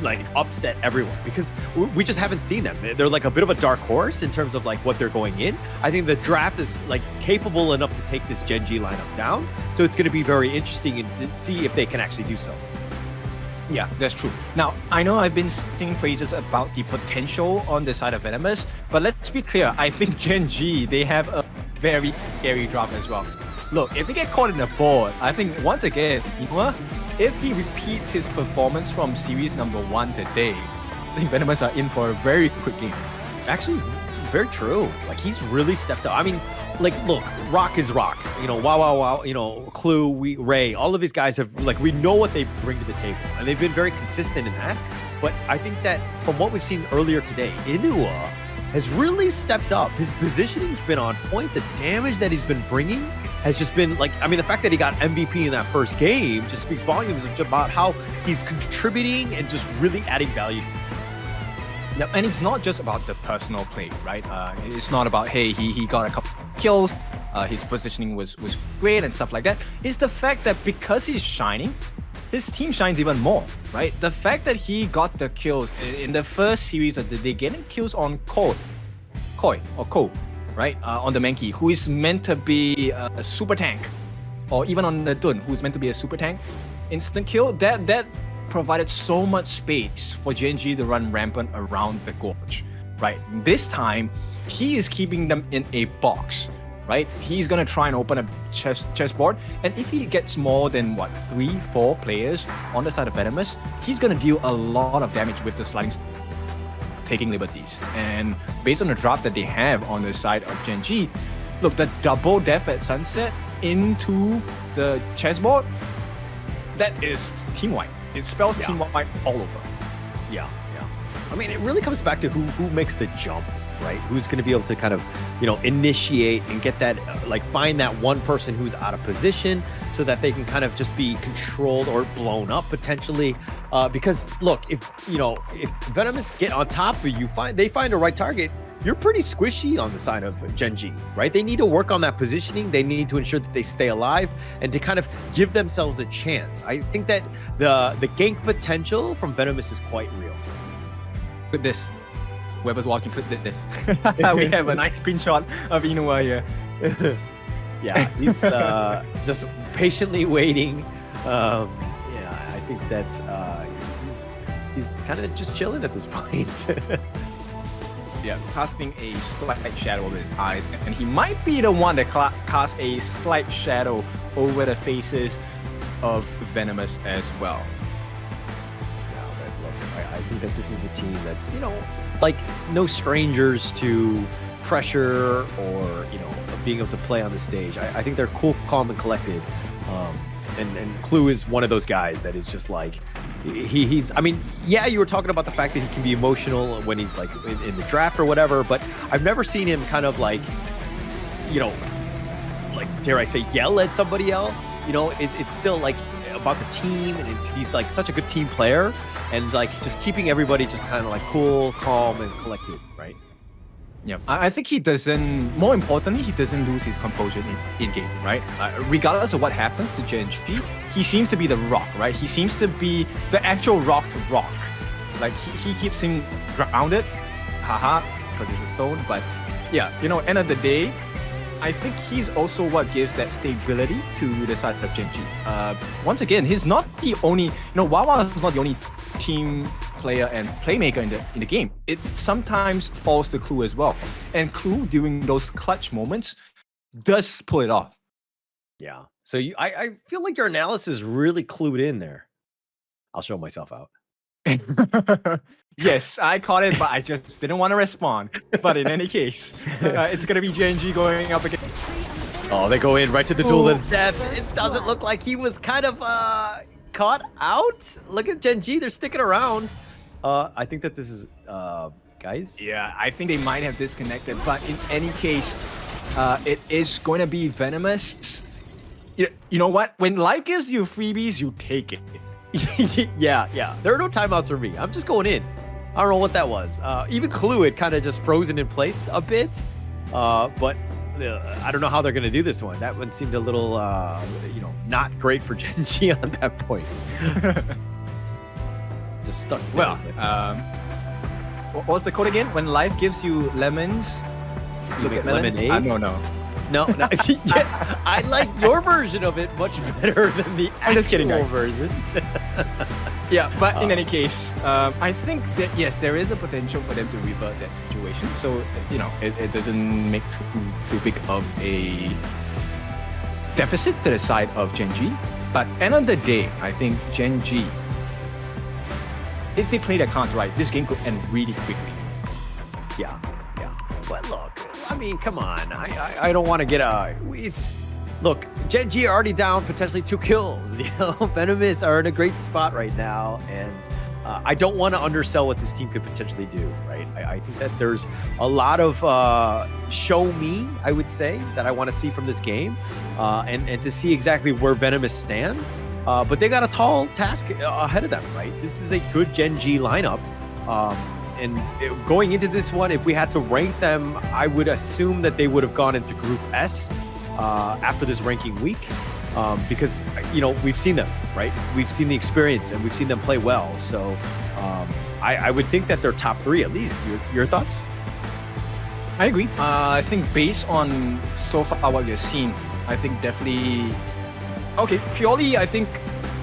like upset everyone because we just haven't seen them. They're like a bit of a dark horse in terms of like what they're going in. I think the draft is like capable enough to take this Gen.G lineup down. So it's going to be very interesting to see if they can actually do so. Yeah, that's true. Now, I know I've been singing praises about the potential on the side of Venomous, but let's be clear. I think Gen.G, they have a very scary draft as well. Look, if they get caught in the board, I think once again, you know what? If he repeats his performance from series number 1 today, I think Venomous are in for a very quick game. Actually, very true. Like, he's really stepped up. I mean, like, look, Rock is Rock. You know, wow. You know, Clue, Ray, all of these guys have, like, we know what they bring to the table. And they've been very consistent in that. But I think that from what we've seen earlier today, Inua has really stepped up. His positioning's been on point. The damage that he's been bringing has just been like, I mean, the fact that he got MVP in that first game just speaks volumes about how he's contributing and just really adding value to his team. Yep, and it's not just about the personal play, right? It's not about, hey, he got a couple kills, his positioning was great and stuff like that. It's the fact that because he's shining, his team shines even more, right? The fact that he got the kills in the first series of the day, getting kills on Koi, right? On the Mankey, who is meant to be a super tank, or even on the Dun, who's meant to be a super tank. Instant kill, that provided so much space for Gen.G to run rampant around the gorge, right? This time, he is keeping them in a box, right? He's gonna try and open a chessboard, and if he gets more than, 3-4 players on the side of Venomous, he's gonna deal a lot of damage with the sliding taking liberties. And based on the draft that they have on the side of Gen.G, look, the double death at sunset into the chessboard, that is team wipe. It spells team wipe all over. Yeah. I mean, it really comes back to who makes the jump, right? Who's going to be able to kind of, you know, initiate and get that, like, find that one person who's out of position so that they can kind of just be controlled or blown up potentially. Because look, if Venomous get on top of you, they find a right target, you're pretty squishy on the side of Gen.G, right? They need to work on that positioning. They need to ensure that they stay alive and to kind of give themselves a chance. I think that the gank potential from Venomous is quite real. Clip this. Whoever's watching, clip this. We have a nice screenshot of Inua here. Yeah, he's just patiently waiting. I think that he's kind of just chilling at this point. Yeah, casting a slight shadow over his eyes, and he might be the one that casts a slight shadow over the faces of Venomous as well. I think that this is a team that's, like, no strangers to pressure or, being able to play on the stage. I think they're cool, calm, and collected. And Clue is one of those guys that is just like, he's, I mean, yeah, you were talking about the fact that he can be emotional when he's like in the draft or whatever, but I've never seen him kind of like, like, dare I say, yell at somebody else. It's still like about the team, and he's like such a good team player, and like just keeping everybody just kind of like cool, calm, and collected, right? Yeah, I think he doesn't, more importantly, he doesn't lose his composure in game, right? Regardless of what happens to Gen.G, he seems to be the rock, right? He seems to be the actual rock to rock. Like, he keeps him grounded, haha, because he's a stone. But yeah, you know, end of the day, I think he's also what gives that stability to the side of Gen.G. Once again, he's not the only, you know, Wawa is not the only team player and playmaker in the game. It sometimes falls to Clue as well. And Clue, during those clutch moments, does pull it off. Yeah. So I feel like your analysis really clued in there. I'll show myself out. Yes, I caught it, but I just didn't want to respond. But in any case, it's going to be Gen.G going up again. Oh, they go in right to the duel to death. It doesn't look like he was kind of caught out. Look at Gen.G, they're sticking around. I think that this is, guys. Yeah, I think they might have disconnected, but in any case, it is going to be venomous. You know what? When life gives you freebies, you take it. Yeah. There are no timeouts for me. I'm just going in. I don't know what that was. Even Clue had kind of just frozen in place a bit. But I don't know how they're going to do this one. That one seemed a little, not great for Gen.G on that point. Just stuck. Well, what was the code again? When life gives you lemons, you look make at melons? lemonade? No. Yeah, I like your version of it much better than the I'm just kidding, actual guys. version. Yeah, but in any case, I think that yes, there is a potential for them to revert that situation. So you know, it doesn't make too big of a deficit to the side of Gen.G. But end of the day, I think Gen.G, if they play their cards right, this game could end really quickly. Yeah. But look, I mean, come on. I don't want to get look, Gen.G are already down potentially 2 kills. You know, Venomous are in a great spot right now, and I don't want to undersell what this team could potentially do, right? I think that there's a lot of show me, I would say, that I want to see from this game, and to see exactly where Venomous stands. But they got a tall task ahead of them, right? This is a good Gen.G lineup. And going into this one, if we had to rank them, I would assume that they would have gone into Group S after this ranking week, because, you know, we've seen them, right? We've seen the experience and we've seen them play well. So I would think that they're top 3 at least. Your thoughts? I agree. I think based on so far what we've seen, I think definitely... Okay, purely, I think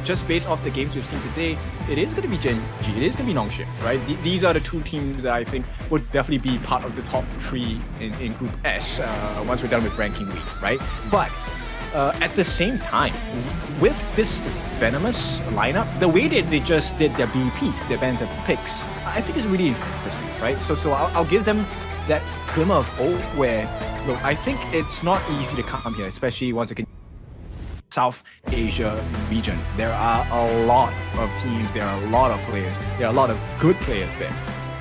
just based off the games we've seen today, it is going to be Gen.G, it is going to be Nongshim, right? These are the 2 teams that I think would definitely be part of the top 3 in Group S once we're done with ranking week, right? But at the same time, with this Venomous lineup, the way that they just did their BPs, their bands and picks, I think is really interesting, right? So I'll give them that glimmer of hope where, look, I think it's not easy to come here, especially once again, South Asia region. There are a lot of teams, there are a lot of players, there are a lot of good players there.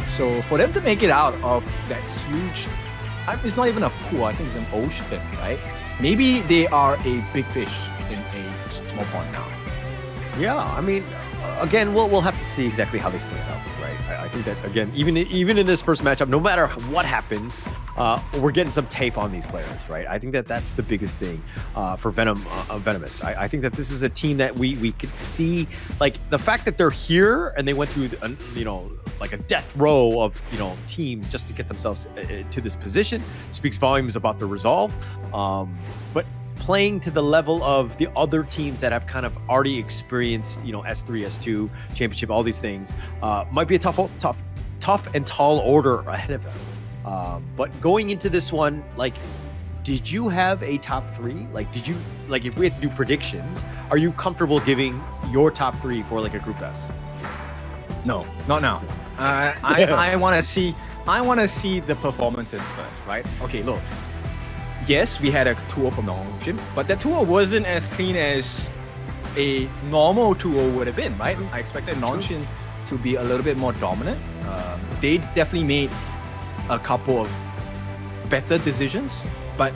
So for them to make it out of that huge, it's not even a pool, I think it's an ocean, right? Maybe they are a big fish in a small pond now. Yeah, I mean, again, we'll have to see exactly how they stand up, right? I think that, again, even in this first matchup, no matter what happens, we're getting some tape on these players, right? I think that that's the biggest thing for Venomous. I think that this is a team that we could see, like, the fact that they're here and they went through, like a death row of, teams just to get themselves to this position speaks volumes about the resolve. But playing to the level of the other teams that have kind of already experienced, S3, S2, championship, all these things, might be a tough and tall order ahead of them. But going into this one, like, did you have a top 3? Like, if we had to do predictions, are you comfortable giving your top 3 for like a Group S? No, not now. I want to see the performances first, right? Okay, look. Yes, we had a tour from Nongshim, but that tour wasn't as clean as a normal tour would have been, right? I expected Nongshim to be a little bit more dominant. They definitely made a couple of better decisions, but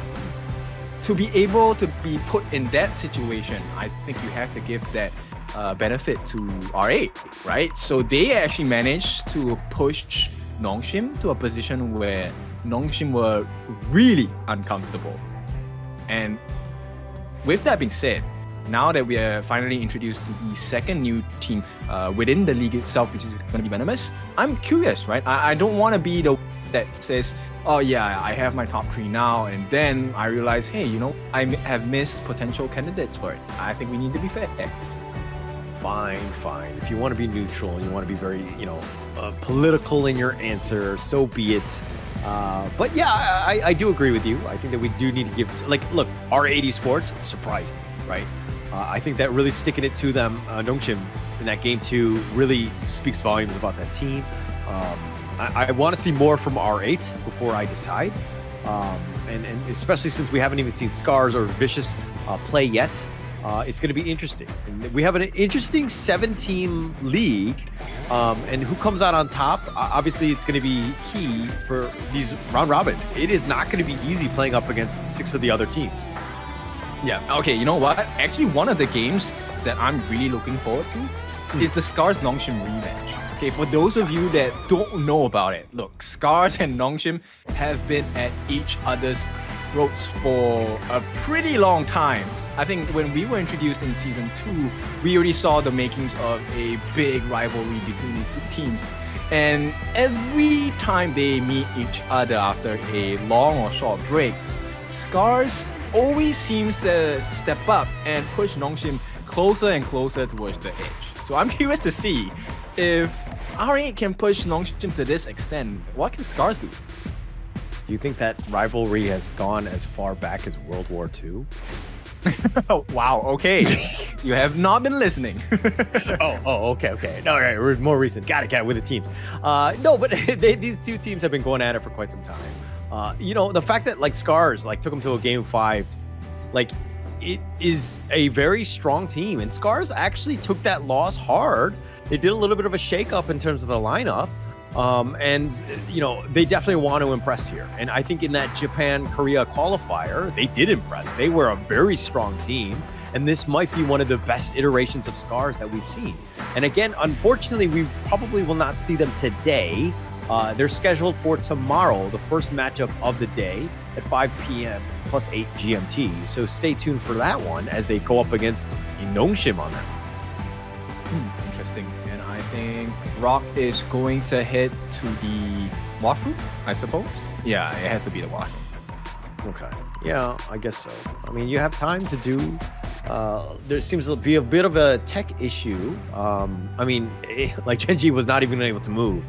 to be able to be put in that situation, I think you have to give that benefit to R8, right? So they actually managed to push Nongshim to a position where Nongshim were really uncomfortable. And with that being said, now that we are finally introduced to the second new team within the league itself, which is going to be Venomous, I'm curious, right? I don't want to be the that says, oh yeah, I have my top 3 now, and then I realize, hey, you know, I have missed potential candidates for it. I think we need to be fair. Fine. If you want to be neutral, you want to be very, political in your answer, so be it. But yeah, I do agree with you. I think that we do need to give, look, R8 Esports, surprising, right? I think that really sticking it to them, Nongshim, in that game 2 really speaks volumes about that team. I want to see more from R8 before I decide. And especially since we haven't even seen Scars or Vicious play yet. It's going to be interesting. And we have an interesting 7-team league. And who comes out on top? Obviously, it's going to be key for these round robins. It is not going to be easy playing up against 6 of the other teams. Yeah, okay, you know what? Actually, one of the games that I'm really looking forward to is the Scars Nongshim rematch. Okay, for those of you that don't know about it, look, Scars and Nongshim have been at each other's throats for a pretty long time. I think when we were introduced in Season 2, we already saw the makings of a big rivalry between these 2 teams. And every time they meet each other after a long or short break, Scars always seems to step up and push Nongshim closer and closer towards the edge. So I'm curious to see if R8 can push Nongshim to this extent, what can Scars do? Do you think that rivalry has gone as far back as World War II? Wow, okay. You have not been listening. Okay. No, right, we're more recent. Got it, with the teams. No, but these 2 teams have been going at it for quite some time. The fact that Scars took them to a game 5, it is a very strong team, and Scars actually took that loss hard. They did a little bit of a shakeup in terms of the lineup, and they definitely want to impress here. And I think in that Japan-Korea qualifier, they did impress. They were a very strong team, and this might be one of the best iterations of Scars that we've seen. And again, unfortunately, we probably will not see them today. They're scheduled for tomorrow, the first matchup of the day at 5 p.m. plus 8 GMT. So stay tuned for that one as they go up against Nongshim on that. Interesting. And I think Rock is going to head to the washroom, I suppose. Yeah, it has to be the washroom. Okay. Yeah, I guess so. I mean, you have time to do... there seems to be a bit of a tech issue. Gen.G was not even able to move.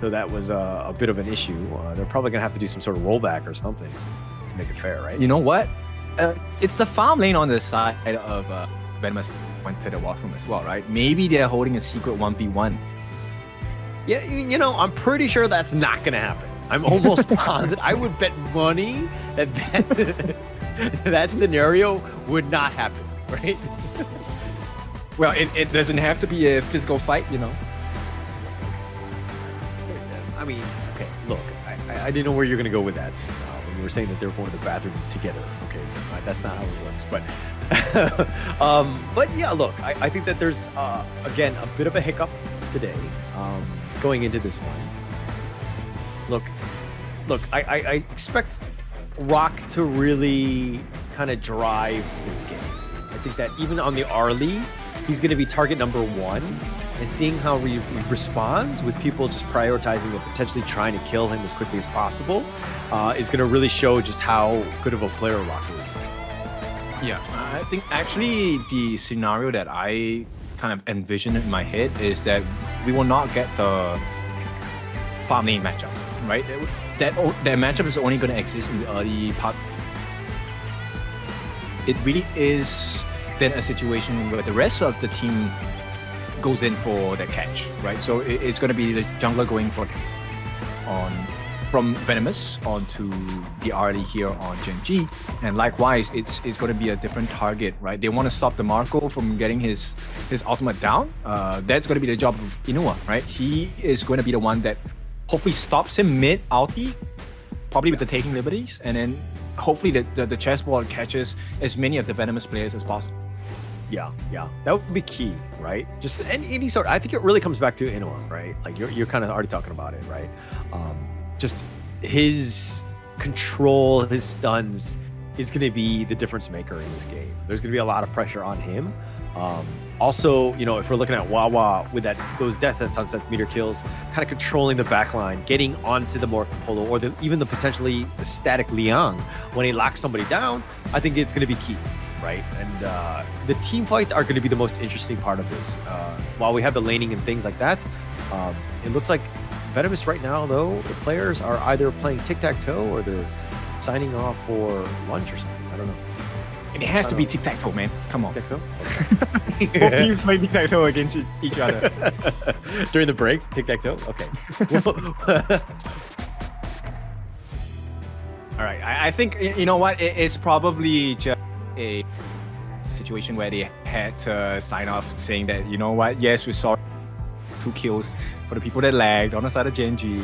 So that was a bit of an issue. They're probably going to have to do some sort of rollback or something to make it fair, right? You know what? It's the farm lane on the side of Venomous went to the washroom as well, right? Maybe they're holding a secret 1v1. Yeah, I'm pretty sure that's not going to happen. I'm almost positive. I would bet money that scenario would not happen, right? Well, it doesn't have to be a physical fight, I mean, okay, look, I didn't know where you're going to go with that. When you were saying that they were going to the bathroom together. Okay, that's not how it works. But yeah, look, I think that there's, again, a bit of a hiccup today going into this one. Look, I expect Rock to really kind of drive this game. I think that even on the early, he's going to be target number 1. And seeing how he responds with people just prioritizing and potentially trying to kill him as quickly as possible is going to really show just how good of a player Rock is. Yeah, I think actually the scenario that I kind of envision in my head is that we will not get the farm lane matchup, right? That matchup is only going to exist in the early part. It really is then a situation where the rest of the team goes in for the catch, right? So it's going to be the jungler going from Venomous onto the RD here on Gen.G, and likewise, it's going to be a different target, right? They want to stop the Marco from getting his ultimate down. That's going to be the job of Inua, right? He is going to be the one that hopefully stops him mid ulti, probably with the taking liberties, and then hopefully the chessboard catches as many of the Venomous players as possible. Yeah, that would be key, right? Just any sort. I think it really comes back to Inoue, right? Like you're kind of already talking about it, right? Just his control, his stuns is going to be the difference maker in this game. There's going to be a lot of pressure on him. Also, you know, if we're looking at Wawa with those Death and Sunsets meter kills, kind of controlling the backline, getting onto the Marco Polo, or even the potentially the static Liang when he locks somebody down, I think it's going to be key, right? And the team fights are going to be the most interesting part of this. While we have the laning and things like that, it looks like Venomous right now, though, the players are either playing tic-tac-toe or they're signing off for lunch or something. I don't know. And it has to be tic-tac-toe, man. Come on. Tic-tac-toe? Okay. Both teams play tic-tac-toe against each other. During the breaks, tic-tac-toe? Okay. All right. I think, you know what? It's probably just a situation where they had to sign off saying that, you know what? Yes, we saw 2 kills for the people that lagged on the side of Genji.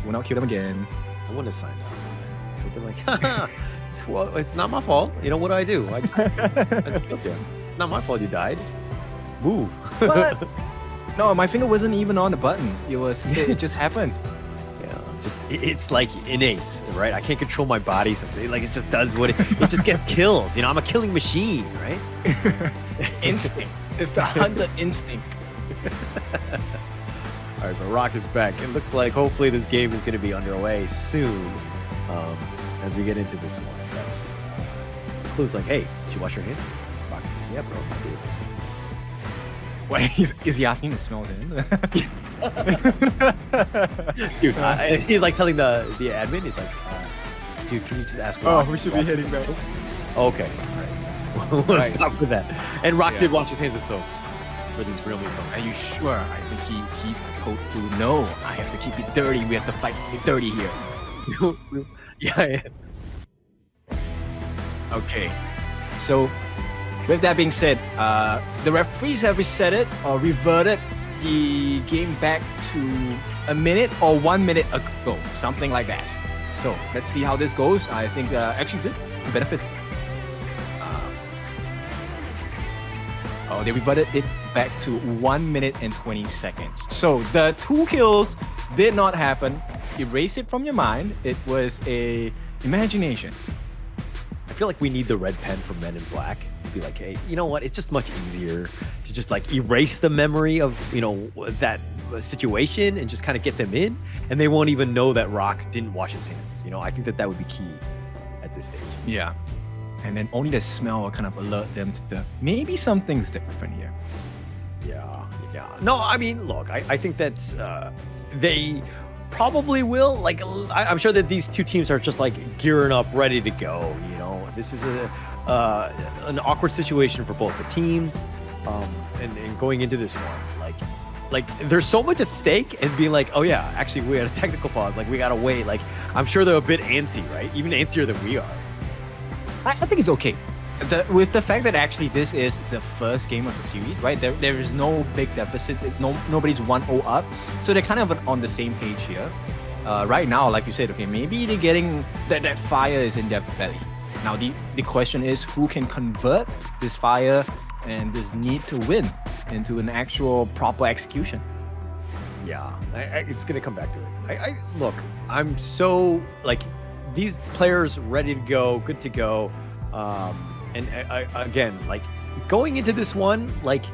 We'll not kill them again. I wouldn't have signed off. They'd be like, haha. Well, it's not my fault. You know, what do? I just killed you. It's not my fault you died. Move. But no, my finger wasn't even on the button. It just happened. Yeah, it's like innate, right? I can't control my body. Something like it just does what it just gets kills. You know, I'm a killing machine, right? Instinct. It's the hunter instinct. All right, but Rock is back. It looks like hopefully this game is going to be underway soon. As we get into this one, that's clues like, hey, did you wash your hands? Rock's like, yeah, bro, I did. Wait, is he asking to smell him? Dude, he's like telling the admin, he's like, dude, can you just ask Rock? Oh, we should be heading back. Okay, all right. We'll stop with that. And Rock did wash his hands with soap for these real meat folks. Are you sure? I think he told you, no, I have to keep it dirty. We have to fight it dirty here. Yeah. Okay. So, with that being said, the referees have reset it or reverted the game back to a minute or 1 minute ago, something like that. So, let's see how this goes. I think actually this benefit. They reverted it back to 1 minute and 20 seconds. So, the 2 kills did not happen. Erase it from your mind. It was a imagination. I feel like we need the red pen from Men in Black to be like, hey, you know what? It's just much easier to just like erase the memory of, you know, that situation and just kind of get them in, and they won't even know that Rock didn't wash his hands. You know, I think that would be key at this stage. Yeah. And then only the smell will kind of alert them to maybe something's different here. Yeah. No, I mean, look, I think that they probably will. Like, I'm sure that these two teams are just like gearing up, ready to go. You know, this is an awkward situation for both the teams, and going into this one, like there's so much at stake, and being like, oh yeah, actually we had a technical pause. Like we gotta wait. Like I'm sure they're a bit antsy, right? Even antsier than we are. I think it's okay. With the fact that actually this is the first game of the series, right? There is no big deficit. Nobody's 1-0 up. So they're kind of on the same page here. Right now, like you said, okay, maybe they're getting that fire is in their belly. Now the question is who can convert this fire and this need to win into an actual proper execution. Yeah, it's gonna come back to it. Look, I'm so like these players ready to go, good to go. And again, like going into this one, like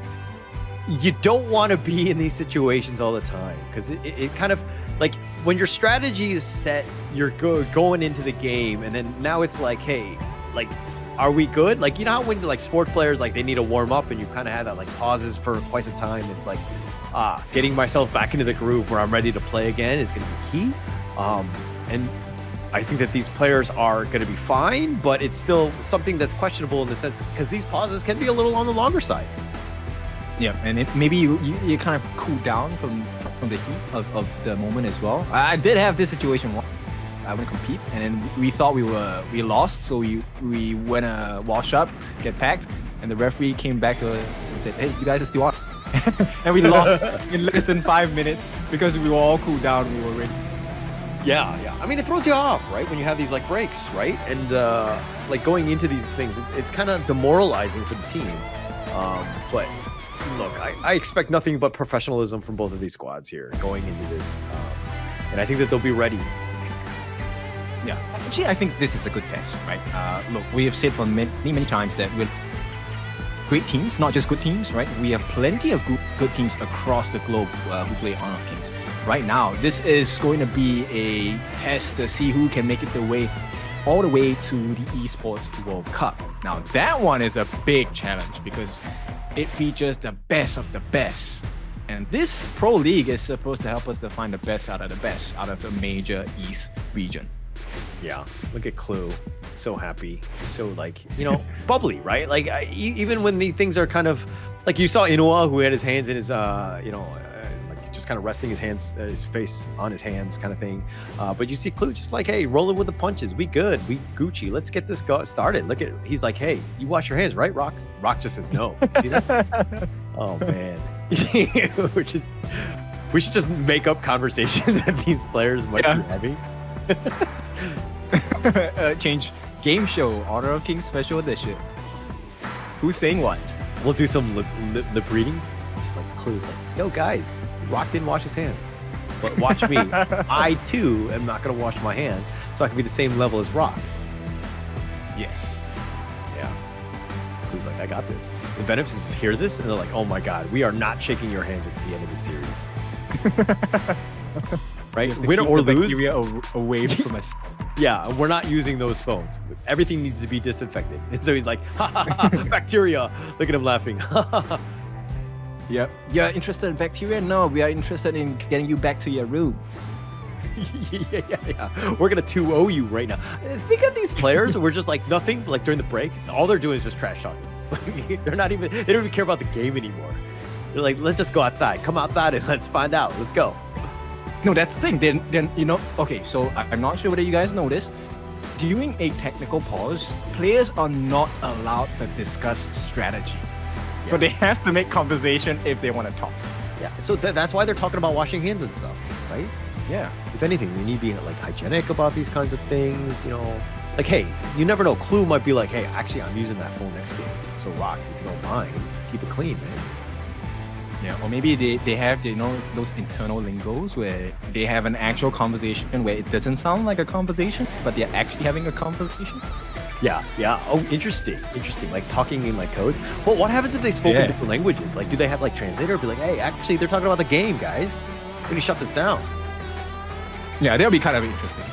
you don't want to be in these situations all the time, because it kind of like when your strategy is set, you're going into the game, and then now it's like, hey, like, are we good? Like, you know how when like sport players, like they need to warm up and you kind of have that like pauses for quite some time. It's like, getting myself back into the groove where I'm ready to play again is going to be key. And I think that these players are going to be fine, but it's still something that's questionable in the sense because these pauses can be a little on the longer side. Yeah, and maybe you kind of cool down from the heat of the moment as well. I did have this situation once. I went to compete, and then we thought we lost, so we went wash up, get packed, and the referee came back to us and said, "Hey, you guys are still on," and we lost in less than 5 minutes because we were all cooled down. We were ready. Yeah. I mean, it throws you off, right? When you have these like breaks, right? And like going into these things, it's kind of demoralizing for the team. But look, I expect nothing but professionalism from both of these squads here going into this. And I think that they'll be ready. Yeah, actually, I think this is a good test, right? Look, we have said for many times that we're great teams, not just good teams, right? We have plenty of good teams across the globe who play Honor of Kings. Right now, this is going to be a test to see who can make it all the way to the Esports World Cup. Now, that one is a big challenge because it features the best of the best. And this Pro League is supposed to help us to find the best out of the major East region. Yeah, look at Clue. So happy. So, like, bubbly, right? Like, even when the things are kind of... Like, you saw Inoue, who had his hands in his, like, just kind of resting his face on his hands kind of thing. But you see Clue just like, hey, rolling with the punches. We good. We Gucci. Let's get this started. Look at... He's like, hey, you wash your hands, right, Rock? Rock just says no. You see that? Oh, man. We should just make up conversations that these players might be having. Change game show, Honor of Kings Special Edition. Who's saying what? We'll do some lip reading. Just like Clues, like, yo guys, Rock didn't wash his hands. But watch me. I too am not gonna wash my hands, so I can be the same level as Rock. Yes. Yeah. Clues like, I got this. And VENOM hears this and they're like, oh my god, we are not shaking your hands at the end of the series. Right? Win or lose. Away from us. Yeah, we're not using those phones. Everything needs to be disinfected. And so he's like, ha ha ha, bacteria. Look at him laughing. Yep. You're interested in bacteria? No, we are interested in getting you back to your room. Yeah. We're going to 2-0 you right now. Think of these players who were just like nothing, like during the break. All they're doing is just trash talking. they don't even care about the game anymore. They're like, let's just go outside. Come outside and let's find out. Let's go. No, that's the thing. Then okay, so I'm not sure whether you guys know this. During a technical pause, players are not allowed to discuss strategy. Yeah. So they have to make conversation if they want to talk. Yeah, so that's why they're talking about washing hands and stuff, right? Yeah. If anything, we need to be like hygienic about these kinds of things, Like, hey, you never know. Clue might be like, hey, actually, I'm using that phone next game. So Rock, if you don't mind, keep it clean, man. Yeah, or maybe they have those internal lingos where they have an actual conversation where it doesn't sound like a conversation, but they're actually having a conversation. Yeah. Oh, interesting. Like talking in like code. Well, what happens if they spoke in different languages? Like, do they have like translator? Be like, hey, actually, they're talking about the game, guys. We need to shut this down. Yeah, that'll be kind of interesting.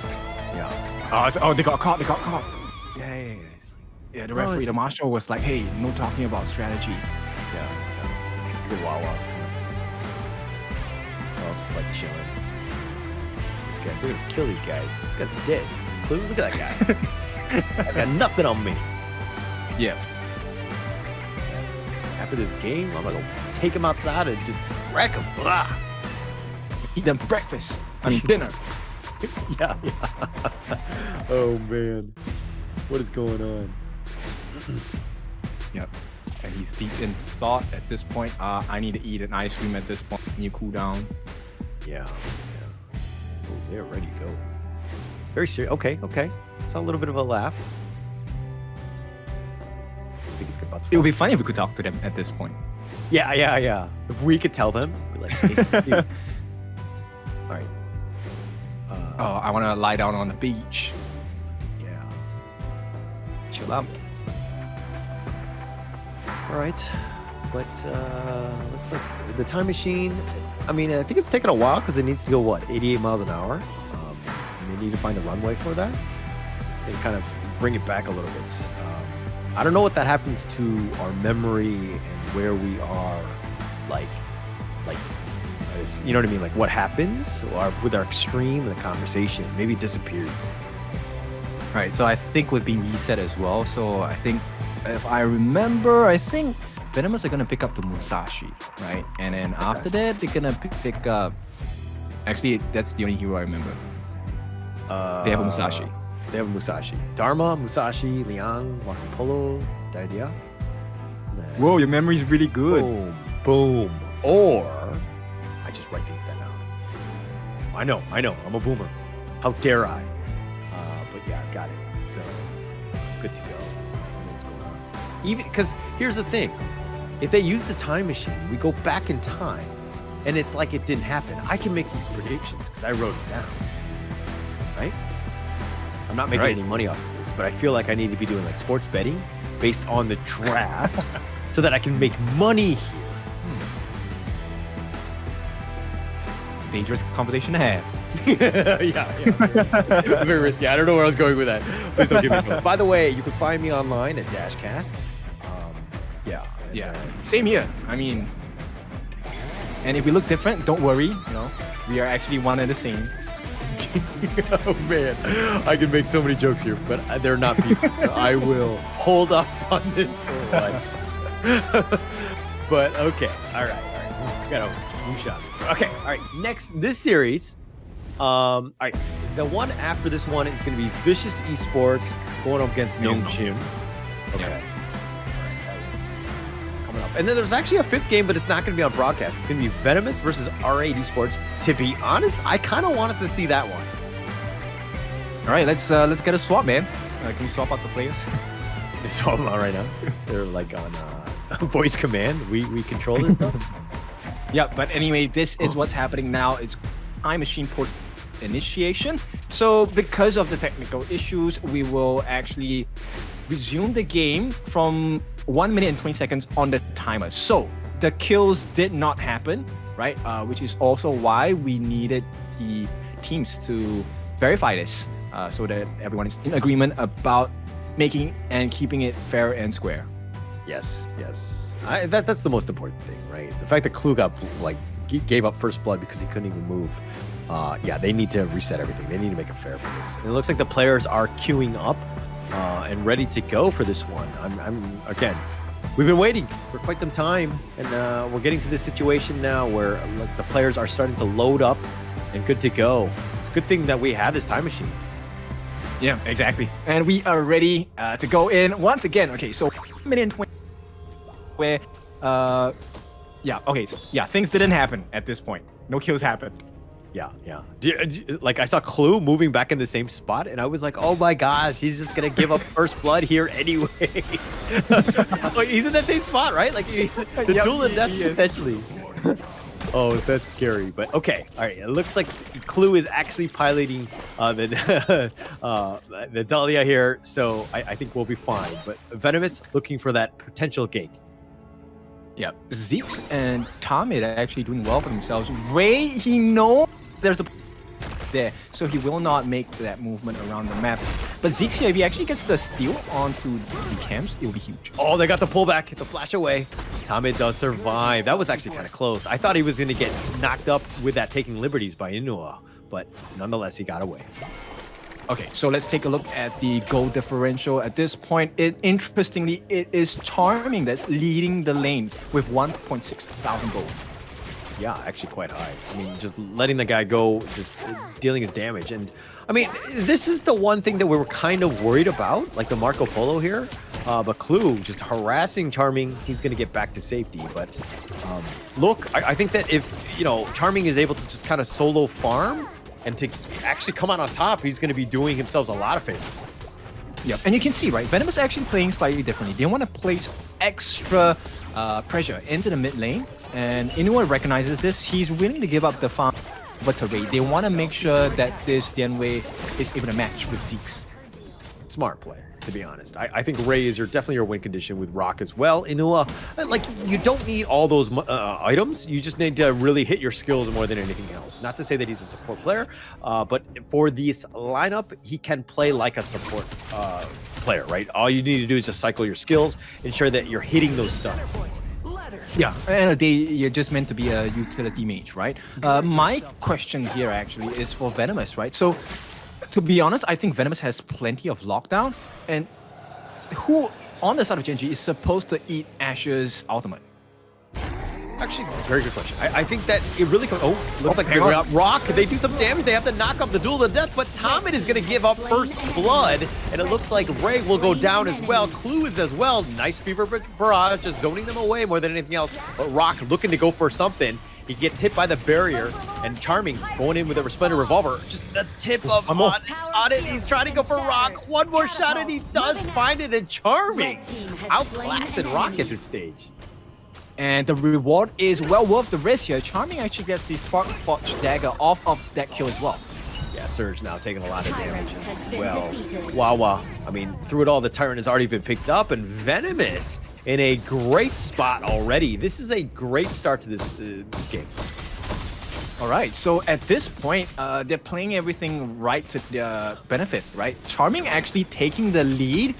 Yeah. Oh, they got caught. Yeah. Yeah, the referee, the marshal was like, hey, no talking about strategy. Yeah. The Wawa. Oh, just like chilling. We're gonna kill these guys. These guys are dead. Look at that guy. He's got nothing on me. Yeah. After this game, I'm gonna go take him outside and just wreck him. Blah. Eat them breakfast. I mean dinner. Yeah. Oh man. What is going on? Yep. And he's deep in thought at this point. I need to eat an ice cream at this point. You cool down. Yeah. Oh, they're ready to go. Very serious. Okay. It's a little bit of a laugh. I think it's about to it would be funny if we could talk to them at this point. Yeah. If we could tell them, we're like, hey, dude. All right. I want to lie down on the beach. Yeah. Chill out. All right, but looks like the time machine. I mean, I think it's taken a while because it needs to go 88 miles an hour. And they need to find the runway for that. So they kind of bring it back a little bit. I don't know what that happens to our memory and where we are, like, you know what I mean? Like what happens with our stream and the conversation. Maybe it disappears. All right, so I think with being reset as well. So I think. If I remember, I think Venomous are gonna pick up the Musashi, right? And then after that, they're gonna pick up. Actually, that's the only hero I remember. They have a Musashi. Dharma, Musashi, Liang, Marco Polo, Daidia. Whoa, your memory's really good. Boom. Or I just write things down. I know. I'm a boomer. How dare I? But yeah, I've got it. So good to go. Even because here's the thing, if they use the time machine, we go back in time, and it's like it didn't happen. I can make these predictions because I wrote it down, right? I'm not making any money off of this, but I feel like I need to be doing like sports betting based on the draft so that I can make money here. Dangerous conversation to have. yeah. Very risky. I don't know where I was going with that. Please don't give me fun. By the way, you can find me online at Dashcast. Yeah. Same here. I mean, and if we look different, don't worry. You know, we are actually one and the same. Oh man, I can make so many jokes here, but they're not feasible. I will hold up on this one. But okay, all right. We gotta move shots. Okay, all right. Next, this series. All right, the one after this one is going to be Vicious Esports going up against Nongshim. Okay. Coming up, and then there's actually a fifth game, but it's not going to be on broadcast. It's going to be Venomous versus R8 Esports. To be honest, I kind of wanted to see that one. All right, let's get a swap, man. Can we swap out the players? Swap them out right now. They're like on voice command. We control this stuff. Yeah, but anyway, this is what's happening now. It's time machine port initiation. So because of the technical issues, we will actually resume the game from 1 minute and 20 seconds on the timer. So the kills did not happen, right? Which is also why we needed the teams to verify this so that everyone is in agreement about making and keeping it fair and square. Yes. That's the most important thing, right? The fact that Clue got gave up first blood because he couldn't even move. Yeah, they need to reset everything. They need to make it fair for this. And it looks like the players are queuing up and ready to go for this one. Again, we've been waiting for quite some time, and we're getting to this situation now where the players are starting to load up and good to go. It's a good thing that we have this time machine. Yeah, exactly. And we are ready to go in once again. Okay, so 1 minute and 20 where things didn't happen at this point. No kills happened. Yeah. Like I saw Clue moving back in the same spot, and I was like, "Oh my gosh, he's just gonna give up first blood here anyways." Like, he's in that same spot, right? Like the duel of death potentially. Oh, that's scary. But okay, all right. It looks like Clue is actually piloting the Dahlia here, so I think we'll be fine. But Venomous looking for that potential gank. Yeah, Zeke and Tommy are actually doing well for themselves. Ray, he knows there's a there, so he will not make that movement around the map. But Zeke here, if he actually gets the steal onto the camps, it will be huge. Oh, they got the pullback, the flash away. Tommy does survive. That was actually kind of close. I thought he was going to get knocked up with that taking liberties by Inua, but nonetheless, he got away. Okay, so let's take a look at the goal differential. At this point, interestingly, it is Charming that's leading the lane with 1.6 thousand gold. Yeah, actually quite high. I mean, just letting the guy go, just dealing his damage. And I mean, this is the one thing that we were kind of worried about, like the Marco Polo here. But Clue just harassing Charming, he's going to get back to safety. But look, I think that if, Charming is able to just kind of solo farm, and to actually come out on top, he's going to be doing himself a lot of favors. Yeah, and you can see, right, Venom is actually playing slightly differently. They want to place extra pressure into the mid lane, and anyone recognizes this, he's willing to give up the farm over to Ray. They want to make sure that this Dianwei is able to match with Zeke's. Smart play, to be honest. I think Ray is definitely your win condition with Rock as well. Inua, you don't need all those items. You just need to really hit your skills more than anything else. Not to say that he's a support player, but for this lineup, he can play like a support player, right? All you need to do is just cycle your skills, ensure that you're hitting those stuns. Yeah, at the end of the day, you're just meant to be a utility mage, right? My question here actually is for Venomous, right? So, to be honest, I think Venomous has plenty of lockdown, and who on the side of Genji is supposed to eat Asher's ultimate? Actually, very good question. I think that it really looks like they got Rock. They do some damage. They have to knock up the duel to death, but Tomit is going to give up first blood, and it looks like Ray will go down as well. Clue is as well. Nice Fever Barrage, just zoning them away more than anything else. But Rock looking to go for something. He gets hit by the barrier, and Charming going in with a Resplendent Revolver. Just the tip of on it. He's trying to go for Rock. One more shot, and he does find it, and Charming outclassing Rock at this stage. And the reward is well worth the risk here. Charming actually gets the Spark Forge Dagger off of that kill as well. Yeah, Surge now taking a lot of damage. Well, Wawa, I mean, through it all, the Tyrant has already been picked up, and Venomous in a great spot already. This is a great start to this game. All right, so at this point, they're playing everything right to their benefit, right? Charming actually taking the lead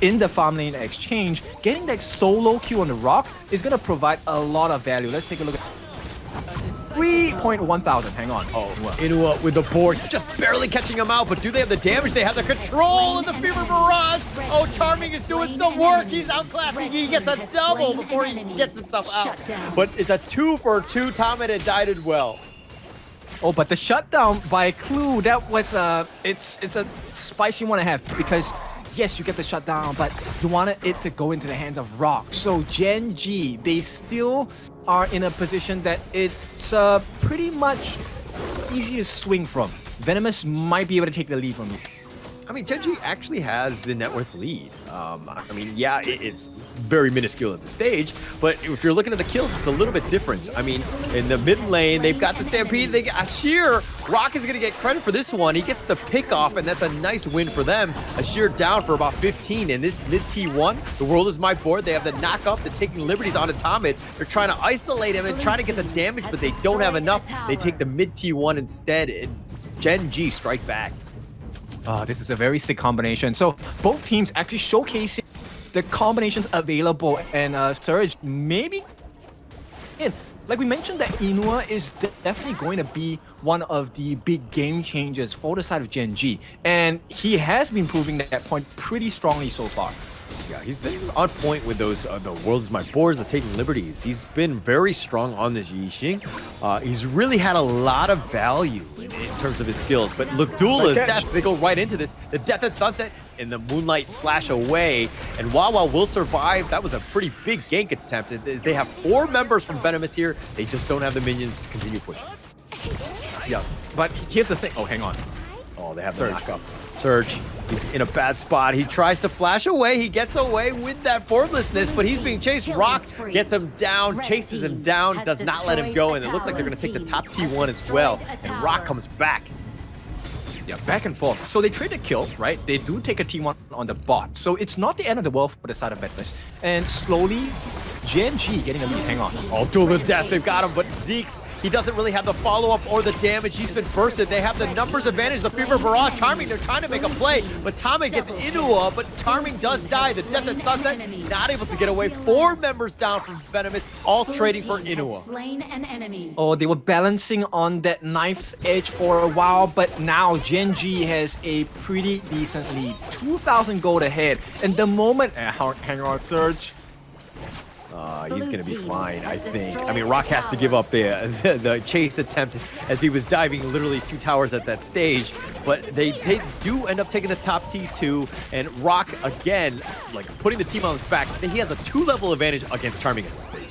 in the farm lane exchange. Getting that solo kill on the Rock is going to provide a lot of value. Let's take a look at 3,100. Hang on. Oh, Inua with the board, just barely catching him out, but do they have the damage? They have the control and the Fever Barrage. Oh, Charming is doing some work. He's outclassing. He gets a double before he gets himself out. But it's a 2 for 2. Tommen had did well. Oh, but the shutdown by Clue, that was it's a spice you want to have, because yes, you get the shutdown, but you want it to go into the hands of Rock. So Gen.G, they still are in a position that it's pretty much easy to swing from. Venomous might be able to take the lead from you. I mean, Genji actually has the net worth lead. I mean, yeah, it's very minuscule at the stage, but if you're looking at the kills, it's a little bit different. I mean, in the mid lane, they've got the Stampede, they got Ashir. Rock is gonna get credit for this one. He gets the pick off, and that's a nice win for them. Ashir down for about 15, and this mid T1, the world is my board. They have the knock up, they're taking liberties onto Tommen. They're trying to isolate him and trying to get the damage, but they don't have enough. They take the mid T1 instead, and Gen.G strike back. Oh, this is a very sick combination. So both teams actually showcasing the combinations available, and Surge maybe in. Like we mentioned, that Inua is definitely going to be one of the big game changers for the side of Gen.G, and he has been proving that point pretty strongly so far. Yeah, he's been on point with those the world is my boards, the taking liberties. He's been very strong on this Yixing. He's really had a lot of value in terms of his skills. But Lugdula's death, they go right into this. The Death at Sunset and the Moonlight flash away. And Wawa will survive. That was a pretty big gank attempt. They have 4 members from Venomous here. They just don't have the minions to continue pushing. Yeah, but here's the thing. Oh, hang on. Oh, they have the knockup. Surge, he's in a bad spot. He tries to flash away. He gets away with that formlessness, but he's being chased. Rock gets him down, chases him down, does not let him go, and it looks like they're going to take the top T1 as well. And Rock comes back. Yeah, back and forth. So they trade a kill, right? They do take a T1 on the bot. So it's not the end of the world for the side of Venomous. And slowly, Gen.G getting a lead. Hang on. Oh, duel to death. They've got him, but Zeke's, he doesn't really have the follow-up or the damage. He's been bursted. They have the numbers advantage. The Fever Barrage, Charming, they're trying to make a play, but Tommen gets Inua, but Charming does die. The Death at Sunset, not able to get away. 4 members down from Venomous, all trading for Inua. Oh, they were balancing on that knife's edge for a while, but now Gen.G has a pretty decent lead. 2,000 gold ahead. And the moment... hang on, Surge. He's going to be fine, I think. I mean, Rock has to give up the chase attempt as he was diving literally 2 towers at that stage. But they do end up taking the top T2, and Rock, again, like putting the team on his back. He has a 2-level advantage against Charming at this stage.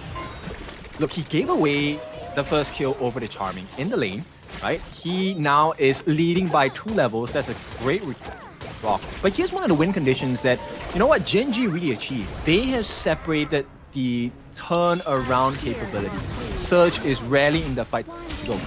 Look, he gave away the first kill over to Charming in the lane, right? He now is leading by 2 levels. That's a great Rock. But here's one of the win conditions that, you know what, Gen.G really achieved. They have separated the turn-around capabilities. Surge is rarely in the fight. Go.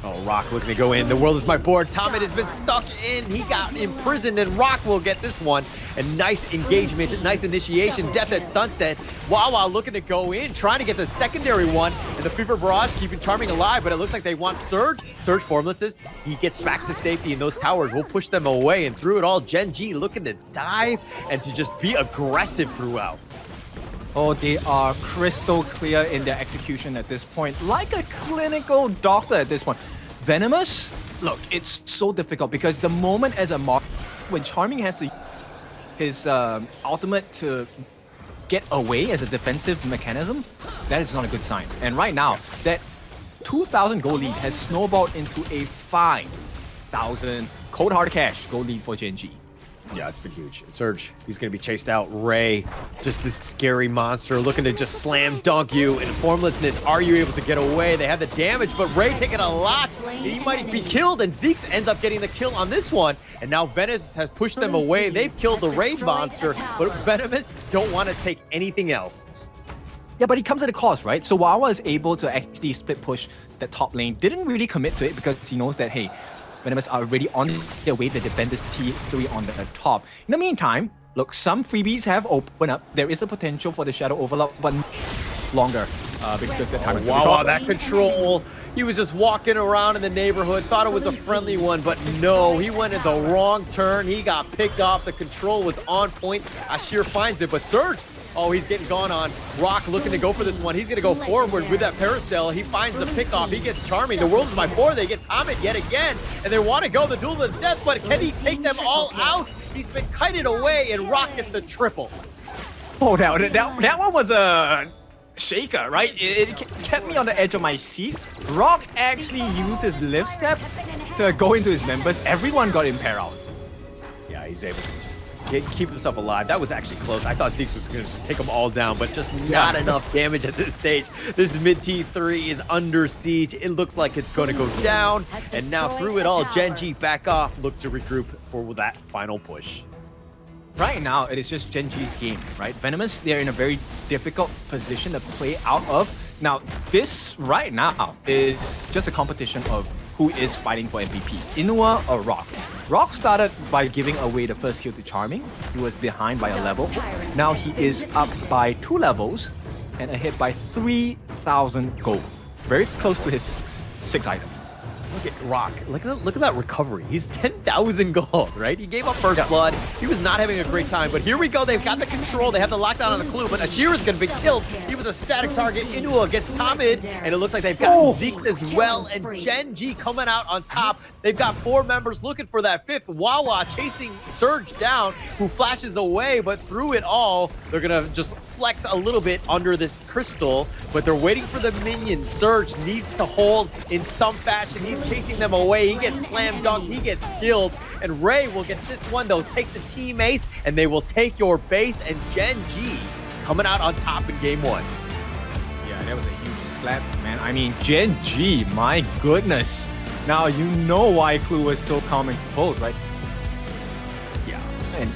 Oh, Rock looking to go in. The world is my board. Tommen has been stuck in. He got imprisoned, and Rock will get this one. A nice engagement, nice initiation. Death at Sunset. Wawa looking to go in, trying to get the secondary one. And the Fever Barrage keeping Charming alive, but it looks like they want Surge. Surge formlesses. He gets back to safety, and those towers will push them away. And through it all, Gen.G looking to dive and to just be aggressive throughout. Oh, they are crystal clear in their execution at this point, like a clinical doctor at this point. Venomous, look, it's so difficult because the moment as a mark, when Charming has to his ultimate to get away as a defensive mechanism, that is not a good sign. And right now, that 2,000 gold lead has snowballed into a 5,000 cold hard cash gold lead for Gen.G. Yeah, it's been huge. Surge, he's going to be chased out. Ray, just this scary monster looking to just slam dunk you. In formlessness, are you able to get away? They have the damage, but Ray taking a lot. He might be killed, and Zeke's ends up getting the kill on this one. And now Venomous has pushed them away. They've killed the Ray monster, but Venomous don't want to take anything else. Yeah, but it comes at a cost, right? So Wawa is able to actually split push that top lane. Didn't really commit to it because he knows that, hey, Venomous are already on their way to defend this T3 on the top. In the meantime, look, some freebies have opened up. There is a potential for the Shadow Overlap, but longer because the time is Wow, that control. He was just walking around in the neighborhood, thought it was a friendly one, but no, he went in the wrong turn. He got picked off. The control was on point. Ashir finds it, but Surge, oh, he's getting gone on. Rock looking to go for this one. He's going to go forward with that Paracel. He finds the pickoff. He gets Charming. The world is by 4. They get Tomit yet again, and they want to go the duel to the death, but can he take them all out? He's been kited away, and Rock gets a triple. Oh, that one was a shaker, right? It kept me on the edge of my seat. Rock actually used his lift step to go into his members. Everyone got imperiled. Yeah, he's able to just keep himself alive. That was actually close. I thought Zeeks was going to just take them all down, but just not enough damage at this stage. This mid T3 is under siege. It looks like it's going to go down, and now through it all, Gen.G back off, look to regroup for that final push. Right now, it is just Gen.G's game, right? Venomous, they're in a very difficult position to play out of. Now, this right now is just a competition of who is fighting for MVP, Inua or Rock. Rock started by giving away the first kill to Charming. He was behind by a level. Now he is up by 2 levels and ahead by 3,000 gold. Very close to his 6th item. Look at Rock. Look at that recovery. He's 10,000 gold, right? He gave up first blood. He was not having a great time, but here we go. They've got the control. They have the lockdown on the clue, but Ashir is going to be killed. He was a static target. Inua gets Tomid, and it looks like they've got Zeke as well, and Gen.G coming out on top. They've got 4 members looking for that 5th. Wawa chasing Surge down, who flashes away, but through it all, they're going to just flex a little bit under this crystal, but they're waiting for the minions. Surge needs to hold in some fashion. He's chasing them away. He gets slam dunked. He gets killed. And Ray will get this one. They'll take the team ace, and they will take your base. And Gen.G coming out on top in game 1. Yeah, that was a huge slap, man. I mean, Gen.G, my goodness. Now you know why Clue was so calm and composed, right? Yeah, and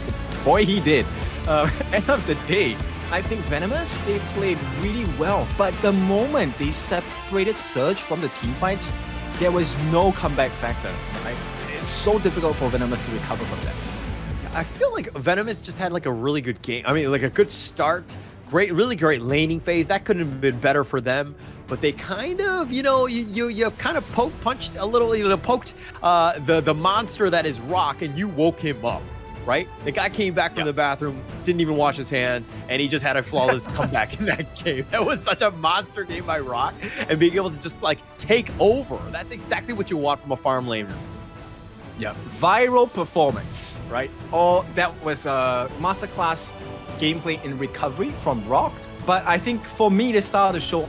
boy, he did. End of the day, I think Venomous, they played really well, but the moment they separated Surge from the team fights, there was no comeback factor, right? It's so difficult for Venomous to recover from that. I feel like Venomous just had like a really good game. I mean, like a good start. Really great laning phase. That couldn't have been better for them. But they kind of, you kind of punched a little, poked the monster that is Rock, and you woke him up, right? The guy came back from the bathroom, didn't even wash his hands, and he just had a flawless comeback in that game. That was such a monster game by Rock, and being able to just like take over. That's exactly what you want from a farm laner. Yeah, viral performance, right? Oh, that was a masterclass gameplay in recovery from Rock. But I think for me, the start of the show,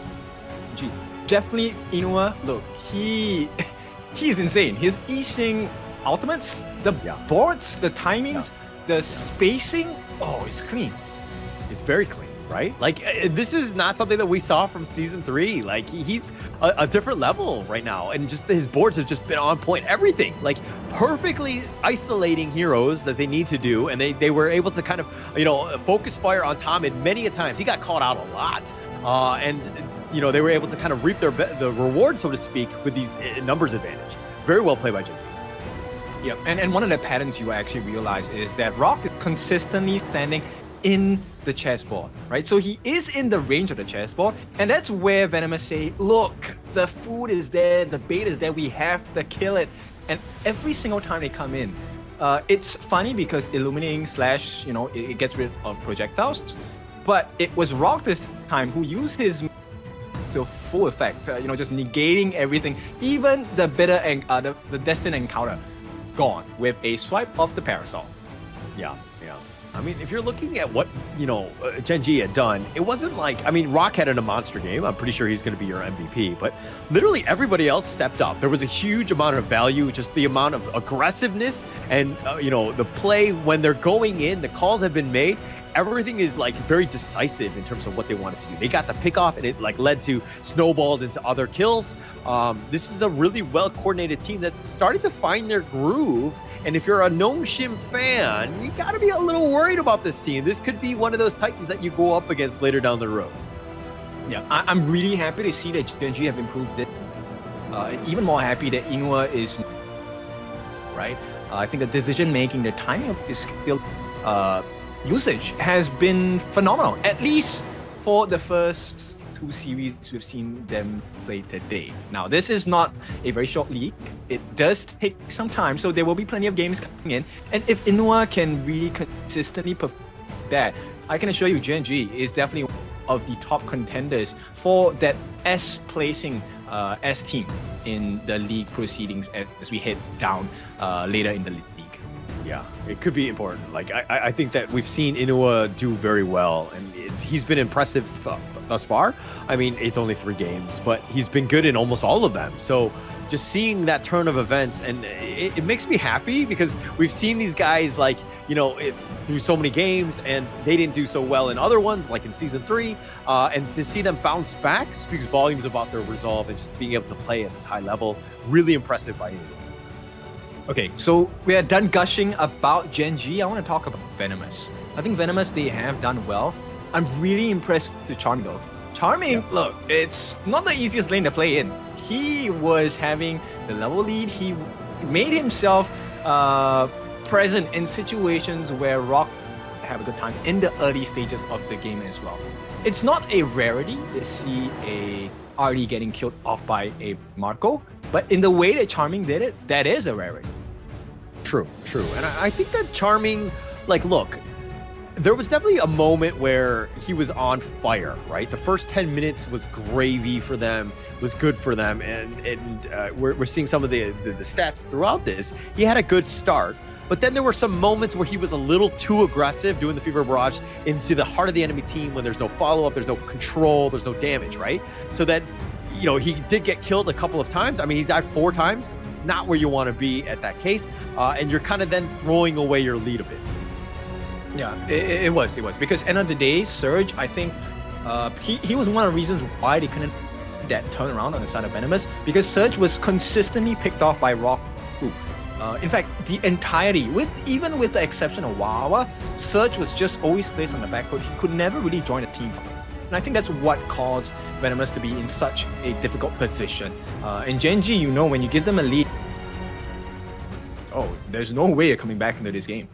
definitely Inua. Look, he's insane. His Yixing ultimates, the boards, the timings, the spacing. Oh, it's clean. It's very clean, right? Like this is not something that we saw from season 3. Like he's a different level right now, and just his boards have just been on point. Everything, like perfectly isolating heroes that they need to do, and they were able to kind of focus fire on Tomid many a times. He got called out a lot, and they were able to kind of reap the reward, so to speak, with these numbers advantage. Very well played by Genji. Yeah, and one of the patterns you actually realize is that Rock is consistently standing in the chessboard, right? So he is in the range of the chessboard, and that's where Venomous say, look, the food is there, the bait is there, we have to kill it. And every single time they come in, it's funny because illuminating slash, it gets rid of projectiles, but it was Rock this time who used his to full effect, just negating everything, even the bitter and the destined encounter, gone with a swipe of the parasol. Yeah. I mean, if you're looking at what, Gen.G had done, it wasn't like, Rock had in a monster game. I'm pretty sure he's going to be your MVP, but literally everybody else stepped up. There was a huge amount of value, just the amount of aggressiveness and, the play when they're going in, the calls have been made. Everything is like very decisive in terms of what they wanted to do. They got the pick off, and it like led to snowballed into other kills. This is a really well coordinated team that started to find their groove. And if you're a Nongshim fan, you got to be a little worried about this team. This could be one of those Titans that you go up against later down the road. Yeah, I'm really happy to see that Genji have improved it. And even more happy that Inua is right. I think the decision making, the timing of his skill usage has been phenomenal. At least for the first 2 series we've seen them play today. Now, this is not a very short league. It does take some time, so there will be plenty of games coming in. And if Inua can really consistently perform that, I can assure you Gen.G is definitely one of the top contenders for that S placing S team in the league proceedings as we head down later in the league. Yeah, it could be important. Like, I think that we've seen Inua do very well, and he's been impressive thus far. I mean, it's only 3 games, but he's been good in almost all of them. So just seeing that turn of events, and it makes me happy because we've seen these guys, like, you know, through so many games, and they didn't do so well in other ones, like in Season 3. And to see them bounce back speaks volumes about their resolve and just being able to play at this high level. Really impressive by Inua. Okay, so we are done gushing about Gen.G. I want to talk about Venomous. I think Venomous, they have done well. I'm really impressed with Charming though. Charming, look, it's not the easiest lane to play in. He was having the level lead. He made himself present in situations where Rock have a good time in the early stages of the game as well. It's not a rarity to see a RD getting killed off by a Marco, but in the way that Charming did it, that is a rarity. True. And I think that Charming, like, look, there was definitely a moment where he was on fire, right? The first 10 minutes was gravy for them, was good for them, and we're seeing some of the stats throughout this. He had a good start, but then there were some moments where he was a little too aggressive doing the Fever Barrage into the heart of the enemy team when there's no follow-up, there's no control, there's no damage, right? So that, you know, he did get killed a couple of times. I mean, he died 4 times, not where you want to be at that case, and you're kind of then throwing away your lead a bit. Yeah, it was because end of the day, Surge, I think he was one of the reasons why they couldn't that turnaround on the side of Venomous, because Surge was consistently picked off by Rock. In fact, the entirety, even with the exception of Wawa, Surge was just always placed on the backcourt. He could never really join a team. And I think that's what caused Venomous to be in such a difficult position. In Gen.G, you know, when you give them a lead, there's no way you're coming back into this game.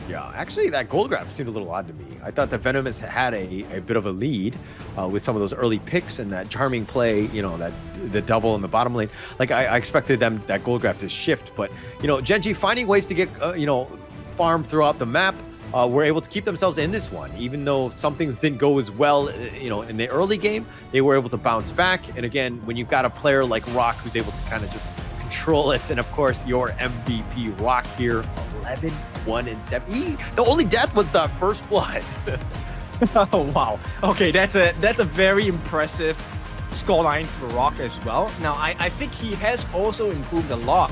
Yeah, actually, that gold graph seemed a little odd to me. I thought that Venomous had a bit of a lead with some of those early picks and that Charming play, you know, that the double in the bottom lane. Like, I expected that gold graph to shift, but, you know, Gen.G finding ways to get, you know, farm throughout the map, were able to keep themselves in this one. Even though some things didn't go as well, you know, in the early game, they were able to bounce back. And again, when you've got a player like Rock who's able to kind of just control it, and of course, your MVP Rock here, 11-1-7. The only death was the first blood. Oh, wow. Okay, that's a very impressive scoreline for Rock as well. Now, I think he has also improved a lot,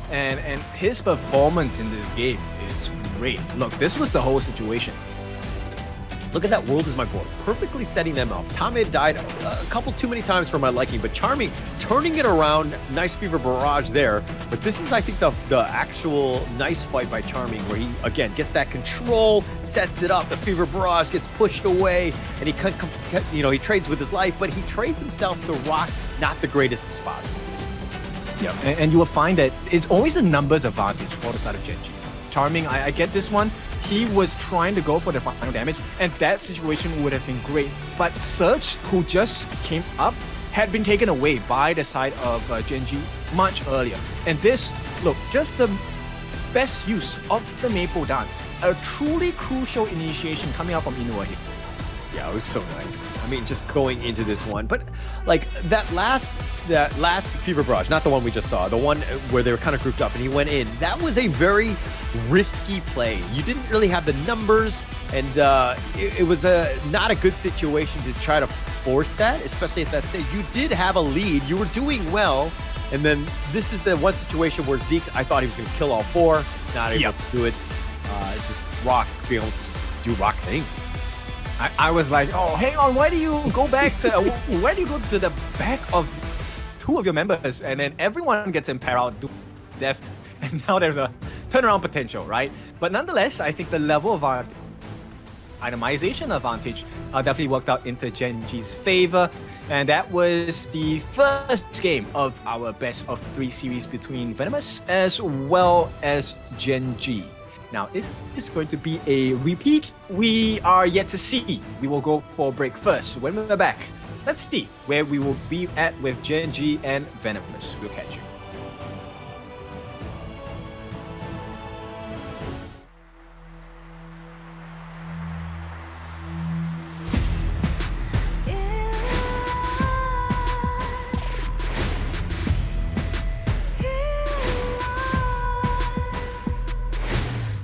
and his performance in this game is great. Look, this was the whole situation. Look at that world is my board, perfectly setting them up. Tame died a couple too many times for my liking, but Charming turning it around. Nice Fever Barrage there. But this is, I think, the actual nice fight by Charming, where he, again, gets that control, sets it up. The Fever Barrage gets pushed away, and he trades with his life, but he trades himself to Rock, not the greatest of spots. Yeah, and you will find that it's always a numbers advantage for the side of Genji. Charming, I get this one. He was trying to go for the final damage, and that situation would have been great. But Surge, who just came up, had been taken away by the side of Genji much earlier. And this, look, just the best use of the Maple Dance. A truly crucial initiation coming out from Inua here. Yeah, it was so nice. I mean, just going into this one, but like that last Fever Barrage, not the one we just saw, the one where they were kind of grouped up and he went in, that was a very risky play. You didn't really have the numbers, and it was not a good situation to try to force that, especially at that stage. You did have a lead, you were doing well, and then this is the one situation where Zeke, I thought he was going to kill all 4, not able to do it. Just Rock being able to just do Rock things. I was like, oh, hang on, why do you go to the back of 2 of your members, and then everyone gets imperiled to death, and now there's a turnaround potential, right? But nonetheless, I think the level of our itemization advantage definitely worked out into Gen.G's favor. And that was the first game of our best of 3 series between Venomous as well as Gen.G. Now, is this going to be a repeat? We are yet to see. We will go for a break first. When we're back, let's see where we will be at with Gen.G and Venomous. We'll catch you.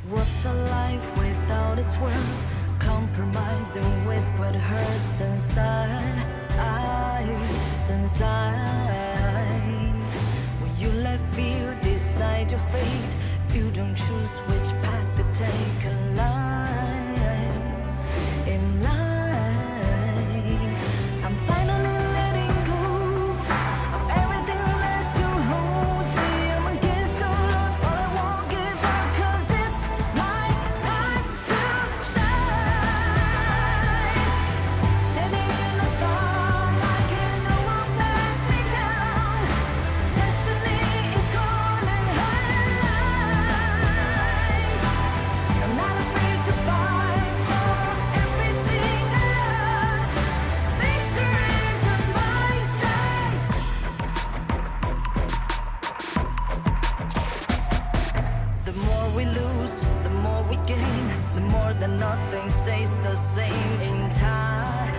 What's a life without its worth? Compromising with what hurts inside. When you let fear decide your fate, you don't choose which path to take in life. In life, I'm finally letting go of everything that still holds me. I'm against all odds, but I won't give up, 'cause it's my time to shine. Standing in the spotlight, and no one let me down. Destiny is calling high. I'm not afraid to fight for everything I love. Victory's on my side. The more we lose, the more we gain. The more that nothing stays the same. In time,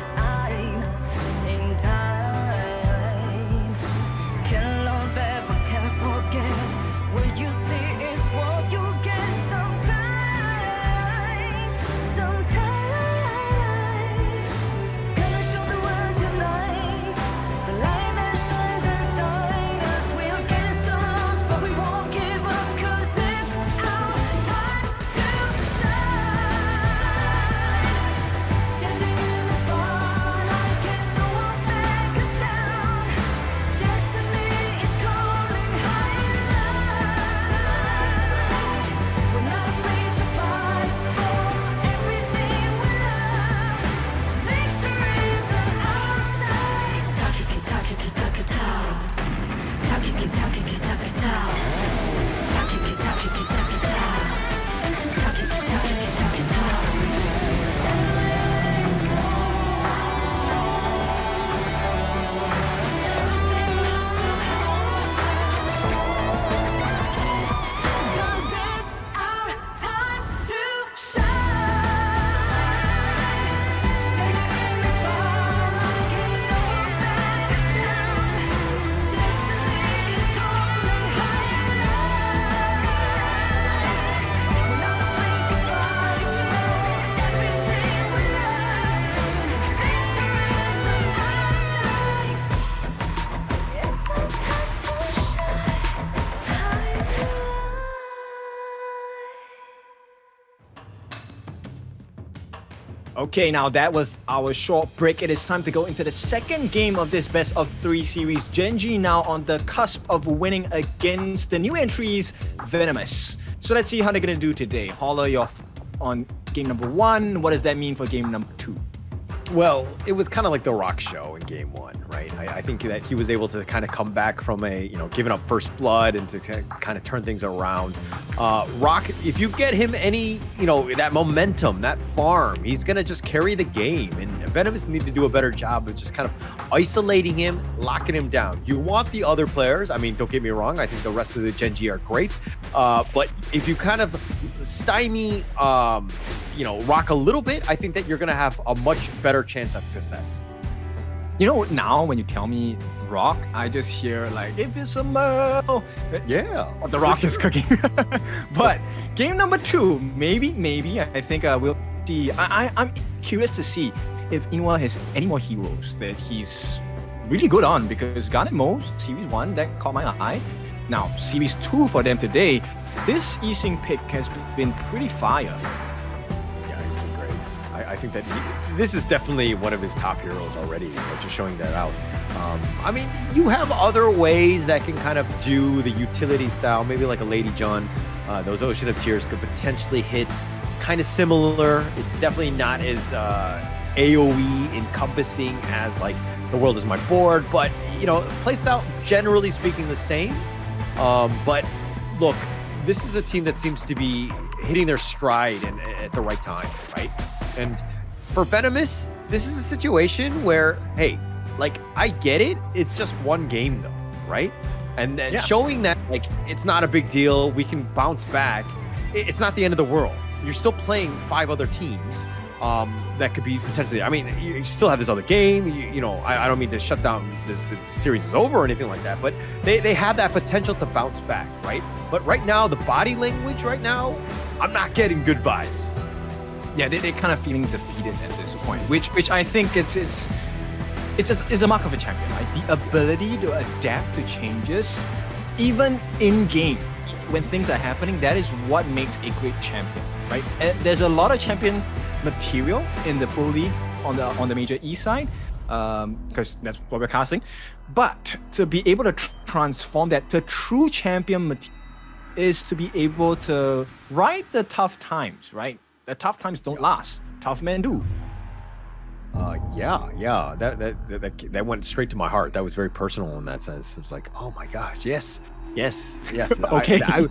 can love ever, can't forget. What you see is what you get. Sometimes, gonna show the world tonight. The light that shines inside us. We're against the odds, but we won't give up, 'cause it's our time to shine. Standing in the spotlight, can no one back us down. Destiny is calling high. We're not afraid to fight for everything we love. Victory's on our side. Takiki takiki takita. Takiki takiki takita. Takiki takiki takita. Takiki takiki takita. Everything that still holds us. 'Cause it's our time to shine. Standing in the spotlight, can no one back us down. Destiny is calling high. We're not afraid to fight for everything we love. Victory's on our side. It's our time to shine. Okay, now that was our short break. It is time to go into the second game of this best of 3 series. Gen.G now on the cusp of winning against the new entries, Venomous. So let's see how they're gonna do today. Holler, you're on game number 1. What does that mean for game number 2? Well, it was kind of like the Rock show in game 1, right? I think that he was able to kind of come back from giving up first blood and to kind of turn things around. Rock, if you get him any, that momentum, that farm, he's going to just carry the game. And Venomous need to do a better job of just kind of isolating him, locking him down. You want the other players. I mean, don't get me wrong. I think the rest of the Gen.G are great. But if you kind of stymie, Rock a little bit, I think that you're going to have a much better chance of success. Now when you tell me Rock, I just hear like, if it's a mo. Yeah. The Rock is cooking. But game number 2, maybe, I think we'll see. I'm curious to see if Inua has any more heroes that he's really good on, because Garnet Mo, Series 1, that caught my eye. Now, Series 2 for them today, this Yixing pick has been pretty fire. I think that this is definitely one of his top heroes already, just showing that out. I mean, you have other ways that can kind of do the utility style, maybe like a Lady John. Those Ocean of Tears could potentially hit kind of similar. It's definitely not as AoE encompassing as like the world is my board, but you know, playstyle generally speaking the same. But look, this is a team that seems to be hitting their stride and at the right time, right? And for Venomous, this is a situation where, hey, like I get it. It's just one game though, right? And then showing that like it's not a big deal, we can bounce back. It's not the end of the world. You're still playing 5 other teams that could be potentially. I mean, you still have this other game. You know, I don't mean to shut down the series is over or anything like that, but they have that potential to bounce back, right? But right now, the body language right now, I'm not getting good vibes. Yeah, they're kind of feeling defeated at this point, which I think it's a mark of a champion, right? The ability to adapt to changes, even in game, when things are happening. That is what makes a great champion, right? And there's a lot of champion material in the Pro League on the major E side, because that's what we're casting. But to be able to transform that to true champion material is to be able to ride the tough times, right? The tough times don't last. Tough men do. Yeah. That went straight to my heart. That was very personal in that sense. It was like, oh my gosh, yes. Okay. I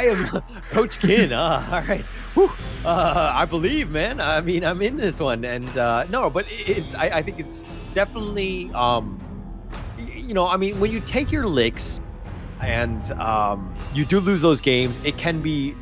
am Coach Kin. All right. I believe, man. I mean, I'm in this one, and no, but it's. I think it's definitely. You know, I mean, when you take your licks, and you do lose those games, it can be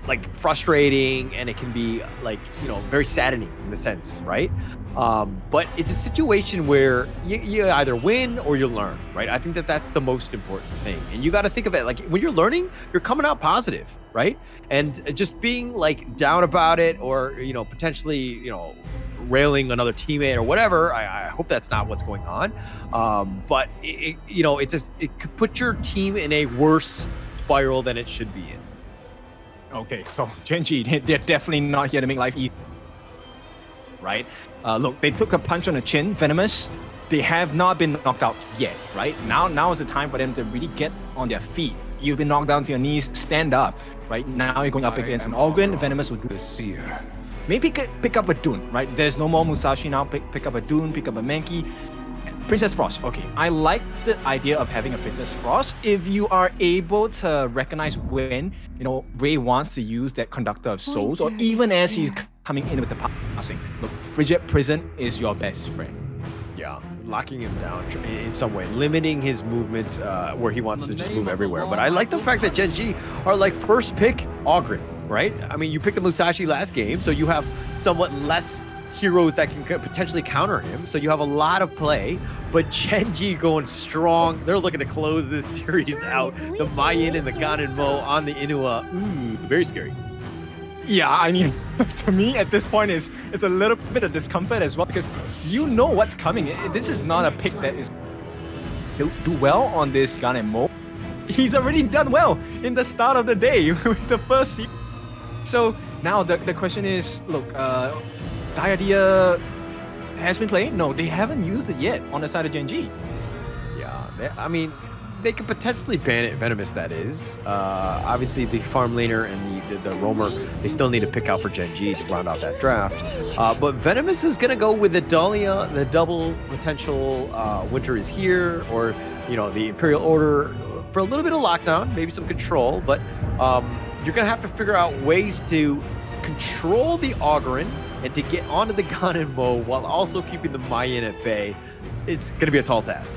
like frustrating, and it can be like, you know, very saddening in a sense, right? But it's a situation where you either win or you learn, right? I think that's the most important thing. And you got to think of it like when you're learning, you're coming out positive, right? And just being like down about it, or, you know, potentially, you know, railing another teammate or whatever. I hope that's not what's going on. But you know, it could put your team in a worse spiral than it should be in. Okay, so Gen.G, they're definitely not here to make life easy, right? Look, they took a punch on the chin, Venomous. They have not been knocked out yet, right? Now is the time for them to really get on their feet. You've been knocked down to your knees, stand up, right? Now you're going up against an Ogren. Venomous will do the seer. Maybe pick up a Dune, right? There's no more Musashi now. Pick up a Dune, pick up a Mankey. Princess Frost. Okay, I like the idea of having a Princess Frost if you are able to recognize when, you know, Ray wants to use that Conductor of Souls, or even as he's coming in with the passing. Look, Frigid Prison is your best friend. Yeah, locking him down in some way, limiting his movements where he wants to just move everywhere. But I like the fact that Gen.G are like first pick Ogren, right? I mean, you picked the Musashi last game, so you have somewhat less heroes that can potentially counter him, so you have a lot of play. But Gen.G going strong. They're looking to close this series out. The Mayan and the Ganon Mo on the Inua. Ooh, very scary. Yeah, I mean, to me at this point it's a little bit of discomfort as well, because you know what's coming. This is not a pick that is do well on this Ganon Mo. He's already done well in the start of the day with the first seed. So now the question is, look, Diadia has been playing? No, they haven't used it yet on the side of Gen.G. Yeah, I mean, they could potentially ban it, Venomous, that is. Obviously, the farm laner and the roamer, they still need to pick out for Gen.G to round out that draft. But Venomous is going to go with the Dahlia, the double potential Winter is here, or, you know, the Imperial Order for a little bit of lockdown, maybe some control. But you're going to have to figure out ways to control the Ogren and to get onto the Ganon Mo while also keeping the Mayan at bay. It's going to be a tall task.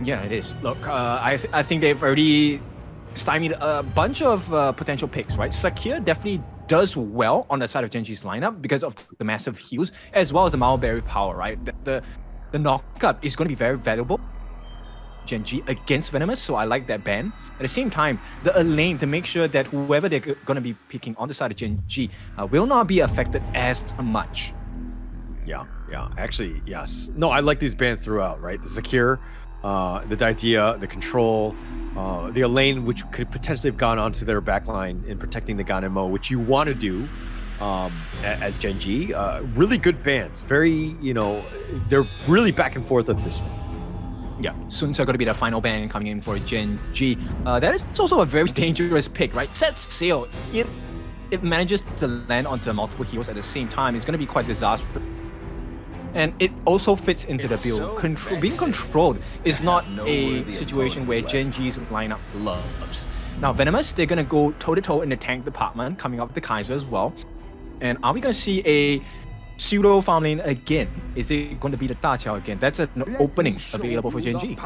Yeah, it is. Look, I think they've already stymied a bunch of potential picks, right? Sakir definitely does well on the side of Gen.G's lineup because of the massive heals, as well as the Mulberry power, right? The knockup is going to be very valuable. Gen.G against Venomous, so I like that ban. At the same time, the Elaine, to make sure that whoever they're going to be picking on the side of Gen.G will not be affected as much. Yeah, actually, yes. No, I like these bans throughout, right? The Zakir, the Diadia, the Control, the Elaine, which could potentially have gone onto their backline in protecting the Ganon Mo, which you want to do as Gen.G. Really good bans. Very, you know, they're really back and forth at this one. Yeah, Sun's going to be the final ban coming in for Gen.G. That is also a very dangerous pick, right? Set sail. If it manages to land onto multiple heroes at the same time, it's going to be quite disastrous. And it also fits into the build. Being controlled is not a situation where Gen.G's lineup loves. Now, Venomous, they're going to go toe-to-toe in the tank department, coming up with the Kaiser as well. And are we going to see a pseudo farm lane again? Is it going to be the Da Qiao again? That's an opening available for Gen.G.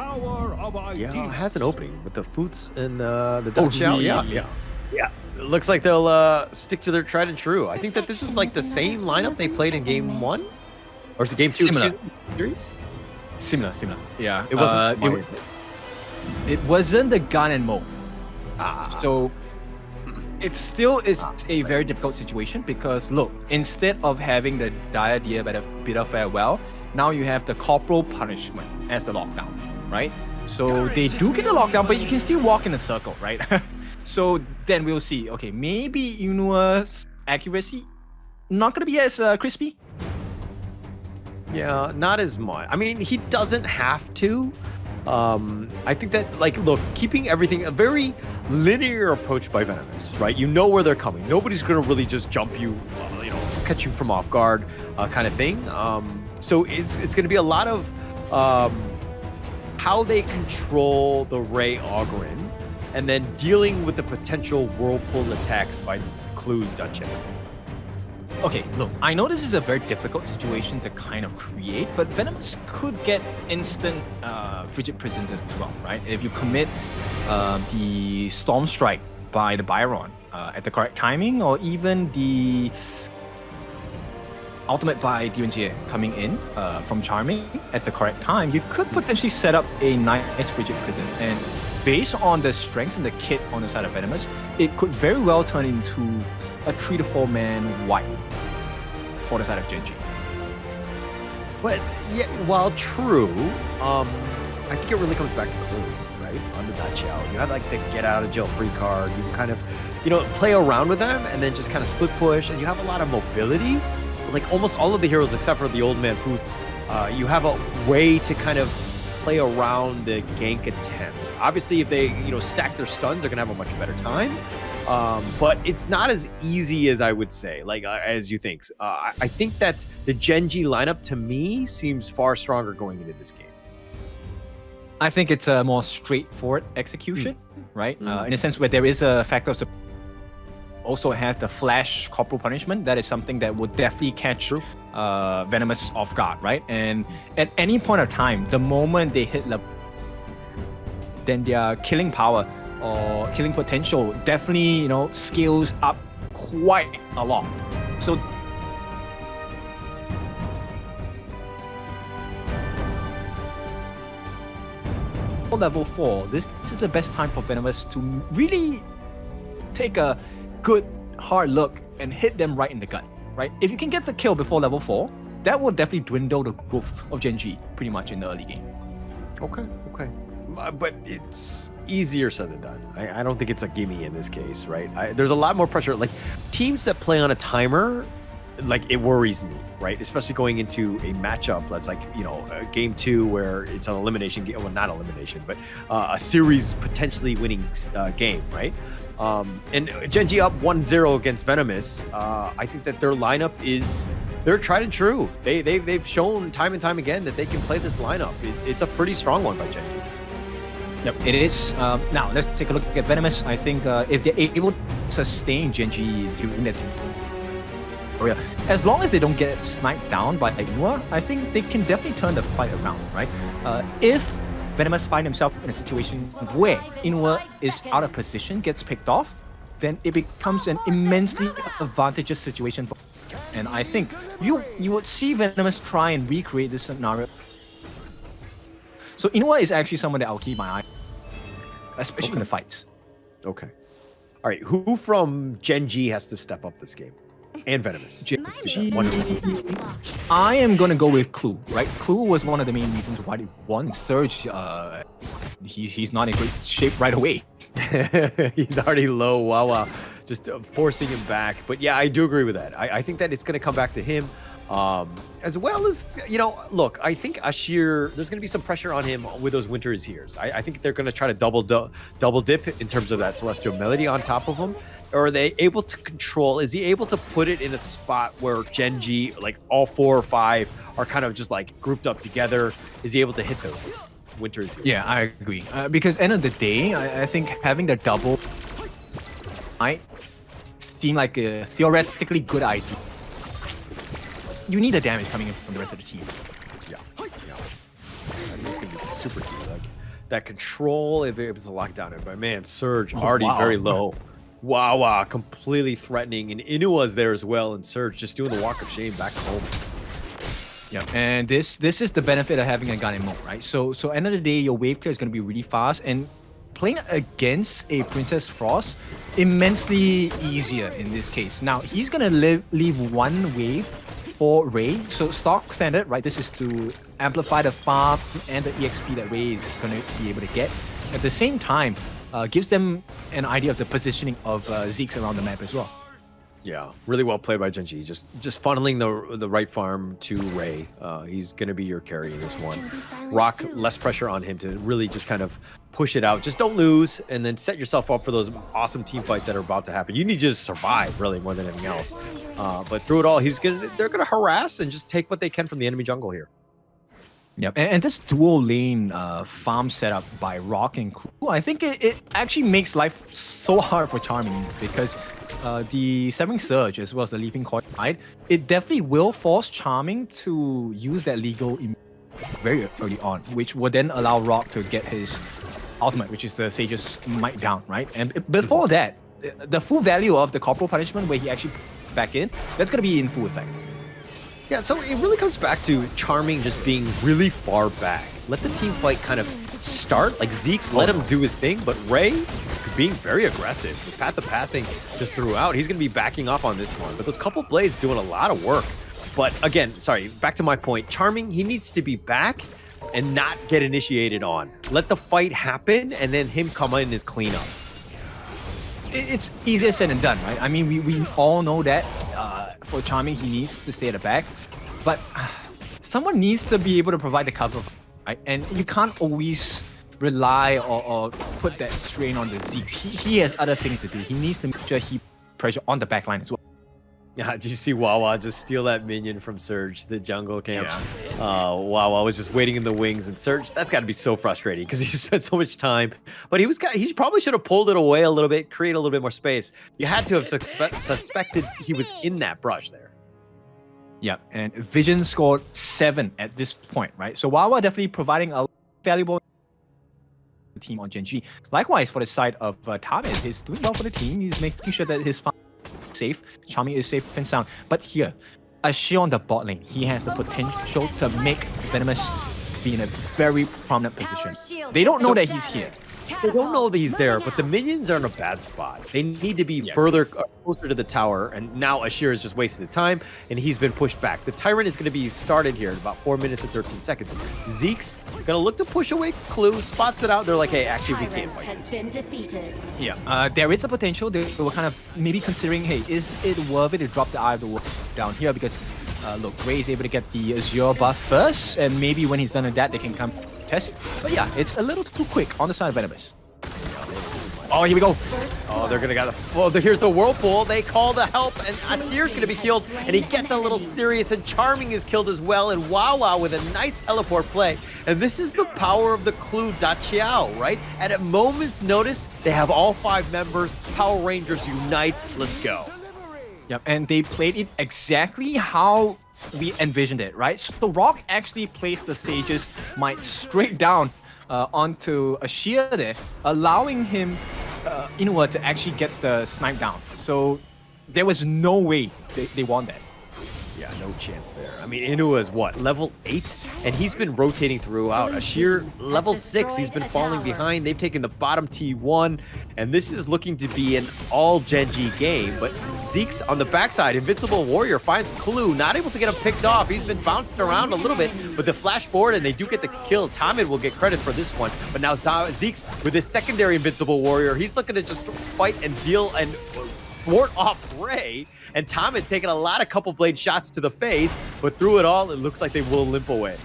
Yeah, it has an opening with the Foots and the Da Qiao. Yeah. It looks like they'll stick to their tried and true. I think that this is like the same lineup they played in game 1? Or is it game 2? Similar. Series? Similar. Yeah. It wasn't. It wasn't the gun and mo. So it still is a very difficult situation because look, instead of having the dire bitter farewell, now you have the corporal punishment as the lockdown, right? So they do get the lockdown, but you can still walk in a circle, right? So then we'll see. Okay, maybe Inua's accuracy not gonna be as crispy. Yeah, not as much. I mean, he doesn't have to. I think that, like, look, keeping everything a very linear approach by Venomous, right? You know where they're coming. Nobody's gonna really just jump you, catch you from off guard, kind of thing. So it's gonna be a lot of how they control the Ray Ogren, and then dealing with the potential whirlpool attacks by Clue's Dungeon. Okay, look, I know this is a very difficult situation to kind of create, but Venomous could get instant frigid prisons as well, right? If you commit the Storm Strike by the Byron at the correct timing, or even the Ultimate by Gen.G coming in from Charming at the correct time, you could potentially set up a nice frigid prison. And based on the strengths and the kit on the side of Venomous, it could very well turn into a 3 to 4 man wipe for the side of Genji. But yeah, while true, I think it really comes back to Clue, right? On the Da Qiao. You have like the get out of jail free card. You kind of, play around with them and then just kind of split push, and you have a lot of mobility. Like almost all of the heroes except for the old man Foots, you have a way to kind of play around the gank attempt. Obviously, if they stack their stuns, they're gonna have a much better time. But it's not as easy as I would say, as you think. I think that the Gen.G lineup to me seems far stronger going into this game. I think it's a more straightforward execution, right? In a sense where there is a factor of also have the flash corporal punishment. That is something that would definitely catch Venomous off guard, right? And at any point of time, the moment they hit level, then their killing power or killing potential definitely, scales up quite a lot. So level 4, this is the best time for Venomous to really take a good hard look and hit them right in the gut, right? If you can get the kill before level 4, that will definitely dwindle the growth of Gen.G pretty much in the early game. Okay. But it's easier said than done. I don't think it's a gimme in this case, right? There's a lot more pressure. Like teams that play on a timer, like it worries me, right? Especially going into a matchup that's like, game 2 where it's an elimination game. Well, not elimination, but a series potentially winning game, right? And Gen.G up 1-0 against Venomous. I think that their lineup they're tried and true. They've shown time and time again that they can play this lineup. It's a pretty strong one by Gen.G. Yep, it is. Now, let's take a look at Venomous. I think if they're able to sustain Gen.G during that area, as long as they don't get sniped down by Inua, I think they can definitely turn the fight around, right? If Venomous find himself in a situation where Inua is out of position, gets picked off, then it becomes an immensely advantageous situation for. And I think you would see Venomous try and recreate this scenario. So Inua is actually someone that I'll keep my eye, especially in the fights. Okay. All right. Who from Gen.G has to step up this game? And Venomous. I am gonna go with Clue, right? Clue was one of the main reasons why they won. Surge, he's not in great shape right away. He's already low. Wow. Just forcing him back. But yeah, I do agree with that. I think that it's gonna come back to him. As well as, you know, look, I think Ashir, there's going to be some pressure on him with those Winter is Here's. I think they're going to try to double dip in terms of that Celestial Melody on top of him. Or are they able to control, is he able to put it in a spot where Gen.G, like all 4 or 5 are kind of just like grouped up together? Is he able to hit those Winter is Here's? Yeah, I agree. Because end of the day, I think having the double might seem like a theoretically good idea. You need the damage coming in from the rest of the team. Yeah. I think it's gonna be super key. Like that control, if it was a lockdown, and my man Surge already very low. Wow, completely threatening, and Inua's there as well, and Surge just doing the walk of shame back home. Yeah, and this is the benefit of having a gun in mode, right? So end of the day, your wave clear is gonna be really fast, and playing against a Princess Frost immensely easier in this case. Now he's gonna leave one wave for Ray, so stock standard, right? This is to amplify the farm and the EXP that Ray is going to be able to get. At the same time, gives them an idea of the positioning of Zeke's around the map as well. Yeah, really well played by Genji. Just funneling the right farm to Ray. He's going to be your carry in this one. Rock, less pressure on him to really just kind of push it out. Just don't lose, and then set yourself up for those awesome team fights that are about to happen. You need to just survive, really, more than anything else. But through it all, they're gonna harass and just take what they can from the enemy jungle here. Yep, and this dual lane farm setup by Rock and Clue, I think it actually makes life so hard for Charming, because the Severing Surge as well as the Leaping Coil, right? It definitely will force Charming to use that legal very early on, which will then allow Rock to get his ultimate, which is the Sage's Might down, right? And before that, the full value of the Corporal Punishment, where he actually back in, that's going to be in full effect. Yeah, so it really comes back to Charming just being really far back. Let the team fight kind of start, like Zeke's let him do his thing, but Ray being very aggressive. The path of passing just throughout. He's going to be backing off on this one, but those couple blades doing a lot of work. But again, sorry, back to my point, Charming, he needs to be back and not get initiated on. Let the fight happen, and then him come in his cleanup. It's easier said than done, right? I mean, we all know that for Charming, he needs to stay at the back, but someone needs to be able to provide the cover, right? And you can't always rely or put that strain on the Zeke. He has other things to do. He needs to make sure he pressure on the backline as well. Yeah, did you see Wawa just steal that minion from Surge, the jungle camp? Yeah. Wawa was just waiting in the wings, and Surge, that's got to be so frustrating because he spent so much time. But he probably should have pulled it away a little bit, create a little bit more space. You had to have suspected he was in that brush there. Yeah, and Vision scored 7 at this point, right? So Wawa definitely providing a valuable team on Gen.G. Likewise, for the side of Tamid, he's doing well for the team. He's making sure that his farm safe, Charming is safe and sound. But here, Ashir on the bot lane, he has the potential to make Venomous be in a very prominent position. They don't know that he's here. They don't know that he's there, but the minions are in a bad spot. They need to be further closer to the tower, and now Ashir is just wasting the time, and he's been pushed back. The Tyrant is going to be started here in about 4 minutes and 13 seconds. Zeke's going to look to push away Clue, spots it out. They're like, hey, actually, we can't fight this. Yeah, there is a potential. They were kind of maybe considering, hey, is it worth it to drop the Eye of the World down here? Because, look, Ray is able to get the Azure buff first, and maybe when he's done with that, they can come test. But yeah, it's a little too quick on the side of Venomous. Oh, here we go. Oh, they're gonna here's the Whirlpool. They call the help, and Ashir's gonna be killed, and he gets a little serious, and Charming is killed as well, and Wawa with a nice teleport play. And this is the power of the Clue Dachiao, right? At a moment's notice, they have all 5 members. Power Rangers unite. Let's go. Yep, and they played it exactly how we envisioned it, right? So Rock actually placed the Sage's Might straight down onto Ashir there, allowing him, Inua, to actually get the snipe down. So there was no way they won that. Yeah, no chance there. I mean, Inua is what, level 8? And he's been rotating throughout. Ashir, level 6, he's been falling behind. They've taken the bottom T1, and this is looking to be an all Gen.G game. But Zeke's on the backside. Invincible Warrior finds Clue, not able to get him picked off. He's been bounced around a little bit, but the flash forward, and they do get the kill. Tamid will get credit for this one. But now Zeke's with his secondary Invincible Warrior. He's looking to just fight and deal and thwart off Ray, and Tom had taken a lot of couple blade shots to the face, but through it all, it looks like they will limp away.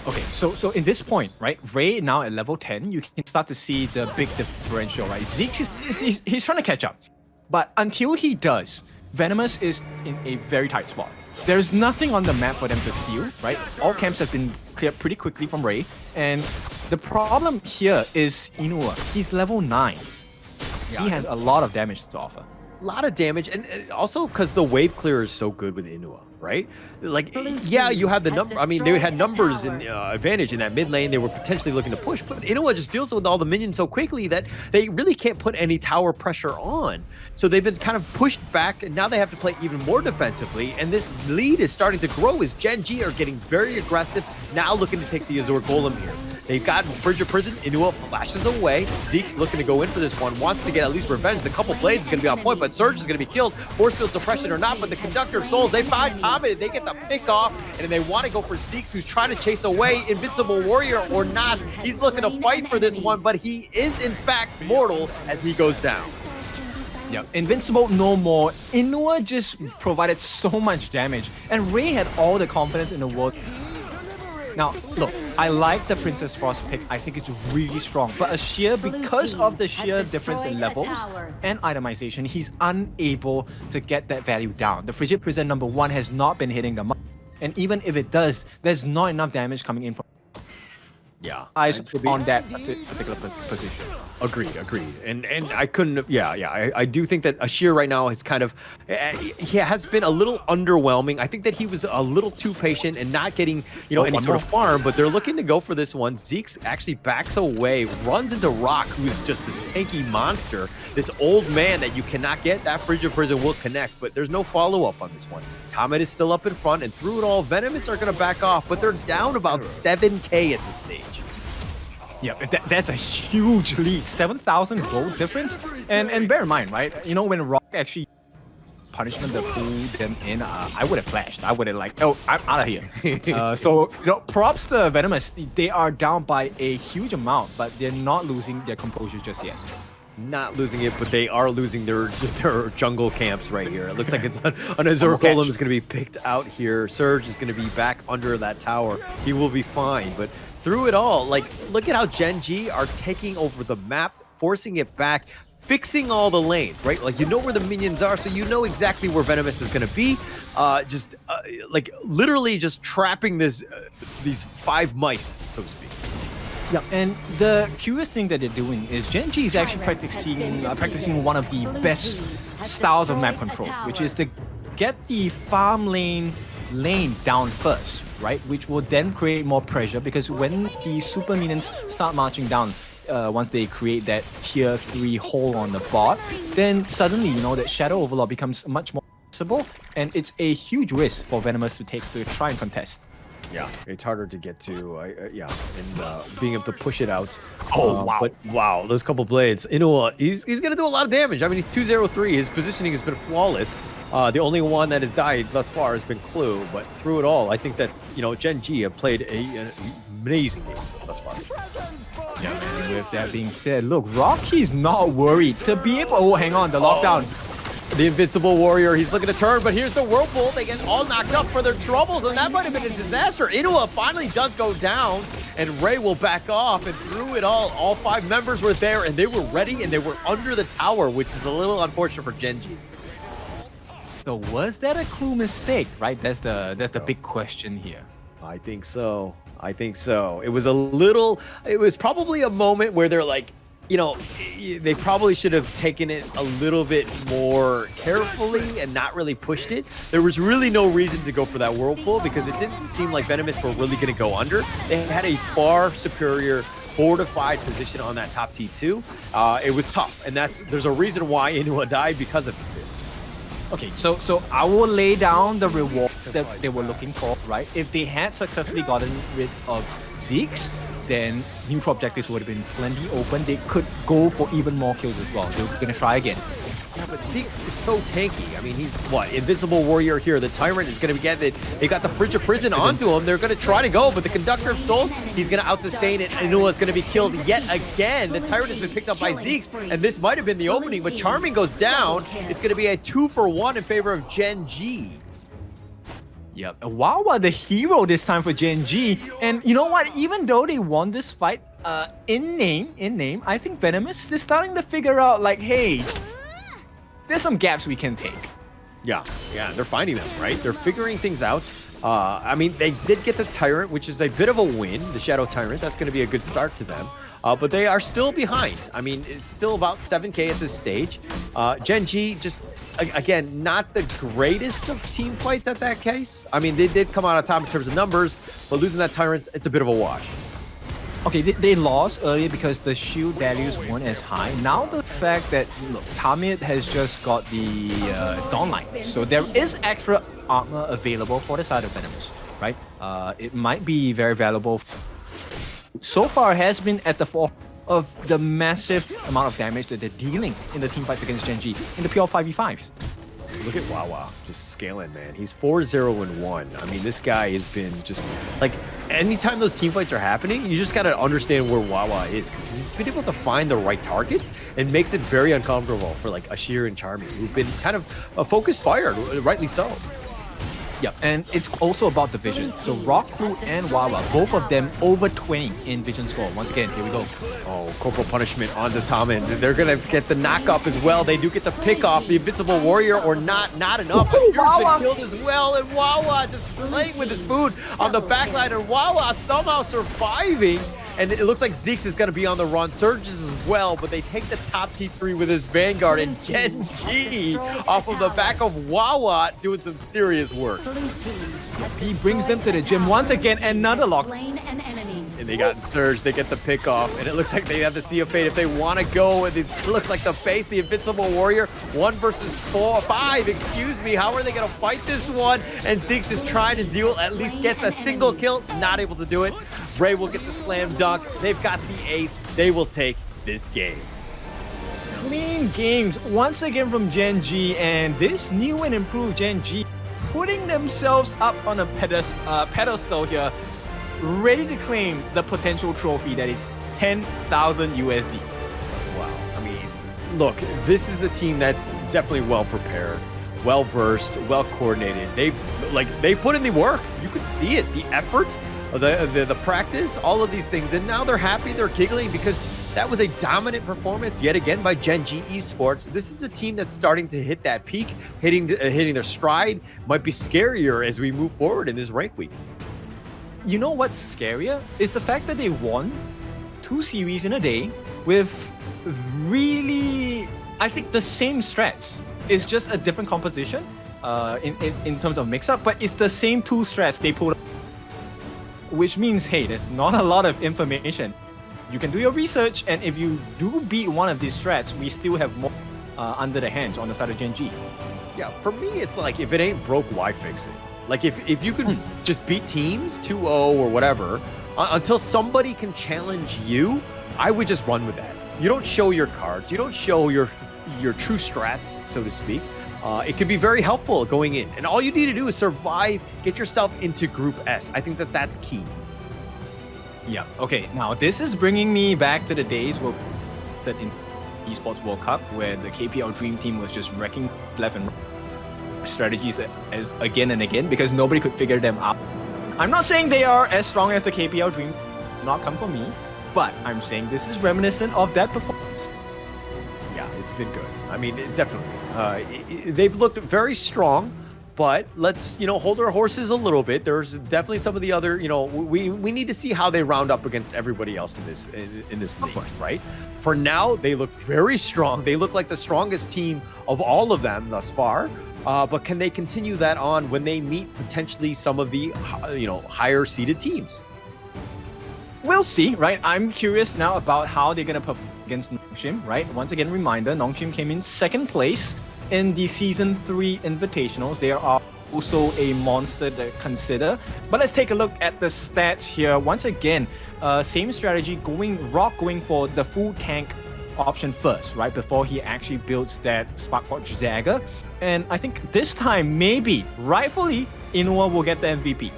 Okay, so in this point, right, Ray now at level 10, you can start to see the big differential, right? Zeke he's trying to catch up, but until he does, Venomous is in a very tight spot. There's nothing on the map for them to steal, right? All camps have been cleared pretty quickly from Ray, and the problem here is Inua. He's level 9. He has a lot of damage to offer. A lot of damage, and also because the wave clear is so good with Inua, right? Like, yeah, you have the number. I mean, they had numbers and advantage in that mid lane. They were potentially looking to push, but Inua just deals with all the minions so quickly that they really can't put any tower pressure on. So they've been kind of pushed back, and now they have to play even more defensively. And this lead is starting to grow as Gen.G are getting very aggressive, now looking to take the Azure Golem here. They've got Bridge of Prison. Inua flashes away. Zeke's looking to go in for this one. Wants to get at least revenge. The couple blades is going to be on point, but Surge is going to be killed. Force field suppression or not, but the Conductor of Souls, they find Tom and they get the pick off, and they want to go for Zeke, who's trying to chase away Invincible Warrior or not. He's looking to fight for this one, but he is in fact mortal as he goes down. Yeah, Invincible no more. Inua just provided so much damage, and Ray had all the confidence in the world. Now, look, I like the Princess Frost pick. I think it's really strong. But because of the sheer difference in levels and itemization, he's unable to get that value down. The Frigid Prison #1 has not been hitting the mark. And even if it does, there's not enough damage coming in from eyes on that particular position. Agreed. And I couldn't, I do think that Ashir right now is kind of, he has been a little underwhelming. I think that he was a little too patient and not getting, any sort of farm, but they're looking to go for this one. Zeke's actually backs away, runs into Rock, who's just this tanky monster, this old man that you cannot get. That Frigid Prison will connect, but there's no follow-up on this one. Comet is still up in front, and through it all, Venomous are going to back off, but they're down about 7K at this stage. Yeah, that's a huge lead. 7,000 gold difference. And bear in mind, right? When Rock actually punishment to pull them in, I would have flashed. I would have oh, I'm out of here. So, props to Venomous. They are down by a huge amount, but they're not losing their composure just yet. Not losing it, but they are losing their jungle camps right here. It looks like it's an Azure Golem is going to be picked out here. Surge is going to be back under that tower. He will be fine, but through it all, look at how Gen.G are taking over the map, forcing it back, fixing all the lanes, right? You know where the minions are, so you know exactly where Venomous is going to be. Literally just trapping these 5 mice, so to speak. Yeah, and the curious thing that they're doing is Gen.G is actually practicing one of the best styles of map control, which is to get the farm lane down first, right? Which will then create more pressure, because when the super minions start marching down, once they create that tier 3 hole on the bot, then suddenly, that Shadow Overlord becomes much more possible, and it's a huge risk for Venomous to try and contest. Yeah, it's harder to get to, and being able to push it out. Oh, wow. But wow, those couple blades. Inua, he's going to do a lot of damage. I mean, he's 203. His positioning has been flawless. The only one that has died thus far has been Clue, but through it all, I think that, Gen.G have played an amazing game thus far. Yeah, man, with that being said, look, Rocky's not worried to be able... Oh, hang on, the lockdown. The Invincible Warrior, he's looking to turn, but here's the Whirlpool. They get all knocked up for their troubles, and that might have been a disaster. Inua finally does go down, and Ray will back off, and through it all 5 members were there, and they were ready, and they were under the tower, which is a little unfortunate for Gen.G. So was that a Clue mistake, right? That's the big question here. I think so. It was probably a moment where they're like, they probably should have taken it a little bit more carefully and not really pushed it. There was really no reason to go for that Whirlpool because it didn't seem like Venomous were really going to go under. They had a far superior fortified position on that top T2. It was tough, and there's a reason why Inua died because of it. Okay, so I will lay down the reward that they were looking for, right? If they had successfully gotten rid of Zeke's, then neutral objectives would have been plenty open. They could go for even more kills as well. They're going to try again. Yeah, but Zeke's is so tanky. I mean, he's what? Invincible Warrior here. The Tyrant is going to get it. They got the Fridge of Prison onto him. They're going to try to go, but the Conductor of Souls, he's going to out-sustain it. And Inua's going to be killed yet again. The Tyrant has been picked up by Zeke's, and this might have been the opening, but Charming goes down. It's going to be a 2-for-1 in favor of Gen.G. Yep, Wawa the hero this time for Gen.G. And you know what? Even though they won this fight, in name, I think VENOM is starting to figure out like, hey, there's some gaps we can take. Yeah, they're finding them, right? They're figuring things out. I mean, they did get the Tyrant, which is a bit of a win. The Shadow Tyrant, that's going to be a good start to them. But they are still behind. I mean, it's still about 7K at this stage. Gen.G just, again, not the greatest of team fights at that case. I mean, they did come out on top in terms of numbers, but losing that Tyrant, it's a bit of a wash. Okay, they lost earlier because the shield values weren't as high. Now the fact that, look, Tamid has just got the Dawnlight, so there is extra armor available for the side of Venoms, right? It might be very valuable. So far has been at the fore of the massive amount of damage that they're dealing in the team fights against Gen.G in the pure 5v5s. Look at Wawa just scaling, man. He's 4-0-1. I mean, this guy has been just like, anytime those team fights are happening, you just got to understand where Wawa is, because he's been able to find the right targets and makes it very uncomfortable for like Ashir and Charmy, who've been kind of a focused fire, rightly so. Yeah, and it's also about the vision. So Raccoon and Wawa, both of them over 20 in vision score. Once again, here we go. Oh, Corporal Punishment on the Tamin. They're going to get the knock-up as well. They do get the pick off the Invincible Warrior, or not enough. He's been killed as well, and Wawa just playing with his food on the backline, and Wawa somehow surviving. And it looks like Zeke's is going to be on the run. Surges as well, but they take the top T3 with his Vanguard, and Gen.G off of the back of Wawa doing some serious work. He brings them to the gym once again, another lock. And they got Surge, they get the pick off, and it looks like they have the Sea of Fate if they want to go. And it looks like the face, the Invincible Warrior, 1 versus 5, excuse me. How are they going to fight this one? And Zeke's just trying to deal, at least gets a single kill, not able to do it. Ray will get the slam dunk. They've got the ace. They will take this game. Clean games once again from Gen.G, and this new and improved Gen.G putting themselves up on a pedestal here, ready to claim the potential trophy that is 10,000 USD. Wow. I mean, look, this is a team that's definitely well prepared, well versed, well coordinated. They've put in the work. You could see it, the effort, the practice, all of these things, and now they're happy, they're giggling, because that was a dominant performance yet again by Gen.G Esports. This is a team that's starting to hit that peak, hitting their stride. Might be scarier as we move forward in this rank week. You know what's scarier is the fact that they won 2 series in a day with really, I think, the same strats. It's just a different composition in terms of mix-up, but it's the same 2 strats they pulled, which means, hey, there's not a lot of information. You can do your research, and if you do beat one of these strats, we still have more under the hands on the side of Gen.G. Yeah, for me, it's like, if it ain't broke, why fix it? Like, if you can just beat teams 2-0 or whatever, until somebody can challenge you, I would just run with that. You don't show your cards. You don't show your true strats, so to speak. It can be very helpful going in. And all you need to do is survive, get yourself into Group S. I think that that's key. Yeah, okay. Now, this is bringing me back to the days where that in Esports World Cup, where the KPL Dream Team was just wrecking left and right strategies as again and again, because nobody could figure them out. I'm not saying they are as strong as the KPL Dream, not come for me, but I'm saying this is reminiscent of that performance. Yeah, it's been good. I mean, definitely. They've looked very strong, but let's, hold our horses a little bit. There's definitely some of the other, we need to see how they round up against everybody else in this league, right? For now, they look very strong. They look like the strongest team of all of them thus far. But can they continue that on when they meet potentially some of the, higher seeded teams? We'll see, right? I'm curious now about how they're going to perform against Nongshim, right? Once again, reminder, Nongshim came in 2nd place in the Season 3 Invitationals. They are also a monster to consider. But let's take a look at the stats here. Once again, same strategy, going for the full tank option first, right? Before he actually builds that Sparkforge dagger. And I think this time, maybe, rightfully, Inuwa will get the MVP.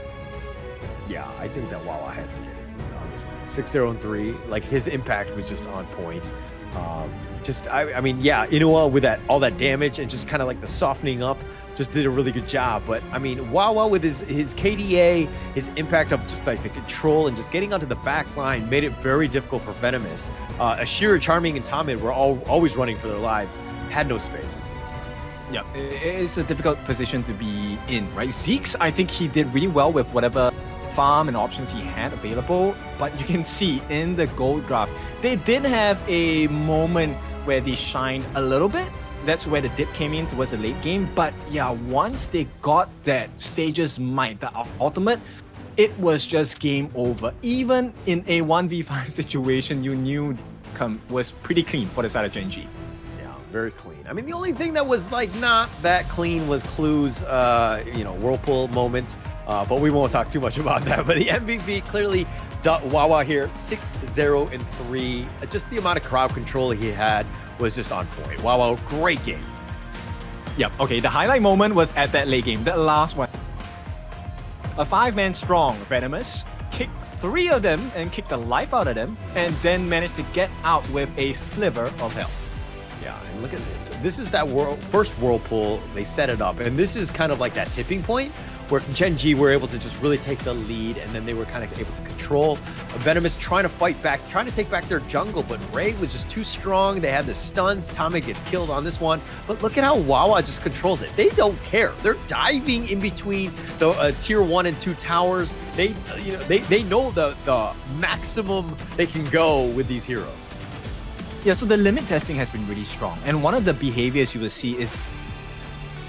Yeah, I think that Wawa has to get it on this one. 6-0 and 3, like his impact was just on point. I mean, yeah, Inuwa with all that damage and just kind of like the softening up, just did a really good job. But I mean, Wawa with his KDA, his impact of just like the control and just getting onto the back line made it very difficult for Venomous. Ashira, Charming, and Tamid were always running for their lives, had no space. Yeah, it's a difficult position to be in, right? Zeke's, I think he did really well with whatever farm and options he had available, but you can see in the gold graph, they did have a moment where they shined a little bit. That's where the dip came in towards the late game. But yeah, once they got that Sage's Might, the ultimate, it was just game over. Even in a 1v5 situation, you knew the outcome was pretty clean for the side of Gen.G. Very clean. I mean, the only thing that was like not that clean was Clue's, Whirlpool moment. But we won't talk too much about that. But the MVP clearly, Wawa here, 6-0 and 3. Just the amount of crowd control he had was just on point. Wawa, great game. Yep. Okay. The highlight moment was at that late game, that last one. A 5-man strong Venomous kicked 3 of them and kicked the life out of them, and then managed to get out with a sliver of health. Yeah, and look at this. This is that first Whirlpool. They set it up. And this is kind of like that tipping point where Gen.G were able to just really take the lead, and then they were kind of able to control. Venomous trying to fight back, trying to take back their jungle, but Ray was just too strong. They had the stuns. Tommy gets killed on this one. But look at how Wawa just controls it. They don't care. They're diving in between the tier 1 and 2 towers. They know the maximum they can go with these heroes. Yeah, so the limit testing has been really strong. And one of the behaviors you will see is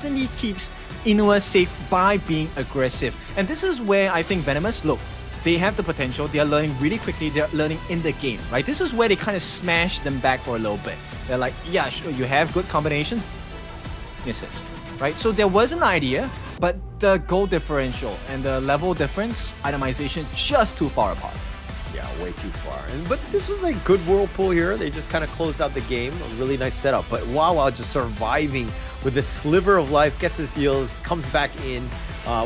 he keeps Inuwa safe by being aggressive. And this is where I think Venomous, look, they have the potential. They are learning really quickly. They're learning in the game, right? This is where they kind of smash them back for a little bit. They're like, yeah, sure, you have good combinations. Misses, right? So there was an idea, but the goal differential and the level difference, itemization, just too far apart. Yeah, way too far. But this was a good Whirlpool here. They just kind of closed out the game. A really nice setup. But Wawa just surviving with a sliver of life, gets his heals, comes back in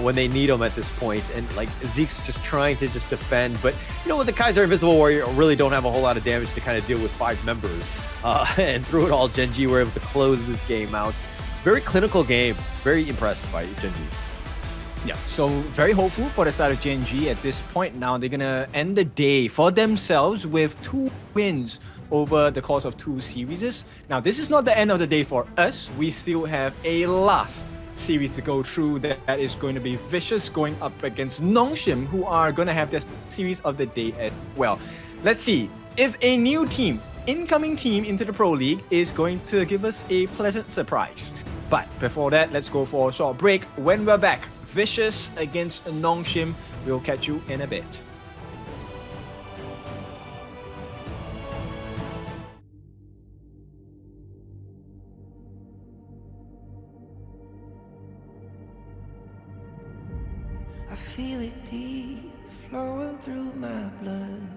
when they need him at this point. And like Zeke's just trying to just defend. But with the Kaiser Invincible Warrior really don't have a whole lot of damage to kind of deal with 5 members. And through it all, Gen.G were able to close this game out. Very clinical game. Very impressed by Gen.G. Yeah, so very hopeful for the side of Gen.G at this point. Now they're gonna end the day for themselves with 2 wins over the course of 2 series. Now this is not the end of the day for us. We still have a last series to go through that is going to be Vicious going up against Nongshim, who are gonna have their series of the day as well. Let's see if a new team, incoming team into the Pro League, is going to give us a pleasant surprise. But before that, let's go for a short break. When we're back, Vicious against Nongshim. We'll catch you in a bit. I feel it deep flowing through my blood.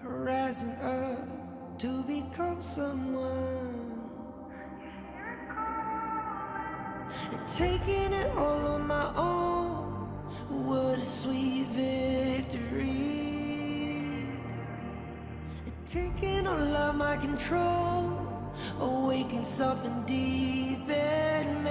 Rising up to become someone. And taking it all on my own, what a sweet victory. And taking all of my control, awaken something deep in me.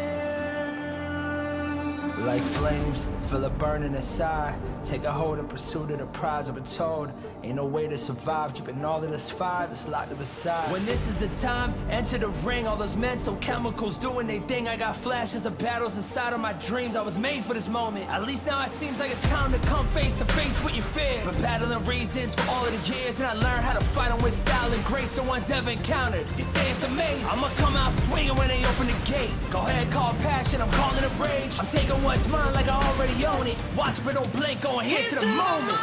Like flames, feel it burning inside. Take a hold of pursuit of the prize. I've been told ain't no way to survive, keeping all of this fire that's locked up inside. When this is the time, enter the ring. All those mental chemicals doing their thing. I got flashes of battles inside of my dreams. I was made for this moment. At least now it seems like it's time to come face to face with your fear. Been battling reasons for all of the years, and I learned how to fight them with style and grace no one's ever encountered. You say it's amazing, I'ma come out swinging when they open the gate. Go ahead, call passion, I'm calling it rage. I'm taking what's mine like I already own it. Watch but don't blink, going here to the moment.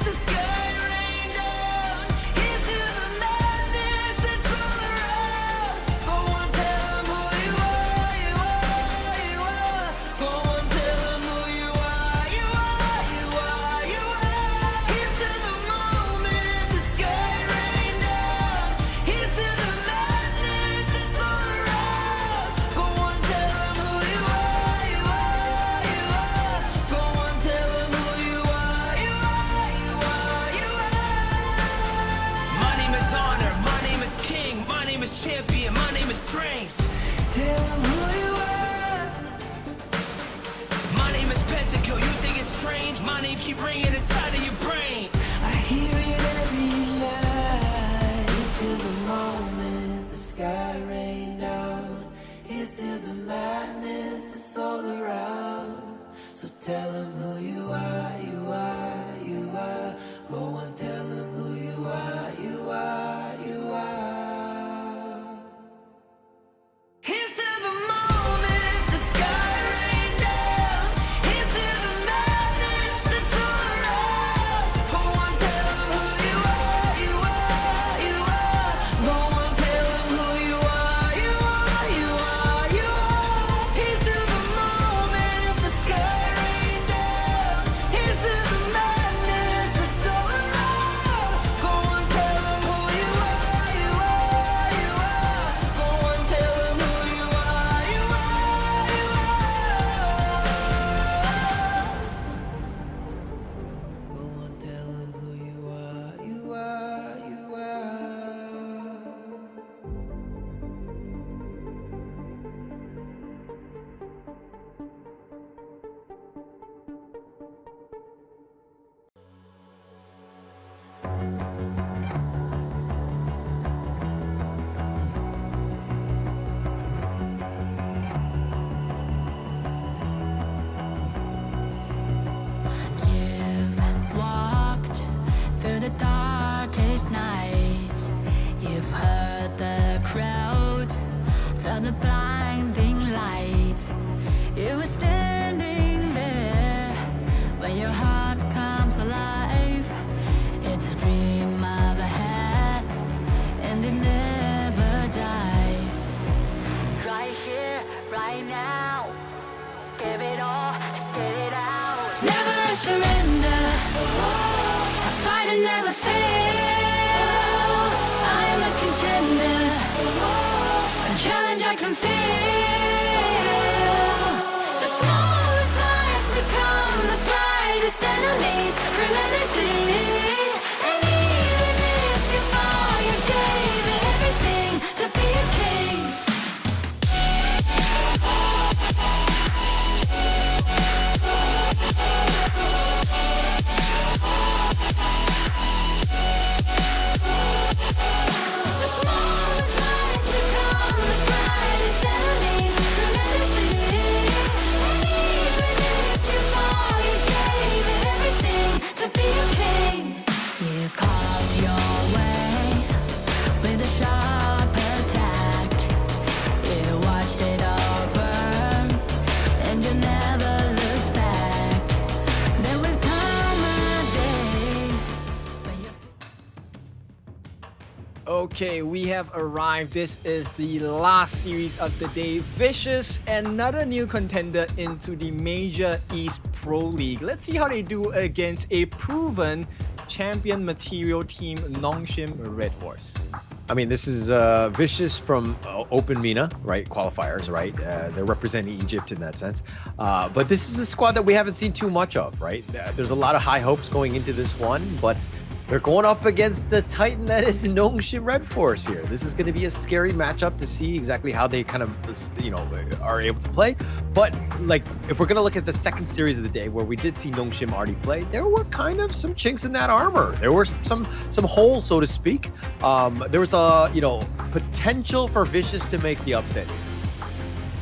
The sky rained down. Here's to the madness that's all around. Go on, tell them who you are, you are, you are. Go on, tell them who you are, you are, you are, you are. Here's to the My name keep ringing inside of your brain. I hear it every night. Here's to the moment the sky rained down. Here's to the madness that's all around. So tell them who you are, you are, you are. Go on, tell them who you are, you are, you are. Here's to the moment the sky rained down. Here's to the madness that's all around. Go on, tell them who you are, you are, you are. Go on, tell them who you are, you are, you are, you are. Here's to the moment the sky rained down. Here's to the madness that's all around. Go on, tell them who you are, you are, you are. Go on, tell them who you are, you are, you are. Go on, tell them who you are, you are, you are. You've walked through the darkest nights. You've heard the crowd, felt the blinding light. You were standing there when your heart comes alive. It's a dream of a hat, and it never dies. Right here, right now, give it all, get it out. Never surrender. I fight and never fail. I am a contender. A challenge I can feel. The smallest lies become the brightest enemies. Relentlessly. And even if you fall, you gave it everything to be a king. The smallest lies become the brightest enemies. Relentlessly. And even if you fall, you gave it everything to be a king. You carved your way with a sharp attack. You watched it all burn, and you never looked back. There will come a day when you Okay, we have arrived. This is the last series of the day. Vicious, another new contender into the Major East Pro League. Let's see how they do against a proven champion material team, Nongshim RedForce. I mean, this is Vicious from Open MENA, right? Qualifiers, right? They're representing Egypt in that sense. But this is a squad that we haven't seen too much of, right? There's a lot of high hopes going into this one, but they're going up against the titan that is Nongshim RedForce here. This is going to be a scary matchup to see exactly how they kind of, you know, are able to play. But like, if we're going to look at the second series of the day where we did see Nongshim already play, there were kind of some chinks in that armor. There were some holes, so to speak. There was a, you know, potential for Vicious to make the upset.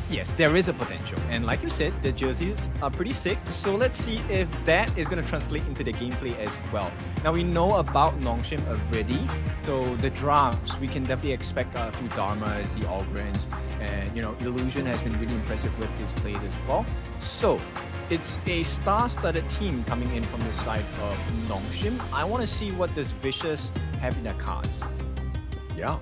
Yes, there is a potential. And like you said, the jerseys are pretty sick. So let's see if that is going to translate into the gameplay as well. Now, we know about Nongshim already. So the drafts, we can definitely expect a few Dharmas, the Algrins, and, you know, Illusion has been really impressive with his plays as well. So it's a star-studded team coming in from the side of Nongshim. I want to see what does Vicious have in their cards. Yeah,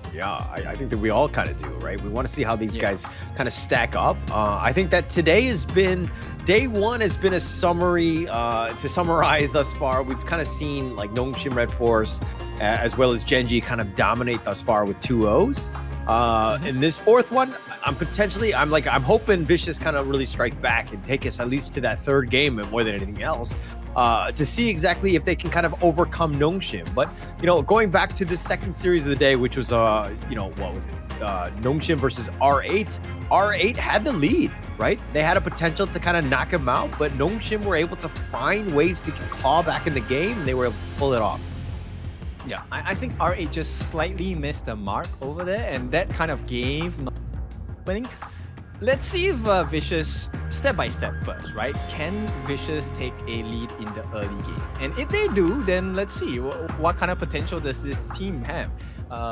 I think that we all kind of do, right? We want to see how these guys kind of stack up. I think that today has been, day one has been a summary, to summarize thus far. We've kind of seen like Nongshim RedForce as well as Gen.G kind of dominate thus far with 2-0s. In this fourth one, I'm hoping Vicious kind of really strike back and take us at least to that third game and more than anything else. to see exactly if they can kind of overcome Nongshim. But, you know, going back to the second series of the day, which was, you know, what was it? Nongshim versus R8. R8 had the lead, right? They had a potential to kind of knock him out, but Nongshim were able to find ways to claw back in the game, and they were able to pull it off. Yeah, I think R8 just slightly missed the mark over there, and that kind of gave winning. Let's see if Vicious, step by step first, right? Can Vicious take a lead in the early game? And if they do, then let's see what kind of potential does this team have.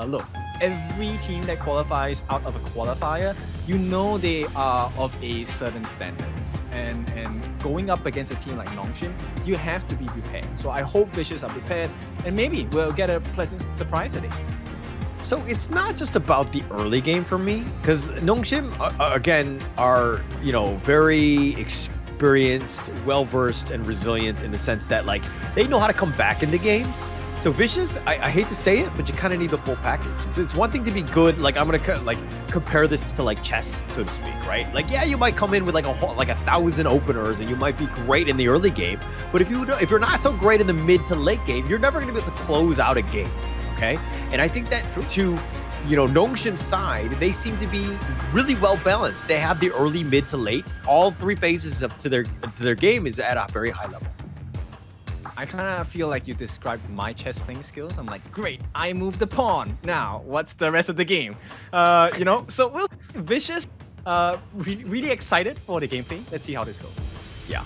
Look, every team that qualifies out of a qualifier, you know they are of a certain standards. And going up against a team like Nongshim, you have to be prepared. So I hope Vicious are prepared, and maybe we'll get a pleasant surprise today. So it's not just about the early game for me, because Nongshim, again, are, you know, very experienced, well-versed, and resilient in the sense that, like, they know how to come back into games. So Vicious, I hate to say it, but you kind of need the full package. It's one thing to be good. Like, I'm gonna like compare this to like chess, so to speak, right? Like, yeah, you might come in with like 1,000 openers, and you might be great in the early game. But if you're not so great in the mid to late game, you're never gonna be able to close out a game. Okay, and I think that to, you know, Nongshim's side, they seem to be really well balanced. They have the early, mid to late. All three phases up to their game is at a very high level. I kind of feel like you described my chess playing skills. I'm like, great, I moved the pawn. Now, what's the rest of the game? You know, so we'll Vicious, really excited for the gameplay. Let's see how this goes. Yeah,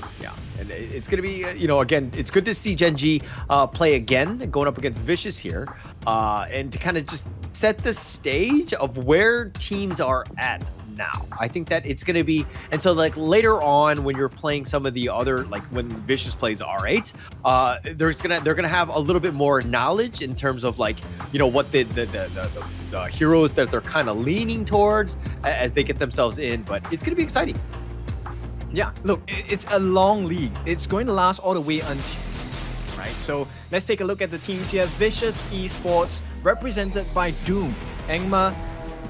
and it's gonna be, you know, again, it's good to see Gen.G play again, going up against Vicious here, and to kind of just set the stage of where teams are at now. I think that it's going to be, and so like later on when you're playing some of the other, like when Vicious plays R8, they're gonna have a little bit more knowledge in terms of, like, you know, what the heroes that they're kind of leaning towards as they get themselves in. But it's gonna be exciting. Yeah, look, it's a long league. It's going to last all the way until, right? So let's take a look at the teams here. Vicious Esports, represented by Doom, Engma,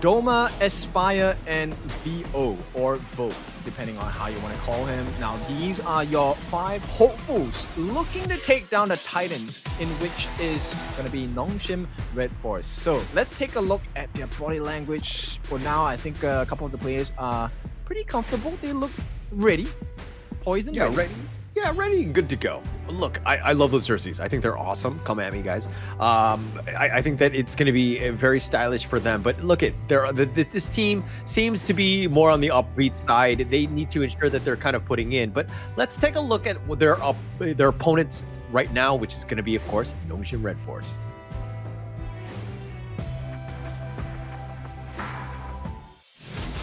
Doma, Aspire, and VO, or Vote, depending on how you want to call him. Now, these are your 5 hopefuls looking to take down the Titans, in which is going to be Nongshim, RedForce. So let's take a look at their body language. For now, I think a couple of the players are pretty comfortable. They look ready. Poisoned, yeah, ready. Yeah, ready and good to go. Look, I love those jerseys. I think they're awesome. Come at me, guys. I think that it's going to be very stylish for them. But look, this team seems to be more on the upbeat side. They need to ensure that they're kind of putting in. But let's take a look at their opponents right now, which is going to be, of course, Nongshim RedForce.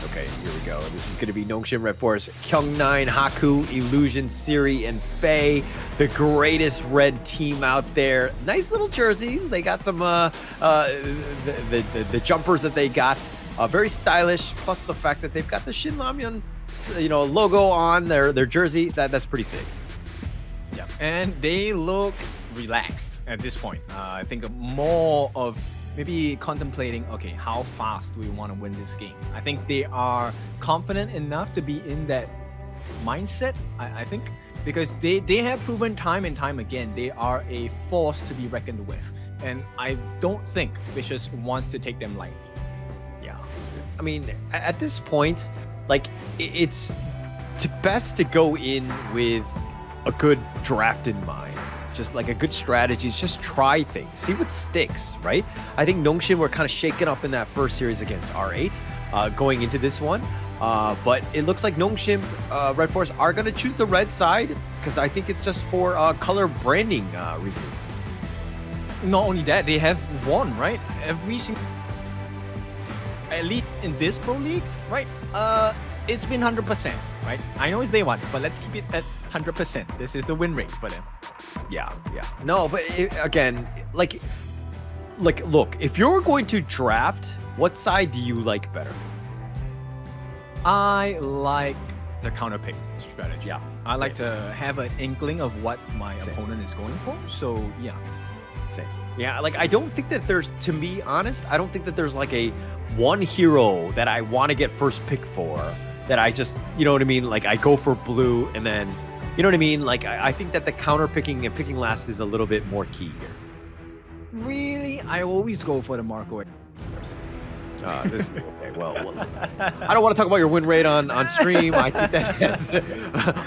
Okay, here we go. This is going to be Nongshim RedForce, Kyung9, Haku, Illusion, Siri, and Faye, the greatest red team out there. Nice little jerseys. They got some the jumpers that they got, very stylish. Plus the fact that they've got the Shin Ramyun, you know, logo on their jersey. That's pretty sick. Yeah, and they look relaxed at this point. I think more of maybe contemplating, okay, how fast do we want to win this game? I think they are confident enough to be in that mindset, I think, because they have proven time and time again they are a force to be reckoned with. And I don't think Vicious wants to take them lightly. Yeah. I mean, at this point, like, it's best to go in with a good draft in mind. Just like a good strategy, just try things, see what sticks, right? I think Nongshim were kind of shaken up in that first series against R8 going into this one. But it looks like Nongshim RedForce are going to choose the red side because I think it's just for color branding reasons. Not only that, they have won, right? Every single, at least in this Pro League, right? It's been 100%, right? I know it's day one, but let's keep it at 100%. This is the win rate for them. Yeah. No, but again, like, look, if you're going to draft, what side do you like better? I like the counter pick strategy. Yeah. I like to have an inkling of what my opponent is going for. So, yeah. Same. Yeah, like, I don't think that there's, to be honest, I don't think that there's like a one hero that I want to get first pick for, that I just, you know what I mean? Like, I go for blue and then You know what I mean? Like, I think that the counter picking and picking last is a little bit more key here. Really, I always go for the Marco first. This okay. Well, I don't want to talk about your win rate on stream. I think that's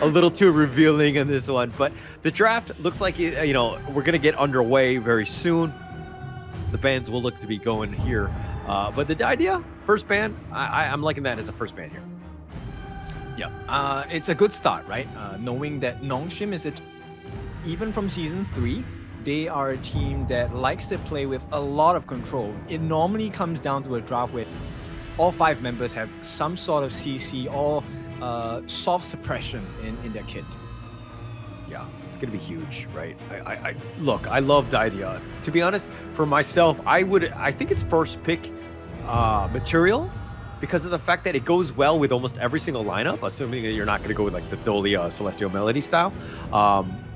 a little too revealing in this one. But the draft looks like we're gonna get underway very soon. The bans will look to be going here. But the idea, first ban, I'm liking that as a first ban here. Yeah, it's a good start, right? Knowing that Nongshim is even from season 3. They are a team that likes to play with a lot of control. It normally comes down to a draft where all 5 members have some sort of CC or soft suppression in their kit. Yeah, it's gonna be huge, right? Look, I love the idea. To be honest, for myself, I think it's first pick material because of the fact that it goes well with almost every single lineup, assuming that you're not going to go with like the Dolia Celestial Melody style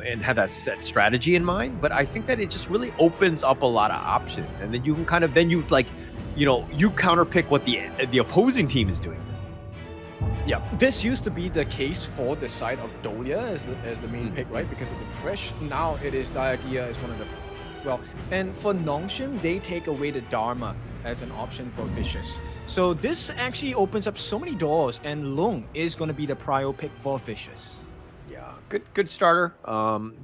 and have that set strategy in mind. But I think that it just really opens up a lot of options. And then you can you counter pick what the opposing team is doing. Yeah, this used to be the case for the side of Dolia as the main pick, right? Because of the fresh. Now it is the idea as one of the and for Nongshim, they take away the Dharma as an option for Vicious. So this actually opens up so many doors, and Lung is going to be the prio pick for Vicious. Yeah, good starter.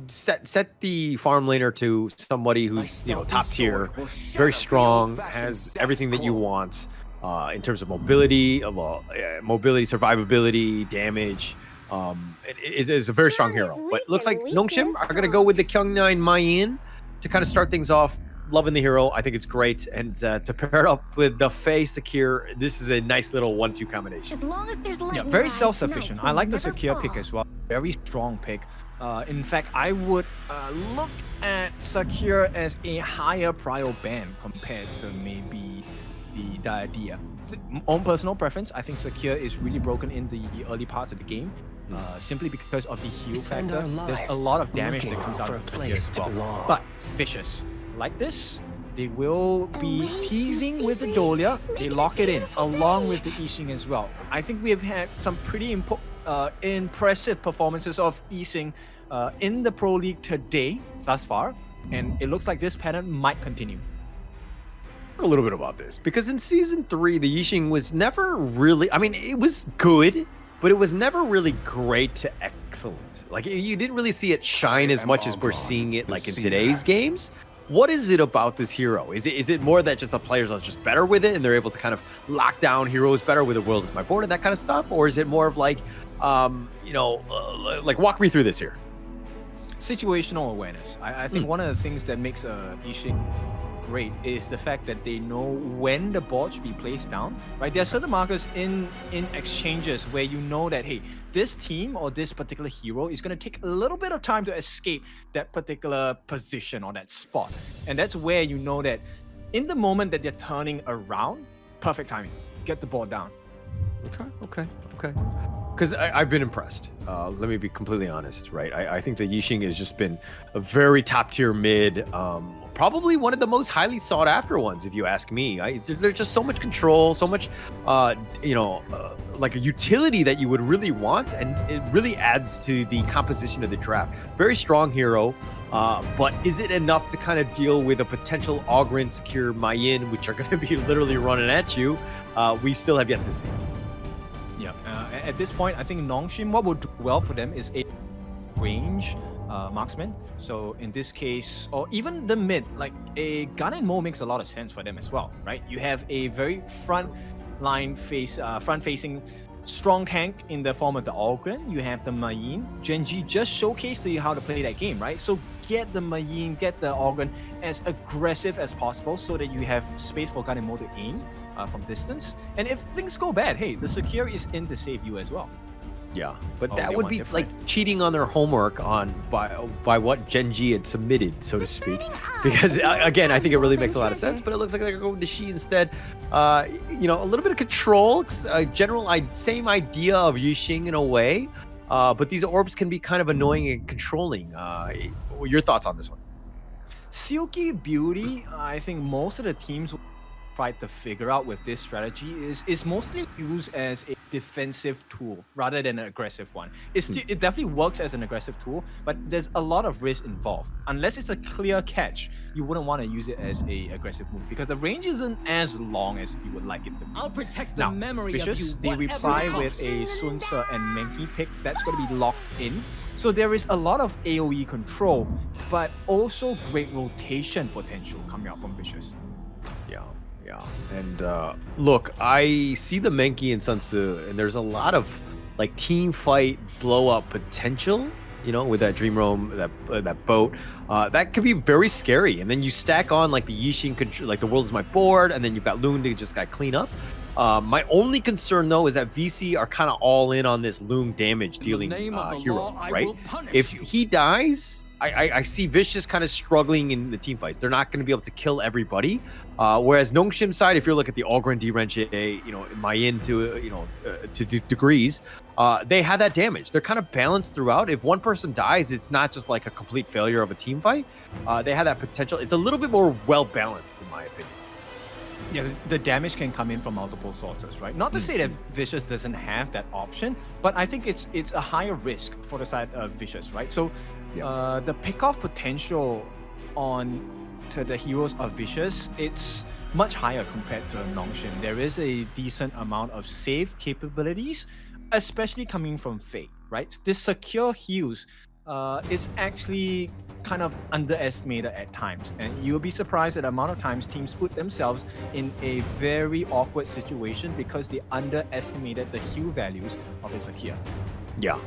Set the farm laner to somebody who's top tier, very strong, has everything that you want in terms of mobility, survivability, damage. It is a very strong hero. But it looks like Nongshim are going to go with the Kyung9 Mayin to kind of start things off. Loving the hero. I think it's great. And to pair it up with the Faye Secure, this is a nice little 1-2 combination. As long as there's Yeah, very self-sufficient. I like the Secure pick as well. Very strong pick. In fact, I would look at Secure as a higher prio ban compared to maybe the idea. On personal preference, I think Secure is really broken in the early parts of the game. Simply because of the heal factor. There's a lot of damage that comes out of Secure as well. But Vicious, like this, they will be teasing with the Dolia. They lock it in along with the Yixing as well. I think we have had some pretty impressive performances of Yixing in the Pro League today thus far, and it looks like this pattern might continue. A little bit about this because in season 3, the Yixing was never really. I mean, it was good, but it was never really great to excellent. Like you didn't really see it shine as much as we're seeing it like in today's games. What is it about this hero? Is it more that just the players are just better with it and they're able to kind of lock down heroes better with the world is my board and that kind of stuff? Or is it more of like, like walk me through this here? Situational awareness. I think one of the things that makes Yixing great is the fact that they know when the board should be placed down, right? There are certain markers in exchanges where you know that, hey, this team or this particular hero is going to take a little bit of time to escape that particular position or that spot. And that's where you know that in the moment that they're turning around, perfect timing, get the board down. Okay. Because I've been impressed. Let me be completely honest, right? I think that Yixing has just been a very top tier mid, probably one of the most highly sought after ones, if you ask me. There's just so much control, so much, like a utility that you would really want, and it really adds to the composition of the draft. Very strong hero, but is it enough to kind of deal with a potential Ogryn, Secure, Mayin, which are going to be literally running at you? We still have yet to see. Yeah, at this point, I think Nongshim, what would do well for them is a range marksman. So in this case, or even the mid, like a Gun and Mo makes a lot of sense for them as well, right? You have a very front-facing strong tank in the form of the Ogryn. You have the Mayin. Gen.G just showcased to you how to play that game, right? So get the Mayin, get the Ogryn as aggressive as possible so that you have space for Gun and Mo to aim from distance. And if things go bad, hey, the Secure is in to save you as well. Yeah, but that would be like cheating on their homework by what Gen.G had submitted, so to speak. Because again, I think it really makes a lot of sense, but it looks like they're going to go with the Shi instead. A little bit of control, general same idea of Yixing in a way, but these orbs can be kind of annoying and controlling. Your thoughts on this one? Silky Beauty, I think most of the teams try to figure out with this strategy is mostly used as a defensive tool rather than an aggressive one. It definitely works as an aggressive tool, but there's a lot of risk involved. Unless it's a clear catch, you wouldn't want to use it as a aggressive move because the range isn't as long as you would like it to be. I'll protect the Now, memory Vicious, of you, they reply with a Sun Ce and Menki pick that's going to be locked in. So there is a lot of AoE control, but also great rotation potential coming out from Vicious. Yeah. And look, I see the Menki and Sun Ce, and there's a lot of like team fight blow up potential, you know, with that Dream Roam, that boat. That could be very scary. And then you stack on like the Yixing, like the world is my board, and then you've got Loon to just clean up. My only concern though is that VC are kind of all in on this Loon damage dealing hero, right? If he dies, I see Vicious kind of struggling in the team fights. They're not going to be able to kill everybody. Whereas Nongshim's side, if you're looking at the Algren, D-Renche, you know, Mayin to degrees, they have that damage. They're kind of balanced throughout. If one person dies, it's not just like a complete failure of a team fight. They have that potential. It's a little bit more well-balanced, in my opinion. Yeah, the damage can come in from multiple sources, right? Not to say that Vicious doesn't have that option, but I think it's a higher risk for the side of Vicious, right? So the pick-off potential to the heroes of Vicious, it's much higher compared to Nongshim. There is a decent amount of save capabilities, especially coming from Fate, right? This secure heals is actually kind of underestimated at times, and you'll be surprised at the amount of times teams put themselves in a very awkward situation because they underestimated the heal values of a secure. Yeah,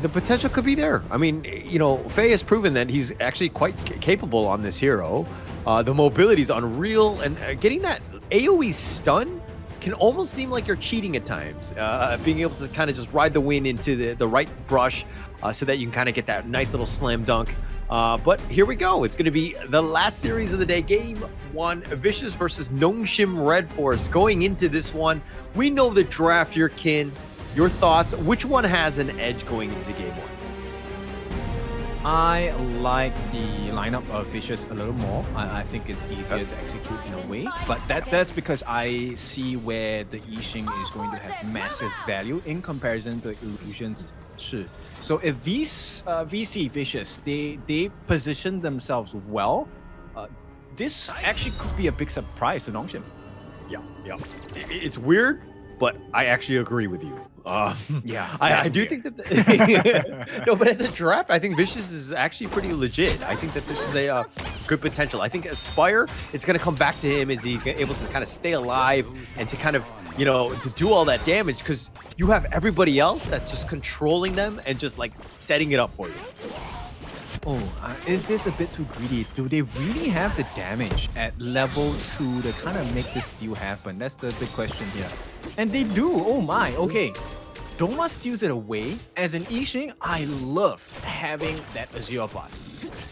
the potential could be there. I mean, you know, Faye has proven that he's actually quite capable on this hero. The mobility is unreal, and getting that AoE stun can almost seem like you're cheating at times. Being able to kind of just ride the wind into the right brush so that you can kind of get that nice little slam dunk. But here we go. It's going to be the last series of the day. Game 1, Vicious versus Nongshim RedForce. Going into this one, we know the draft, your kin. Your thoughts, which one has an edge going into game 1? I like the lineup of Vicious a little more. I think it's easier to execute in a way, but that's because I see where the Yixing is going to have massive value in comparison to Illusion's Shi. So if VC Vicious, they position themselves well, this actually could be a big surprise to Nongshim. Yeah. It's weird, but I actually agree with you. I do think that no, but as a draft, I think Vicious is actually pretty legit. I think that this is a good potential. I think Aspire, it's going to come back to him. Is he able to kind of stay alive and to kind of, you know, to do all that damage, because you have everybody else that's just controlling them and just like setting it up for you. Is this a bit too greedy? Do they really have the damage at level 2 to kind of make this deal happen? That's the big question here. And they do. Oh my, okay. Doma steals it away. As an Yixing, I love having that Azure buff.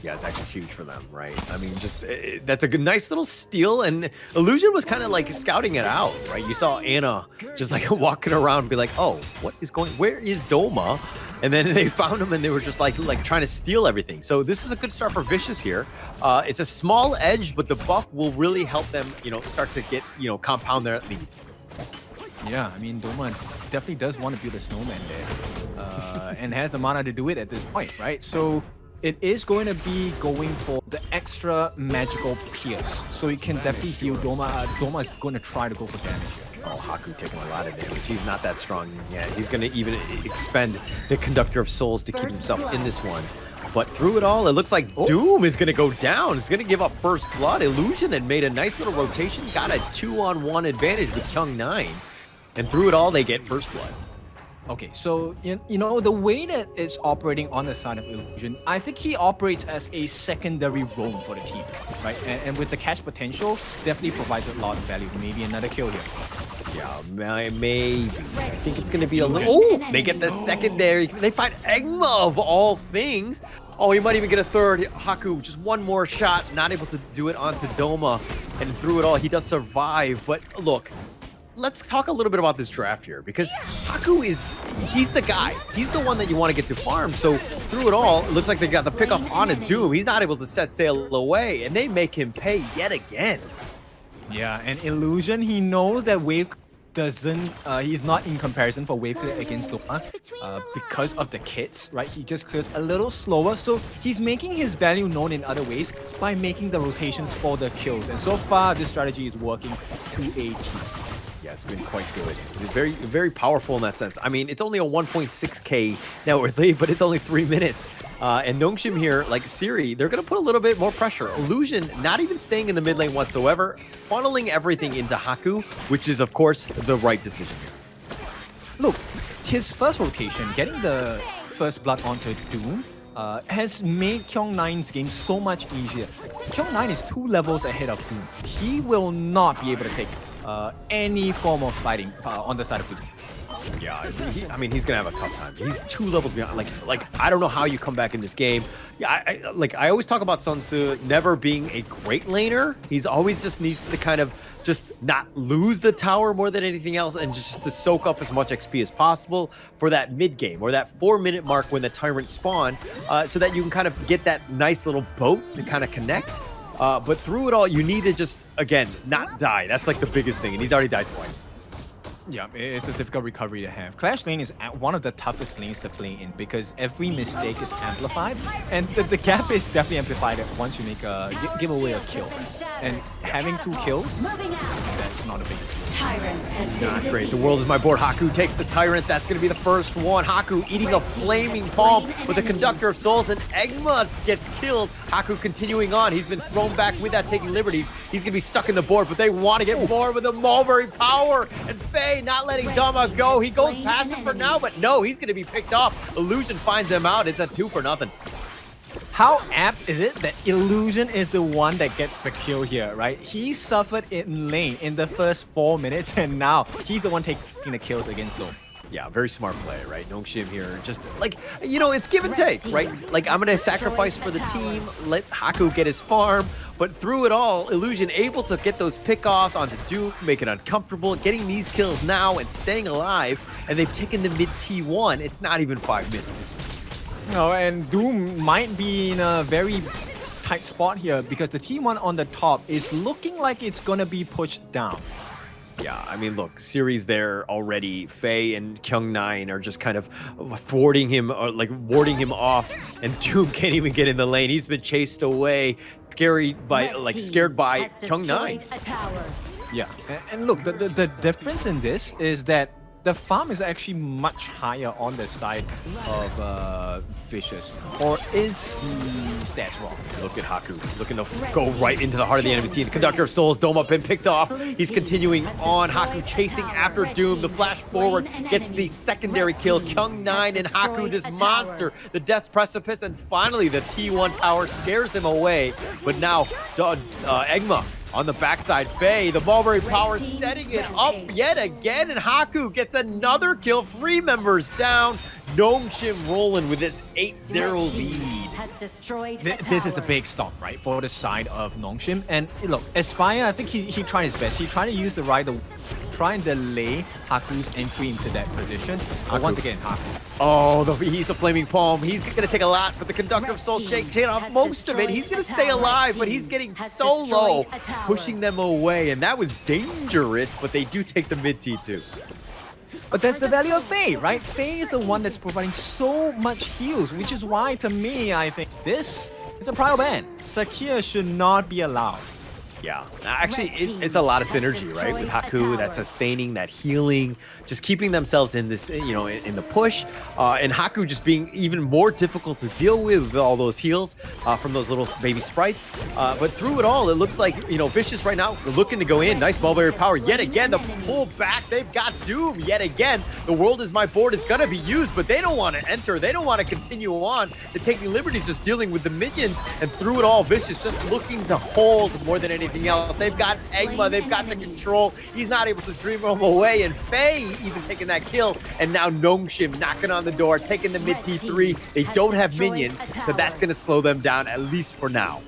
Yeah, it's actually huge for them, right? I mean, just that's a good, nice little steal, and Illusion was kind of like scouting it out, right? You saw Anna just like walking around and be like, oh, where is Doma? And then they found him and they were just like trying to steal everything. So this is a good start for Vicious here. It's a small edge, but the buff will really help them, you know, start to get, you know, compound their lead. Yeah, I mean, Doma definitely does want to build a snowman there, and has the mana to do it at this point, right? So it is going to be going for the extra magical pierce. So you can definitely deal Doma. Doma is going to try to go for damage here. Oh, Haku taking a lot of damage. He's not that strong yet. He's going to even expend the Conductor of Souls to keep himself in this one. But through it all, it looks like Doom is going to go down. It's going to give up first blood. Illusion had made a nice little rotation. Got a 2-on-1 advantage with Kyung9. And through it all, they get first blood. Okay, so, you know, the way that it's operating on the side of Illusion, I think he operates as a secondary roam for the team, right? And with the catch potential, definitely provides a lot of value. Maybe another kill here. Yeah, maybe. I think it's going to be a little... Oh, they get the secondary. They find Egma of all things. Oh, he might even get a third. Haku, just one more shot, not able to do it onto Doma. And through it all, he does survive. But look, let's talk a little bit about this draft here, because Haku he's the guy. He's the one that you want to get to farm. So through it all, it looks like they got the pickup on a Doom. He's not able to set sail away, and they make him pay yet again. Yeah, and Illusion, he knows that wave doesn't, he's not in comparison for wave clear against Doma because of the kits, right? He just clears a little slower, so he's making his value known in other ways by making the rotations for the kills. And so far, this strategy is working to a T. Yeah, it's been quite good. It's very powerful in that sense. I mean, it's only a 1.6k net worth lead, but it's only 3 minutes. And Nongshim here, like Siri, they're going to put a little bit more pressure. Illusion not even staying in the mid lane whatsoever, funneling everything into Haku, which is, of course, the right decision here. Look, his first rotation, getting the first blood onto Doom, has made Kyung9's game so much easier. Kyung9 is 2 levels ahead of Doom. He will not be able to take any form of fighting on the side of Doom. Yeah, I mean, he's gonna have a tough time. He's 2 levels beyond. Like I don't know how you come back in this game. Yeah, I always talk about Sun Tzu never being a great laner. He's always just needs to kind of just not lose the tower more than anything else, and just to soak up as much XP as possible for that mid game or that 4-minute mark when the tyrants spawn, so that you can kind of get that nice little boat to kind of connect. But through it all, you need to just, again, not die. That's like the biggest thing, and he's already died twice. Yeah, it's a difficult recovery to have. Clash lane is one of the toughest lanes to play in because every mistake is amplified, and the gap is definitely amplified once you make a give away a kill. And having 2 kills, that's not a big deal. Not great. The world is my board. Haku takes the Tyrant. That's going to be the first one. Haku eating a flaming palm with the Conductor of Souls, and Egma gets killed. Haku continuing on. He's been thrown back with that taking liberties. He's going to be stuck in the board, but they want to get more with the Mulberry power. And Faye not letting Dama go. He goes past him for now, but no, he's going to be picked off. Illusion finds him out. It's a 2-0. How apt is it that Illusion is the one that gets the kill here, right? He suffered in lane in the first 4 minutes, and now he's the one taking the kills against Dome. Yeah, very smart play, right? Nongshim here, just like, you know, it's give and take, right? Like, I'm going to sacrifice for the team, let Haku get his farm, but through it all, Illusion able to get those pickoffs onto Duke, make it uncomfortable, getting these kills now and staying alive, and they've taken the mid T1. It's not even 5 minutes. No, and Doom might be in a very tight spot here because the T1 on the top is looking like it's gonna be pushed down. Yeah, I mean, look, Siri's there already. Faye and Kyung9 are just kind of thwarting him, or like warding him off, and Doom can't even get in the lane. He's been chased away, scared by Kyung9. Yeah, and look, the difference in this is that the farm is actually much higher on the side of Vicious. Or is the stats wrong? Look at Haku, looking to go right into the heart of the enemy team. The Conductor of Souls, Doma been picked off. He's continuing on. Haku chasing after Doom. The flash forward gets the secondary kill. Kyung9 and Haku, this monster, the Death's Precipice, and finally the T1 tower scares him away. But now, Egma on the backside, Faye, the Mulberry power setting it up yet again, and Haku gets another kill. 3 members down. Nongshim rolling with this 8-0 lead. This is a big stop, right, for the side of Nongshim. And look, Aspire, I think he tried his best. He tried to use the right to try and delay Haku's entry into that position. But once again, Haku. Oh, he's a flaming palm. He's going to take a lot, but the Conductor of Soul shake off most of it. He's going to stay alive, but he's getting so low, pushing them away. And that was dangerous, but they do take the mid T2. But that's the value of Faye, right? Faye is the one that's providing so much heals, which is why, to me, I think this is a prior ban. Sakir should not be allowed. Yeah, actually, it's a lot of synergy, right? With Haku, that sustaining, that healing, just keeping themselves in this, you know, in the push, and Haku just being even more difficult to deal with all those heals from those little baby sprites. But through it all, it looks like, you know, Vicious right now looking to go in. Nice Mulberry power yet again. The pull back, they've got Doom yet again. The world is my board. It's gonna be used, but they don't want to enter. They don't want to continue on. They're taking liberties, just dealing with the minions, and through it all, Vicious just looking to hold more than anything else. They've got Egma, they've got the control. He's not able to dream him away, and Faye even taking that kill, and now Nongshim knocking on the door, taking the mid T3. They don't have minions, so that's going to slow them down, at least for now.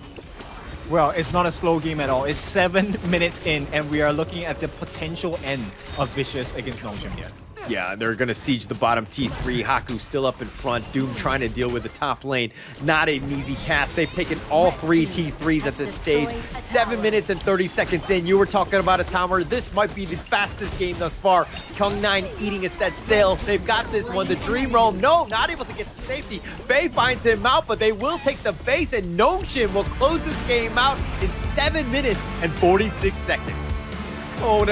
Well, it's not a slow game at all. It's 7 minutes in, and we are looking at the potential end of Vicious against Nongshim here. Yeah, they're going to siege the bottom T3. Haku still up in front. Doom trying to deal with the top lane. Not an easy task. They've taken all 3 T3s at this stage. 7 minutes and 30 seconds in. You were talking about a timer. This might be the fastest game thus far. Kyung9 eating a set sail. They've got this one. The Dream Roam, no, not able to get to safety. Faye finds him out, but they will take the base, and Nongshim will close this game out in 7 minutes and 46 seconds. Oh,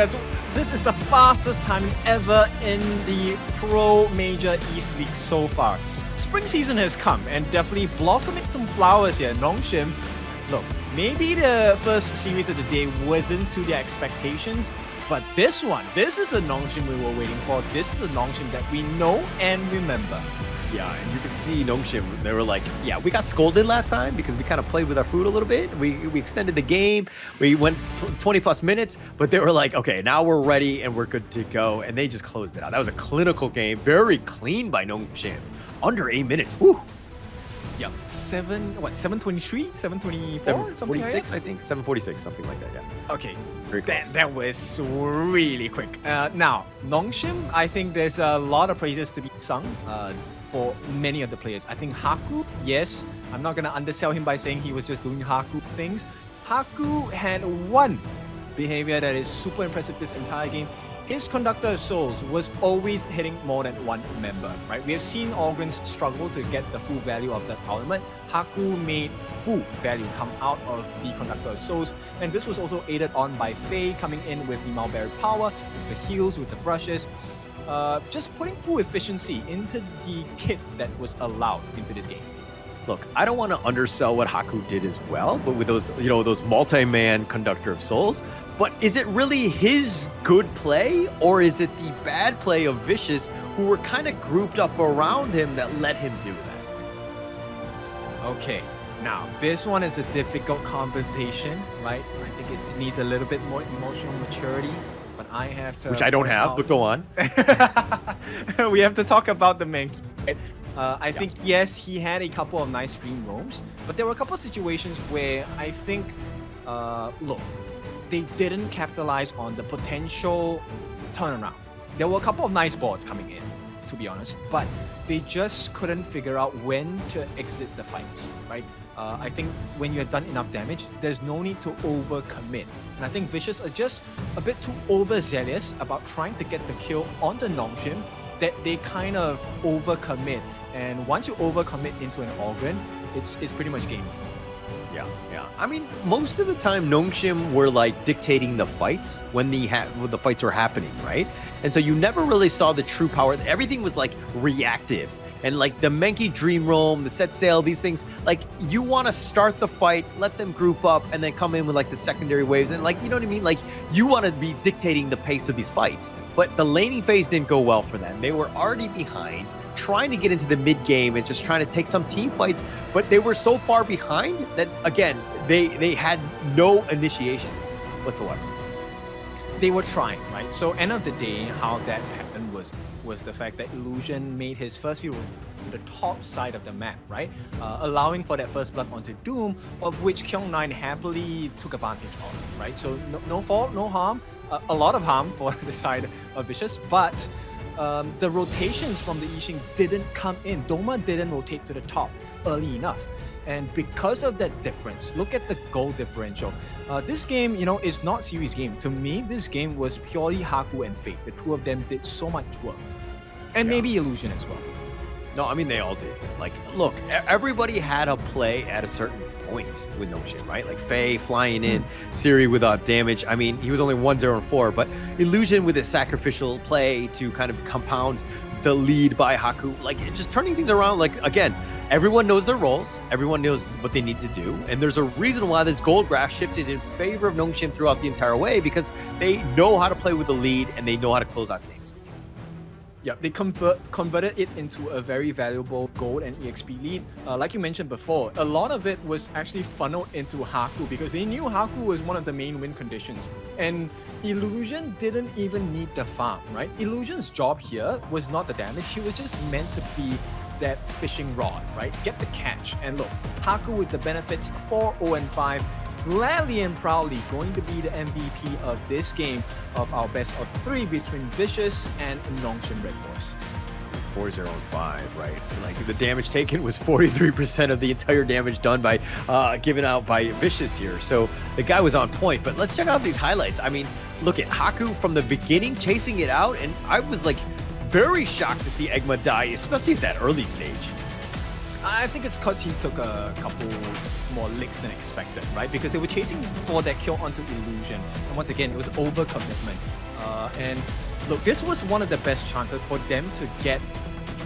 this is the fastest timing ever in the Pro Major East League so far. Spring season has come and definitely blossoming some flowers here. Nongshim, look, maybe the first series of the day wasn't to their expectations, but this is the Nongshim we were waiting for. This is the Nongshim that we know and remember. Yeah, and you could see Nongshim, they were like, yeah, we got scolded last time because we kind of played with our food a little bit. We extended the game. We went 20 plus minutes, but they were like, okay, now we're ready and we're good to go. And they just closed it out. That was a clinical game. Very clean by Nongshim. Under 8 minutes. Woo. Yep. 723? 724? 746, I think. 746, something like that, yeah. Okay. That was really quick. Now, Nongshim, I think there's a lot of praises to be sung for many of the players. I think Haku, yes, I'm not going to undersell him by saying he was just doing Haku things. Haku had one behavior that is super impressive this entire game. His Conductor of Souls was always hitting more than one member, right? We have seen Ogrins struggle to get the full value of that ultimate. Haku made full value come out of the Conductor of Souls, and this was also aided on by Faye coming in with the Mulberry power, with the heals, with the brushes. Just putting full efficiency into the kit that was allowed into this game. Look, I don't want to undersell what Haku did as well, but with those, those multi-man Conductor of Souls. But is it really his good play, or is it the bad play of Vicious, who were kind of grouped up around him that let him do that? Okay, now this one is a difficult conversation, right? I think it needs a little bit more emotional maturity. But I have to... Which I don't have, but go on. We have to talk about the main key. I think, yes, he had a couple of nice dream roams, but there were a couple of situations where I think, look, they didn't capitalize on the potential turnaround. There were a couple of nice boards coming in, to be honest, but they just couldn't figure out when to exit the fights, right? I think when you have done enough damage, there's no need to overcommit. And I think Vicious are just a bit too overzealous about trying to get the kill on the Nongshim that they kind of overcommit. And once you overcommit into an organ, it's pretty much game. Yeah. I mean, most of the time, Nongshim were like dictating the fights when the fights were happening, right? And so you never really saw the true power. Everything was like reactive. And like the Menki Dream Roam, the Set Sail, these things, like you want to start the fight, let them group up, and then come in with like the secondary waves. And like, you know what I mean? Like you want to be dictating the pace of these fights. But the laning phase didn't go well for them. They were already behind, trying to get into the mid game and just trying to take some team fights. But they were so far behind that, again, they had no initiations whatsoever. They were trying, right? So end of the day, how that happened was the fact that Illusion made his first few to the top side of the map, right? Allowing for that first blood onto Doom, of which Kyung9 happily took advantage of, right? So no fault, no harm, a lot of harm for the side of Vicious, but the rotations from the Yixing didn't come in. Doma didn't rotate to the top early enough. And because of that difference, look at the goal differential. This game, is not series game. To me, this game was purely Haku and Fate. The two of them did so much work. And maybe Illusion as well. No, I mean, they all did. Like, look, everybody had a play at a certain point with Nongshim, right? Like Faye flying in, Siri without damage. I mean, he was only 1-0-4, but Illusion with his sacrificial play to kind of compound the lead by Haku, like just turning things around. Like, again, everyone knows their roles, everyone knows what they need to do, and there's a reason why this gold graph shifted in favor of Nongshim throughout the entire way, because they know how to play with the lead and they know how to close out games. Yeah, they converted it into a very valuable gold and EXP lead. Like you mentioned before, a lot of it was actually funneled into Haku because they knew Haku was one of the main win conditions. And Illusion didn't even need the farm, right? Illusion's job here was not the damage, he was just meant to be that fishing rod, right? Get the catch. And look, Haku with the benefits 4-0-5, gladly and proudly going to be the MVP of this game of our best of 3 between Vicious and Nongshim RedForce. 4-0-5, right? Like the damage taken was 43% of the entire damage done by given out by Vicious here. So the guy was on point. But let's check out these highlights. I mean, look at Haku from the beginning chasing it out, and I was like very shocked to see Egma die, especially at that early stage. I think it's because he took a couple more licks than expected, right? Because they were chasing for that kill onto Illusion. And once again, it was overcommitment. And look, this was one of the best chances for them to get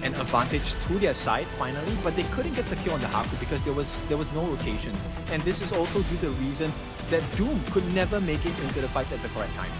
an advantage to their side finally, but they couldn't get the kill on the Haku because there was no rotations. And this is also due to the reason that Doom could never make it into the fight at the correct time.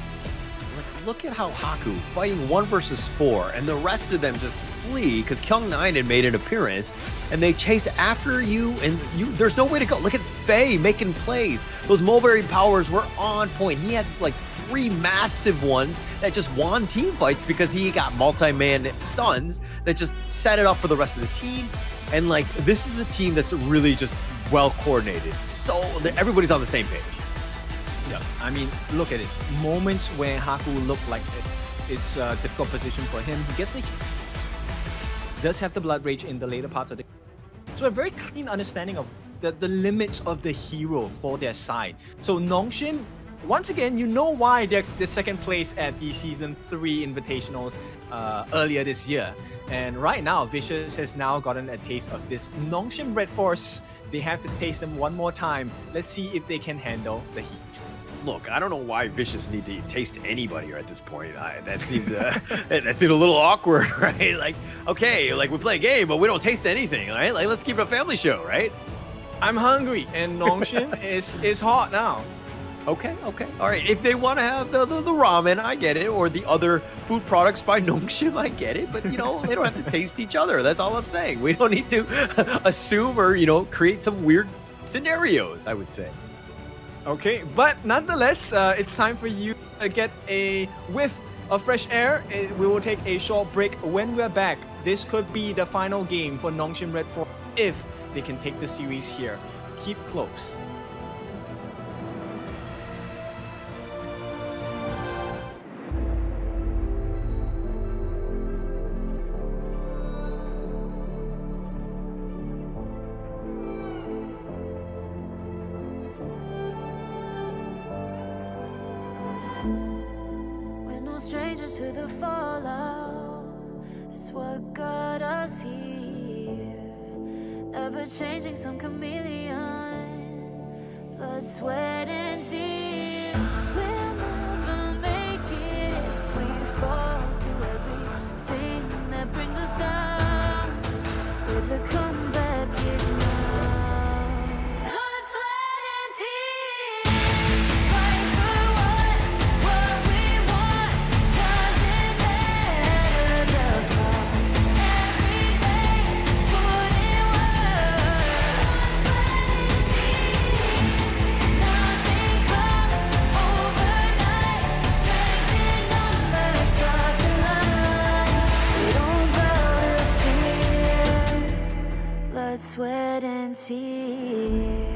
Look at how Haku fighting 1 versus 4, and the rest of them just flee because Kyung9 had made an appearance, and they chase after you, and there's no way to go. Look at Faye making plays. Those Mulberry powers were on point. He had like 3 massive ones that just won team fights because he got multi-man stuns that just set it up for the rest of the team. And like, this is a team that's really just well coordinated. So everybody's on the same page. Yeah, I mean, look at it. Moments where Haku looked like it's a difficult position for him, he gets does have the Blood Rage in the later parts of the... So a very clean understanding of the limits of the hero for their side. So Nongshim, once again, you know why they're the second place at the Season 3 Invitationals earlier this year. And right now, Vicious has now gotten a taste of this. Nongshim RedForce, they have to taste them one more time. Let's see if they can handle the heat. Look, I don't know why Vicious need to taste anybody at this point. That seemed that seemed a little awkward, right? Like, okay, like we play a game, but we don't taste anything, right? Like, let's keep it a family show, right? I'm hungry, and Nongshim is hot now. Okay, all right. If they want to have the ramen, I get it, or the other food products by Nongshim, I get it. But, you know, they don't have to taste each other. That's all I'm saying. We don't need to assume or, you know, create some weird scenarios, I would say. Okay, but nonetheless, it's time for you to get a whiff of fresh air. We will take a short break. When we're back, this could be the final game for Nongshim RedForce if they can take the series here. Keep close. Strangers to the fallout, it's what got us here. Ever changing, some chameleon, blood, sweat, and tears. We'll never make it if we fall to everything that brings us down. With a comeback is now. Blood, sweat, and tears. Fight for what we want. Doesn't matter the cost. Every day, put in work. Blood, sweat, and tears. Nothing comes overnight. Strength in numbers start to line. We don't bow to fear. Blood, sweat, and tears.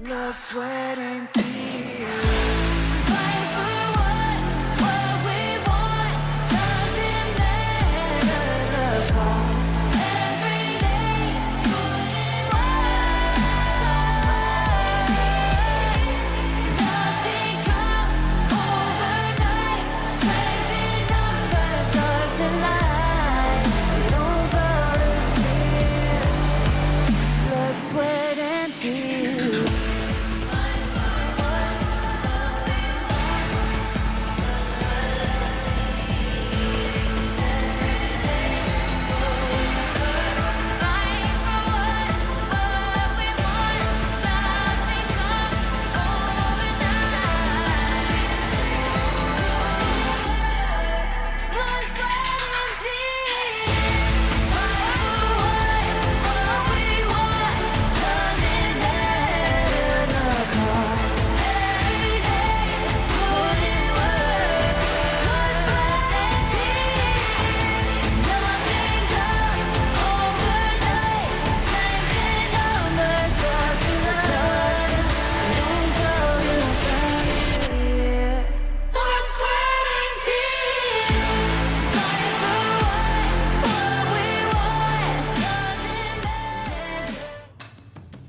Blood, sweat, and tears. Fight for what we want.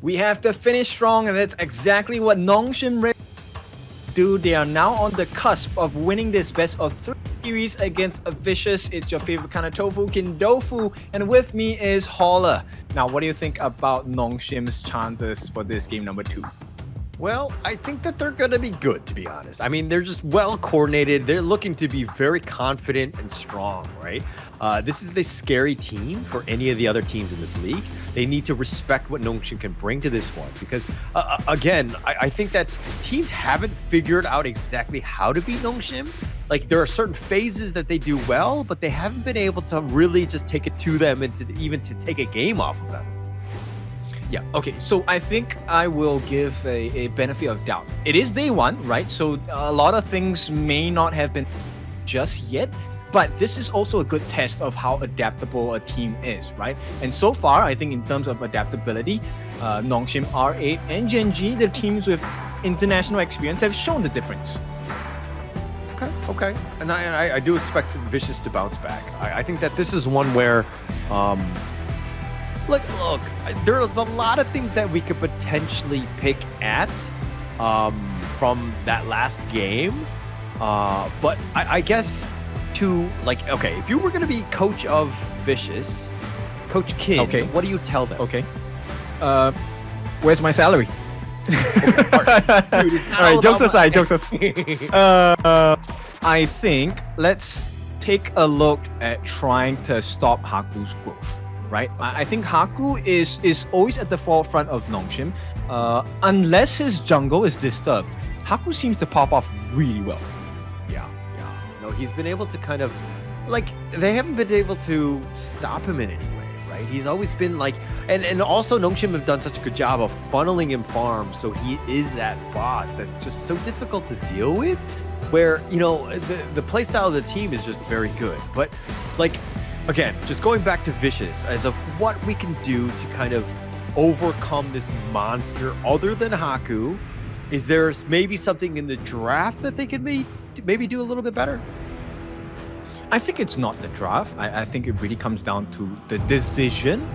We have to finish strong, and that's exactly what Nongshim do. They are now on the cusp of winning this best of 3 series against a Vicious. It's your favorite kind of tofu, Kindofu, and with me is Holler. Now, what do you think about Nongshim's chances for this game number 2? Well, I think that they're going to be good, to be honest. I mean, they're just well coordinated. They're looking to be very confident and strong, right? This is a scary team for any of the other teams in this league. They need to respect what Nongshim can bring to this one because, again, I think that teams haven't figured out exactly how to beat Nongshim. Like, there are certain phases that they do well, but they haven't been able to really just take it to them and even to take a game off of them. Yeah, okay, so I think I will give a benefit of doubt. It is day 1, right? So a lot of things may not have been just yet, but this is also a good test of how adaptable a team is, right? And so far, I think in terms of adaptability, Nongshim, R8, and Gen.G, the teams with international experience, have shown the difference. Okay. And I do expect Vicious to bounce back. I think that this is one where... Look, there's a lot of things that we could potentially pick at from that last game. But I guess okay, if you were going to be coach of Vicious, Coach King, what do you tell them? Okay. Where's my salary? Dude, all right, jokes aside. I think let's take a look at trying to stop Haku's growth. Right, I think Haku is always at the forefront of Nongshim. Unless his jungle is disturbed, Haku seems to pop off really well. Yeah. No, he's been able to kind of, they haven't been able to stop him in any way, right? He's always been and also Nongshim have done such a good job of funneling him farms, so he is that boss that's just so difficult to deal with. Where the playstyle of the team is just very good, but again, just going back to Vicious, as of what we can do to kind of overcome this monster other than Haku, is there maybe something in the draft that they could maybe do a little bit better? I think it's not the draft. I think it really comes down to the decision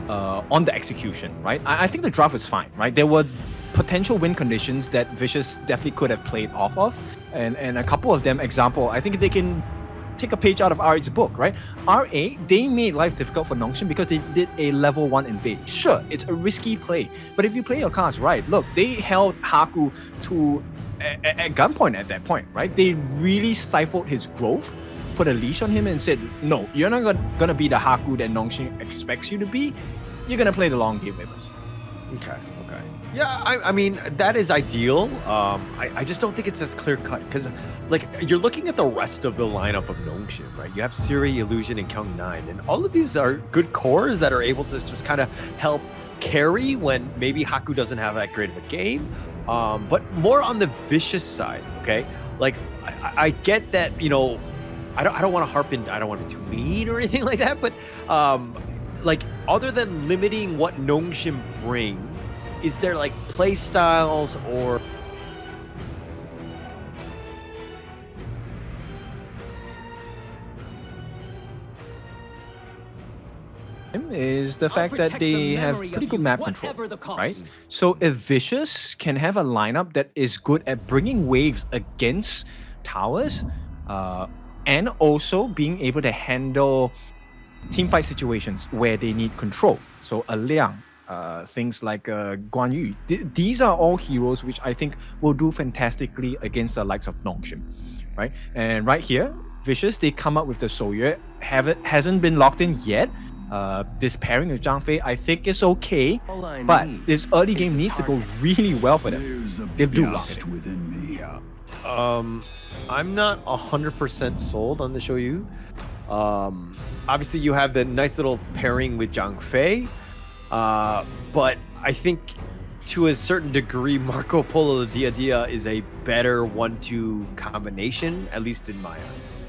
on the execution, right? I think the draft is fine, right? There were potential win conditions that Vicious definitely could have played off of, and a couple of them, example, I think they can take a page out of R8's book, right? R8, they made life difficult for Nongshim because they did a level 1 invade. Sure, it's a risky play, but if you play your cards right, look, they held Haku to at gunpoint at that point, right? They really stifled his growth, put a leash on him and said, no, you're not gonna be the Haku that Nongshim expects you to be. You're gonna play the long game with us. Okay. Yeah, I mean, that is ideal. I just don't think it's as clear-cut because, you're looking at the rest of the lineup of Nongshim, right? You have Siri, Illusion, and Kyung9, and all of these are good cores that are able to just kind of help carry when maybe Haku doesn't have that great of a game. But more on the Vicious side, okay? I get that, I don't want to harp in, I don't want to be too mean or anything like that, but, other than limiting what Nongshim bring, is there play styles or is the fact that they have pretty good map control, right? So if Vicious can have a lineup that is good at bringing waves against towers, and also being able to handle teamfight situations where they need control. So a Liang, things like Guan Yu. These are all heroes which I think will do fantastically against the likes of Nongshim, right? And right here, Vicious, they come up with the Soyue. Hasn't been locked in yet. This pairing with Zhang Fei, I think it's okay, but this early game needs to go really well for them. They do lock it in. I'm not 100% sold on the Shoyu. Obviously, you have the nice little pairing with Zhang Fei. But I think to a certain degree, Marco Polo Dia Dia is a better 1-2 combination, at least in my eyes.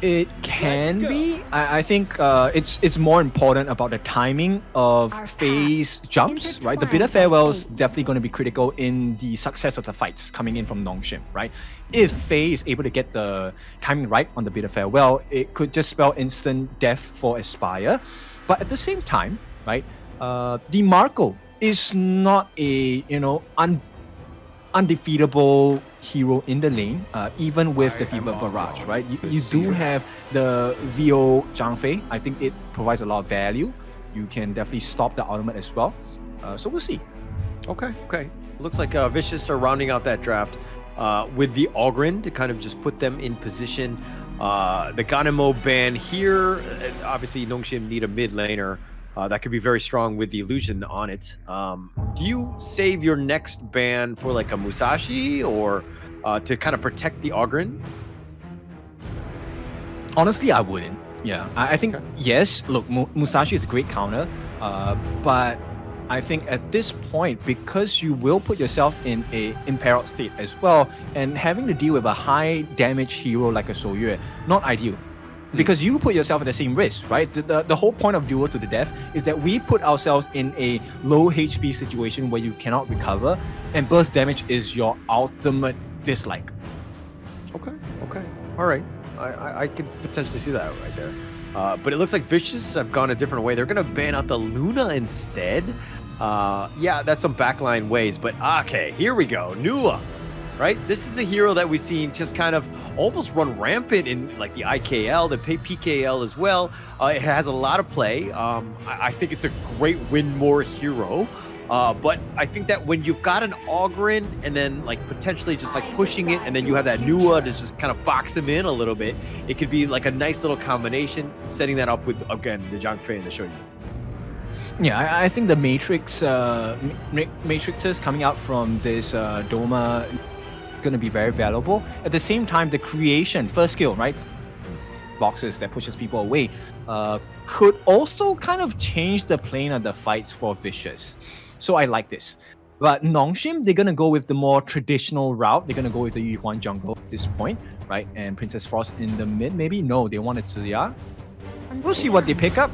It can be. I think it's more important about the timing of phase jumps, right? The bitter farewell is definitely going to be critical in the success of the fights coming in from Nongshim, right? If Faye is able to get the timing right on the bitter farewell, it could just spell instant death for Aspire. But at the same time, right, the Marco is not a undefeatable hero in the lane, even with the Fever Barrage, right? You do have the VO Zhang Fei. I think it provides a lot of value. You can definitely stop the ultimate as well. So we'll see. Okay. Looks like Vicious are rounding out that draft with the Ogryn to kind of just put them in position. The Ganemo ban here, obviously Nongshim need a mid laner. That could be very strong with the illusion on it. Do you save your next ban for like a Musashi or to kind of protect the Ogryn? Honestly, I wouldn't. Yeah, I think, yes, look, Musashi is a great counter, but I think at this point, because you will put yourself in a imperiled state as well, and having to deal with a high damage hero like a Soyue, not ideal. Because you put yourself at the same risk, right? The whole point of Duel to the Death is that we put ourselves in a low HP situation where you cannot recover, and burst damage is your ultimate dislike. Okay. All right. I could potentially see that right there. But it looks like Vicious have gone a different way. They're going to ban out the Luna instead. Yeah, that's some backline ways, but okay, here we go. Nua. Right? This is a hero that we've seen just kind of almost run rampant in like the IKL, the PKL as well. It has a lot of play. I think it's a great win more hero. But I think that when you've got an Ogryn and then like potentially just like pushing it and then you have that Nua to just kind of box him in a little bit, it could be like a nice little combination, setting that up with, again, the Zhang Fei and the Shoyu. Yeah, I think the matrices coming out from this Doma going to be very valuable. At the same time, the creation, first skill, right? Boxes that pushes people away, could also kind of change the plane of the fights for Vicious. So I like this. But Nongshim, they're going to go with the more traditional route. They're going to go with the Yuhuan jungle at this point, right? And Princess Frost in the mid, maybe? No, they wanted Tsuya. We'll see what they pick up.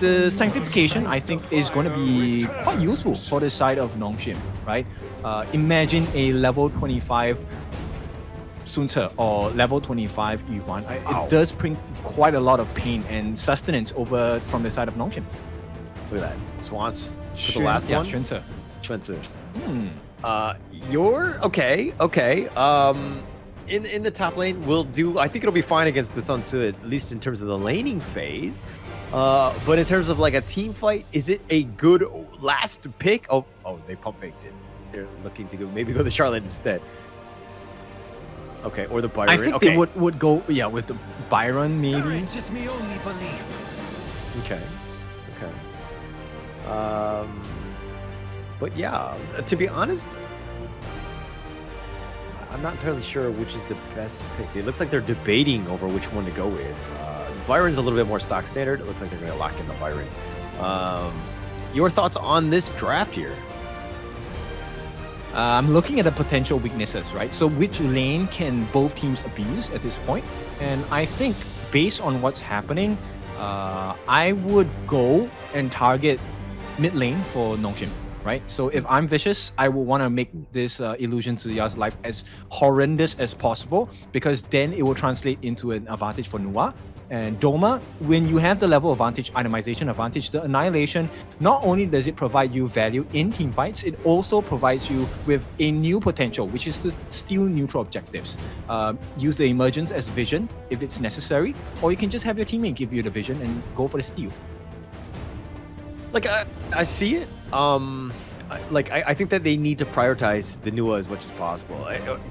The Sanctification, I think, is going to be quite useful for the side of Nongshim, right? Imagine a level 25 Sun Ce or level 25 Yuhuan. It does bring quite a lot of pain and sustenance over from the side of Nongshim. Look at that. Swans. For the last one? Xuan Ce. You're okay. In the top lane, we'll do. I think it'll be fine against the Sun Ce, at least in terms of the laning phase. But in terms of like a team fight, is it a good last pick? Oh, they pump faked it. They're looking to maybe go the Charlotte instead. Okay, or the Byron. I think they would go with the Byron maybe. Just me only belief. Okay. But yeah, to be honest, I'm not entirely sure which is the best pick. It looks like they're debating over which one to go with. Byron's a little bit more stock standard. It looks like they're going to lock in the Byron. Your thoughts on this draft here? I'm looking at the potential weaknesses, right? So which lane can both teams abuse at this point? And I think based on what's happening, I would go and target mid lane for Nongshim, right? So if I'm Vicious, I will want to make this illusion to Ya's life as horrendous as possible, because then it will translate into an advantage for Nua. And Doma, when you have the level advantage, itemization advantage, the Annihilation, not only does it provide you value in team fights, it also provides you with a new potential, which is to steal neutral objectives. Use the Emergence as vision if it's necessary, or you can just have your teammate give you the vision and go for the steal. Like, I see it. I think that they need to prioritize the Nua as much as possible,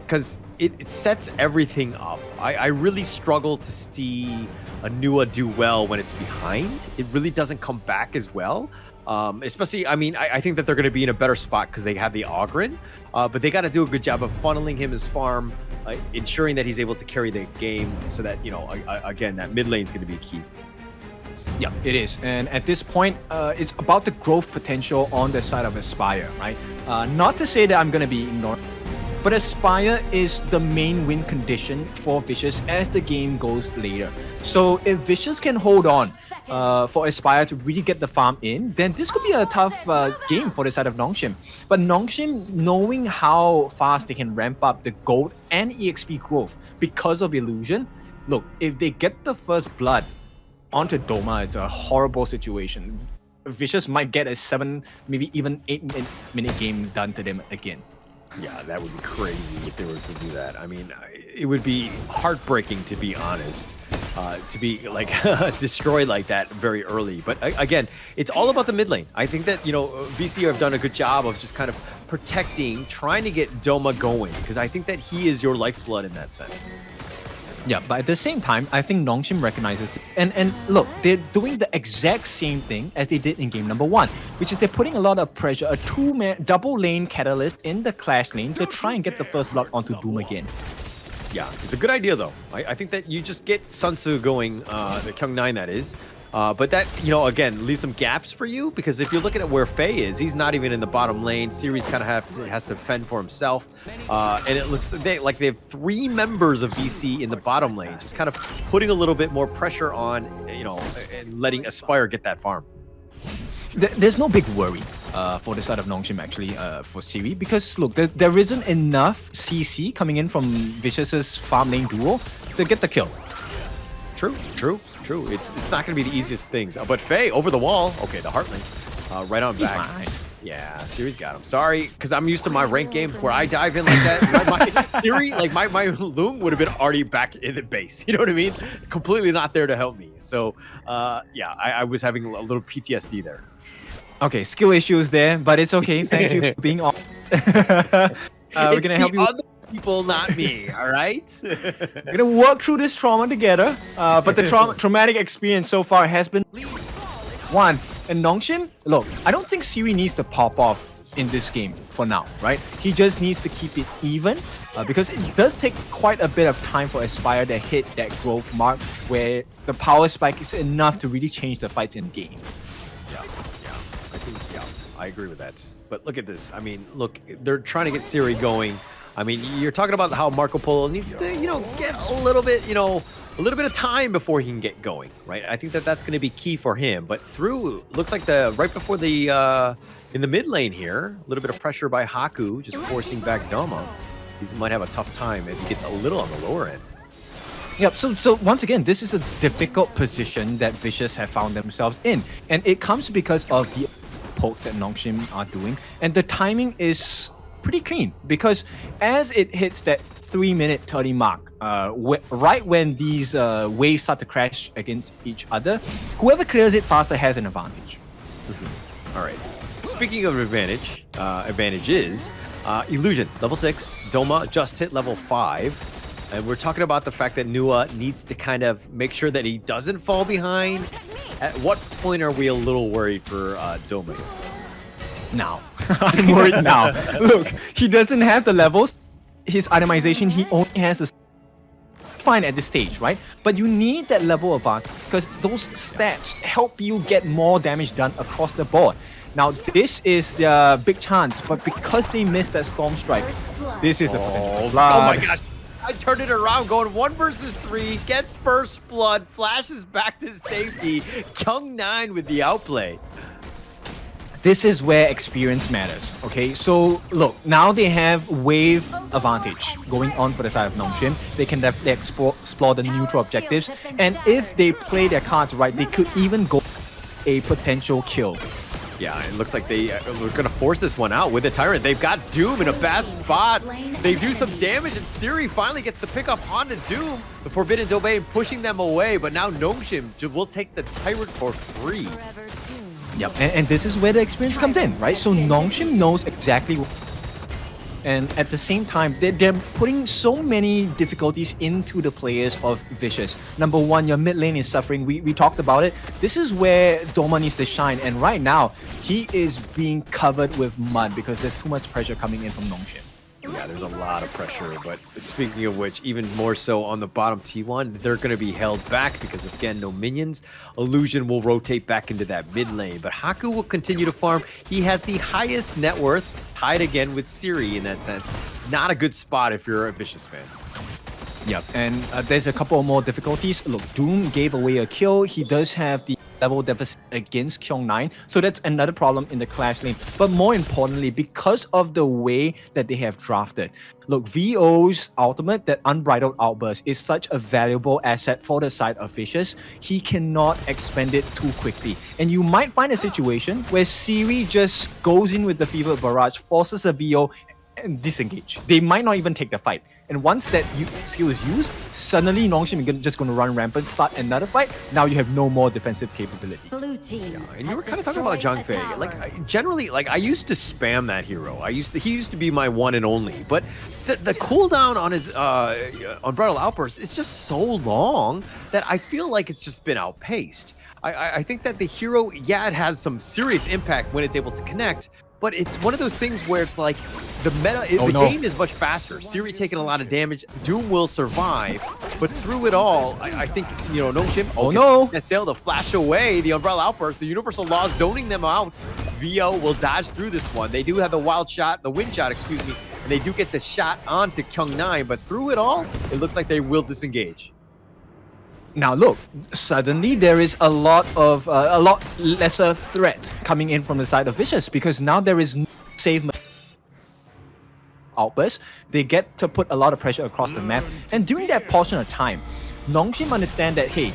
because it sets everything up. I really struggle to see a Nua do well when it's behind. It really doesn't come back as well. Especially, I think that they're going to be in a better spot because they have the Ogryn, but they got to do a good job of funneling him his farm, ensuring that he's able to carry the game so that, again, that mid lane is going to be key. Yeah, it is. And at this point, it's about the growth potential on the side of Aspire, right? Not to say that I'm going to be ignored, but Aspire is the main win condition for Vicious as the game goes later. So if Vicious can hold on for Aspire to really get the farm in, then this could be a tough game for the side of Nongshim. But Nongshim, knowing how fast they can ramp up the gold and EXP growth because of Illusion, look, if they get the first blood onto Doma, it's a horrible situation. Vicious might get a 7, maybe even 8-minute game done to them again. Yeah, that would be crazy if they were to do that. I mean, it would be heartbreaking, to be honest, to be like destroyed like that very early. But again, it's all about the mid lane. I think that, you know, VC have done a good job of just kind of protecting, trying to get Doma going, because I think that he is your lifeblood in that sense. Yeah, but at the same time, I think Nongshim recognizes it. And look, they're doing the exact same thing as they did in game number 1, which is they're putting a lot of pressure, a 2-man double lane catalyst in the clash lane to try and get the first blood onto Doom again. Yeah, it's a good idea though. I think that you just get Sun Tzu going, the Kyung9 that is. But that, you know, again, leaves some gaps for you, because if you're looking at where Faye is, he's not even in the bottom lane. Series kind of has to fend for himself. And it looks like they have 3 members of VC in the bottom lane, just kind of putting a little bit more pressure on, you know, and letting Aspire get that farm. There's no big worry for the side of Nongshim actually for Siri, because look, there isn't enough CC coming in from Vicious's farm lane duo to get the kill. True. It's not going to be the easiest things. But Faye over the wall. Okay, the Heartlink right on back. Yeah, Siri's got him. Sorry, because I'm used to my ranked games where I dive in like that. Siri, like my Loom would have been already back in the base. You know what I mean? Completely not there to help me. So yeah, I was having a little PTSD there. Okay, skill issues there, but it's okay. Thank you for being on. We're gonna help you. People, not me, all right? We're gonna work through this trauma together, but the traumatic experience so far has been 1. And Nongshim, look, I don't think Siri needs to pop off in this game for now, right? He just needs to keep it even, because it does take quite a bit of time for Aspire to hit that growth mark where the power spike is enough to really change the fights in game. Yeah, I agree with that. But look at this. I mean, look, they're trying to get Siri going. I mean, you're talking about how Marco Polo needs to, you know, get a little bit, you know, a little bit of time before he can get going, right? I think that that's going to be key for him. But through, looks like right before the, in the mid lane here, a little bit of pressure by Haku, just forcing back Doma. He might have a tough time as he gets a little on the lower end. Yep, so once again, this is a difficult position that Vicious have found themselves in. And it comes because of the pokes that Nongshim are doing. And the timing is pretty clean, because as it hits that 3-minute 30 mark, right when these waves start to crash against each other, whoever clears it faster has an advantage. All right. Speaking of advantages, Illusion, level 6. Doma just hit level 5. And we're talking about the fact that Nua needs to kind of make sure that he doesn't fall behind. At what point are we a little worried for Doma? Now. I'm worried now. Look, he doesn't have the levels. His itemization, he only has the fine at this stage, right? But you need that level advantage, because those stats help you get more damage done across the board. Now, this is their big chance, but because they missed that Storm Strike, this is a potential blood. Oh my gosh. I turned it around, going 1 versus 3, gets first blood, flashes back to safety. Kyung9 with the outplay. This is where experience matters, okay? So, look, now they have wave advantage going on for the side of Nongshim. They can definitely explore the neutral objectives. And if they play their cards right, they could even go a potential kill. Yeah, it looks like they're going to force this one out with the Tyrant. They've got Doom in a bad spot. They do some damage, and Siri finally gets the pickup onto Doom. The Forbidden Domain pushing them away, but now Nongshim will take the Tyrant for free. Yep, and this is where the experience comes in, right? So Nongshim knows exactly what... And at the same time, they're putting so many difficulties into the players of Vicious. Number 1, your mid lane is suffering. We talked about it. This is where Doma needs to shine. And right now, he is being covered with mud because there's too much pressure coming in from Nongshim. Yeah, there's a lot of pressure, but speaking of which, even more so on the bottom T1, they're going to be held back because, again, no minions. Illusion will rotate back into that mid lane, but Haku will continue to farm. He has the highest net worth, tied again with Siri in that sense. Not a good spot if you're a Vicious fan. Yep, and there's a couple more difficulties. Look, Doom gave away a kill. He does have the level deficit against Kyung9. So that's another problem in the clash lane. But more importantly, because of the way that they have drafted, look, VO's ultimate, that unbridled outburst, is such a valuable asset for the side of Vicious. He cannot expend it too quickly. And you might find a situation where Siri just goes in with the Fever Barrage, forces a VO, and disengage. They might not even take the fight. And once that skill is used, suddenly Nongshim is just going to run rampant, start another fight. Now you have no more defensive capabilities. Blue team. And you were kind of talking about Zhang Fei. Like generally, like I used to spam that hero. He used to be my one and only. But the cooldown on his Unbridled Outburst is just so long that I feel like it's just been outpaced. I think that the hero, yeah, it has some serious impact when it's able to connect. But it's one of those things where it's like the game is much faster. Siri taking a lot of damage. Doom will survive. But through it all, I think, you know, Nongshim, that sail to flash away the Umbrella Outburst. The Universal Law zoning them out. VO will dodge through this one. They do have the wind shot, excuse me. And they do get the shot onto Kyung9. But through it all, it looks like they will disengage. Now look, suddenly there is a lot lesser threat coming in from the side of Vicious, because now there is no safe outburst. They get to put a lot of pressure across the map, and during that portion of time, Nongshim understand that, hey,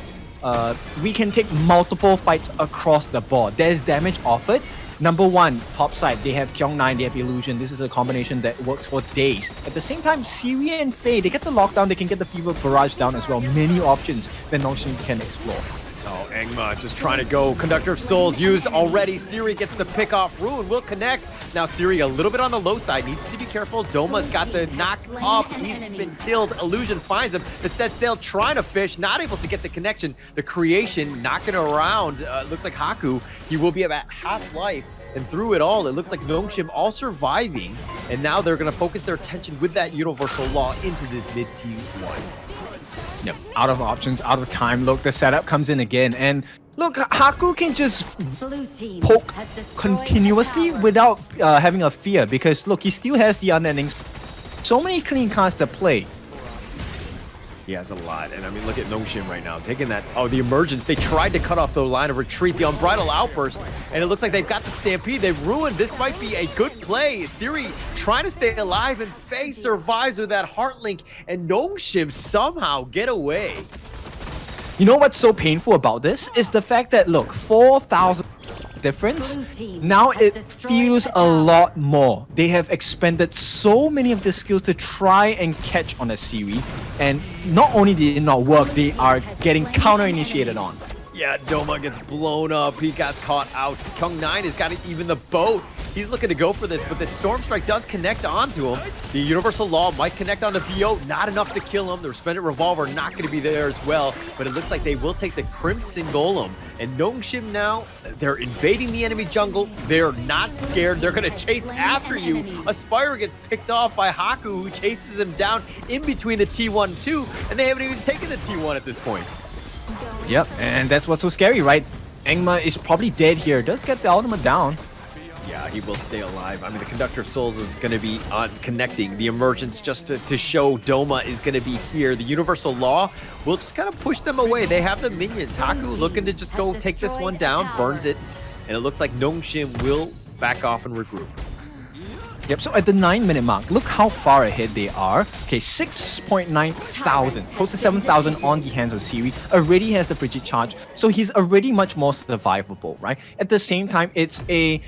we can take multiple fights across the board. There's damage offered. Number one, top side, they have Kyung9, they have Illusion. This is a combination that works for days. At the same time, Siri and Fei, they get the lockdown, they can get the Fever Barrage down as well. Many options that Nongshim can explore. Oh, Engma just trying to go. Conductor of Souls used already. Siri gets the pick off. Ruin will connect. Now Siri a little bit on the low side. Needs to be careful. Doma's got the knock up. He's been killed. Illusion finds him. The set sail trying to fish. Not able to get the connection. The creation knocking around. Looks like Haku. He will be about half life. And through it all, it looks like Nongshim all surviving. And now they're going to focus their attention with that Universal Law into this mid-T1. Yep, out of options, out of time. Look, the setup comes in again, and look, Haku can just poke continuously without having a fear, because look, he still has the unending. So many clean cards to play. He has a lot, and I mean, look at Nongshim right now, taking that, the emergence. They tried to cut off the line of retreat, the Unbridled Outburst, and it looks like they've got the Stampede. They've ruined, this might be a good play. Siri trying to stay alive, and Fei survives with that Heart Link, and Nongshim somehow get away. You know what's so painful about this? Is the fact that, look, 4,000 difference, now it feels a lot more. They have expended so many of the skills to try and catch on a Siri, and not only did it not work, they are getting counter-initiated on. Yeah, Doma gets blown up. He got caught out. Kyung9 has got even the boat. He's looking to go for this, but the Storm Strike does connect onto him. The Universal Law might connect onto VO. Not enough to kill him. The Resplendent Revolver not going to be there as well, but it looks like they will take the Crimson Golem. And Nongshim now, they're invading the enemy jungle. They're not scared. They're going to chase after you. Aspire gets picked off by Haku, who chases him down in between the T1 and 2, and they haven't even taken the T1 at this point. Yep, and that's what's so scary, right? Engma is probably dead here. Does get the ultimate down. Yeah, he will stay alive. I mean, the Conductor of Souls is going to be on connecting. The Emergence just to show Doma is going to be here. The Universal Law will just kind of push them away. They have the minions. Haku looking to just go take this one down, burns it, and it looks like Nongshim will back off and regroup. Yep, so at the 9-minute mark, look how far ahead they are. Okay, 6.9 thousand, close to 7,000 on the hands of Siri. Already has the Frigid Charge, so he's already much more survivable, right? At the same time, it's a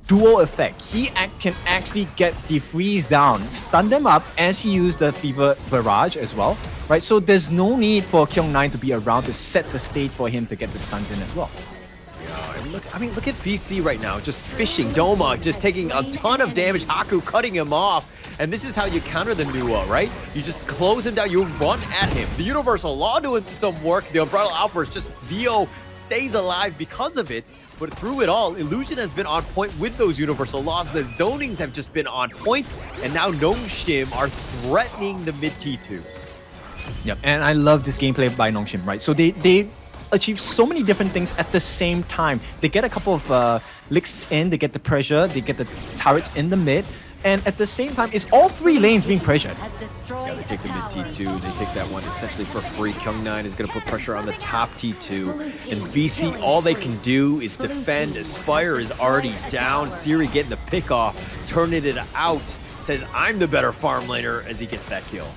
dual effect. He can actually get the freeze down, stun them up as he used the Fever Barrage as well, right? So there's no need for Kyung9 to be around to set the stage for him to get the stuns in as well. Look at VC right now, just fishing. Doma just taking a ton of damage. Haku cutting him off. And this is how you counter the Nuwa, right? You just close him down, you run at him. The Universal Law doing some work. The Unbridled Outburst, just VO stays alive because of it. But through it all, Illusion has been on point with those Universal Laws. The zonings have just been on point. And now Nongshim are threatening the mid T2. Yep, and I love this gameplay by Nongshim, right? So they achieve so many different things at the same time. They get a couple of licks in, they get the pressure, they get the turrets in the mid, and at the same time, it's all three lanes being pressured. Yeah, they take the mid T2, they take that one essentially for free. Kyung9 is going to put pressure on the top T2, and VC, all they can do is defend. Aspire is already down. Siri getting the pick off, turning it out, says, I'm the better farm laner as he gets that kill.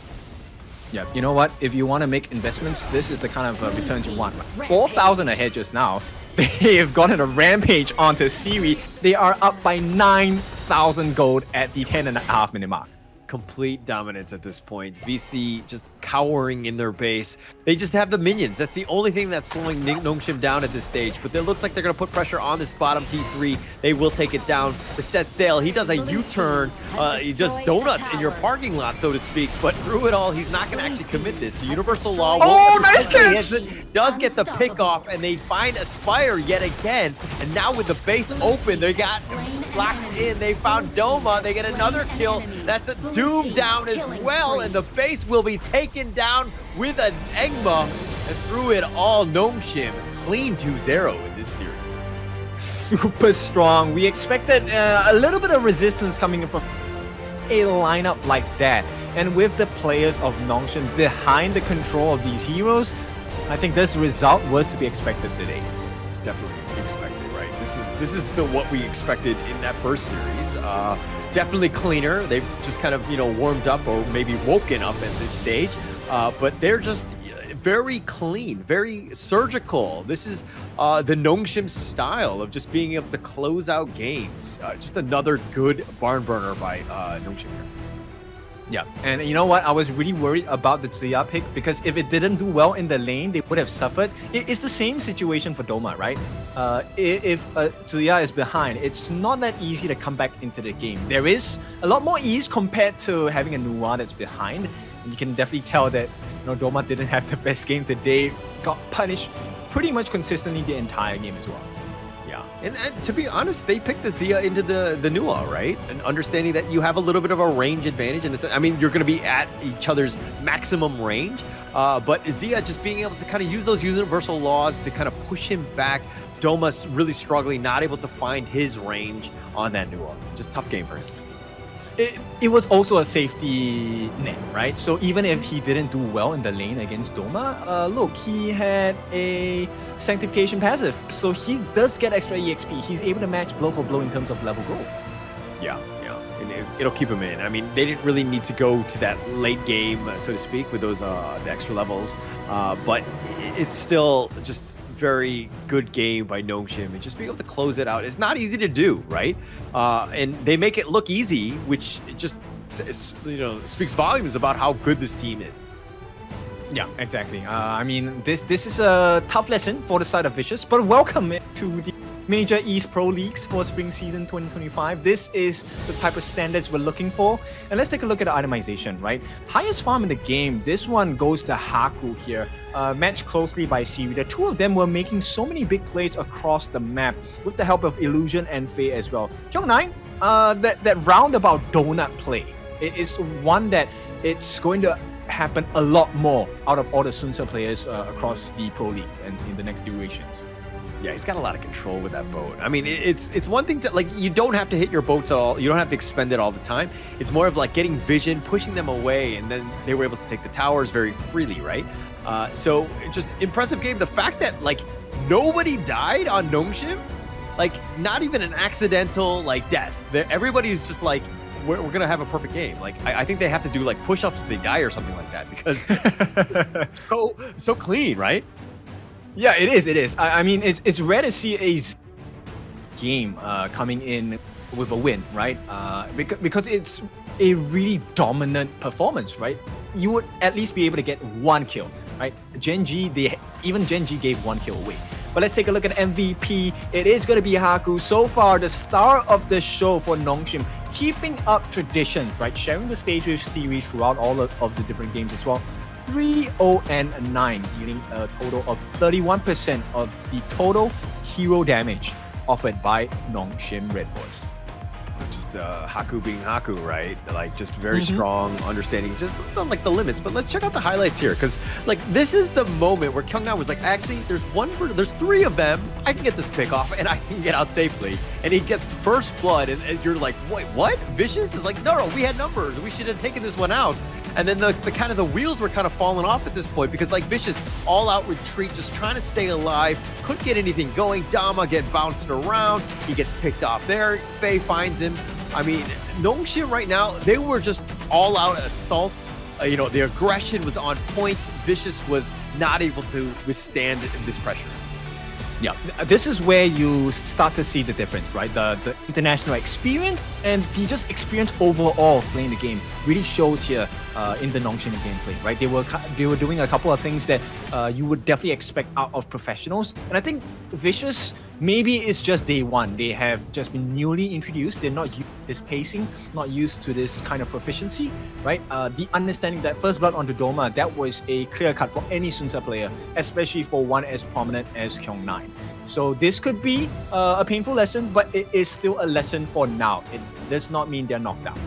Yeah, you know what? If you want to make investments, this is the kind of returns you want. 4,000 ahead just now. They've gotten a rampage onto Siri. They are up by 9,000 gold at the 10.5 minute mark. Complete dominance at this point. VC just cowering in their base. They just have the minions. That's the only thing that's slowing Nongshim down at this stage. But it looks like they're going to put pressure on this bottom T3. They will take it down. The set sail. He does a U-turn. He does donuts in your parking lot, so to speak. But through it all, he's not going to actually commit this. The universal law nice catch! Does get the pick off, and they find Aspire yet again. And now with the base open, they got locked in. They found Doma. They get another kill. That's a Doom down as well, and the base will be taken down with an Engma. And through it all, Nongshim clean 2-0 in this series. Super strong. We expected a little bit of resistance coming in from a lineup like that. And with the players of Nongshim behind the control of these heroes, I think this result was to be expected today. Definitely expected, right? This is the what we expected in that first series. Definitely cleaner. They've just kind of, warmed up or maybe woken up at this stage. But they're just very clean, very surgical. This is the Nongshim style of just being able to close out games. Just another good barn burner by Nongshim here. Yeah, and you know what? I was really worried about the Tsuya pick because if it didn't do well in the lane, they would have suffered. It's the same situation for Doma, right? If Tsuya is behind, it's not that easy to come back into the game. There is a lot more ease compared to having a Nuwa that's behind. And you can definitely tell that Doma didn't have the best game today. Got punished pretty much consistently the entire game as well. Yeah, and to be honest, they picked the Xia into the Nuwa, right? And understanding that you have a little bit of a range advantage in this. I mean, you're going to be at each other's maximum range, but Xia just being able to kind of use those universal laws to kind of push him back. Doma's really struggling, not able to find his range on that Nuwa. Just tough game for him. It was also a safety net, right? So even if he didn't do well in the lane against Doma, look, he had a Sanctification passive, so he does get extra EXP. He's able to match blow for blow in terms of level growth. Yeah, and it'll keep him in. I mean, they didn't really need to go to that late game, so to speak, with those the extra levels, but it's still just very good game by Nongshim, and just being able to close it out is not easy to do, right? And they make it look easy, which just speaks volumes about how good this team is. Yeah, exactly. I mean, this is a tough lesson for the side of Vicious, but welcome to the Major East Pro Leagues for Spring Season 2025. This is the type of standards we're looking for. And let's take a look at the itemization, right? Highest farm in the game, this one goes to Haku here, matched closely by Siri. The two of them were making so many big plays across the map with the help of Illusion and Faye as well. Kyung9, that roundabout donut play, it is one that it's going to happen a lot more out of all the Sunsa players across the Pro League and in the next durations. Yeah, he's got a lot of control with that boat. I mean, it's one thing to, like, you don't have to hit your boats at all. You don't have to expend it all the time. It's more of like getting vision, pushing them away, and then they were able to take the towers very freely, right? So just impressive game. The fact that like nobody died on Nongshim, like not even an accidental like death. Everybody's just like, we're gonna have a perfect game. Like I think they have to do like push-ups if they die or something like that, because so clean, right? Yeah, it is. I mean, it's rare to see a game coming in with a win, right? Because it's a really dominant performance, right? You would at least be able to get one kill, right? Gen.G, even Gen.G gave one kill away. But let's take a look at MVP. It is going to be Haku. So far, the star of the show for Nongshim, keeping up traditions, right? Sharing the stage with Siri throughout all of the different games as well. 3-0-9, dealing a total of 31% of the total hero damage offered by Nongshim RedForce. Just Haku being Haku, right? Like just very strong understanding, just not like the limits. But let's check out the highlights here, because like this is the moment where Kyungna was like, actually, there's 3 of them. I can get this pick off and I can get out safely. And he gets first blood, and you're like, wait, what? Vicious is like, no, we had numbers. We should have taken this one out. And then the kind of the wheels were kind of falling off at this point, because like Vicious all out retreat, just trying to stay alive, couldn't get anything going. Dama get bounced around, he gets picked off there. Faye finds him. I mean, Nongshim right now, they were just all out assault. The aggression was on point. Vicious was not able to withstand this pressure. Yeah, this is where you start to see the difference, right? The international experience and the just experience overall of playing the game really shows here in the Nongshim gameplay, right? They were doing a couple of things that you would definitely expect out of professionals, and I think Vicious, maybe it's just day one. They have just been newly introduced. They're not used to this pacing, not used to this kind of proficiency, right? The understanding that first blood onto Doma, that was a clear cut for any Sunsa player, especially for one as prominent as Kyung9. So this could be a painful lesson, but it is still a lesson for now. It does not mean they're knocked out.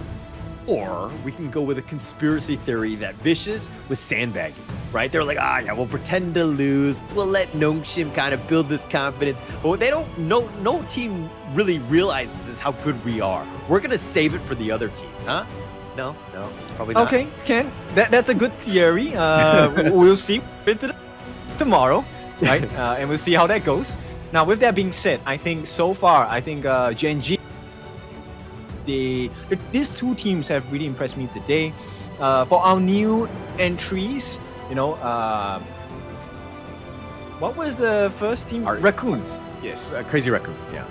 Or we can go with a conspiracy theory that Vicious was sandbagging, right? They're like, yeah, we'll pretend to lose. We'll let Nongshim kind of build this confidence. But they don't, no team really realizes how good we are. We're going to save it for the other teams, huh? No, probably not. Okay, Ken, that's a good theory. We'll see tomorrow, right? And we'll see how that goes. Now, with that being said, I think so far, Gen.G, these 2 teams have really impressed me today. For our new entries, what was the first team? Raccoons. Yes. Crazy Raccoon, yeah.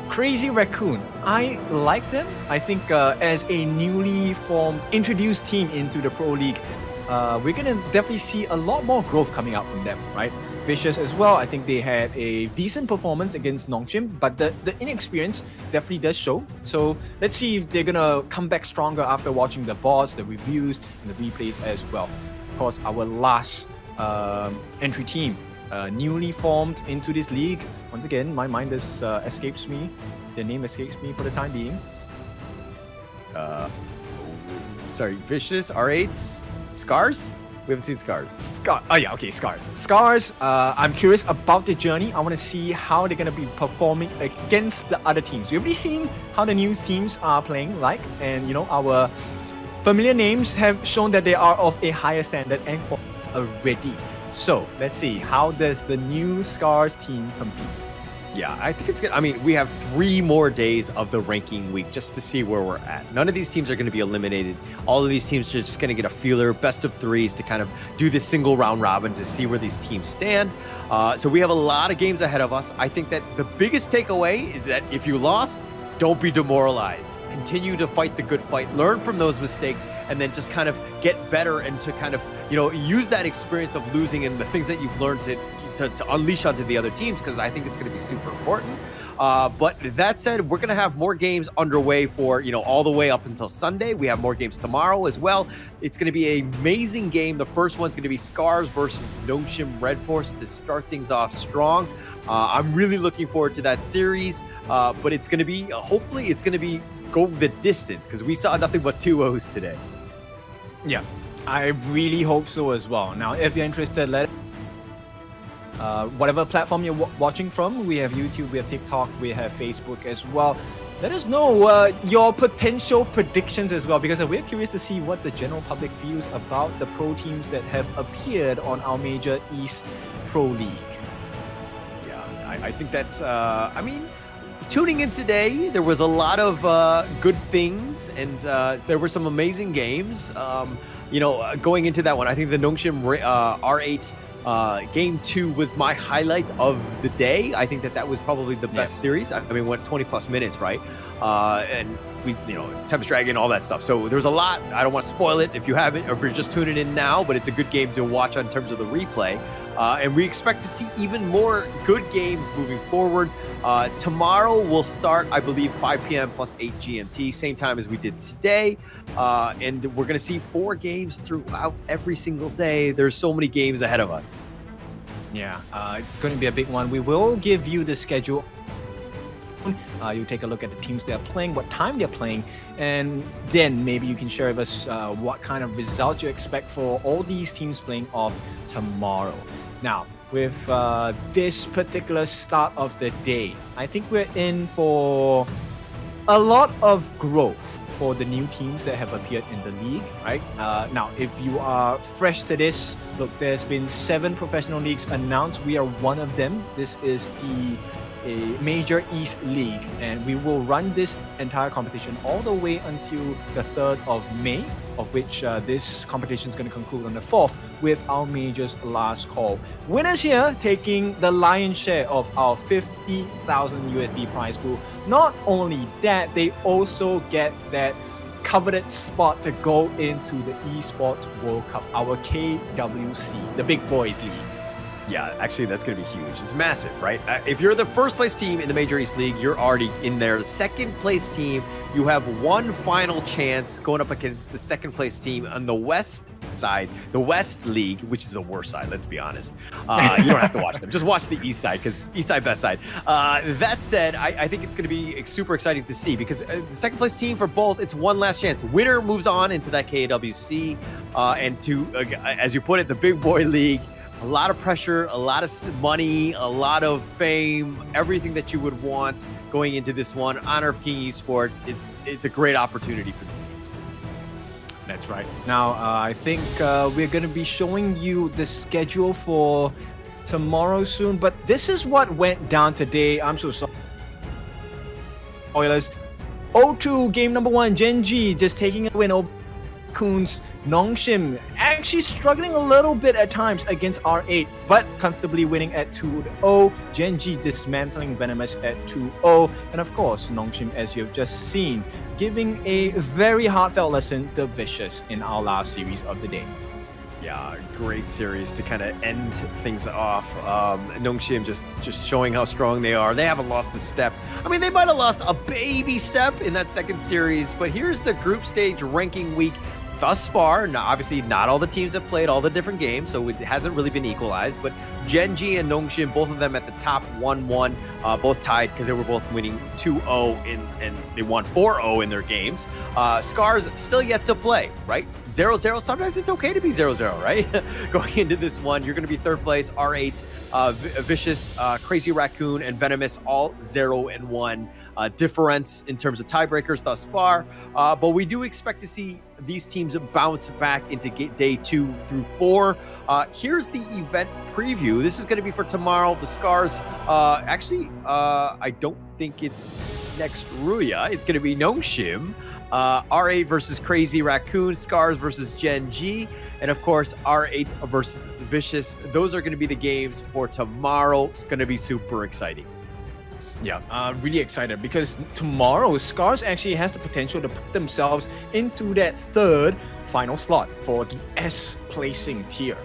Crazy Raccoon. I like them. I think as a newly formed, introduced team into the Pro League, we're going to definitely see a lot more growth coming out from them, right? Vicious as well. I think they had a decent performance against Nongshim, but the inexperience definitely does show. So let's see if they're gonna come back stronger after watching the VODs, the reviews, and the replays as well. Of course, our last entry team, newly formed into this league. Once again, my mind escapes me. The name escapes me for the time being. Sorry, Vicious, R8s, Scars? We haven't seen Scars. Scars. Scars, I'm curious about the journey. I want to see how they're going to be performing against the other teams. We've already seen how the new teams are playing like, and our familiar names have shown that they are of a higher standard and already. So let's see, how does the new Scars team compete? Yeah, I think it's good. I mean, we have 3 more days of the ranking week just to see where we're at. None of these teams are going to be eliminated. All of these teams are just going to get a feeler, best of 3s to kind of do this single round robin to see where these teams stand. So we have a lot of games ahead of us. I think that the biggest takeaway is that if you lost, don't be demoralized. Continue to fight the good fight, learn from those mistakes, and then just kind of get better and to kind of, use that experience of losing and the things that you've learned to unleash onto the other teams, because I think it's going to be super important. But that said, we're going to have more games underway for, all the way up until Sunday. We have more games tomorrow as well. It's going to be an amazing game. The first one's going to be Scars versus Nongshim RedForce to start things off strong. I'm really looking forward to that series, but it's going to be, hopefully it's going to be go the distance, because we saw nothing but 2-0s today. Yeah, I really hope so as well. Now, if you're interested, whatever platform you're watching from, we have YouTube, we have TikTok, we have Facebook as well. Let us know your potential predictions as well, because we're curious to see what the general public feels about the pro teams that have appeared on our major East Pro League. Yeah, I think that's, tuning in today, there was a lot of good things, and there were some amazing games. Going into that one, I think the Nongshim R8 Game 2 was my highlight of the day. I think that was probably the best series. I mean, went 20 plus minutes, right? And we, Tempest Dragon, all that stuff. So there was a lot. I don't want to spoil it if you haven't, or if you're just tuning in now, but it's a good game to watch in terms of the replay. And we expect to see even more good games moving forward. Tomorrow we'll start, I believe, 5 p.m. plus 8 GMT, same time as we did today. And we're going to see 4 games throughout every single day. There's so many games ahead of us. Yeah, it's going to be a big one. We will give you the schedule You take a look at the teams they're playing, what time they're playing, and then maybe you can share with us what kind of results you expect for all these teams playing off tomorrow. Now, with this particular start of the day, I think we're in for a lot of growth for the new teams that have appeared in the league, right? Now, if you are fresh to this, look, there's been 7 professional leagues announced. We are one of them. This is the Major East League, and we will run this entire competition all the way until the 3rd of May, of which this competition is going to conclude on the 4th with our Major's last call. Winners here taking the lion's share of our 50,000 USD prize pool. Not only that, they also get that coveted spot to go into the Esports World Cup, our KWC, the Big Boys League. Yeah, actually, that's going to be huge. It's massive, right? If you're the first place team in the Major East League, you're already in there. The second place team, you have one final chance going up against the second place team on the West side, the West League, which is the worst side, let's be honest. You don't have to watch them. Just watch the East side, because East side, best side. That said, I think it's going to be super exciting to see, because the second place team for both, it's one last chance. Winner moves on into that KWC, and to, as you put it, the Big Boy League. A lot of pressure, a lot of money, a lot of fame, everything that you would want going into this one. Honor of King Esports. It's a great opportunity for these teams. That's right. Now, I think we're going to be showing you the schedule for tomorrow soon, but this is what went down today. I'm so sorry. Oilers 0-2 game number 1, Gen.G just taking a win over Raccoon's Nongshim, actually struggling a little bit at times against R8, but comfortably winning at 2-0. Gen.G dismantling Venomous at 2-0. And of course, Nongshim, as you've just seen, giving a very heartfelt lesson to Vicious in our last series of the day. Yeah, great series to kind of end things off. Nongshim just showing how strong they are. They haven't lost a step. I mean, they might have lost a baby step in that second series, but here's the group stage ranking week thus far. Now, obviously, not all the teams have played all the different games, so it hasn't really been equalized, but Gen.G and Nongshim, both of them at the top 1-1, both tied because they were both winning 2-0 and they won 4-0 in their games. Scars still yet to play, right? 0-0. Sometimes it's okay to be 0-0, right? Going into this one, you're going to be third place. R8, Vicious, Crazy Raccoon, and Venomous, all 0-1. Difference in terms of tiebreakers thus far, but we do expect to see these teams bounce back into day 2 through 4. Here's the event preview. This is going to be for tomorrow. The Scars, I don't think it's next Ruya. It's going to be Nongshim. R8 versus Crazy Raccoon, Scars versus Gen.G, and of course R8 versus Vicious. Those are going to be the games for tomorrow. It's going to be super exciting. Yeah, really excited because tomorrow Scars actually has the potential to put themselves into that 3rd final slot for the S placing tier.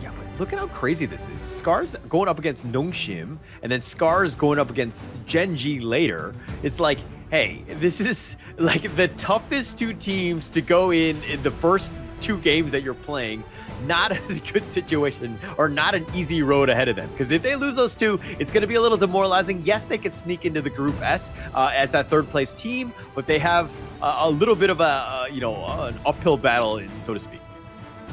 Yeah, but look at how crazy this is. Scars going up against Nongshim, and then Scars going up against Gen.G later. It's like, hey, this is like the toughest 2 teams to go in the first 2 games that you're playing. Not a good situation or not an easy road ahead of them, because if they lose those 2, it's going to be a little demoralizing. Yes, they could sneak into the Group S as that 3rd place team, but they have a little bit of an uphill battle, so to speak.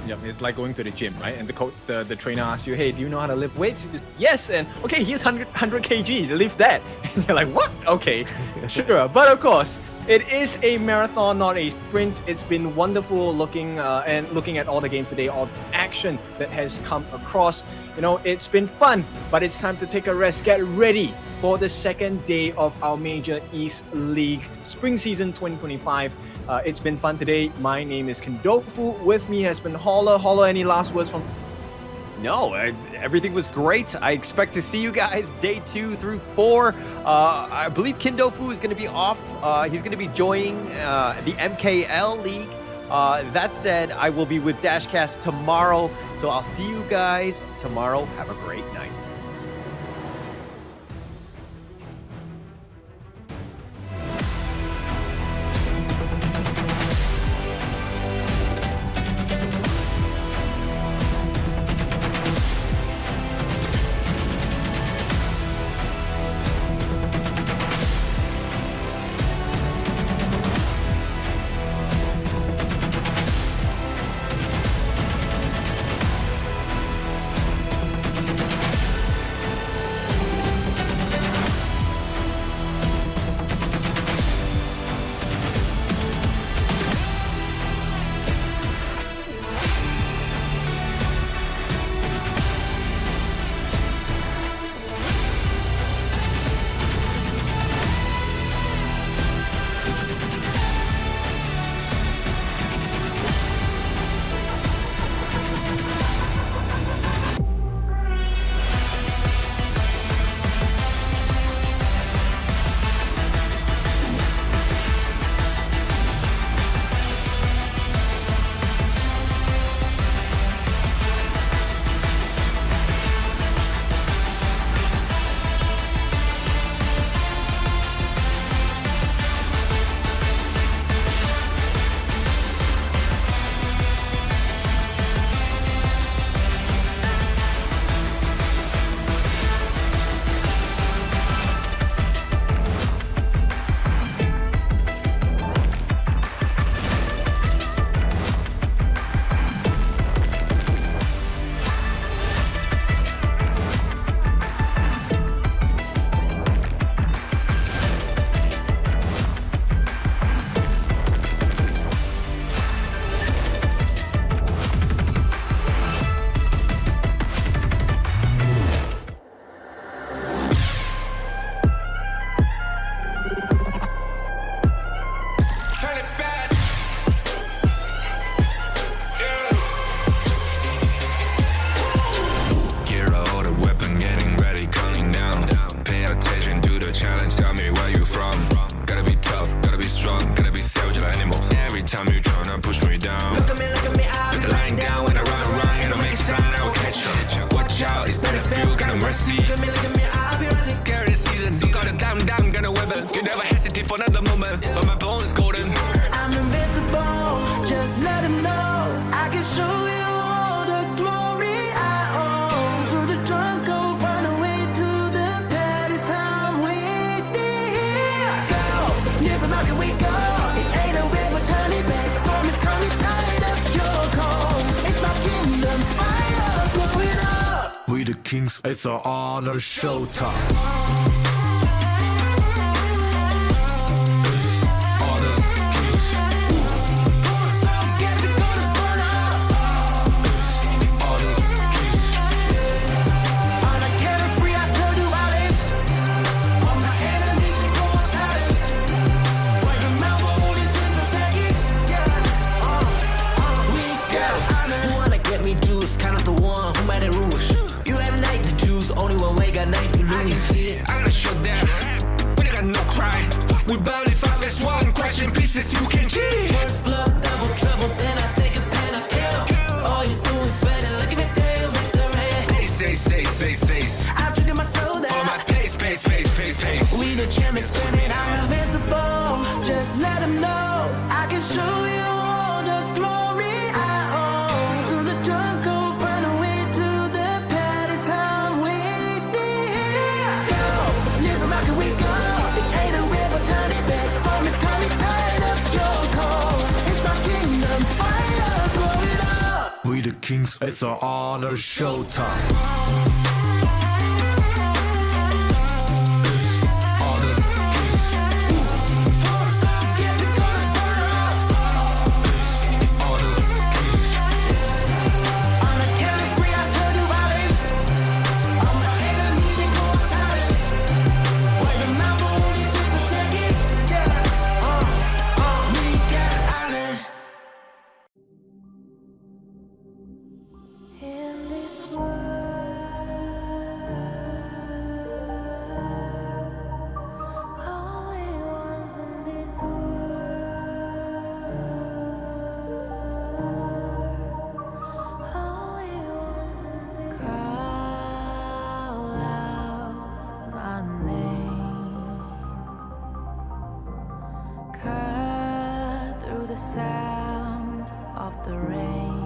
Yeah, it's like going to the gym, right? And the coach, the trainer asks you, hey, do you know how to lift weights? You just, yes, and okay, here's 100 kg, lift that. And you're like, what? Okay, sure. But of course, it is a marathon, not a sprint. It's been wonderful looking at all the games today, all the action that has come across. You know, it's been fun, but it's time to take a rest. Get ready for the 2nd day of our Major East League Spring Season 2025. It's been fun today. My name is Kendofu. With me has been Holler. Holler, any last words from... No, everything was great. I expect to see you guys day 2 through 4. I believe Kindofu is going to be off. He's going to be joining the MKL League. That said, I will be with Dashcast tomorrow. So I'll see you guys tomorrow. Have a great night. older, but my bone is golden. I'm invincible, just let him know I can show you all the glory I own. Through the jungle, find a way to the pad. It's time waiting here. Go, live from how can we go? It ain't a river turning back. Storm is coming, tired of your call. It's my kingdom, fire, blowing up. We the kings, it's our honor showtime. We bout if I miss one, crushing pieces, you can G. First blood, double trouble, then I take a pen, I kill. All you do is sweat and look at me still victory. Say. I've triggered my soul down. For my pace. We the champions, screaming, I'm invincible. Just let them know I can show you all the glory I own. Through the jungle, find a way to the pad. It's time waiting here. Go, live from how can we go? It ain't a river turning back. Storm is coming, tired of your call. It's my kingdom, fire, blow it up. We the kings, it's our honor showtime. In this world, only ones in this world, only ones in this call out my name, cut through the sound of the rain.